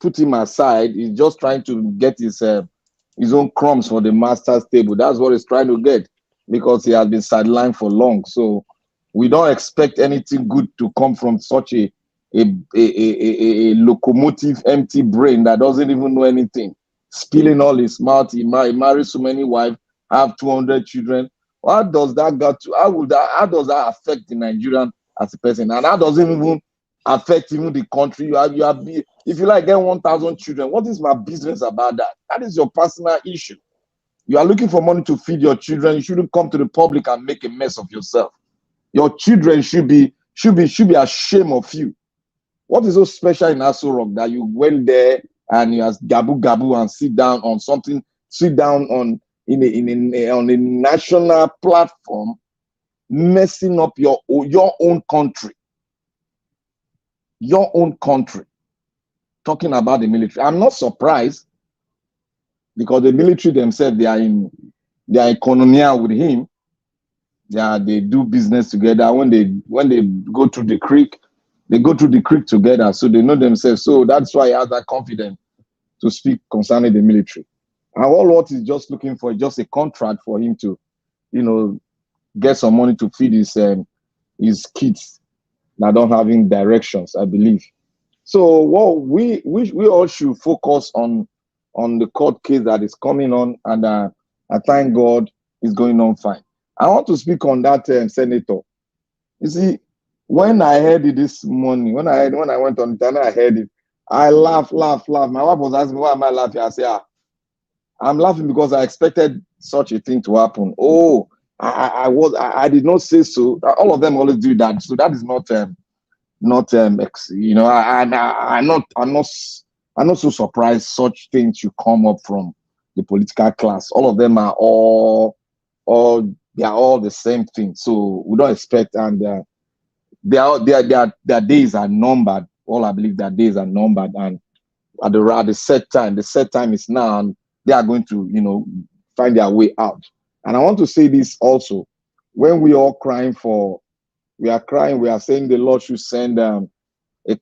put him aside. He's just trying to get his own crumbs for the master's table. That's what he's trying to get because he has been sidelined for long. So we don't expect anything good to come from such a locomotive, empty brain that doesn't even know anything, spilling all his mouth. He married so many wives, have 200 children. What does that got to? How does that affect the Nigerian as a person? And that doesn't even affect even the country. If you like get 1,000 children, what is my business about that? That is your personal issue. You are looking for money to feed your children. You shouldn't come to the public and make a mess of yourself. Your children should be ashamed of you. What is so special in Aso Rock that you went there and you asked gabu and sit down on something, on a national platform, messing up your own country? Your own country. Talking about the military. I'm not surprised because the military themselves, they are in colonial with him. Yeah, they do business together. When they go through the creek, they go through the creek together, so they know themselves. So that's why he has that confidence to speak concerning the military. And all what he's just looking for is just a contract for him to, get some money to feed his kids that don't have any directions, I believe. So we all should focus on the court case that is coming on, and I thank God it's going on fine. I want to speak on that senator. You see, when I heard it this morning, when I went on the internet, I heard it. I laugh. My wife was asking me, why am I laughing? I say, I'm laughing because I expected such a thing to happen. Oh, I did not say so. All of them always do that. So that is not I'm not so surprised such things should come up from the political class. All of them are they are all the same thing. So we don't expect, and their days are numbered. All I believe their days are numbered, and at the set time is now, and they are going to find their way out. And I want to say this also: when we are crying, we are saying the Lord should send a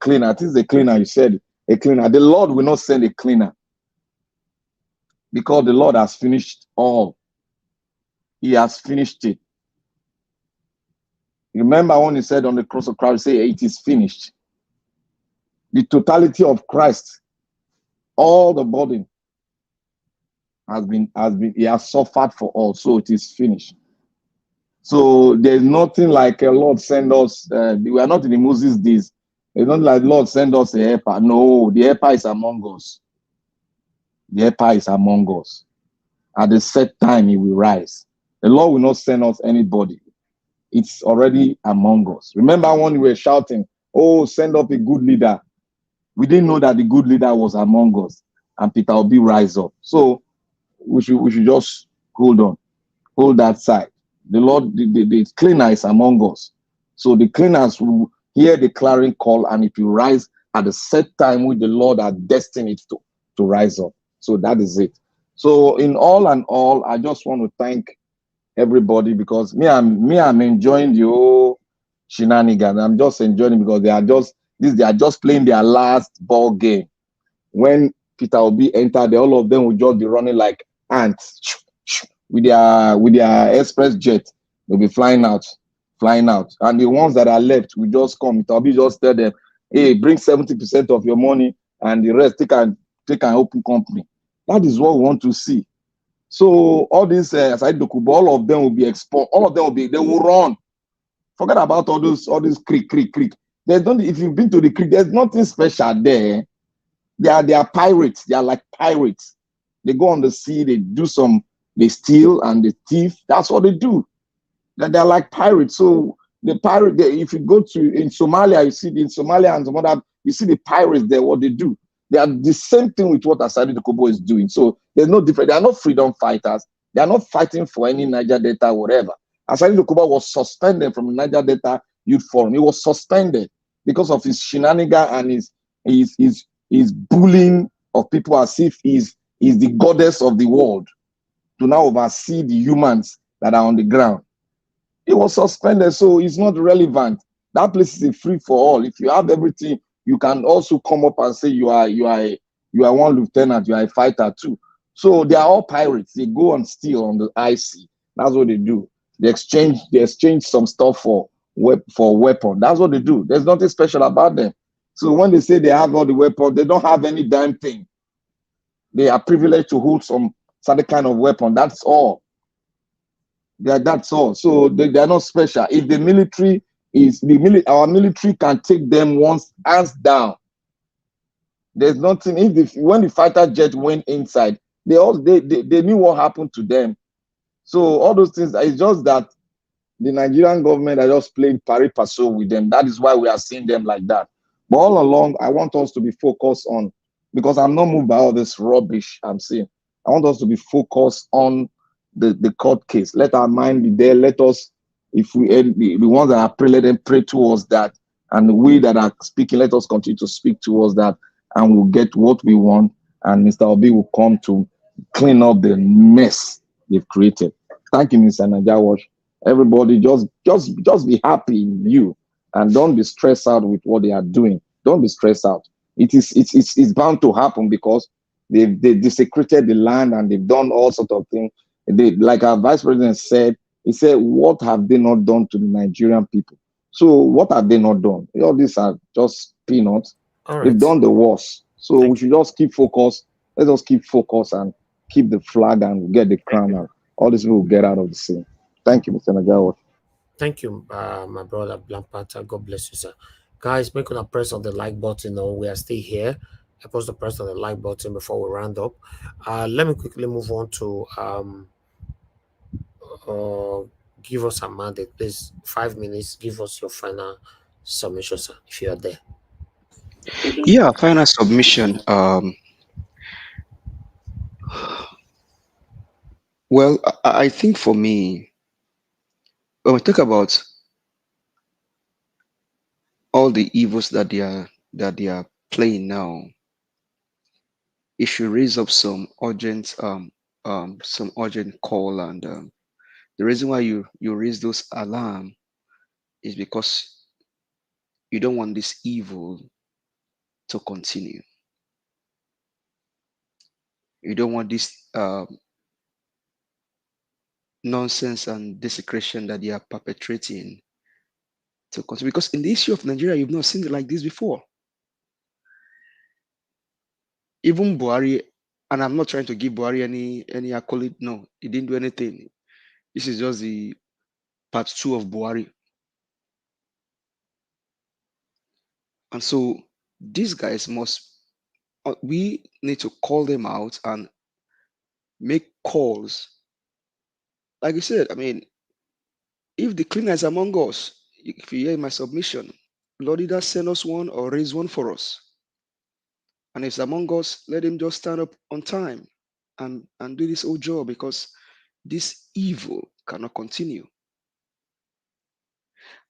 cleaner. I think it's a cleaner. You said a cleaner. The Lord will not send a cleaner, because the Lord has finished all. He has finished it. Remember when he said on the cross of Christ, say it is finished. The totality of Christ, all the burden he has suffered for all, so it is finished. So there's nothing like a Lord send us. We are not in the Moses days. It's not like Lord send us a helper. No, the helper is among us. The helper is among us. At the set time, he will rise. The Lord will not send us anybody. It's already among us. Remember when we were shouting, oh, send up a good leader. We didn't know that the good leader was among us, and Peter Obi rise up. So we should just hold that side. The Lord, the cleaner is among us. So the cleaners will hear the clarion call, and it will rise at the set time with the Lord are destined it to rise up. So that is it. So in all and all, I just want to thank everybody, because I'm enjoying the whole shenanigans. I'm just enjoying it because they are just playing their last ball game. When Peter Obi entered, all of them will just be running like ants with their express jet. They'll be flying out. And the ones that are left will just come. Peter Obi just tell them, hey, bring 70% of your money and the rest take an open company. That is what we want to see. So all this aside Dokubo, all of them will be exposed. All of them they will run. Forget about all this creek. If you've been to the creek, there's nothing special there. They are pirates. They are like pirates. They go on the sea, they steal and they thief. That's what they do. They're like pirates. So the pirate, if you go in Somalia, you see in Somalia and some other, you see the pirates there, what they do. They are the same thing with what Asadi Dokubo is doing. So there's no difference. They are not freedom fighters. They are not fighting for any Niger Delta, whatever. Asadi Dokubo was suspended from the Niger Delta Youth Forum. He was suspended because of his shenanigans and his bullying of people as if he's the goddess of the world to now oversee the humans that are on the ground. He was suspended, so it's not relevant. That place is a free for all. If you have everything, you can also come up and say you are one lieutenant, you are a fighter too. So they are all pirates. They go and steal on the IC. That's what they do. They exchange some stuff for weapon. That's what they do. There's nothing special about them. So when they say they have all the weapons, they don't have any damn thing. They are privileged to hold some certain kind of weapon. That's all. That's all. So they are not special. If the military our military can take them once hands down. There's nothing. When the fighter jet went inside, they knew what happened to them. So all those things, it's just that the Nigerian government are just playing pari passu with them. That is why we are seeing them like that. But all along, I want us to be focused on, because I'm not moved by all this rubbish I'm seeing. I want us to be focused on the court case. Let our mind be there. Let us, if the ones that are praying, let them pray towards that. And we that are speaking, let us continue to speak towards that, and we'll get what we want. And Mr. Obi will come to clean up the mess they've created. Thank you, Mr. Najawash. Everybody just be happy in you, and don't be stressed out with what they are doing. Don't be stressed out. It's bound to happen because they desecrated the land and they've done all sort of things. They, like our vice president said, he said, "What have they not done to the Nigerian people?" So what have they not done? All these are just peanuts. All They've right. done the worst. So we Thank should just keep focused. Let us keep focused and keep the flag and get the crown out. All these people will get out of the scene. Thank you, Mr. Nagawa. Thank you, my brother Blampata. God bless you, sir. Guys, make a press on the like button. No, we are still here. I post the press on the like button before we round up. Let me quickly move on to give us a mandate, please. 5 minutes. Give us your final submission, sir, if you are there. Yeah, final submission. Well, I think for me, when we talk about all the evils that they are playing now, it should raise up some urgent call. And the reason why you raise those alarm is because you don't want this evil to continue. You don't want this nonsense and desecration that they are perpetrating to continue. Because in the issue of Nigeria, you've not seen it like this before. Even Buhari, and I'm not trying to give Buhari any accolade. No, he didn't do anything. This is just the part 2 of Buhari. And so these guys we need to call them out and make calls. Like you said, I mean, if the cleaner is among us, if you hear my submission, Lord, either send us one or raise one for us. And if it's among us, let him just stand up on time and do this whole job, because this evil cannot continue.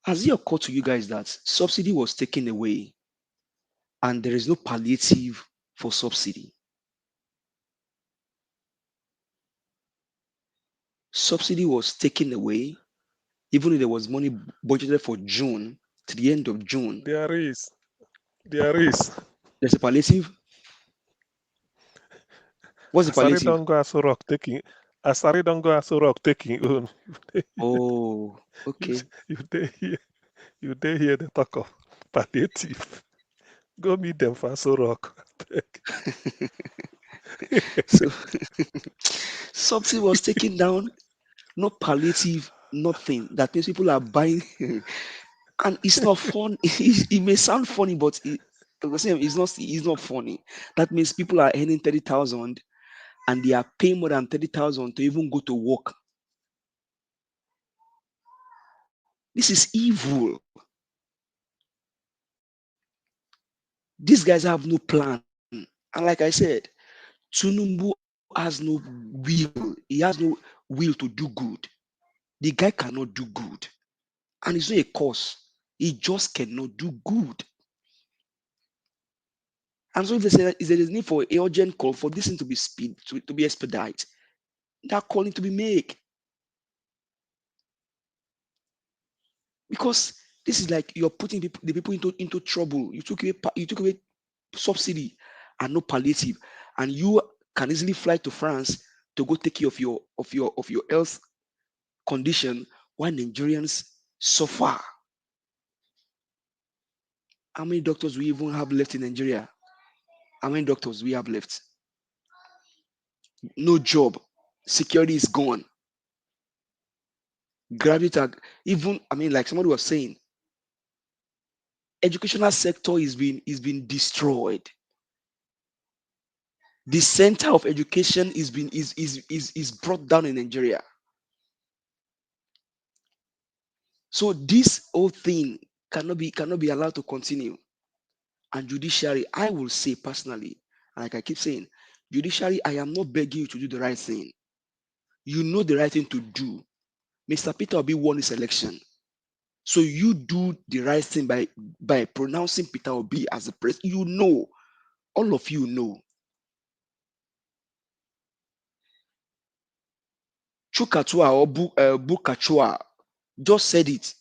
Has it occurred to you guys that subsidy was taken away and there is no palliative for subsidy? Subsidy was taken away, even if there was money budgeted for June to the end of June. There is. There's a palliative. What's the Asari palliative? don't go Asorok taking. Asari don't go Asorok taking own. Oh, okay. You dare hear. You dare hear the talk of palliative. Go meet them for Asorok. So subsidy was taken down, no palliative, nothing. That means people are buying, and it's not fun. It may sound funny, but it's not funny. That means people are earning 30,000 and they are paying more than 30,000 to even go to work. This is evil. These guys have no plan. And like I said, Tunumbu has no will. He has no will to do good. The guy cannot do good. And it's not a cause. He just cannot do good. And so if there is a need for an urgent call for this thing to be expedited, that calling to be made. Because this is like you're putting the people into trouble. You took away subsidy and no palliative, and you can easily fly to France to go take care of your health condition while Nigerians suffer. How many doctors we even have left in Nigeria? How many doctors we have left? No job. Security is gone. Graduate, even, I mean, like somebody was saying, educational sector is being destroyed. The center of education is brought down in Nigeria. So this whole thing cannot be allowed to continue. And judiciary, I will say personally, like I keep saying, judiciary, I am not begging you to do the right thing. You know the right thing to do. Mr. Peter Obi won this election. So you do the right thing by pronouncing Peter Obi as the president. You know, all of you know. Chukachua or Bukachua, just said it.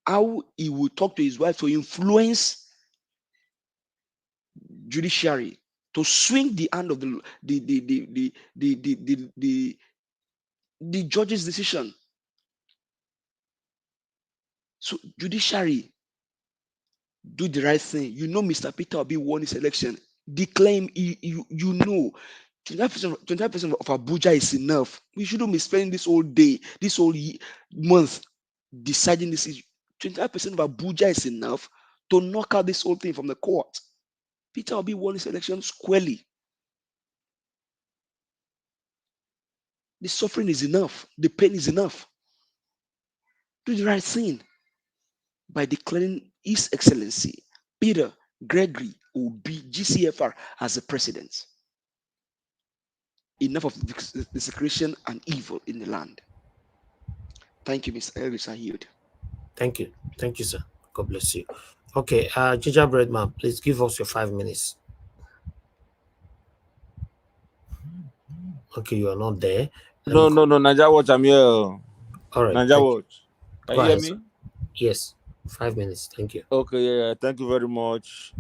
How he will talk to his wife to influence judiciary to swing the hand of the judge's decision. So judiciary, do the right thing. You know, Mr. Peter Obi won his election. Declare him. You know, 25% of Abuja is enough. We shouldn't be spending this whole day, this whole month deciding this issue. 25% of Abuja is enough to knock out this whole thing from the court. Peter Obi won his election squarely. The suffering is enough. The pain is enough. Do the right thing by declaring His Excellency Peter Gregory Obi GCFR as the president. Enough of desecration and evil in the land. Thank you, Mr. Elvis. I yield. Thank you. Thank you, sir. God bless you. Okay, Gingerbread Man, please give us your 5 minutes. Okay, you are not there. No, Naija Watch, I'm here. All right. Naija Watch. Can you hear me? Sir. Yes, 5 minutes. Thank you. Okay, yeah, thank you very much.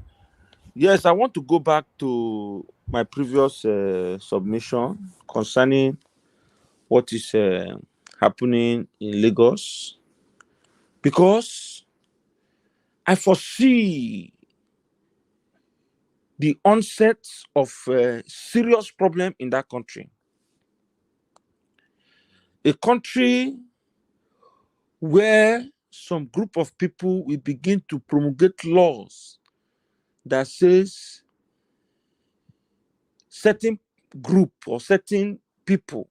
Yes, I want to go back to my previous submission concerning what is happening in Lagos, because I foresee the onset of a serious problem in that country. A country where some group of people will begin to promulgate laws that says certain group or certain people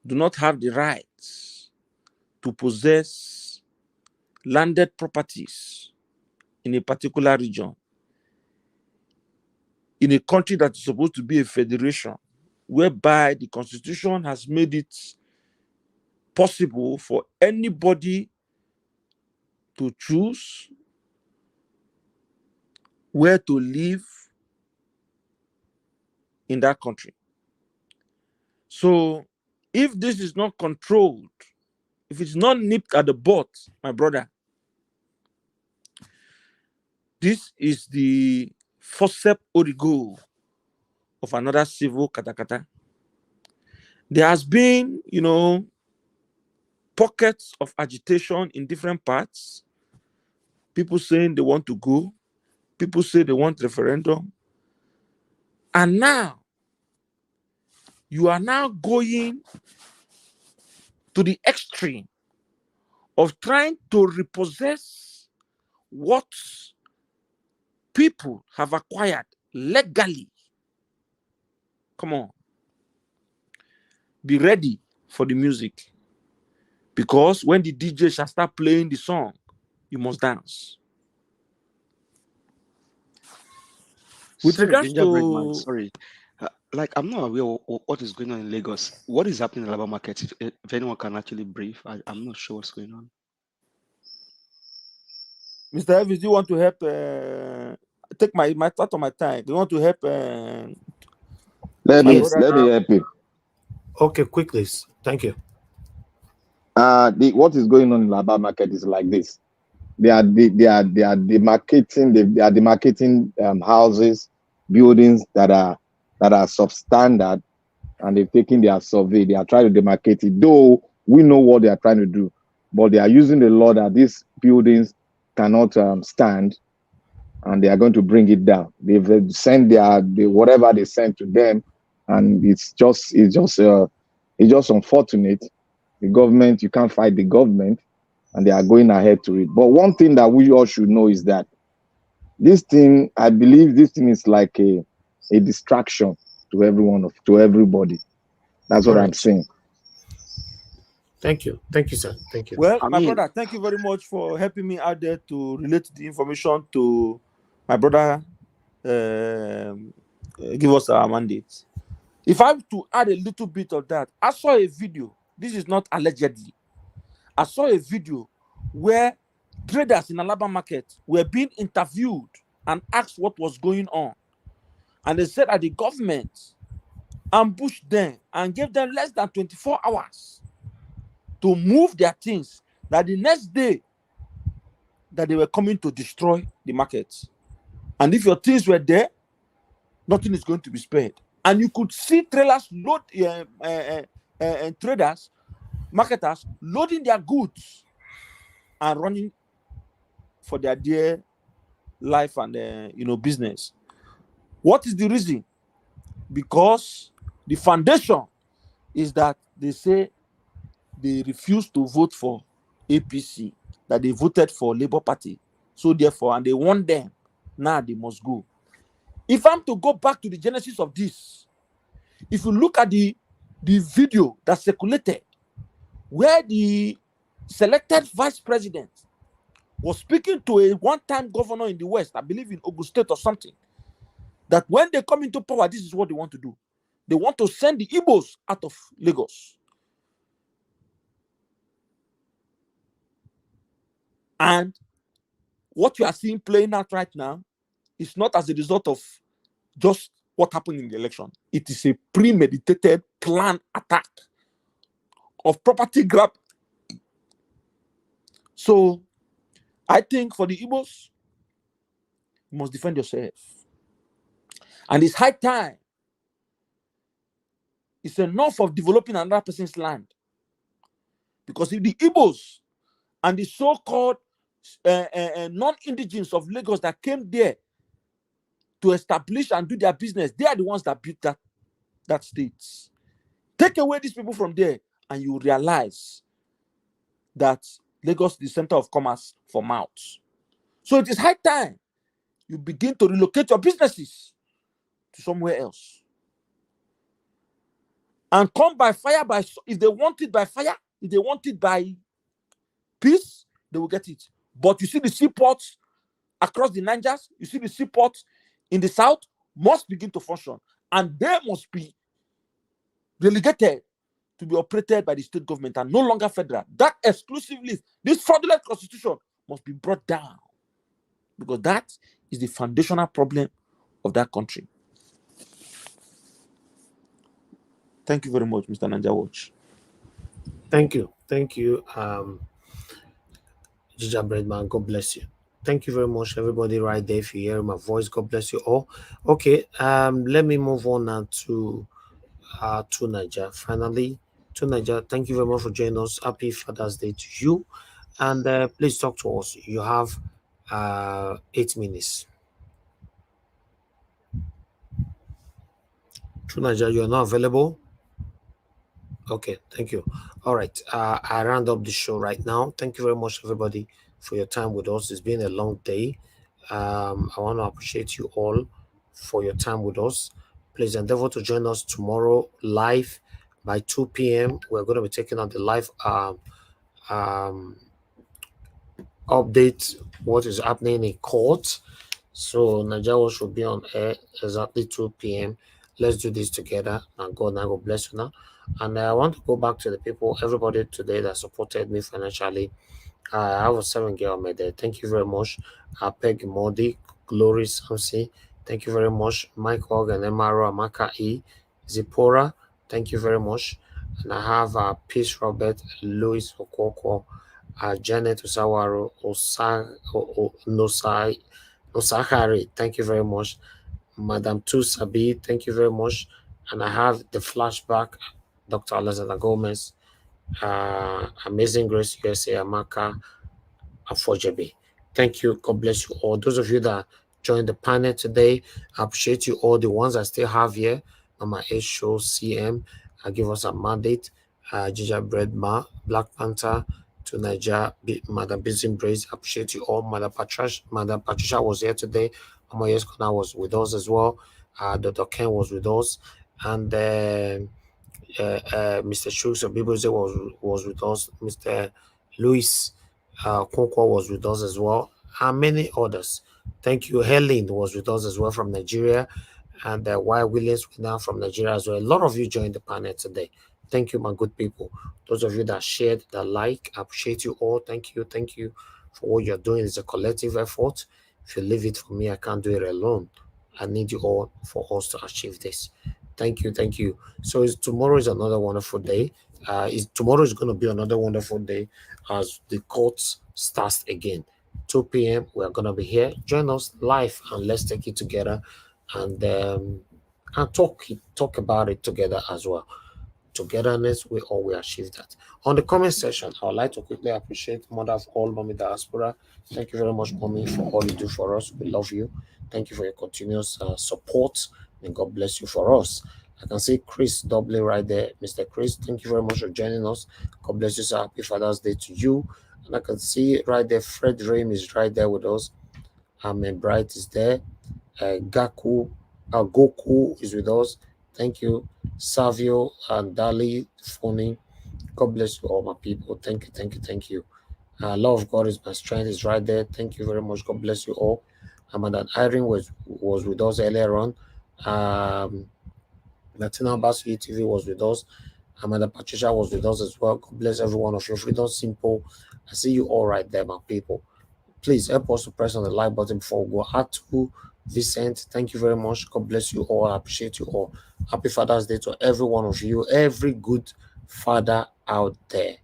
do not have the rights to possess landed properties in a particular region, in a country that is supposed to be a federation, whereby the constitution has made it possible for anybody to choose where to live in that country. So if this is not controlled, if it's not nipped at the bud, my brother, this is the forceps origo of another civil katakata. There has been, pockets of agitation in different parts. People saying they want to go. People say they want referendum. And now, you are now going to the extreme of trying to repossess what people have acquired legally. Come on. Be ready for the music. Because when the DJ shall start playing the song, you must dance. With regards to... Sorry. Like, I'm not aware of what is going on in Lagos. What is happening in the labor market? If anyone can actually brief, I'm not sure what's going on. Mr. Elvis, do you want to help? Take my part of my time. Do you want to help? Let me help you. Okay, quickly. Thank you. What is going on in the labor market is like this. They are demarcating houses, buildings that are substandard, and they've taken their survey. They are trying to demarcate it, though we know what they are trying to do, but they are using the law that these buildings cannot stand, and they are going to bring it down. They've sent whatever they sent to them, and it's just unfortunate. The government, you can't fight the government, and they are going ahead to it. But one thing that we all should know is that this thing, I believe this thing is like a distraction to everybody. That's what I'm saying. Thank you. Thank you, sir. Thank you. Well, my brother, thank you very much for helping me out there to relate the information to my brother. Give us our mandate. If I have to add a little bit of that, I saw a video. This is not allegedly. I saw a video where traders in Alaba market were being interviewed and asked what was going on. And they said that the government ambushed them and gave them less than 24 hours to move their things that the next day that they were coming to destroy the markets. And if your things were there, nothing is going to be spared. And you could see trailers load traders, marketers loading their goods and running for their dear life and business. What is the reason? Because the foundation is that they say they refuse to vote for APC, that they voted for Labour Party. So therefore, and they want them, now they must go. If I'm to go back to the genesis of this, if you look at the video that circulated, where the selected vice president was speaking to a one-time governor in the West, I believe in Ogun State or something, that when they come into power, this is what they want to do. They want to send the Igbos out of Lagos. And what you are seeing playing out right now is not as a result of just what happened in the election. It is a premeditated, planned attack of property grab. So I think for the Igbos, you must defend yourself. And it's high time. It's enough of developing another person's land. Because if the Igbos and the so-called non-indigenous of Lagos that came there to establish and do their business, they are the ones that built that state. Take away these people from there, and you realize that Lagos is the center of commerce for mouths. So it is high time you begin to relocate your businesses to somewhere else. And come by fire, if they want it by fire, if they want it by peace, they will get it. But you see the seaports across the Nigers, you see the seaports in the south must begin to function. And they must be relegated to be operated by the state government and no longer federal. That exclusively, this fraudulent constitution must be brought down. Because that is the foundational problem of that country. Thank you very much, Mr. Nanja Watch. Thank you. Thank you, Jija Breadman. God bless you. Thank you very much, everybody right there. If you hear my voice, God bless you all. Okay, let me move on now to Niger. Finally, to Niger, thank you very much for joining us. Happy Father's Day to you. And please talk to us. You have 8 minutes. To Niger, you are not available. Okay, thank you. All right, I round up the show right now. Thank you very much, everybody, for your time with us. It's been a long day. I want to appreciate you all for your time with us. Please endeavor to join us tomorrow live by 2 p.m. We're going to be taking on the live update, what is happening in court. So Nigeria should be on air exactly 2 p.m. Let's do this together. And God bless you now. And I want to go back to the people, everybody today that supported me financially. I have a 7-girl made there. Thank you very much. Peg Modi, Glory Samsi. Thank you very much. Mike Hogan, Emaro, Amaka E, Zipporah. Thank you very much. And I have Peace Robert, Louis Okoko, Janet Osawaro, Nosahari. Thank you very much. Madam Tusabi, thank you very much. And I have the flashback, Dr. Alexander Gomez, Amazing Grace USA, Amaka, Afojabi. Thank you. God bless you all. Those of you that joined the panel today, I appreciate you all. The ones I still have here, Mama A Show, CM, give us a mandate. Gingerbread Black Panther, to Niger, Madam Busy Brace. Appreciate you all. Madam Patricia was here today. Mama Yeskona was with us as well. Dr. Ken was with us. And Mr. Shooks of Biboze was with us. Mr. Louis Konkwa was with us as well. And many others. Thank you. Helen was with us as well from Nigeria. And Y. Williams now from Nigeria as well. A lot of you joined the panel today. Thank you, my good people. Those of you that shared, that like, I appreciate you all. Thank you. Thank you for what you're doing. It's a collective effort. If you leave it for me, I can't do it alone. I need you all for us to achieve this. Thank you. Thank you. So tomorrow is another wonderful day. Tomorrow is going to be another wonderful day as the courts starts again. 2 p.m. We are going to be here. Join us live and let's take it together and talk about it together as well. Togetherness, we all will achieve that. On the comment section, I would like to quickly appreciate Mother of all, Mommy Diaspora. Thank you very much, Mommy, for all you do for us. We love you. Thank you for your continuous support, and God bless you for us. I can see Chris Doubly right there. Mr. Chris, thank you very much for joining us. God bless you, sir. Happy Father's Day to you. And I can see right there, Fred Raim is right there with us. Amen Bright is there. Goku is with us. Thank you. Savio and Dali Phony. God bless you all, my people. Thank you. Love of God is my strength is right there. Thank you very much. God bless you all. And Irene was with us earlier on. Latina Basu TV was with us. Amanda Patricia was with us as well. God bless every one of you. Freedom Simple. I see you all right there, my people. Please help us to press on the like button before we go. Atu Vicent, thank you very much. God bless you all. I appreciate you all. Happy Father's Day to every one of you. Every good father out there.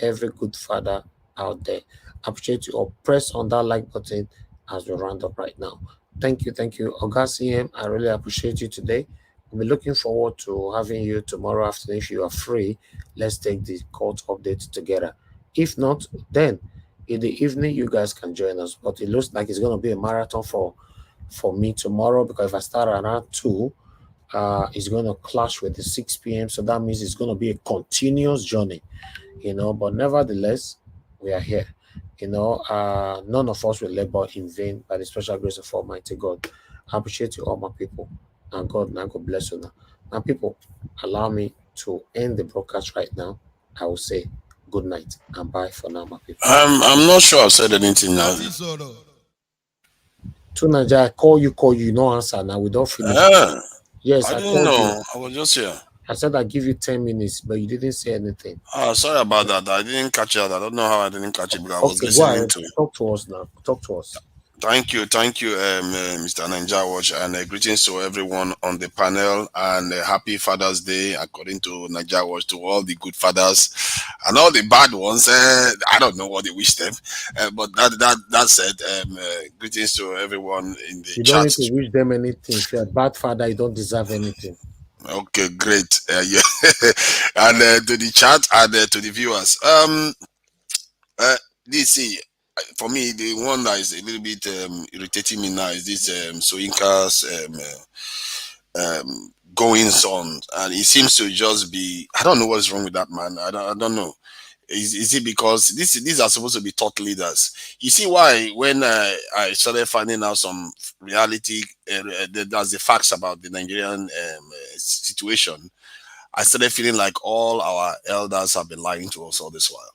Every good father out there. I appreciate you all. Press on that like button as we round up right now. Thank you. August CM, I really appreciate you today. We'll be looking forward to having you tomorrow afternoon. If you are free, let's take the court update together. If not, then in the evening you guys can join us. But it looks like it's going to be a marathon for me tomorrow, because if I start around 2, it's going to clash with the 6 p.m. So that means it's going to be a continuous journey, but nevertheless, we are here. None of us will labor in vain by the special grace of Almighty God. I appreciate you all, my people, and God bless you now. My people, allow me to end the broadcast right now. I will say good night and bye for now, my people. I'm not sure I've said anything now. To Nigeria, I call you, no answer now. We don't finish. Yes, I I didn't called know. you. I was just here. I said I'd give you 10 minutes, but you didn't say anything. Sorry about that. I didn't catch it. I don't know how I didn't catch it, because I was Okay, listening to it. talk to us now. Talk to us. Thank you, Mr. Ninja Watch, and greetings to everyone on the panel, and happy Father's Day, according to Ninja Watch, to all the good fathers and all the bad ones. I don't know what they wish them, but that said, greetings to everyone in the You chat. don't need to wish them anything. If you're a bad father, you don't deserve anything. Okay, great. Yeah, and to the chat and to the viewers. DC. For me, the one that is a little bit irritating me now is this Soyinka's goings on, and it seems to just be. I don't know what's wrong with that man. I don't know. Is it because these are supposed to be thought leaders? You see why when I started finding out some reality, there's the facts about the Nigerian situation, I started feeling like all our elders have been lying to us all this while.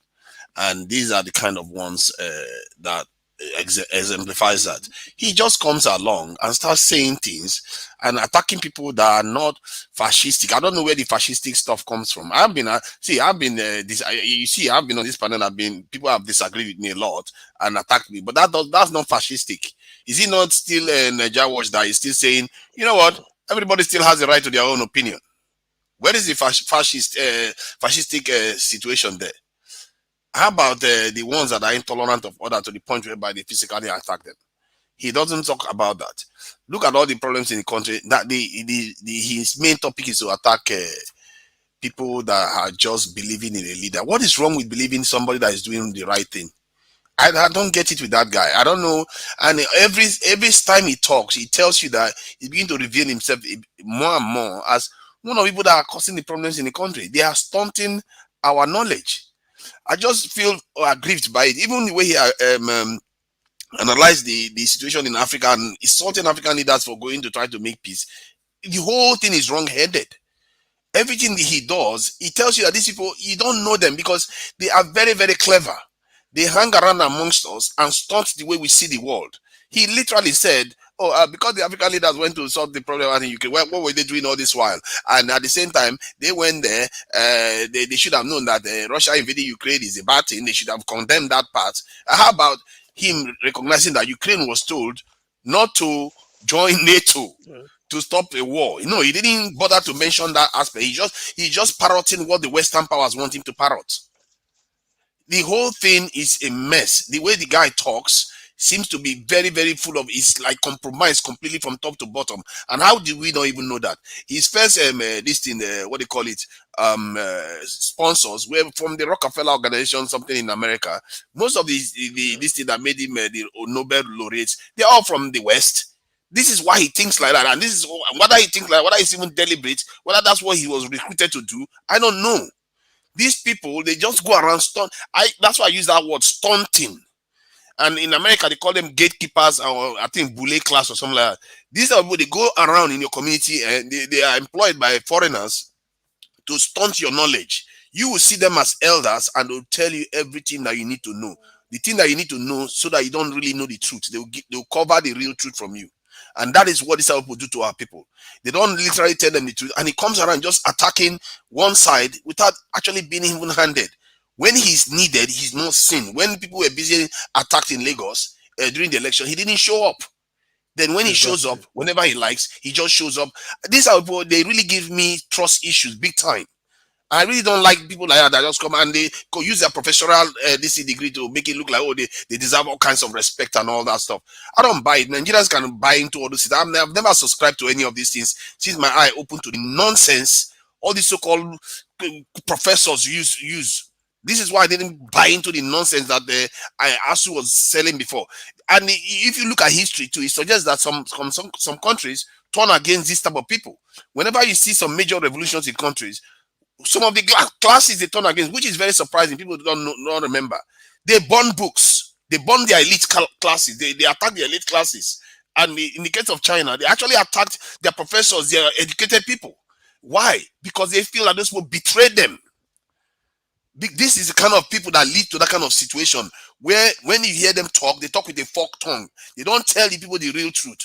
And these are the kind of ones that exemplifies that. He just comes along and starts saying things and attacking people that are not fascistic. I don't know where the fascistic stuff comes from. I've been on this panel. People have disagreed with me a lot and attacked me, but that's not fascistic. Is he not still a Nigeria Watch that is still saying, you know what, everybody still has the right to their own opinion? Where is the fascistic situation there? How about the ones that are intolerant of others to the point whereby they physically attack them? He doesn't talk about that. Look at all the problems in the country. That his main topic is to attack people that are just believing in a leader. What is wrong with believing somebody that is doing the right thing? I don't get it with that guy. I don't know. And every time he talks, he tells you that he's beginning to reveal himself more and more as one of the people that are causing the problems in the country. They are stunting our knowledge. I just feel aggrieved by it. Even the way he analyzed the situation in Africa and insulting African leaders for going to try to make peace. The whole thing is wrong-headed. Everything that he does, he tells you that these people, you don't know them because they are very, very clever. They hang around amongst us and stunt the way we see the world. He literally said, because the African leaders went to solve the problem in UK, what were they doing all this while? And at the same time, they went there, they should have known that Russia invading Ukraine is a bad thing. They should have condemned that part. How about him recognizing that Ukraine was told not to join NATO? to stop a war. No, he didn't bother to mention that aspect. He just parroting what the Western powers want him to parrot. The whole thing is a mess. The way the guy talks seems to be very, very full of, it's like compromise completely from top to bottom. And how do we not even know that? His first this thing, what they call it, sponsors were from the Rockefeller organization, something in America. Most of this thing that made him the Nobel laureates, they're all from the West. This is why he thinks like that, and this is whether he thinks like, whether it's even deliberate, whether that's what he was recruited to do, I don't know. These people, they just go around stunt. That's why I use that word, stunting. And in America, they call them gatekeepers, or I think boule class or something like that. These are people, they go around in your community and they are employed by foreigners to stunt your knowledge. You will see them as elders and they'll tell you everything that you need to know. The thing that you need to know so that you don't really know the truth. They'll cover the real truth from you. And that is what these people do to our people. They don't literally tell them the truth. And he comes around just attacking one side without actually being even-handed. When he's needed, he's not seen. When people were busy attacked in Lagos during the election, he didn't show up. Then when he shows up, whenever he likes, he just shows up. These are people, they really give me trust issues big time. I really don't like people like that just come and they use their professional DC degree to make it look like, oh, they deserve all kinds of respect and all that stuff. I don't buy it. Nigerians can buy into all this. I've never subscribed to any of these things since my eye opened to the nonsense all these so-called professors use. This is why I didn't buy into the nonsense that ASU was selling before. And if you look at history too, it suggests that some countries turn against this type of people. Whenever you see some major revolutions in countries, some of the classes they turn against, which is very surprising. People don't remember. They burn books. They burn their elite classes. They attack the elite classes. And in the case of China, they actually attacked their professors, their educated people. Why? Because they feel that those people betrayed them. This is the kind of people that lead to that kind of situation where when you hear them talk, they talk with a forked tongue. They don't tell the people the real truth.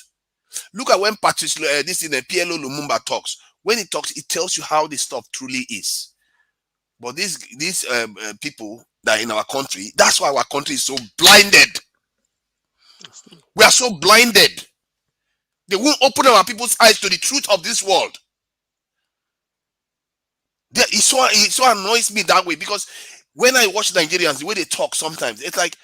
Look at when Patrice, PLO Lumumba talks. When he talks, it tells you how this stuff truly is. But these people that are in our country, that's why our country is so blinded. We are so blinded. They won't open our people's eyes to the truth of this world. It so annoys me that way, because when I watch Nigerians, the way they talk sometimes, it's like,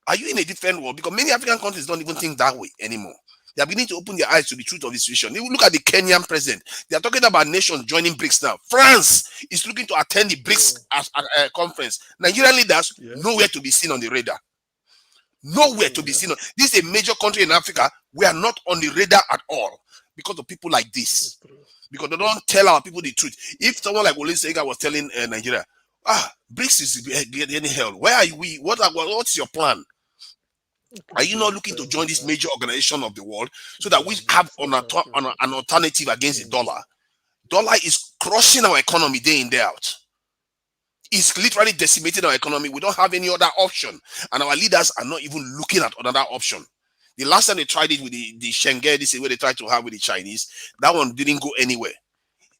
are you in a different world? Because many African countries don't even think that way anymore. They are beginning to open their eyes to the truth of the situation. If you look at the Kenyan president, they are talking about nations joining BRICS now. France is looking to attend the BRICS conference. Nigerian leaders, nowhere to be seen on the radar. Nowhere to be seen. This is a major country in Africa. We are not on the radar at all because of people like this. Because they don't tell our people the truth. If someone like Wole Soyinka was telling Nigeria, BRICS is getting held. Where are we? What's your plan? Are you not looking to join this major organization of the world so that we have an alternative against the dollar? Dollar is crushing our economy day in, day out. It's literally decimating our economy. We don't have any other option. And our leaders are not even looking at another option. The last time they tried it with the Schengen, this is where they tried to have with the Chinese, that one didn't go anywhere.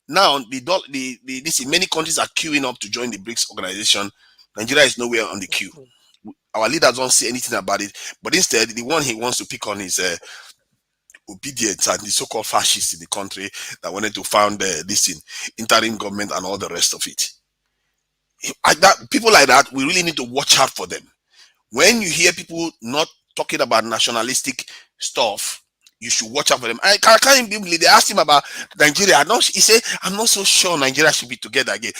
Now, many countries are queuing up to join the BRICS organization. Nigeria is nowhere on the queue. Our leaders don't say anything about it, but instead, the one he wants to pick on is obedience and the so-called fascists in the country that wanted to found this interim government and all the rest of it. People like that, we really need to watch out for them. When you hear people not talking about nationalistic stuff, you should watch out for them. I can't believe they asked him about Nigeria. He said, I'm not so sure Nigeria should be together again.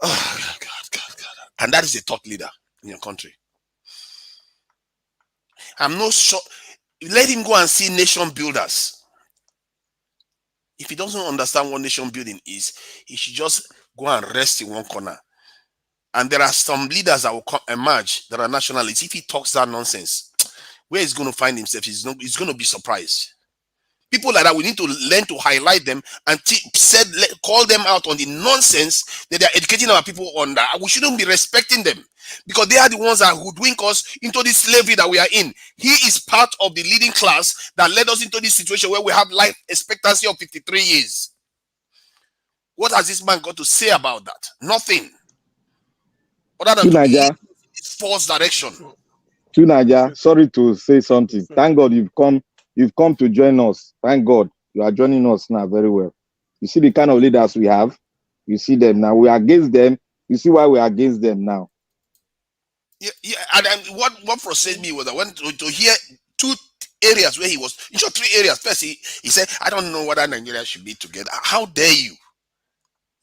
Oh, God. And that is a thought leader in your country. I'm not sure. Let him go and see nation builders. If he doesn't understand what nation building is, he should just go and rest in one corner. And there are some leaders that will emerge that are nationalists. If he talks that nonsense, where he's going to find himself, he's going to be surprised. People like that, we need to learn to highlight them and call them out on the nonsense that they are educating our people on. That we shouldn't be respecting them because they are the ones that hoodwink us into this slavery that we are in. He is part of the leading class that led us into this situation where we have life expectancy of 53 years. What has this man got to say about that? Nothing. Other than to false direction. Tunaja, sorry to say something. Thank God you've come to join us. Thank God. You are joining us now very well. You see the kind of leaders we have. You see them now. We are against them. You see why we are against them now. Yeah. And what frustrated me was I went to hear two areas where he was, in short, three areas. First, he said, I don't know whether Nigeria should be together. How dare you?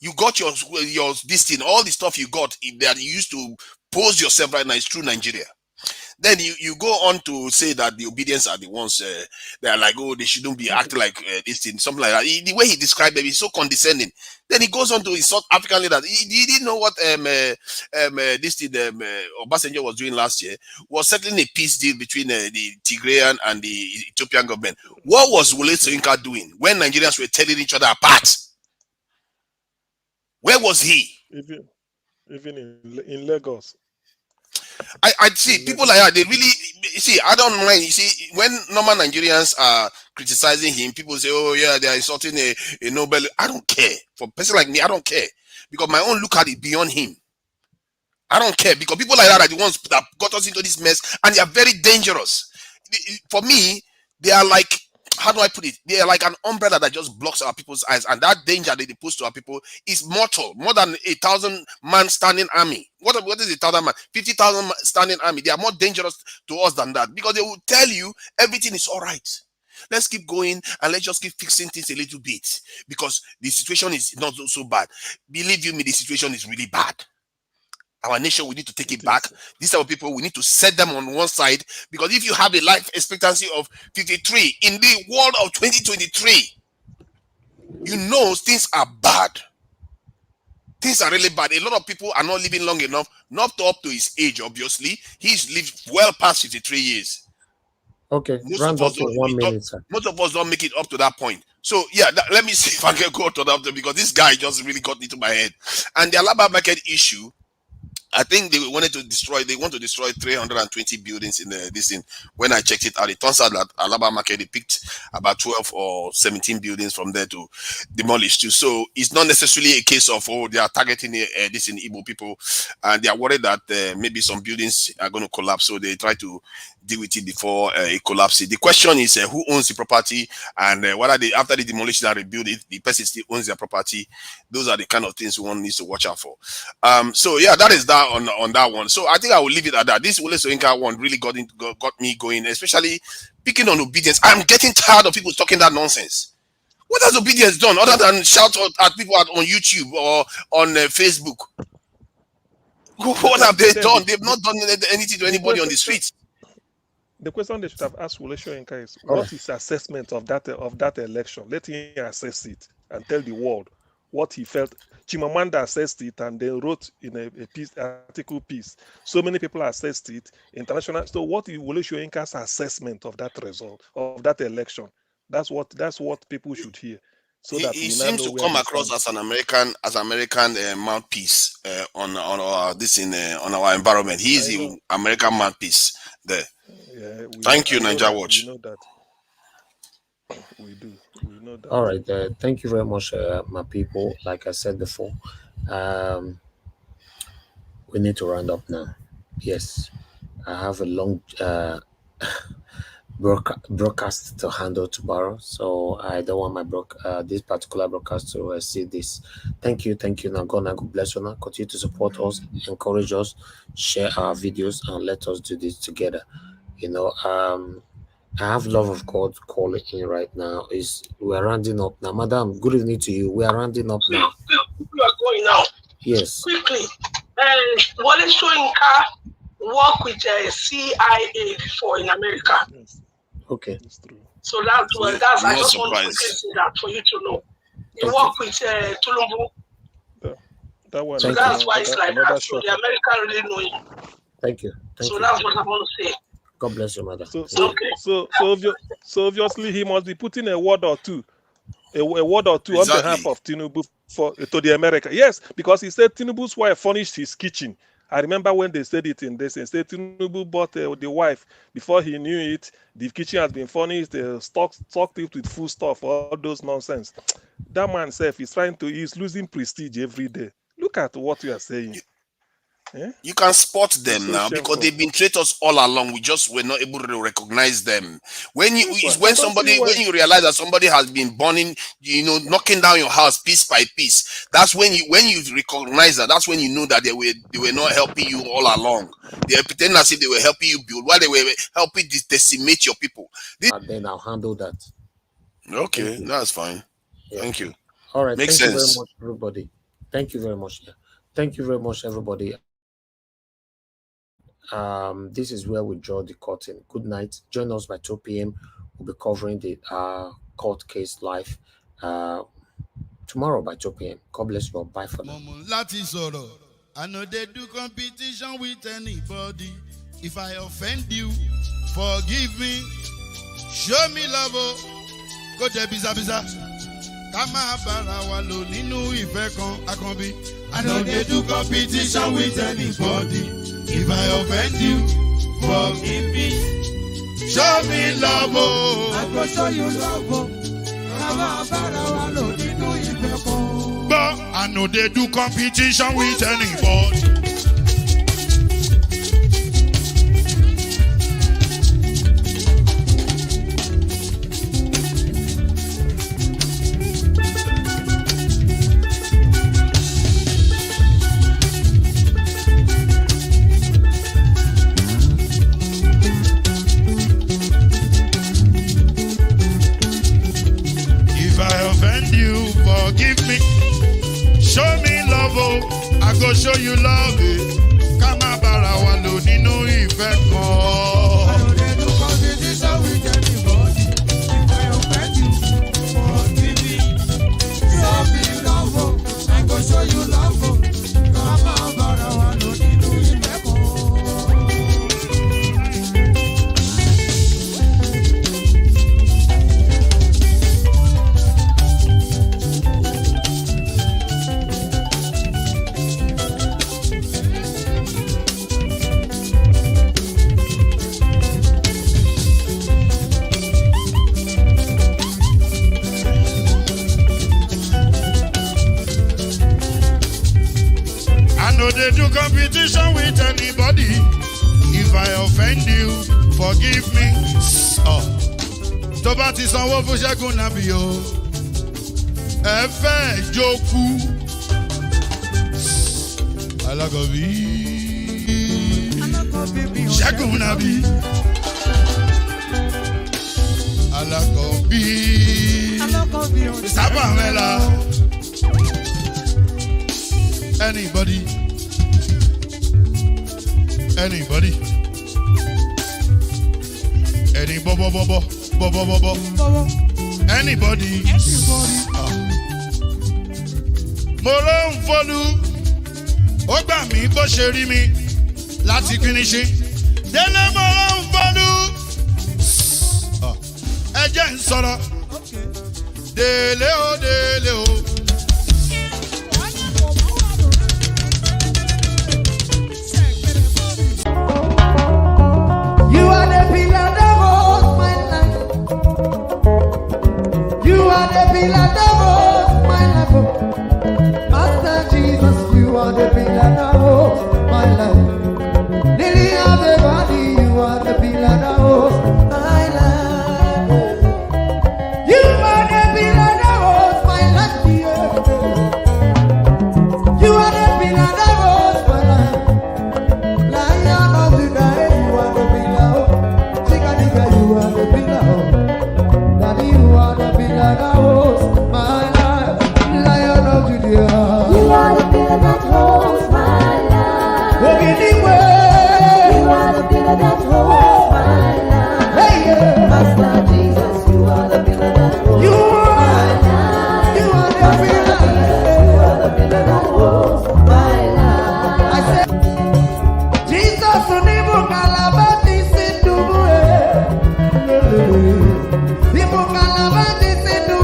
You got your this thing, all the stuff you got that you used to pose yourself right now is true Nigeria. Then you go on to say that the obedience are the ones they are like, oh, they shouldn't be acting like this thing, something like that. The way he described them is so condescending. Then he goes on to insult African leaders. He didn't know what this thing Obasanjo was doing last year, was settling a peace deal between the Tigrayan and the Ethiopian government. What was Wole Soyinka doing when Nigerians were tearing each other apart? Where was he? Even in Lagos. I see people like that. They really, you see, I don't mind. You see, when normal Nigerians are criticizing him, people say, oh yeah, they are insulting a Nobel. I don't care. For a person like me, I don't care. Because my own look at it beyond him. I don't care. Because people like that are the ones that got us into this mess, and they are very dangerous. For me, they are like, how do I put it? They are like an umbrella that just blocks our people's eyes, and that danger that they pose to our people is mortal, more than 1,000-man standing army. What is 1,000 man? 50,000 standing army. They are more dangerous to us than that, because they will tell you everything is all right. Let's keep going and let's just keep fixing things a little bit, because the situation is not so bad. Believe you me, the situation is really bad. Our nation, we need to take it back. These type of people, we need to set them on one side, because if you have a life expectancy of 53 in the world of 2023, you know things are bad. Things are really bad. A lot of people are not living long enough, not up to his age, obviously. He's lived well past 53 years. Okay, Most round of up us to don't 1 minute, sir. most of us don't make it up to that point. So yeah, let me see if I can go to that, because this guy just really got into my head. And the Alaba market issue, I think they want to destroy 320 buildings in this thing. When I checked it out, it turns out that Alaba market, they picked about 12 or 17 buildings from there to demolish too. So it's not necessarily a case of, oh, they are targeting this in Igbo people, and they are worried that maybe some buildings are going to collapse. So they try to deal with it before it collapses. The question is who owns the property, and whether they, after the demolition and rebuild it, the person still owns their property. Those are the kind of things one needs to watch out for. So yeah, that is that on that one. So I think I will leave it at that. This Wole Soyinka one really got me going, especially picking on obedience. I'm getting tired of people talking that nonsense. What has obedience done other than shout at people on YouTube or on Facebook? What have they done? They've not done anything to anybody on the streets. The question they should have asked Wole Soyinka is, what is assessment of that election? Let him assess it and tell the world what he felt. Chimamanda assessed it and then wrote in a article piece. So many people assessed it international. So what is Wole Soyinka's assessment of that result, of that election? That's what people should hear. So that he seems to come across as an American mouthpiece on our on our environment. He is the American mouthpiece there. Yeah, thank you, Ninja Watch. We know that. We know that. All right, thank you very much, my people. Like I said before, we need to round up now. Yes, I have a long broadcast to handle tomorrow, so I don't want my this particular broadcast to see this. Thank you. Now God bless you. Now continue to support us, encourage us, share our videos, and let us do this together. You know, I have love of God calling in right now. We're rounding up now. Madam, good evening to you. We are rounding up now. You are going now. Yes. Quickly. Wole Soyinka work with CIA before in America. Yes. Okay. So that's I just want to say that for you to know. He work with Tulumbu. That one. So that's why it's like that. So the American really know him. Thank you. So that's what I want to say. God bless you, mother. So obviously he must be putting a word or two on behalf of Tinubu to the America. Yes, because he said Tinubu's wife furnished his kitchen. I remember when they said it in this, and said Tinubu bought the wife. Before he knew it, the kitchen has been furnished, stocked it with food stuff, all those nonsense. That man self is he's losing prestige every day. Look at what you are saying. You can spot them so now because shameful. they've been traitors all along. We just were not able to recognize them. When you That's when why I don't see why. when you realize that somebody has been burning, knocking down your house piece by piece, that's when you recognize that. That's when you know that they were not helping you all along. They are pretending as if they were helping you build while they were helping decimate your people. And then I'll handle that. Okay, that's fine. Yeah. Thank you. All right. Makes Thank you sense. very much, everybody. Thank you very much. Yeah. Thank you very much, everybody. This is where we draw the curtain. Good night. Join us by 2 p.m. We'll be covering the court case live tomorrow by 2 p.m. God bless you all. Bye for now. I know they do competition with anybody. If I offend you, forgive me. Show me love. Go there, biza. Kama bara walo ninu ife kan akanbi. I know they do competition with anybody. If I offend you, forgive me. Show me love. I go show you love. Kama bara walo ninu ife kan. But I know they do competition with anybody. Forgive me, show me love, I go show you love. Kama bara walo ninu ife kan. I know they do competition with anybody. If I offend you, forgive me. Show me love, I go show you love. Kama bara walo ninu ife kan. They do competition with anybody. If I offend you, forgive me. Tó bá ti sanwó fún Ṣẹ́gun nàbí o. Ẹ fẹ́ jókù. Alákọ̀bí. Ṣẹ́gun nàbí. Alákọ̀bí. Sábà mẹ́la. Anybody? Any anybody. Mo ló ń folú, ó gbà mí bó ṣe rí mi láti finishi. Délé mo ló ń folú, ẹ jẹ́ ń sọ̀rọ̀. Délé o. You are the pillar that holds my life. You are the pillar that holds my life. Master Jesus, you are the pillar that holds my life. Lily of the body, you are the pillar that holds my life. You are the pillar that holds my life. You are the pillar that holds my life. Lion of the night, you are the pillar. You are the pillar. Daddy, you are the pillar that holds my life. Lion of Judea. You are the pillar that holds my life. Anyway. You are the pillar that holds my life. Hey, yeah. Master Jesus, you are the pillar that holds my life. You are the pillar. You are the pillar that holds my life. I said, Jesus, unibu kalabati sindubu. Ibu kalabati sindubu.